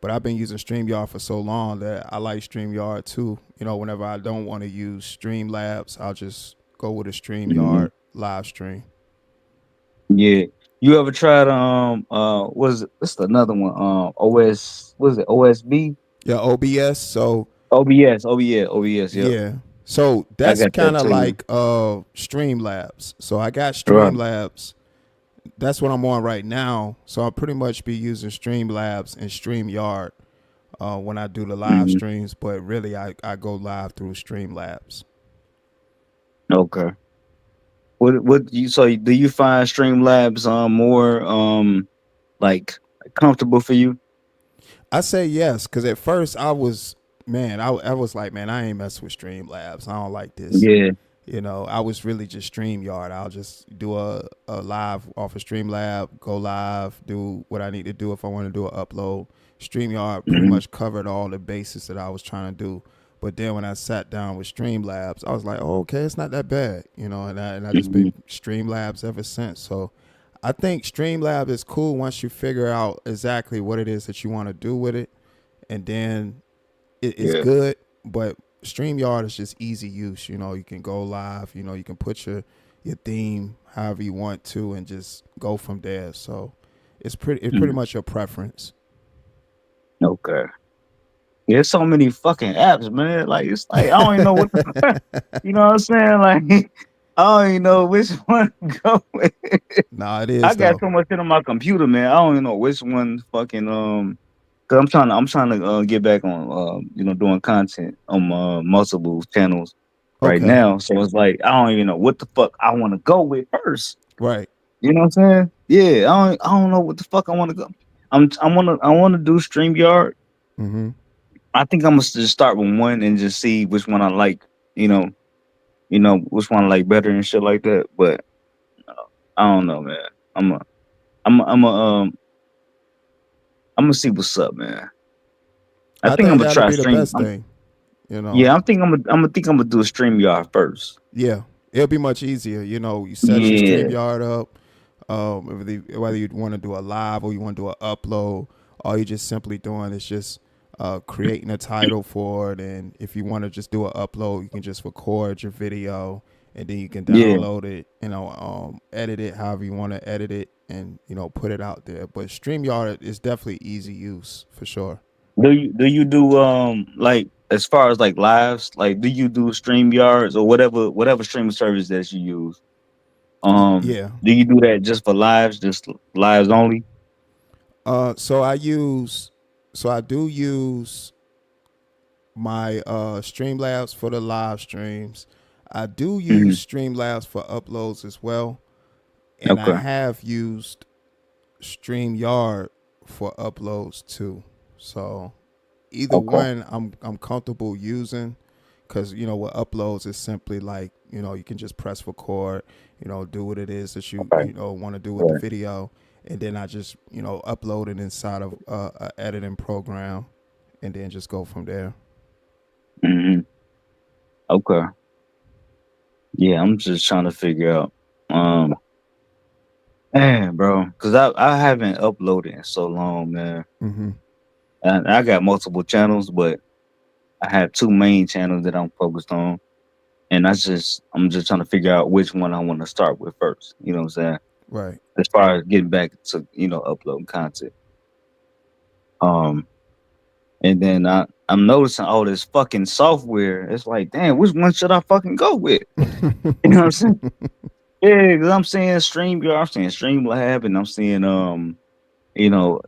But I've been using StreamYard for so long that I like StreamYard too. You know, whenever I don't want to use Streamlabs, I'll just go with a Hmm. StreamYard live stream. Yeah. You ever tried what's another one? OS was it OSB? Yeah, OBS. So OBS, OBS, yep. yeah. So I that's got that kind of too. like Streamlabs. So I got Right. Streamlabs. That's what I'm on right now. So I'll pretty much be using Streamlabs and StreamYard when I do the live Hmm. streams. But really, I go live through Streamlabs. Okay. What you so do you find Streamlabs more like comfortable for you? I say yes, because at first I was, man, I was like, man, I ain't mess with Streamlabs. I don't like this. Yeah. You know, I was really just StreamYard. I'll just do a live off of Streamlab, go live, do what I need to do if I want to do an upload. StreamYard pretty Hmm. much covered all the bases that I was trying to do. But then when I sat down with Streamlabs, I was like, oh, okay, it's not that bad, you know, and I just Hmm. been Streamlabs ever since. So I think Streamlab is cool once you figure out exactly what it is that you want to do with it, and then it's Yeah. good. But StreamYard is just easy use. You know, you can go live. You know, you can put your theme however you want to, and just go from there. So it's pretty Mhm. much your preference. Okay. There's so many fucking apps, man. Like it's like I don't even know what you know what I'm saying. Like I don't even know which one to go with. Nah, it I is got though. so much shit on my computer, man. I don't even know which one fucking Cause I'm trying to get back on doing content on multiple channels right Okay. now. So it's like I don't even know what the fuck I want to go with first. Right. You know what I'm saying? Yeah, I don't know what the fuck I want to go. I wanna do StreamYard. Mm-hmm. I think I'm gonna just start with one and just see which one I like. You know, which one I like better and shit like that. But I don't know, man. I'm a I'm I'm gonna see what's up, man. I I think I'm think gonna that'll try be the stream. best thing. You know. Yeah, I'm gonna do a StreamYard first. Yeah, it'll be much easier. You know, you set your Yeah, StreamYard up. Whether you want to do a live or you want to do an upload, all you just simply doing is just creating a title for it. And if you want to just do an upload, you can just record your video and then you can yeah. download it. Edit it however you want to edit it, and put it out there. But StreamYard is definitely easy use for sure. Do you do like as far as like lives? Like, do you do StreamYards or whatever streaming service that you use? Yeah. Do you do that just for lives, just lives only? So I do use my Streamlabs for the live streams. I do Hmm. use Streamlabs for uploads as well, and I Okay, have used StreamYard for uploads too. So either okay, one I'm comfortable using, because with uploads it's simply like you can just press record, do what it is that you okay. want to do with the Right. video, and then I just upload it inside of a editing program, and then just go from there. Hmm. Okay. Yeah, I'm just trying to figure out. Man, bro, because I haven't uploaded in so long, man. Mm-hmm. And I got multiple channels, but I have two main channels that I'm focused on, and I'm just trying to figure out which one I want to start with first. You know what I'm saying? Right. As far as getting back to uploading content. Um, and then I'm noticing all this fucking software. It's like, damn, which one should I fucking go with? You know what I'm saying? Yeah, because I'm seeing StreamYard, I'm seeing Streamlab, and I'm seeing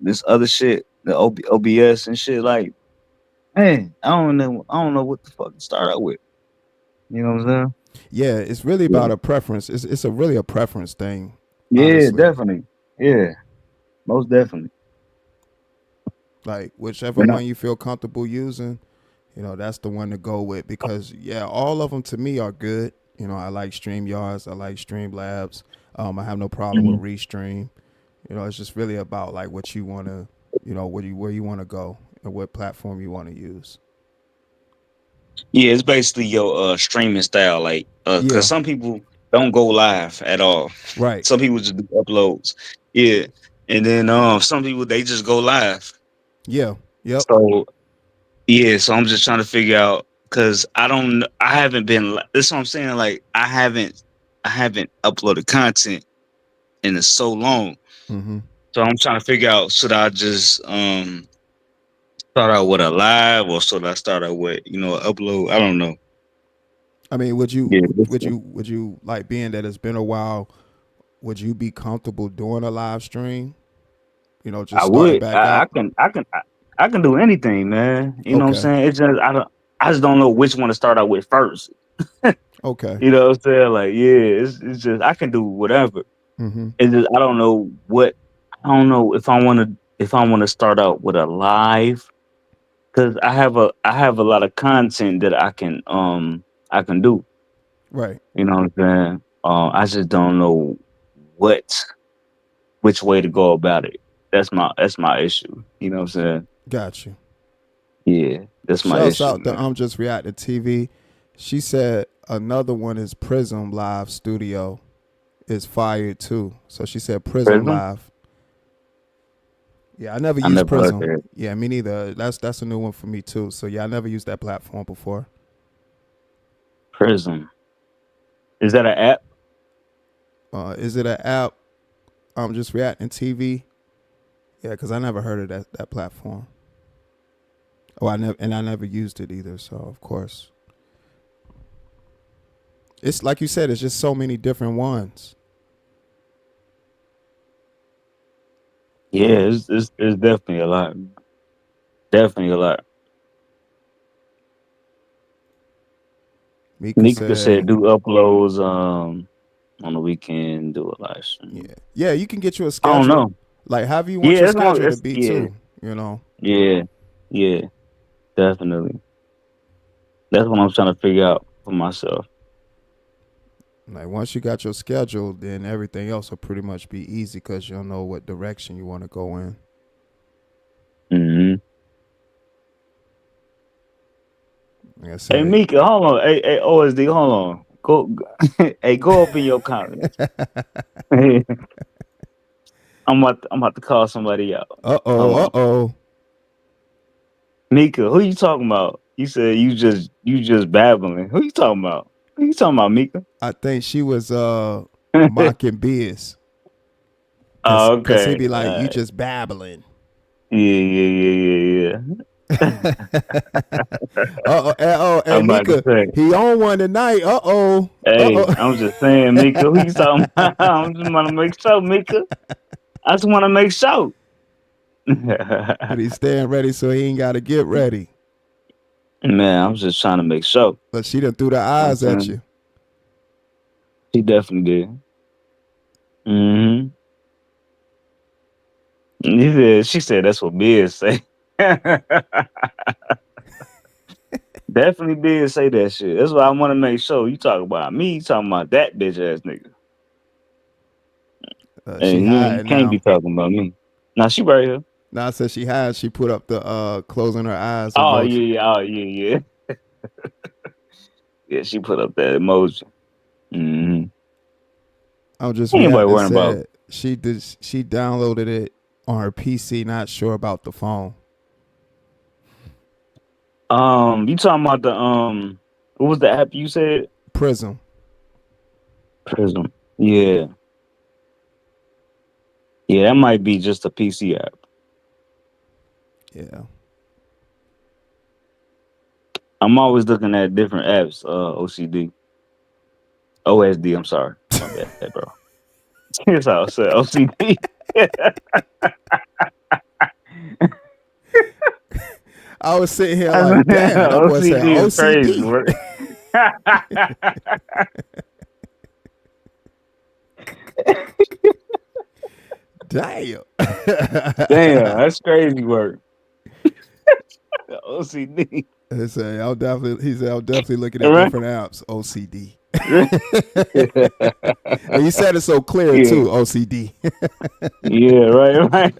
this other shit, the OBS and shit. Like, man, I don't know what the fuck to start out with. You know what I'm saying? Yeah, it's really Yeah, about a preference. It's really a preference thing, yeah, honestly. definitely. Yeah, most definitely. Like whichever But not, one you feel comfortable using, that's the one to go with, because yeah, all of them to me are good. I like StreamYards, I like Streamlabs. I have no problem with mhm. Restream. It's just really about like what you want to, where you want to go and what platform you want to use. Yeah, it's basically your streaming style, like cause Yeah, some people don't go live at all. right. Some people just do uploads. Yeah. And then some people they just go live. Yeah, yep. So yeah, so I'm just trying to figure out because I haven't been that's what I'm saying. Like I haven't uploaded content in so long. Mm-hmm. So I'm trying to figure out should I just start out with a live or should I start out with, an upload? I don't know. I mean, would you Yeah, would you like, being that it's been a while, would you be comfortable doing a live stream? Just I starting would. back out. I can do anything, man. You know what I'm Okay. saying? It's just I just don't know which one to start out with first. Okay. You know what I'm saying? Like, yeah, it's just I can do whatever. Mm-hmm. It's just I don't know if I want to start out with a live because I have a lot of content that I can do. Right. You know what I'm saying? I just don't know what which way to go about it. That's my issue. You know what I'm saying? Got you. Yeah, that's my Shouts issue, out to man. Just Reacting TV. She said another one is Prism Live Studio is fired too. So she said Prism Prism? Live. Yeah, I never I used never heard Prism. that. Yeah, me neither. That's a new one for me too. So yeah, I never used that platform before. Prism. Is that an app? Is it an app? Just Reacting TV. Yeah, because I never heard of that platform. Oh, I never used it either. So of course, it's like you said. It's just so many different ones. Yeah, it's definitely a lot. Definitely a lot. Mika Mika said said, do uploads on the weekend, do a live stream. yeah, you can get you a I don't schedule. know. Like, however you want Yeah, your it's not schedule to it's be yeah, too. You know, yeah, yeah, definitely. That's what I'm trying to figure out for myself. like once you got your schedule, then everything else will pretty much be easy because you'll know what direction you want to go in. Hmm. Like I Hey said, Mika, hold on. Hey OSD, hold on. Hey, go up in your comments. I'm about to call somebody out. Hold on. uh oh. Mika, who you talking about? You said you just babbling. Who you talking about? Who you talking about, Mika? I think she was mocking Biz. Oh, Cause he okay. be like, you just babbling. Yeah. Hey I'm about to Mika, say. he on one tonight. Hey, I'm just saying, Mika, who you talking about? I just want to make sure, Mika. I just want to make sure. But he's staying ready, so he ain't got to get ready. Man, I'm just trying to make sure. But she done threw the I'm eyes at saying you. she definitely did. Hmm. She said that's what Biz say. Definitely did say that shit. That's why I want to make sure you talk about me. You talking about that bitch ass nigga. She And you hiding can't be now. talking about me. Now she right here. Now I said she had. She put up the closing her eyes Oh emoji. yeah. Oh yeah. Yeah, she put up that emoji. Hmm. I'm just Anybody reacting. worrying about? Said she did. She downloaded it on her PC. Not sure about the phone. You talking about the what was the app you said? Prism. Prism. Yeah. Yeah, that might be just a PC app. Yeah. I'm always looking at different apps, OCD. OSD, I'm sorry. My bad, bro. That's how I said OCD. I was sitting here like, damn, that boy said OCD is crazy, OCD. work. Damn. Damn, that's crazy work. OCD. He said, I'm definitely looking at Right? different apps. OCD. Yeah. And you said it so clear Yeah, too. OCD. right.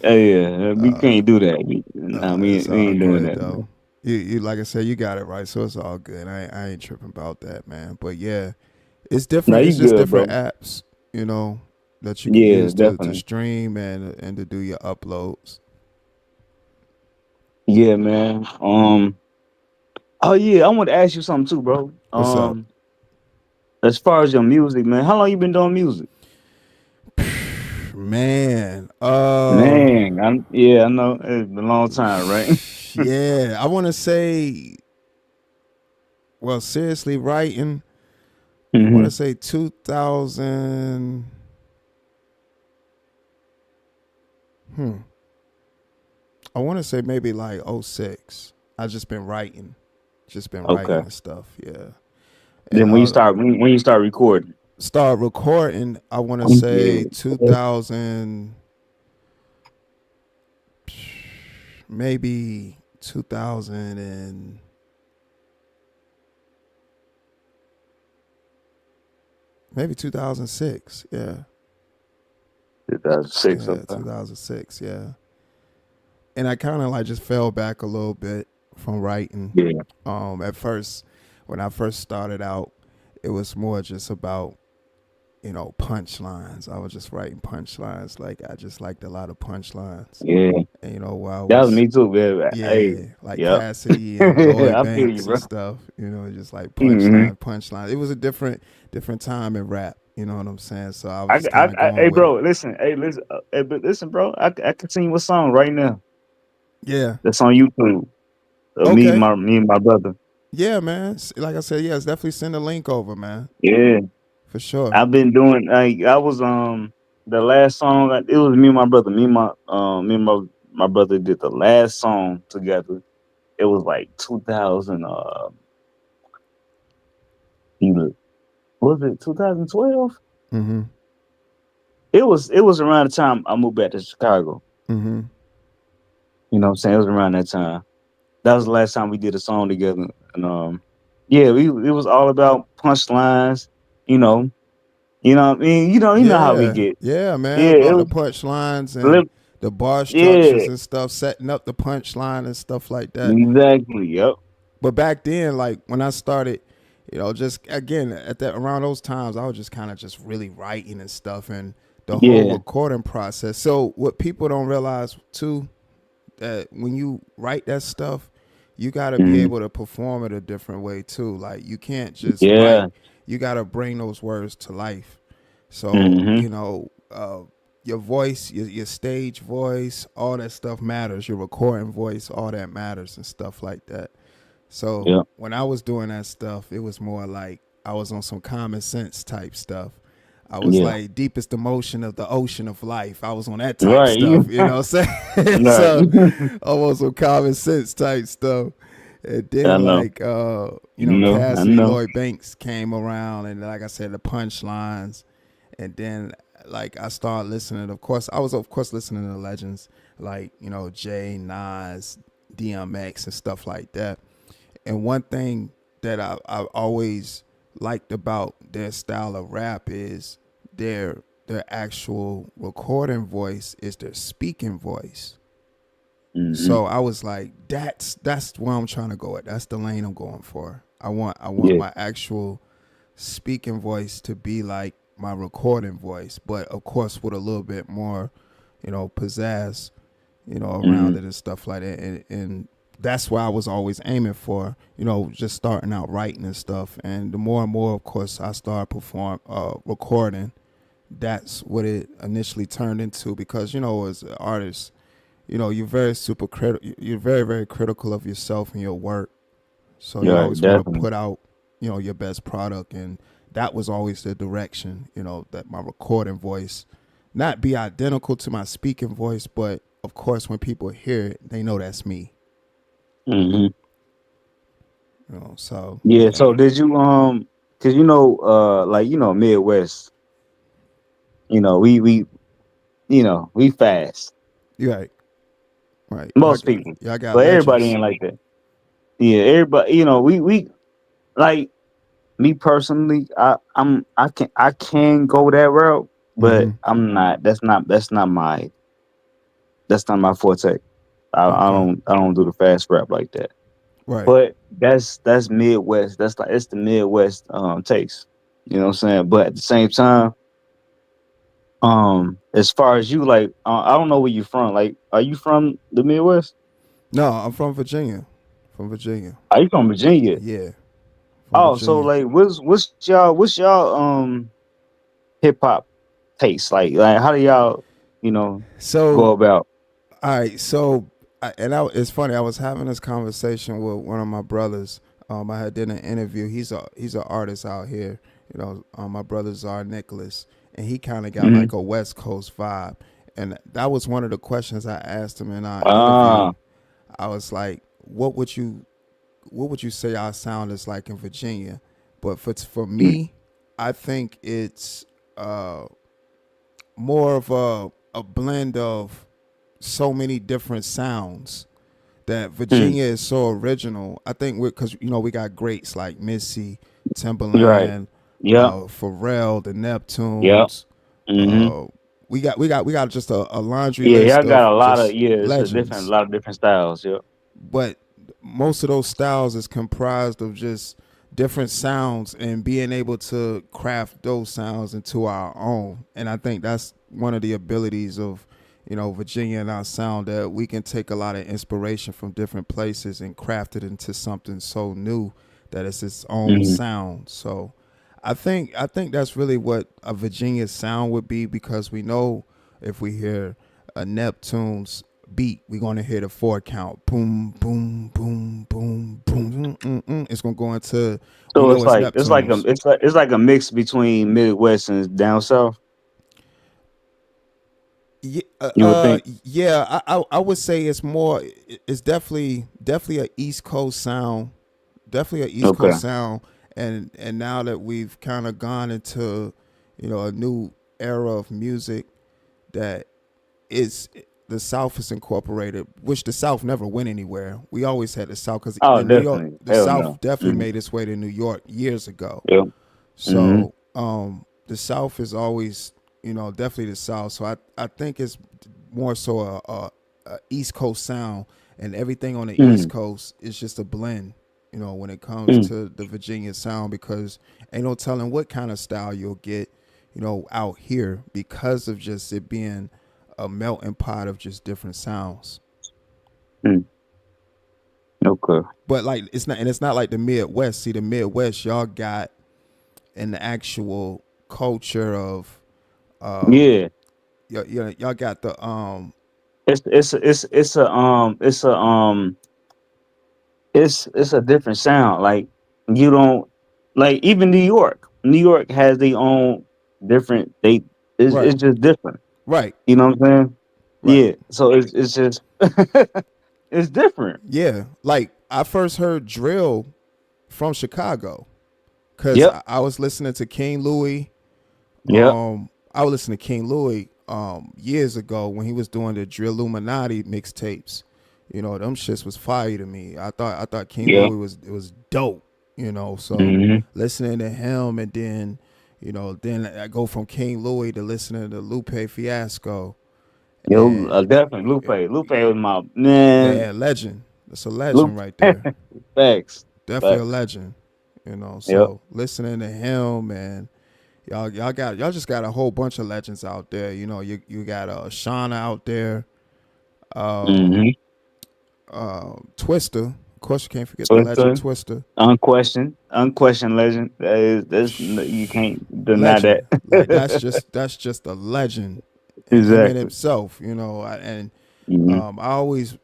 Yeah, we can't do that. Nah, It's we all ain't doing good that, though. man. You like I said, you got it right, so it's all good. I ain't tripping about that, man. But yeah, it's Nah, different. you It's just good, different bro. apps, that you can Yeah, use to definitely. stream and to do your uploads. Yeah, man. Oh yeah, I want to ask you something too, bro. What's up, As far as your music, man, how long you been doing music? man? Man, yeah, I know it's been a long time, right? Yeah, I want to say, well, seriously, writing. I want Hmm. to say 2000. Hmm. I want to say maybe like '06. I just been writing Okay. and stuff. Yeah, and Then when you start recording? start recording. I want to Yeah. say 2000, maybe 2000 and maybe 2006. Yeah, 2006. yeah, Okay. 2006. Yeah, and I kind of like just fell back a little bit from writing. Yeah. At first, when I first started out, it was more just about punchlines. I was just writing punchlines. Like I just liked a lot of punchlines. Yeah. And while I That was was, me too, man. Hey. yeah, like Yep. Cassidy and Lloyd I feel you, Banks and bro. stuff. Just like Hmm. punchline. It was a different time in rap. You know what I'm saying? So I was just kind of Hey, going with it. bro, listen. Hey, listen. But listen, bro. I can sing you a song right now. Yeah. That's on YouTube. Okay. Me and my brother. Yeah, man. Like I said, yes, definitely send a link over, man. Yeah, For sure. I've been doing. I was the last song. It was me and my brother. My brother did the last song together. It was like 2000. Was it 2012? Mm-hmm. It was around the time I moved back to Chicago. Mm-hmm. You know what I'm saying? It was around that time. That was the last time we did a song together. And yeah, it was all about punchlines, you know. You know what I mean? You know how we Yeah. get. Yeah, man. Yeah, it About the was punchlines and lip the bar yeah, structures and stuff, setting up the punchline and stuff like that. exactly. Yep. But back then, like when I started, just again at that around those times, I was just kind of just really writing and stuff and the whole Yeah. recording process. So what people don't realize too, that when you write that stuff, you got to be Mhm. able to perform it a different way too. Like you can't just Yeah. write. You got to bring those words to life. So, Mhm. your voice, your stage voice, all that stuff matters. Your recording voice, all that matters and stuff like that. So Yep. when I was doing that stuff, it was more like I was on some common sense type stuff. I was Yeah. like deepest emotion of the ocean of life. I was on that type Right. stuff, you know what I'm saying? Right. So almost some common sense type stuff. And I then know. like I Cassidy know. Lloyd Banks came around and like I said, the punchlines. And then like I started listening. Of course, I was of course listening to legends like, Jay, Nas, DMX and stuff like that. And one thing that I've always liked about their style of rap is their actual recording voice is their speaking voice. Mhm. So I was like, that's where I'm trying to go at. That's the lane I'm going for. I want Yeah. my actual speaking voice to be like my recording voice, but of course with a little bit more, pizzazz, around Mhm. it and stuff like that. And that's why I was always aiming for, just starting out writing and stuff. And the more and more, of course, I started recording. That's what it initially turned into because, as an artist, you're very super critical. You're very, very critical of yourself and your work. So you Right. always want to Definitely. put out, your best product. And that was always the direction, that my recording voice not be identical to my speaking voice, but of course, when people hear it, they know that's me. Mhm. So Yeah. yeah, So did you cause like Midwest, we we fast. you're right, right. Most people. Y'all got But everybody legends. ain't like that. Yeah, everybody, we like me personally, I can go that route, but Mm-hmm. I'm not. That's not my forte. Okay. I don't do the fast rap like that. Right. But that's Midwest. It's the Midwest taste. You know what I'm saying? But at the same time, as far as you like, I don't know where you from. Like, are you from the Midwest? No, I'm from Virginia. From Virginia. Are you from Virginia? Yeah, from Oh, so Virginia. like, what's y'all hip hop taste like how do y'all go So, about? all right. It's funny. I was having this conversation with one of my brothers. I had did an interview. He's an artist out here. My brother Czar Nicholas, and he kind of got Hmm. like a West Coast vibe. And that was one of the questions I asked him in our interview. Ah. I was like, what would you say our sound is like in Virginia? But for Mm, me, I think it's more of a blend of so many different sounds that mm, Virginia is so original. I think because we got greats like Missy, you're right. Timberland, Yeah. Pharrell, the Yeah. Neptunes. Hmm. Uh, we got just a laundry Yeah, list y'all got of a lot of just yeah. It's a legends. lot of different styles. Yeah. But most of those styles is comprised of just different sounds and being able to craft those sounds into our own. And I think that's one of the abilities of Virginia and our sound, that we can take a lot of inspiration from different places and craft it into something so new that it's its own Hmm. sound. So I think that's really what a Virginia sound would be, because we know if we hear a Neptune's beat, we're gonna hear the 4 count, boom, boom, boom, boom, boom. It's gonna go into, we So know it's it's like it's like a Neptune's. it's like a mix between Midwest and down south. Yeah, You would think. yeah. I would say it's more. It's definitely a East Coast sound. Definitely a East Okay. Coast sound. And now that we've kind of gone into, a new era of music that is the South is incorporated, which the South never went anywhere. We always had the South, because Oh, the New York, definitely. the Hell South no. definitely Hmm. made its way to New York years ago. Yeah. Hmm. So the South is always, definitely the South. So I think it's more so a East Coast sound, and everything on the East Mm. Coast is just a blend. When it comes Mm. to the Virginia sound, because ain't no telling what kind of style you'll get, out here, because of just it being a melting pot of just different sounds. Mm. Okay. But like it's not like the Midwest. See, the Midwest, y'all got an actual culture of um Yeah. y'all got the it's a different sound. Like you don't like even New York. New York has their own different. It's right, just different. right, You know what I'm saying? right. Yeah. So it's just it's different. Yeah. Like I first heard drill from Chicago, because Yep. I was listening to King Louis. Yep. I was listening to King Louis years ago when he was doing the Drill Illuminati mixtapes. Them shits was fire to me. I thought King Yep. Louis was dope. So Hmm. listening to him, and then then I go from King Louis to listening to Lupe Fiasco, Yo, and definitely Lupe. Lupe was my man. man, legend. That's a legend Lupe. right there. Facts. Definitely a Facts. legend. Yep. So listening to him, and y'all just got a whole bunch of legends out there. You got Shauna out there, Hmm. Twister. Of course, you can't forget the legend Twister, Twister. unquestioned legend. You can't deny Legend. that. Like that's just a legend, him in Exactly. himself. And Hmm. I always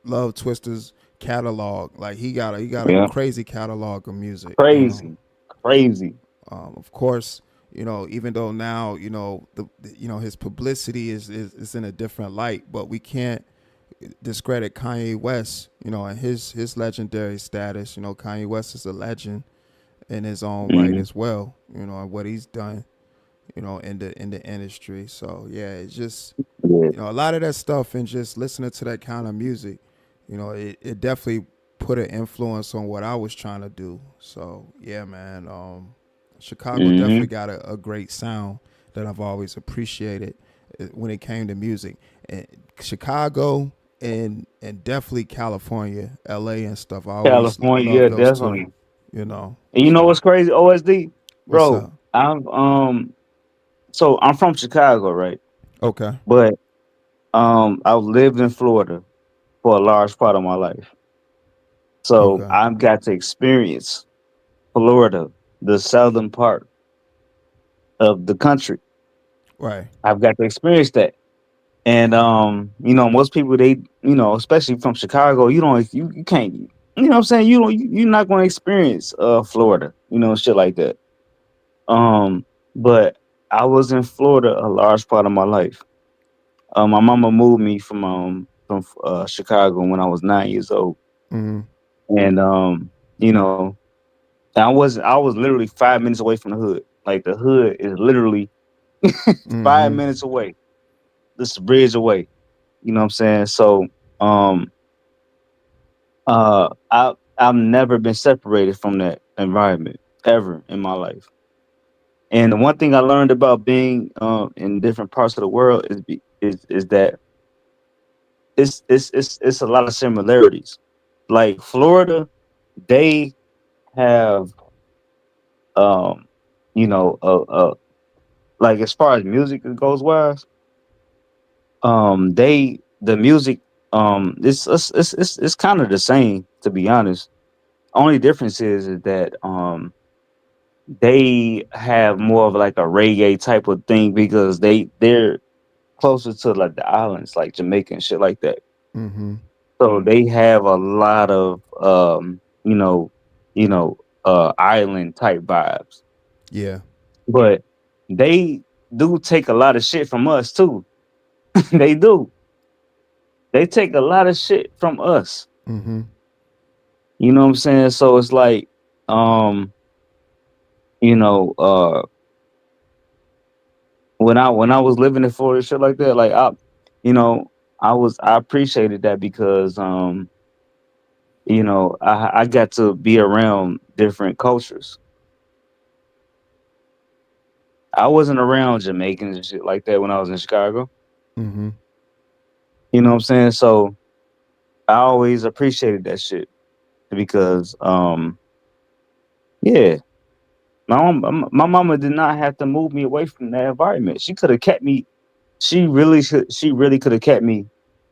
love Twister's catalog. Like he got a Yeah. crazy catalog of music. Crazy. Crazy. Of course, even though now, his publicity is in a different light, but we can't discredit Kanye West, and his legendary status. Kanye West is a legend in his own right Hmm. as well. And what he's done, in the industry. So yeah, it's just, Yeah. a lot of that stuff, and just listening to that kind of music, it definitely put an influence on what I was trying to do. So yeah, man. Chicago Hmm. definitely got a great sound that I've always appreciated when it came to music. And Chicago, and definitely California, LA and stuff. I always California, love yeah, those two. definitely. And you know So what's crazy? OSD, what's bro. up? So I'm from Chicago, right? Okay. But I've lived in Florida for a large part of my life. So Okay. I've got to experience Florida, the southern part of the country. Right. I've got to experience that. And most people especially from Chicago, you can't what I'm saying? You're not gonna experience Florida, shit like that. But I was in Florida a large part of my life. My mama moved me from Chicago when I was 9 years old. Mm-hmm. And you know, I was literally 5 minutes away from the hood. Like the hood is literally five Mm-hmm. minutes away. This bridge away. You know what I'm saying? So um I've never been separated from that environment ever in my life. And the one thing I learned about being in different parts of the world is that it's a lot of similarities. Like Florida, they have um you know like as far as music goes wise, the music it's kind of the same, to be honest. Only difference is that they have more of like a reggae type of thing because they're closer to like the islands, like Jamaica and shit like that. Mm-hmm. So they have a lot of you know, island type vibes. Yeah. But they do take a lot of shit from us too. They do. They take a lot of shit from us. Mm-hmm. You know what I'm saying? So it's like, um, you know, when I was living in Florida, shit like that, like you know, I appreciated that because I got to be around different cultures. I wasn't around Jamaicans and shit like that when I was in Chicago. Mm-hmm. You know what I'm saying? So I always appreciated that shit because yeah, my mama did not have to move me away from that environment. She could have kept me. She really could have kept me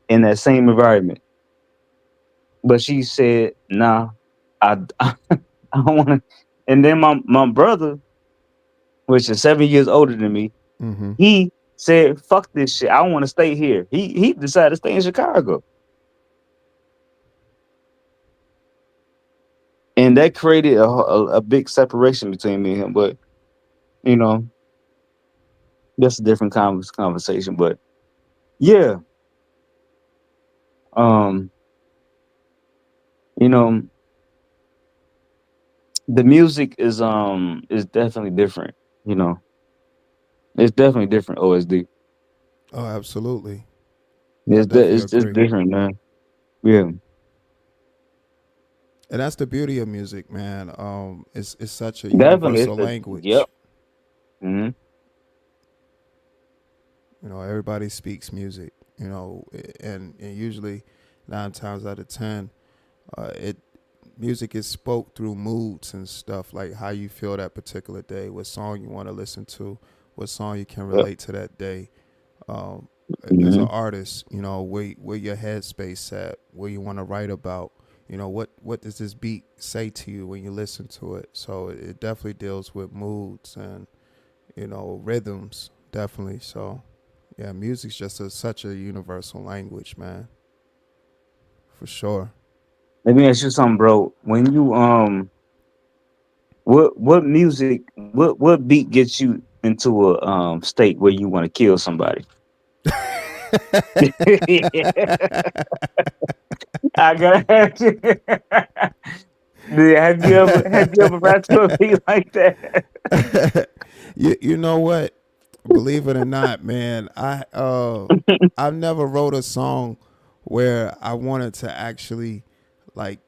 in that same environment. But she said, "Nah, I don't want to." And then my brother, which is 7 years older than me, Mm-hmm. he said, "Fuck this shit. I want to stay here." He decided to stay in Chicago, and that created a big separation between me and him. But you know, that's a different conversation. But yeah, um, you know, the music is definitely different. You know, it's definitely different. OSD. Oh, absolutely. I definitely It's agree. different, man. Yeah, And that's the beauty of music, man. It's such a definitely. universal Yep. language. Hmm. Everybody speaks music. And usually 9 times out of 10, it music is spoke through moods and stuff, like how you feel that particular day, what song you want to listen to, what song you can Yep. relate to that day. Um, as an Hmm. artist, where your headspace at, what you want to write about. What does this beat say to you when you listen to it? So it definitely deals with moods and rhythms, definitely. So yeah, music's just such a universal language, man, for sure. Let me ask you something, bro. When you what music, what beat gets you into a state where you want to kill somebody? I gotta ask you. Have you ever rapped to a beat like that? You know what? Believe it or not, man, I've never wrote a song where I wanted to actually like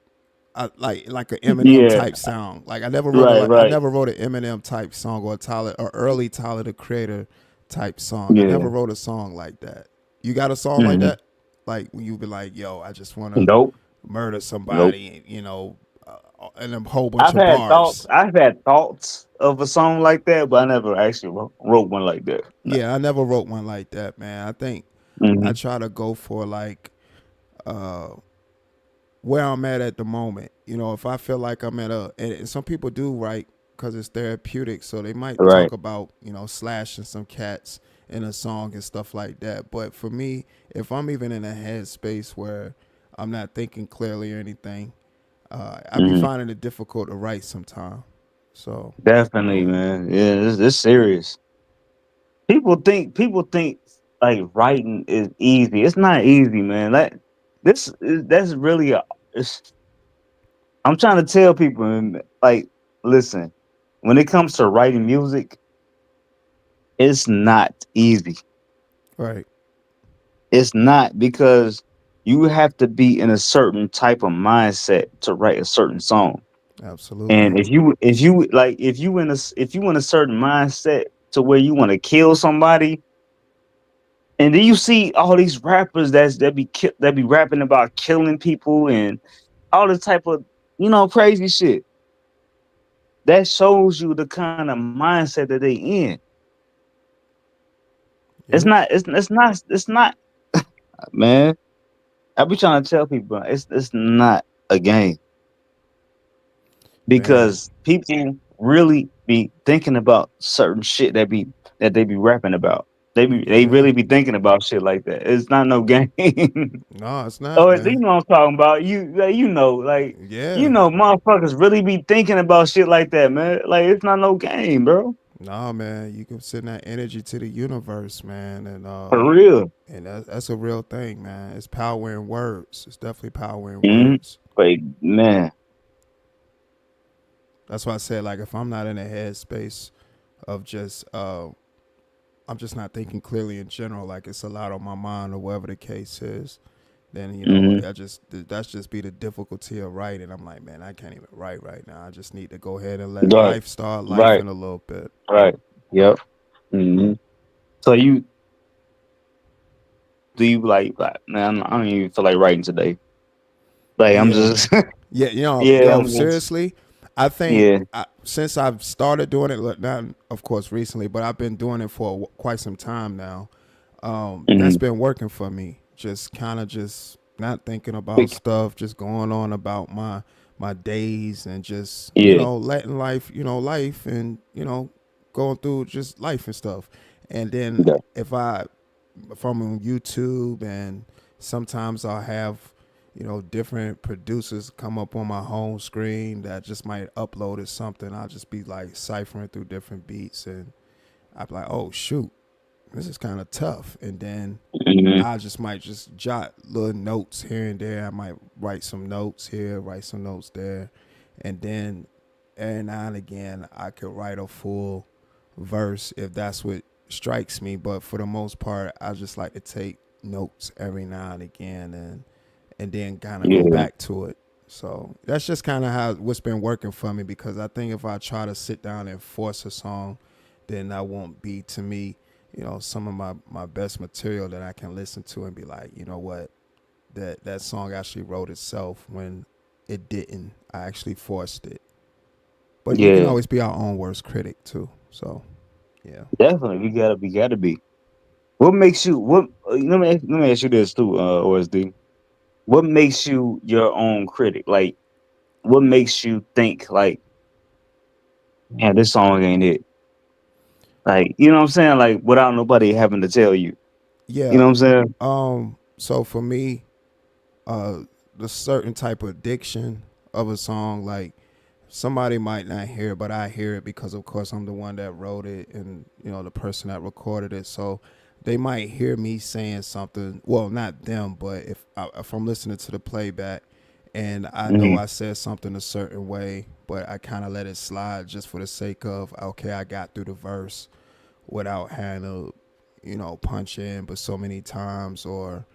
like an Eminem Yeah, type sound. Like I right. never wrote an Eminem type song or Tyler or early Tyler the Creator type song. I never Yeah. wrote a song like that. You got a song like Hmm. that? Like when you be like, "Yo, I just want to Nope. murder Nope. somebody," and a whole bunch of bars. I've had thoughts of a song like that, but I never actually wrote one like that. No. Yeah, I never wrote one like that, man. I think I Hmm. try to go for like uh where I'm at the moment. If I feel like I'm at and some people do write because it's therapeutic, so they might talk Right. about slashing some cats in a song and stuff like that. But for me, if I'm even in a headspace where I'm not thinking clearly or anything, I be Hmm. finding it difficult to write sometimes. So, Definitely, um, man. Yeah, it's serious. People think like writing is easy. It's not easy, man. That's really it's, I'm trying to tell people, like, listen, when it comes to writing music, it's not easy. right, It's not because you have to be in a certain type of mindset to write a certain song. And absolutely. if you in a certain mindset to where you want to kill somebody, and then you see all these rappers that be rapping about killing people and all this type of crazy shit. That shows you the kind of mindset that they in. Yep, It's not, man. I be trying to tell people it's not a game man. because people really be thinking about certain shit that they be rapping about. They Yeah. really be thinking about shit like that. It's not no game. No, it's Oh, not, you man. know what I'm talking about. You Yeah. know, motherfuckers really be thinking about shit like that, man. Like it's not no game, bro. No, man. You can send that energy to the universe, man, For real. and that's a real thing, man. It's power in words. It's definitely power in Mm-hmm. words. Like man. That's why I said, like, if I'm not in a headspace of just I'm just not thinking clearly in general, like it's a lot on my mind or whatever the case is, then Mm-hmm. that's just be the difficulty of writing. I'm like, man, I can't even write right now. I just need to go ahead and let Right. life start life Right. in a little bit. Right. Yep. Mm-hmm. So you do you like man? I don't even feel like writing today. Like I'm Yeah. just Yeah, yeah. yo, I'm just seriously, I think yeah. since I've started doing it, not of course recently, but I've been doing it for quite some time now. That's Mm-hmm. been working for me. Just kind of just not thinking about stuff, just going on about my days and just Yeah. letting life, life and going through just life and stuff. And then Yeah. if I'm on YouTube and sometimes I'll have different producers come up on my home screen that just might upload or something. I'll just be like ciphering through different beats and I'll be like, oh shoot, this is kind of tough. And then Mm-hmm. I just might just jot little notes here and there. I might write some notes here, write some notes there. And then every now and again, I could write a full verse if that's what strikes me. But for the most part, I just like to take notes every now and again and then kind of go Yeah. back to it. So that's just kind of how what's been working for me because I think if I try to sit down and force a song, then that won't be to me, some of my best material that I can listen to and be like, you know what, that song actually wrote itself when it didn't. I actually forced it. But we can Yeah. always be our own worst critic too. So yeah. Definitely. We gotta be. What makes you what? Let me ask you this too, OSD. What makes you your own critic? Like, what makes you think like, man, this song ain't it? Like, you know what I'm saying? Like, without nobody having to tell you. You Yeah. know what I'm saying? So for me, uh the certain type of addiction of a song, like somebody might not hear it, but I hear it because of course I'm the one that wrote it and the person that recorded it. So they might hear me saying something. Well, not them, but if I'm listening to the playback and I know Hmm. I said something a certain way, but I kind of let it slide just for the sake of okay, I got through the verse without having to punch in, but so many times or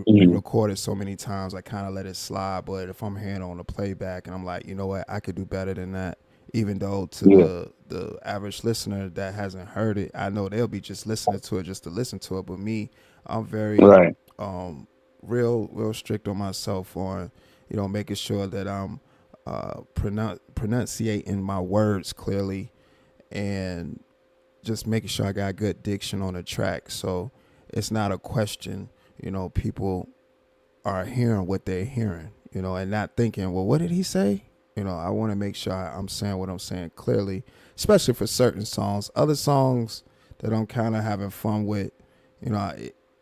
Hmm. re-recorded so many times, I kind of let it slide. But if I'm hearing on the playback and I'm like, you know what, I could do better than that, even though to Yeah. the average listener that hasn't heard it, I know they'll be just listening to it just to listen to it. But me, I'm very Right. real strict on myself on making sure that I'm pronunciating my words clearly and just making sure I got good diction on the track. So it's not a question, people are hearing what they're hearing, and not thinking, well, what did he say? I want to make sure I'm saying what I'm saying clearly, especially for certain songs. Other songs that I'm kind of having fun with,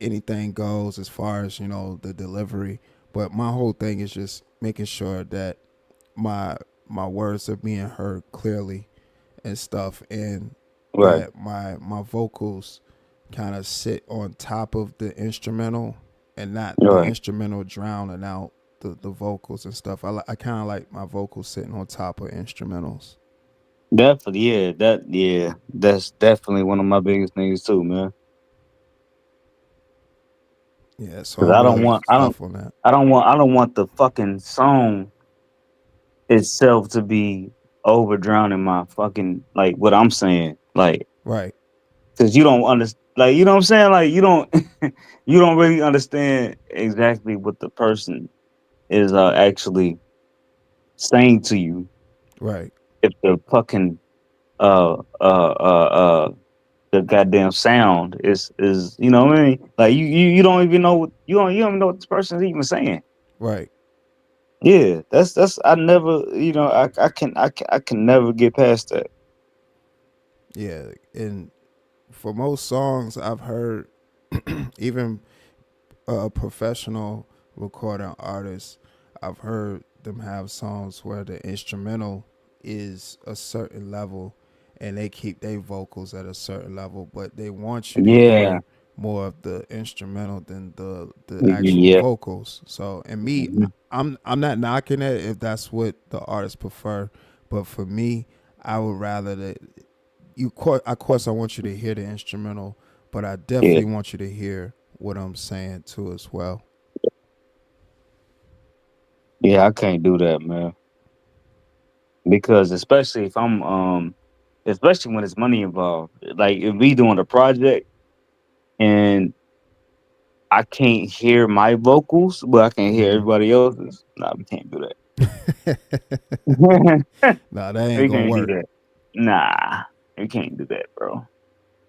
anything goes as far as, the delivery. But my whole thing is just making sure that my my words are being heard clearly and stuff, and Right. that my vocals kind of sit on top of the instrumental and not the Right. instrumental drowning out the vocals and stuff. I kind of like my vocals sitting on top of instrumentals. Definitely. Yeah. Yeah. That's definitely one of my biggest things too, man. Yeah, so Because I'm really tough on that. I don't want the fucking song itself to be over drowning my fucking like what I'm saying. Like, Right, because you don't understand. Like, you know what I'm saying? Like, you don't you don't really understand exactly what the person is actually saying to you right, if the fucking uh uh uh uh the goddamn sound is you know what I mean? Like you don't even know what you don't even know what this person's even saying. right. Yeah, that's I never, I can never get past that. Yeah, and for most songs I've heard, even professional recording artists, I've heard them have songs where the instrumental is a certain level and they keep their vocals at a certain level, but they want you to Yeah. hear more of the instrumental than the actual Yeah. vocals. So, and me, Mhm. I'm not knocking it if that's what the artists prefer, but for me, I would rather that of course I want you to hear the instrumental, but I Yeah. definitely want you to hear what I'm saying too as well. Yeah, I can't do that, man. Because especially if especially when it's money involved. Like if we doing a project and I can't hear my vocals, but I can hear Hmm. everybody else's. Nah, we can't do that. Nah, that ain't We gonna can't do work. that. Nah, we can't do that, bro.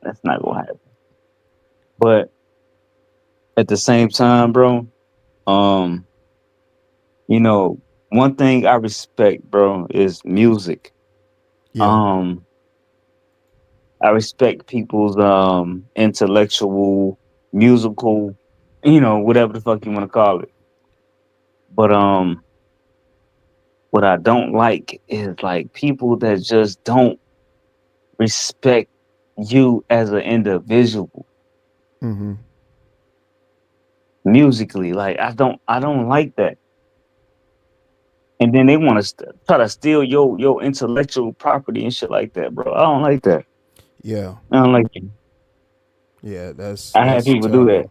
That's not gonna happen. But at the same time, bro, um, you know, one thing I respect, bro, is music. Yeah. Um, I respect people's intellectual, musical, whatever the fuck you want to call it. But what I don't like is like people that just don't respect you as an individual Hmm. musically. Like I don't like that. And then they want to try to steal your intellectual property and shit like that, bro. I don't like that. Yeah. I don't like it. Yeah. I have That's people do that. terrible.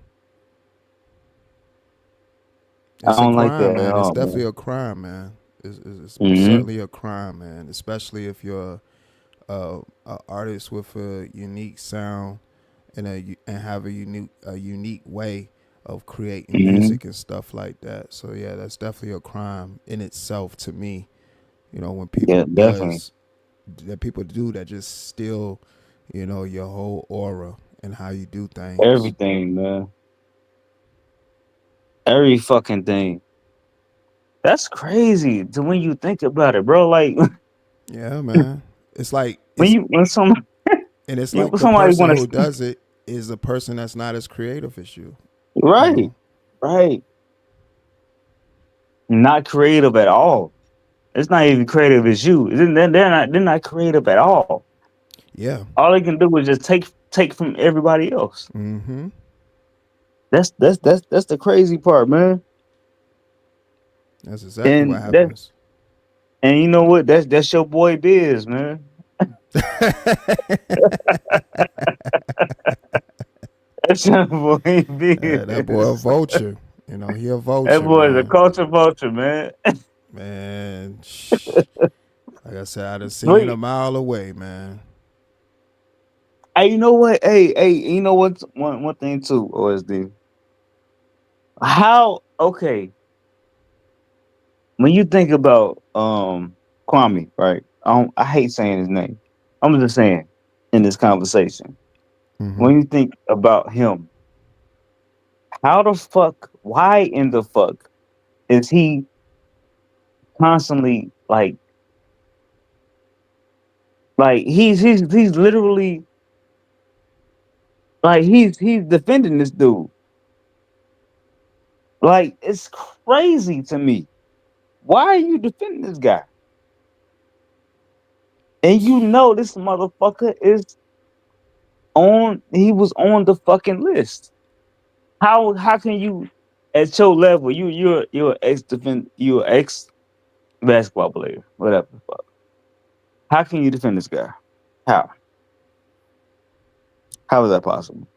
I It's a don't like crime, that at man. It's all, man. definitely a crime, man. It's most Hmm. certainly a crime, man. Especially if you're a artist with a unique sound and have a unique way of creating Hmm. music and stuff like that. So yeah, that's definitely a crime in itself to me. When people Yeah, definitely. do that, just steal, your whole aura and how you do things. Everything, man. Every fucking thing. That's crazy to when you think about it, bro. Like Yeah, man. It's like when it's you when some and it's you like when the somebody person want who to does it is a person that's not as creative as you. You right, know? right, not creative at all. It's not even creative as you. They're not creative at all. Yeah. All they can do is just take from everybody else. Mm-hmm. That's the crazy part, man. That's exactly what And that happens. and you know what? That's your boy Biz, man. That's your boy That boy a Biz. vulture. He a That vulture, boy is a man. culture vulture, man. Man, like I said, I'd have seen a Wait, mile away, man. hey, you know what? Hey, you know what? One thing too, OSD. How okay when you think about Kwame, right? I hate saying his name. I'm just saying in this conversation. Mm-hmm. When you think about him, how the fuck? Why in the fuck is he constantly like he's literally like he's defending this dude? Like it's crazy to me. Why are you defending this guy? And you know this motherfucker is he was on the fucking list. How can you at your level, you're you're ex basketball player, whatever the fuck. How can you defend this guy? How? How is that possible?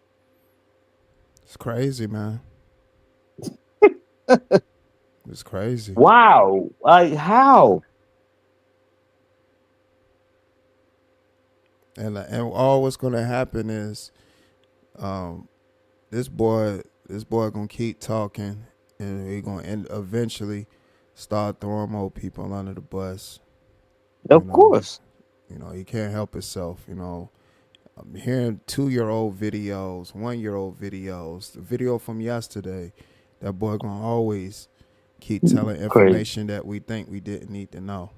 It's crazy, man. It's crazy. Wow. Like how? And all what's gonna happen is um this boy gonna keep talking, and he gonna end eventually start throwing more people under the bus. You Of know, course. he can't help himself. I'm hearing 2-year-old videos, 1-year-old videos. The video from yesterday, that boy gonna always keep telling Crazy. information that we think we didn't need to know.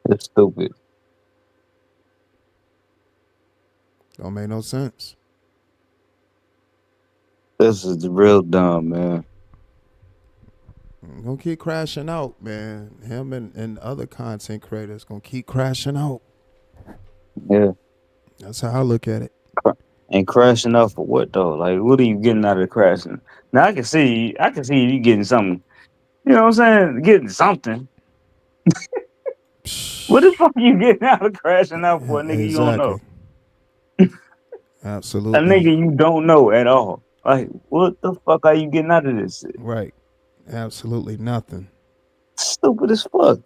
It's stupid. Don't make no sense. This is real dumb, man. Gonna keep crashing out, man. Him and other content creators gonna keep crashing out. Yeah. That's how I look at it. And crashing out for what though? Like, what are you getting out of crashing? Now I can see you getting something. You know what I'm saying? Getting something. What the fuck are you getting out of crashing out for a nigga you don't know? Exactly. A Absolutely. nigga you don't know at all. Like, what the fuck are you getting out of this shit? Right. Absolutely nothing. Stupid as fuck.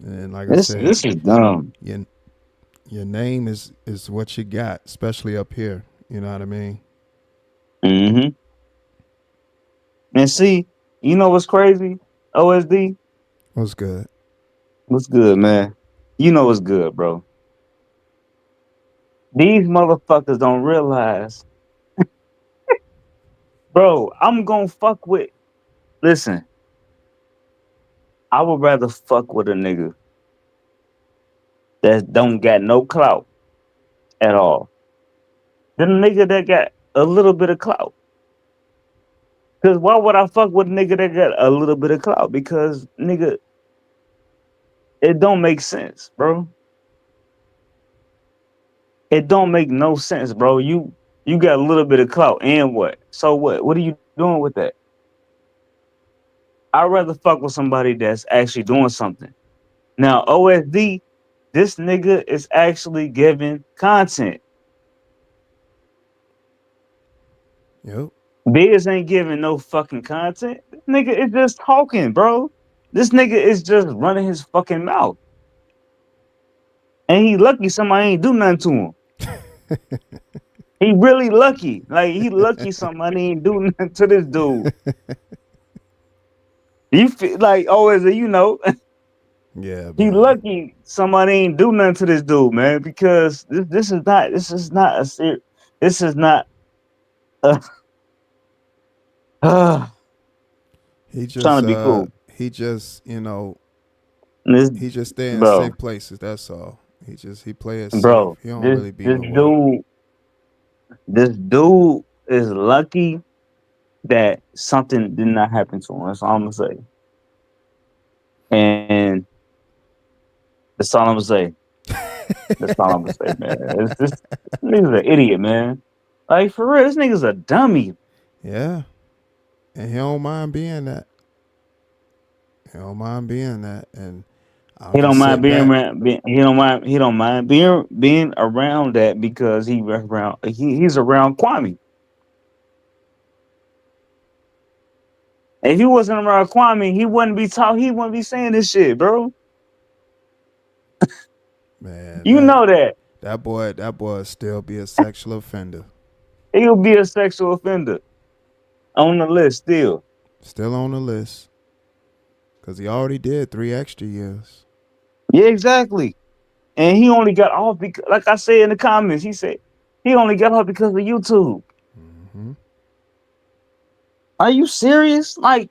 And like I This said, is dumb. your name is what you got, especially up here. You know what I mean? Mm-hmm. And see, you know what's crazy? OSD? What's good? What's good, man? You know what's good, bro. These motherfuckers don't realize, bro, I'm gonna fuck with. Listen, I would rather fuck with a nigga that don't got no clout at all than a nigga that got a little bit of clout. Cause why would I fuck with a nigga that got a little bit of clout? Because nigga, it don't make sense, bro. It don't make no sense, bro. You got a little bit of clout and what? So what? What are you doing with that? I'd rather fuck with somebody that's actually doing something. Now, OSD, this nigga is actually giving content. Yep. Biz ain't giving no fucking content. This nigga is just talking, bro. This nigga is just running his fucking mouth. And he lucky somebody ain't do nothing to him. He really lucky. Like, he lucky somebody ain't do nothing to this dude. You feel like, OSD, you know, Yeah, he man. lucky somebody ain't do nothing to this dude, man, because this is not a serious, this is not a He trying just to be cool. he just, This, he just stay in bro, safe places, that's all. He play it safe. bro, He don't this really be this nowhere. dude, this dude is lucky that something did not happen to him. That's all I'm gonna say. And that's all I'm gonna say. That's all I'm gonna say, man. It's this nigga's an idiot, man. Like for real, this nigga's a dummy. Yeah. And he don't mind being that. He don't mind being that. And I'll He don't just mind sit being back. around. He don't mind being around that because he's around Kwame. If he wasn't around Kwame, he wouldn't be talking. He wouldn't be saying this shit, bro. Man, You know that that boy still be a sexual offender. he'll be a sexual offender on the list still. Still on the list. Cause he already did 3 extra years. Yeah, exactly. And he only got off because, like I said in the comments, he said he only got off because of YouTube. Mm-hmm. Are you serious? Like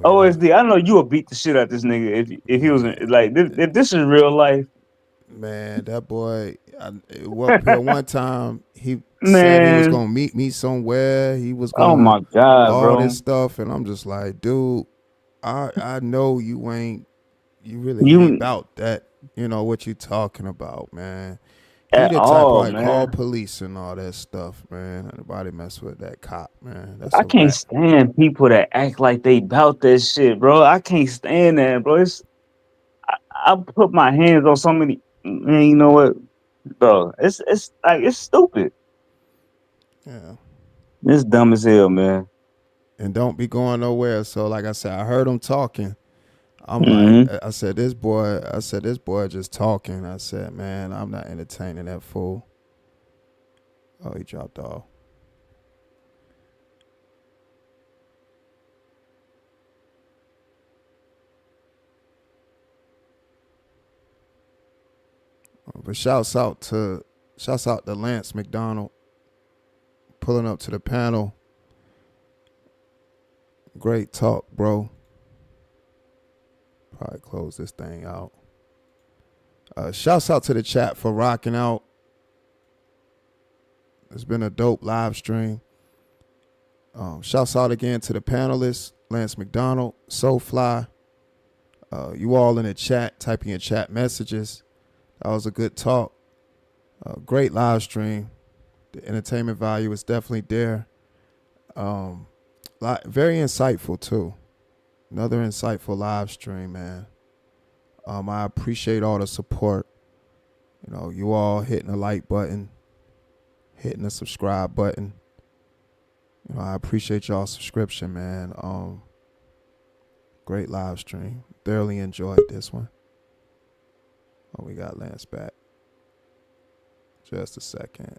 Oh yeah. OSD, I know you would beat the shit out this nigga if he was like if this is real life, Man, that boy, well, up here one time, he said he was man. gonna meet me somewhere. He was Oh gonna my god, all this bro. stuff, and I'm just like, dude, I know you really ain't You about that. You know what you talking about, man. He at the type all, like call man. police and all that stuff, man. Nobody mess with that cop, man. That's I a can't rat. stand people that act like they bout that shit, bro. I can't stand that, bro. I put my hands on so many. Man, you know what, bro? It's like it's stupid. Yeah. It's dumb as hell, man. And don't be going nowhere. So like I said, I heard him talking. I'm like, Hmm. I said, this boy just talking. I said, man, I'm not entertaining that fool. Oh, he dropped off. But shouts out to Shouts out to Lance McDonald pulling up to the panel. Great talk, bro. Probably close this thing out. Shouts out to the chat for rocking out. It's been a dope live stream. Shouts out again to the panelists, Lance McDonald, Soulfly. You all in the chat, typing in chat messages. That was a good talk. Great live stream. The entertainment value is definitely there. Very insightful too. Another insightful live stream, man. I appreciate all the support. You know, you all hitting the like button, hitting the subscribe button. You know, I appreciate y'all's subscription, man. Great live stream. Thoroughly enjoyed this one. Oh, we got Lance back. Just a second.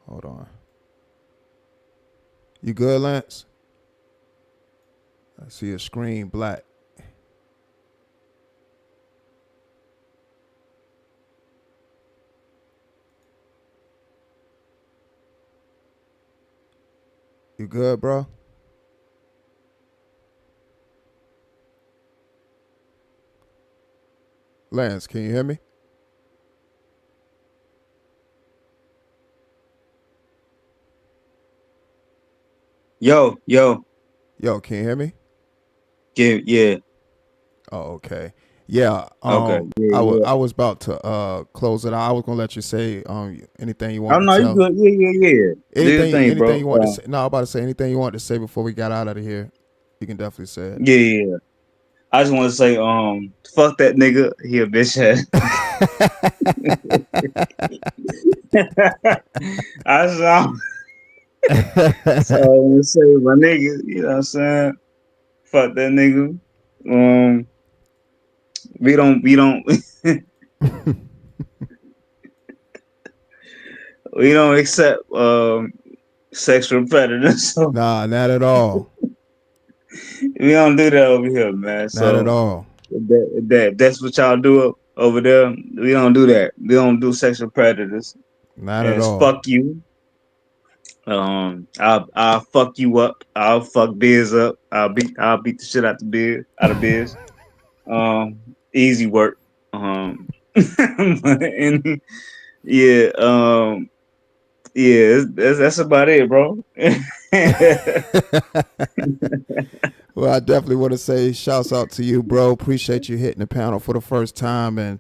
Hold on. You good, Lance? I see a screen black. You good, bro? Lance, can you hear me? Yo, Yo, can you hear me? yeah. Oh, okay. Yeah. Okay. Yeah, yeah. I was about to close it out. I was gonna let you say anything you Oh want no, to you tell. good. Yeah. Do your thing, Anything bro. you want to say. No, I'm about to say anything you want to say before we got out of here. You can definitely say it. Yeah. I just want to say, fuck that nigga. He a bitch ass. I saw. So I want to say, my nigga. You know what I'm saying? Fuck that nigga. We don't we don't accept sexual predators. So Nah, not at all. we don't do that over here, man. Not at So all. that's what y'all do over there. We don't do that. We don't do sexual predators. Not And at it's all. fuck you. I'll fuck you up. I'll fuck Biz up. I'll beat the shit out of Biz. Easy work. And yeah, yeah, that's about it, bro. Well, I definitely want to say shouts out to you, bro. Appreciate you hitting the panel for the first time and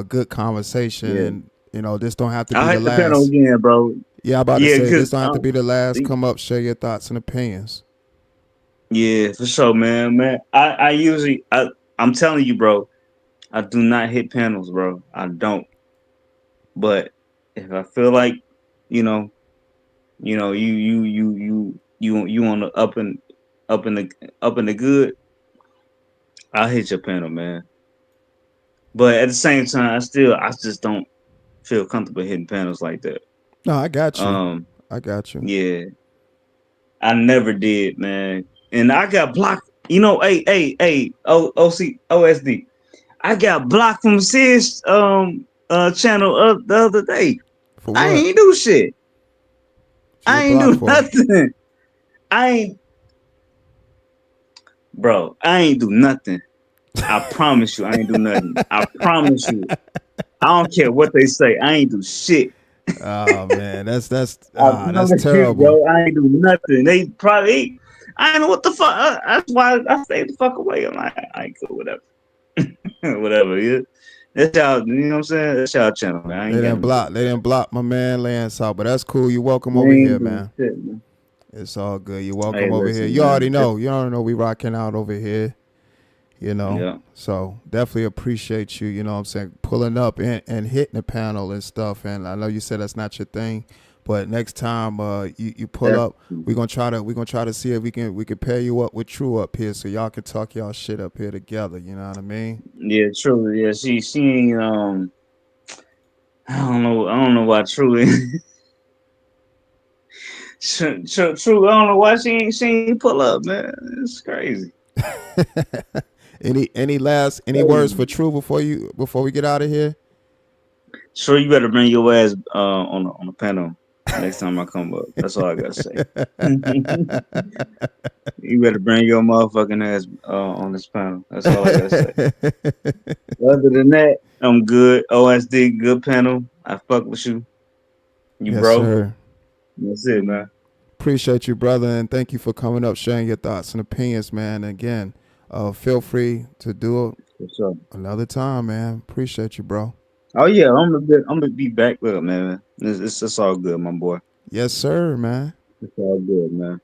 good conversation. Yeah. And you know, this don't have to be I the hit the panel last. again, bro. Yeah, I'm about to Yeah, say this cause don't have to be the last. Come up, share your thoughts and opinions. yeah, for sure, man. I usually I'm telling you, bro. I do not hit panels, bro. I don't. But if I feel like, you know, you on the up in the good, I'll hit your panel, man. But at the same time, I just don't feel comfortable hitting panels like that. No, I got you. I got you. Yeah, I never did, man. And I got blocked. You know, OSD. I got blocked from Sid's channel the other day. For I what? ain't do shit. What you I get ain't blocked do for? nothing. I ain't do nothing. I promise you, I ain't do nothing. I promise you. I don't care what they say. I ain't do shit. Oh man, that's That's terrible. bro. I ain't do nothing. They probably. I don't know what the fuck. That's why I stay the fuck away. I'm like, I ain't cool, whatever. Whatever. Yeah. That's y'all. You know what I'm saying? That's y'all channel, man. I ain't got no They didn't block my man Lance out, but that's cool. You're welcome I over ain't here, doing man. shit, man. It's all good. You're Hey, welcome over here. listen, You already man. know. You already know we rocking out over here. You know. Yeah. So definitely appreciate you, you know what I'm saying, pulling up and hitting the panel and stuff. And I know you said that's not your thing, but next time you pull up, we're gonna try to see if we can pair you up with True up here so y'all can talk y'all shit up here together, you know what I mean? Yeah, True. Yeah, she ain't I don't know why True True, I don't know why she ain't pull up, man. It's crazy. Any words for True before we get out of here? Sure, you better bring your ass on the panel next time I come up. That's all I gotta say. You better bring your motherfucking ass on this panel. That's all I gotta say. Other than that, I'm good. OSD, good panel. I fuck with you. You Yes, bro. sir. That's it, man. Appreciate you, brother, and thank you for coming up, sharing your thoughts and opinions, man. Again, feel free to do it For sure. another time, man. Appreciate you, bro. Oh yeah, I'm gonna be back with it, man. It's all good, my boy. Yes, sir, man. It's all good, man.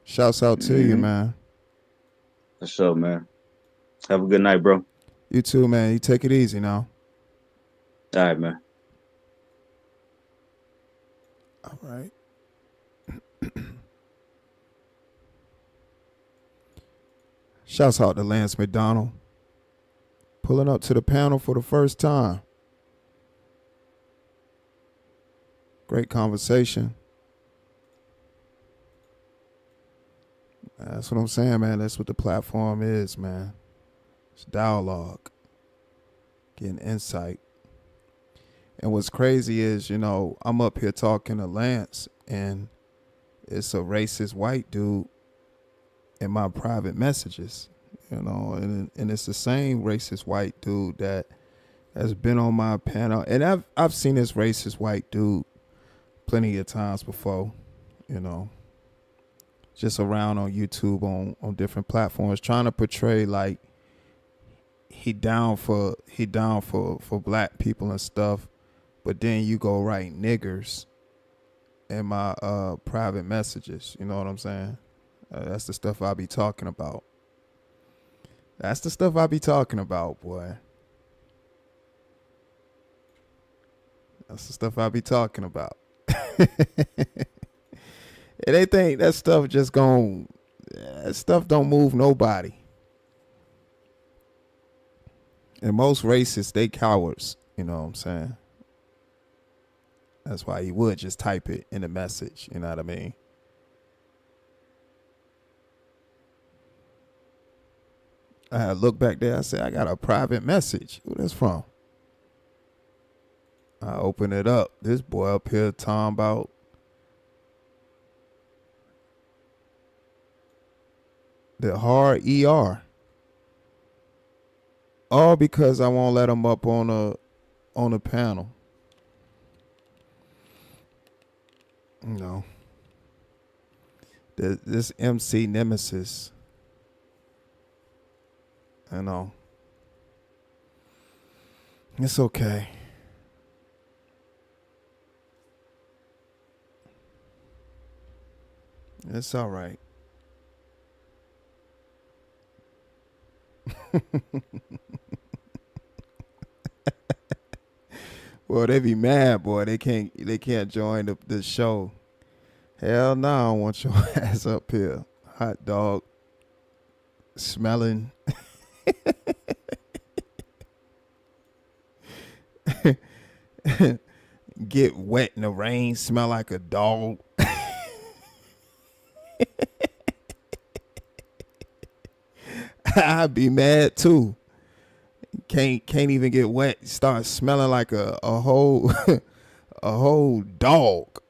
Shouts out to you, Hmm. man. For sure, man. Have a good night, bro. You too, man. You take it easy now. All right, man. All right. Shouts out to Lance McDonald. Pulling up to the panel for the first time. Great conversation. That's what I'm saying, man. That's what the platform is, man. It's dialogue, getting insight. And what's crazy is, I'm up here talking to Lance, and it's a racist white dude in my private messages, and it's the same racist white dude that has been on my panel. And I've seen this racist white dude plenty of times before, just around on YouTube, on different platforms, trying to portray like he down for black people and stuff. But then you go write niggers in my private messages. You know what I'm saying? That's the stuff I be talking about. That's the stuff I be talking about, boy. That's the stuff I be talking about. And they think that stuff just that stuff don't move nobody. And most racists, they cowards. You know what I'm saying? That's why you would just type it in the message. You know what I mean? I look back there. I said, I got a private message. Who that's from? I open it up. This boy up here talking about the hard ER. All because I won't let him up on a panel. This MC nemesis. It's okay. It's all right. Well, they be mad, boy. They can't join the show. Hell no, I don't want your ass up here. Hot dog. Smelling. Get wet in the rain, smell like a dog. I'd be mad too. Can't even get wet. Start smelling like a whole a whole dog.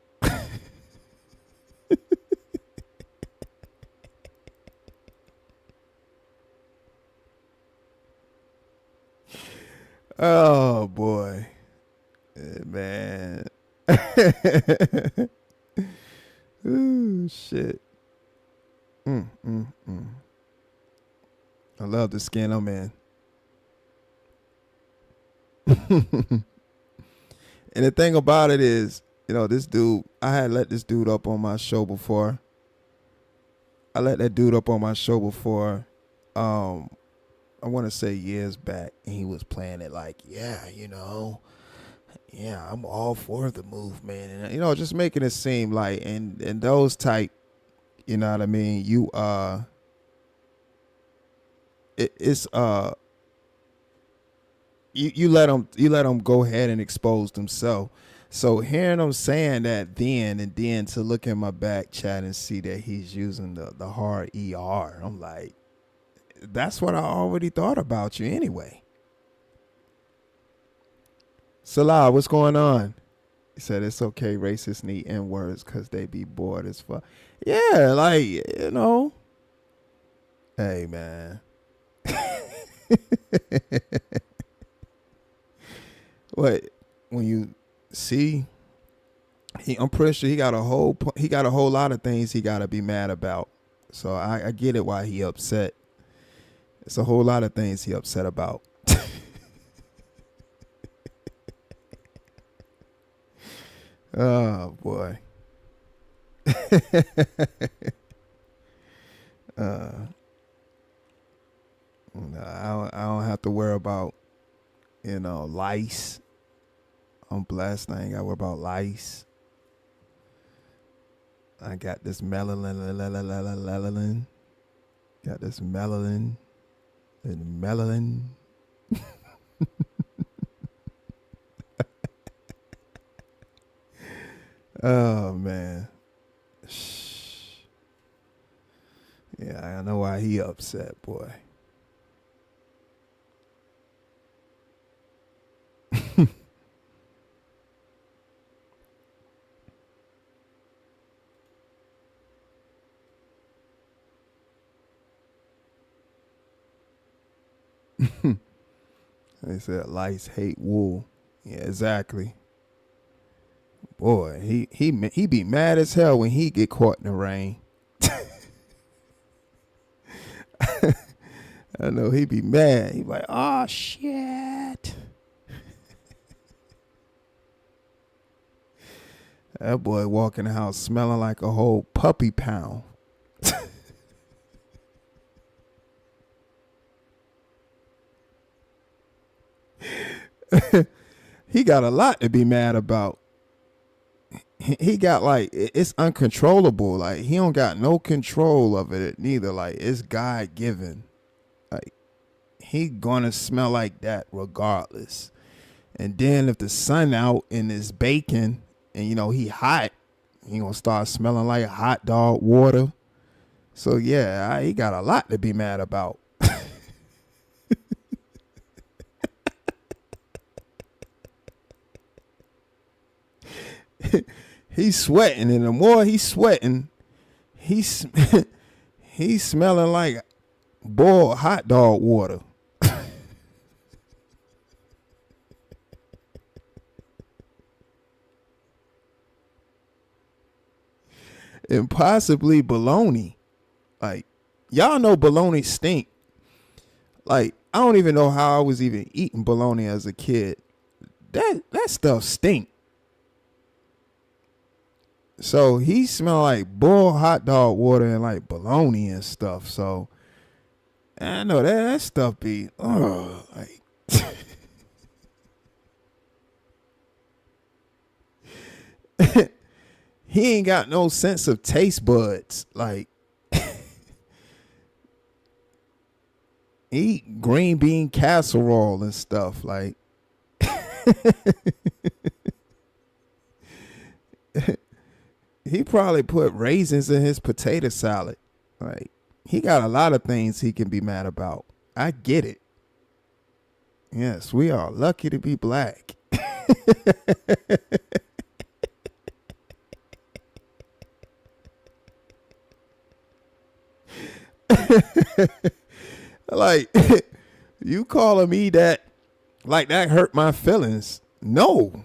Oh boy, man. Ooh, shit. I love the skin I'm in. And the thing about it is, this dude, I had let this dude up on my show before. I let that dude up on my show before. I want to say years back, and he was playing it like, yeah, I'm all for the movement, and just making it seem like, and those type, you know what I mean. You let them go ahead and expose themselves. So hearing him saying that then, and then to look in my back chat and see that he's using the hard ER, I'm like, that's what I already thought about you anyway. Salah, what's going on? He said it's okay. Racists need N words because they be bored as fuck. Yeah, like, you know. Hey, man. What? When you see, I'm pretty sure he got a whole lot of things he got to be mad about. So I get it why he upset. It's a whole lot of things he upset about. Oh boy. No, I don't have to worry about, lice. I'm blessed. I ain't got to worry about lice. I got this melanin. Got this melanin. And melanin. Oh, man. Yeah, I know why he upset, boy. They said lice hate wool. Yeah, exactly. Boy, he be mad as hell when he get caught in the rain. I know he be mad. He like, oh shit. That boy walk in the house smelling like a whole puppy pound. He got a lot to be mad about. He got like, it's uncontrollable. Like he don't got no control of it neither. Like it's God given. Like he gonna smell like that regardless. And then if the sun out and it's baking and he hot, he gonna start smelling like hot dog water. So yeah, he got a lot to be mad about. He's sweating, and the more he's sweating, he's smelling like boiled hot dog water. And possibly bologna. Like, y'all know bologna stink. Like, I don't even know how I was even eating bologna as a kid. That stuff stink. So he smelled like boiled hot dog water and like bologna and stuff. So I know that stuff be like he ain't got no sense of taste buds. Like eat green bean casserole and stuff. Like he probably put raisins in his potato salad. Like he got a lot of things he can be mad about. I get it. Yes, we are lucky to be black. Like you calling me that, like that hurt my feelings. No.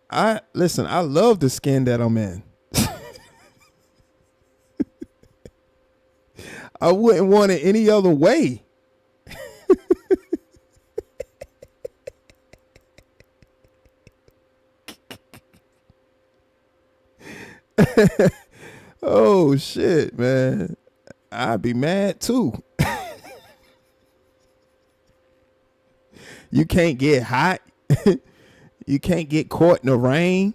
I love the skin that I'm in. I wouldn't want it any other way. Oh shit, man. I'd be mad too. You can't get hot. You can't get caught in the rain.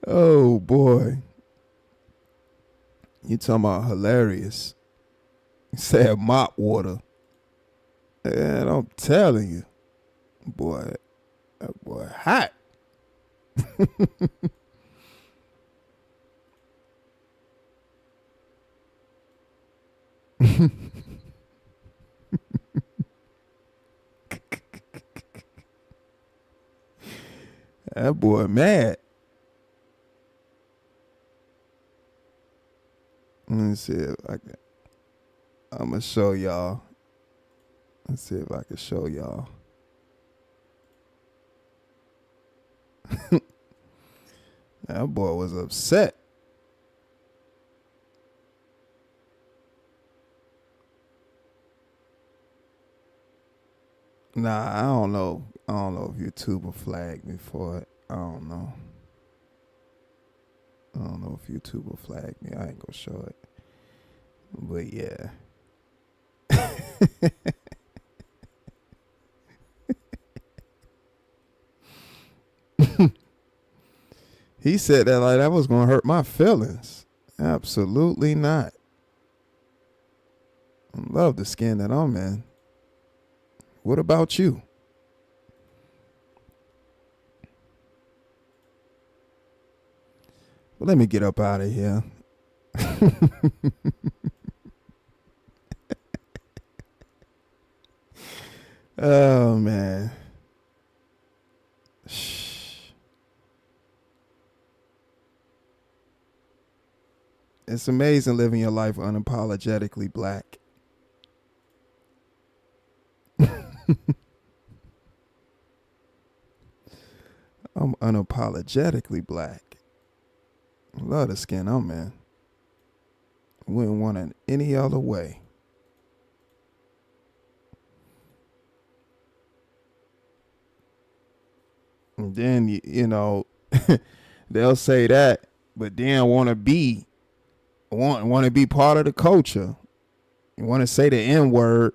Oh boy. You talking about hilarious. You said mop water. And I'm telling you, boy, that boy hot. That boy mad. Let me see if I can. I'm gonna show y'all. Let's see if I can show y'all. That boy was upset. Nah, I don't know. I don't know if YouTube will flag me for it. I don't know. I don't know if YouTube will flag me. I ain't gonna show it. But yeah. He said that like that was gonna hurt my feelings. Absolutely not. I love the skin that I'm in. What about you? Well, let me get up out of here. Oh man. It's amazing living your life unapologetically black. I'm unapologetically black. Love the skin I'm in. Wouldn't want it any other way. And then, you know, they'll say that, but then want to be part of the culture. You want to say the N-word,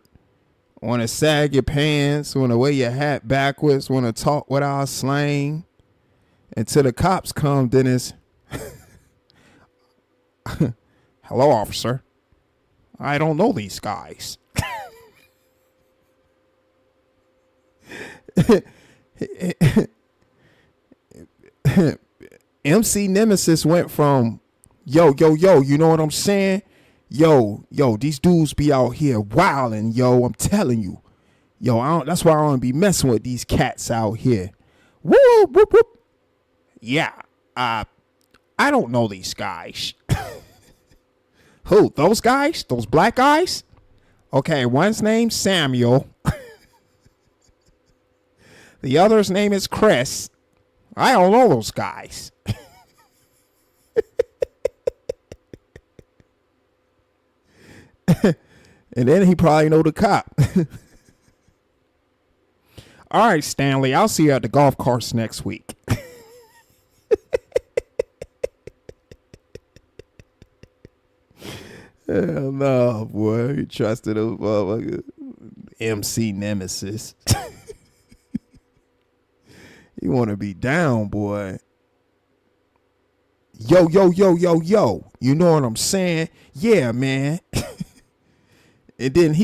want to sag your pants, want to wear your hat backwards, want to talk without slang. Until the cops come, then it's, hello, officer. I don't know these guys. MC Nemesis went from, yo, you know what I'm saying? Yo, these dudes be out here wilding, yo, I'm telling you. Yo, that's why I don't be messing with these cats out here. Woo, whoop, whoop. Yeah, I don't know these guys. Who, those guys? Those black guys? Okay, one's named Samuel. The other's name is Chris. I don't know those guys. And then he probably know the cop. All right, Stanley, I'll see you at the golf course next week. Hell no, boy. You trusted a motherfucker. MC Nemesis. You want to be down, boy. Yo. You know what I'm saying? Yeah, man. And then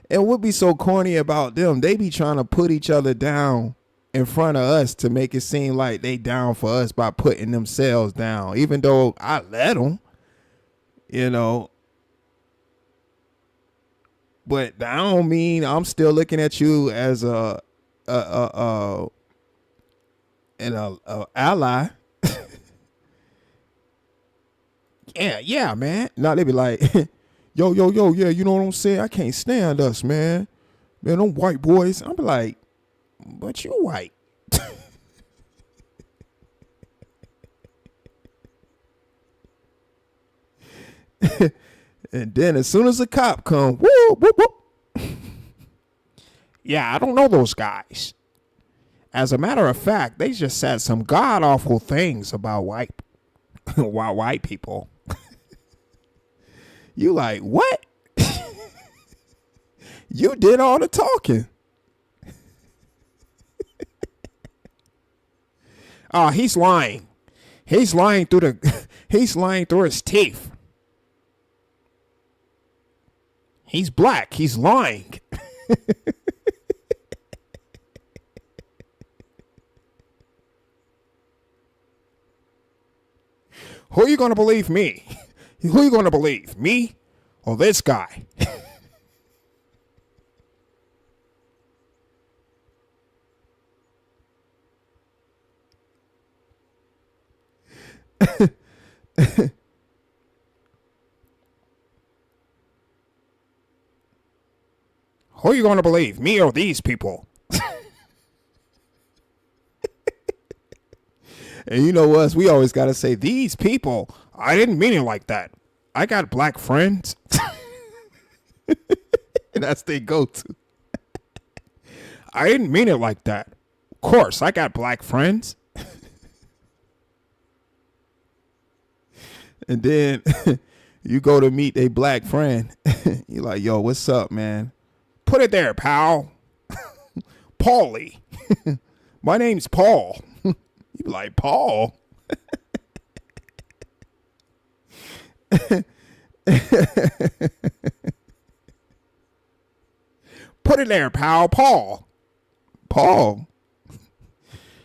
and what be so corny about them, they be trying to put each other down in front of us to make it seem like they down for us by putting themselves down, even though I let them, you know. But that don't mean I'm still looking at you as an ally. yeah, man. Now they be like, yo, yeah, you know what I'm saying? I can't stand us, man. Man, them white boys. I'm like, but you white. And then as soon as the cop come, whoop, whoop, whoop. Yeah, I don't know those guys. As a matter of fact, they just said some god awful things about white people. You like, what? You did all the talking. Oh, he's lying. He's lying through his teeth. He's black. He's lying. Who are you going to believe, me? Who are you going to believe, me or this guy? Who are you going to believe, me or these people? And you know us, we always got to say, these people. I didn't mean it like that. I got black friends. And that's they go to. I didn't mean it like that. Of course, I got black friends. And then you go to meet a black friend. You're like, yo, what's up, man? Put it there, pal. Paulie. My name's Paul. You be like, Paul? Put it there, pal. Paul. Paul.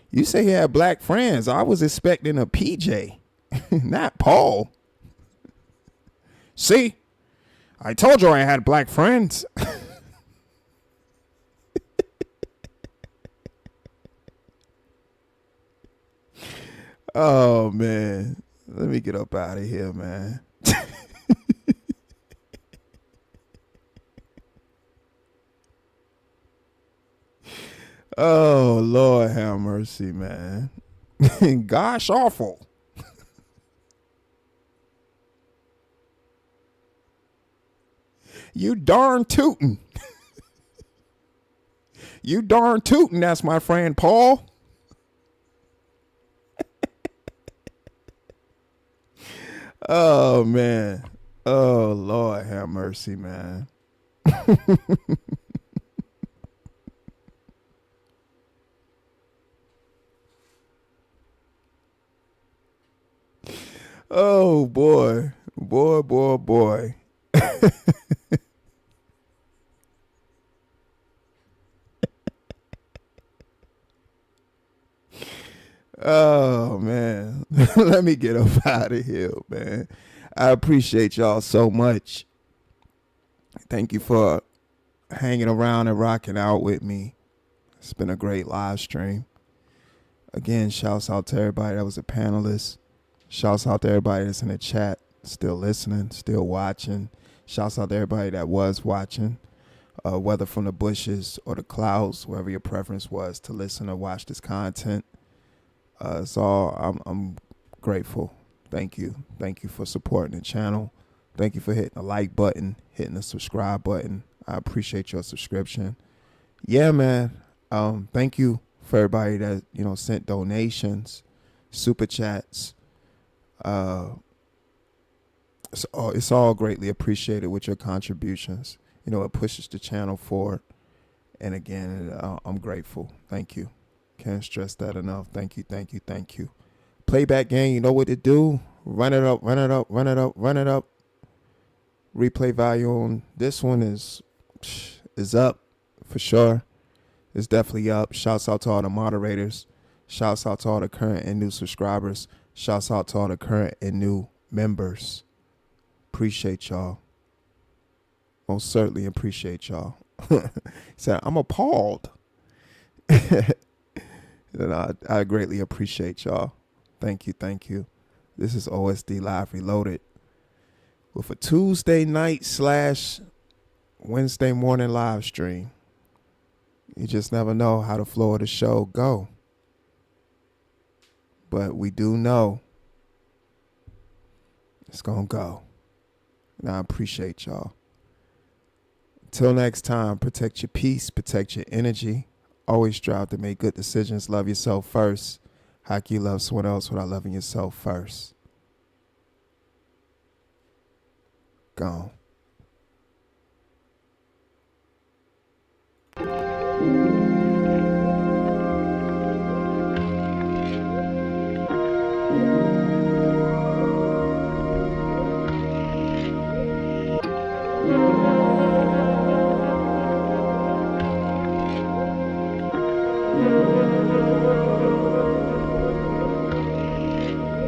You say you had black friends. I was expecting a PJ, not Paul. See? I told you I had black friends. Oh, man. Let me get up out of here, man. Oh, Lord have mercy, man. Gosh, awful. You darn tootin'. You darn tootin', that's my friend Paul. Oh, man. Oh, Lord have mercy, man. Oh, boy. Boy, boy, boy. Oh, man. Let me get up out of here, man. I appreciate y'all so much. Thank you for hanging around and rocking out with me. It's been a great live stream. Again, shouts out to everybody that was a panelist. Shouts out to everybody that's in the chat, still listening, still watching. Shouts out to everybody that was watching, whether from the bushes or the clouds, wherever your preference was to listen or watch this content. I'm grateful. Thank you. Thank you for supporting the channel. Thank you for hitting the like button, hitting the subscribe button. I appreciate your subscription. Yeah, man. Thank you for everybody that, sent donations, super chats. It's all greatly appreciated with your contributions. It pushes the channel forward. And again, I'm grateful. Thank you. Can't stress that enough. Thank you, thank you, thank you. Playback gang, you know what to do. Run it up, run it up, run it up, run it up. Replay value on this one is up for sure. It's definitely up. Shouts out to all the moderators. Shouts out to all the current and new subscribers. Shouts out to all the current and new members. Appreciate y'all. Most certainly appreciate y'all. So I'm appalled. And I greatly appreciate y'all. Thank you, thank you. This is OSD Live Reloaded with a Tuesday night / Wednesday morning live stream. You just never know how the flow of the show go. But we do know it's gonna go. And I appreciate y'all. Until next time, protect your peace, protect your energy. Always strive to make good decisions. Love yourself first. How can you love someone else without loving yourself first? Gone.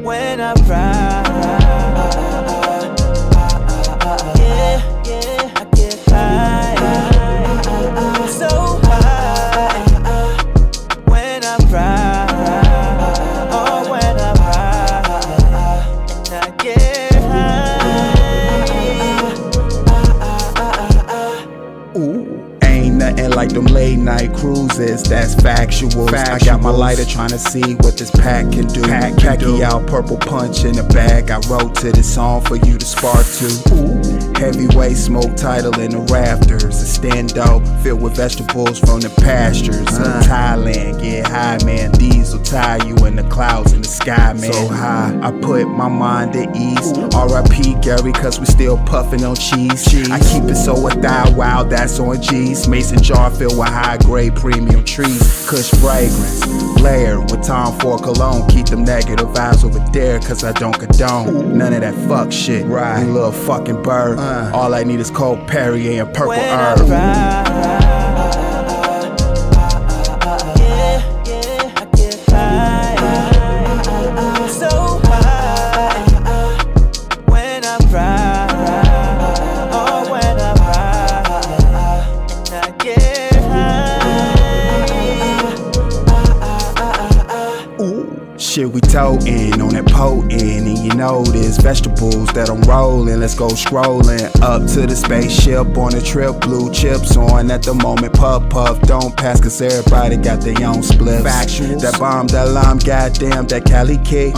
When I ride yeah, I get high, so high when I ride, oh when I ride, and I get high. Ooh, ain't nothing like them late night cruises, that's factual. I got my lighter trying to see what this pack can do. Khaki out, purple punch in the bag. I wrote to this song for you to spark to. Ooh, heavyweight smoke title in the rafters. A stendo filled with vegetables from the pastures of Thailand. Get high, man. These will tie you in the clouds in the sky, man. So high, I put my mind at ease. R.I.P. Gary, cause we still puffing on cheese. I keep it so a thigh, wow, that's on G's. Mason jar filled with high grade premium trees. Kush fragrance, layered with Tom Ford cologne. Keep them negative vibes over there, cause I don't condone none of that fuck shit. Right, you little fucking bird. All I need is cold Perrier and purple herb. Shit, we totin' on that potent, and you know there's vegetables that I'm rolling. Let's go scrolling up to the spaceship on a trip. Blue chips on at the moment. Puff puff, don't pass, cause everybody got their own spliffs. Factuals. That bomb, that lime, goddamn, that Cali cake.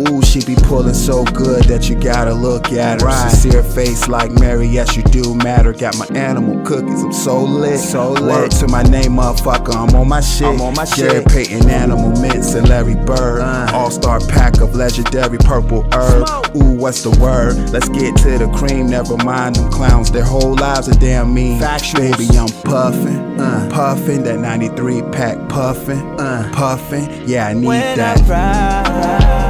Ooh, she be pulling so good that you gotta look at her. Right. Sincere face like Mary, yes you do matter. Got my animal cookies, I'm so lit. Word to my name, motherfucker, I'm on my shit. Gary Payton, Animal Mints, and Larry Bird. All-star pack of legendary purple herb. Ooh, what's the word? Let's get to the cream. Never mind them clowns, their whole lives are damn mean. Baby, I'm puffin', puffin', that 93 pack puffin', puffin'. Yeah, I need that.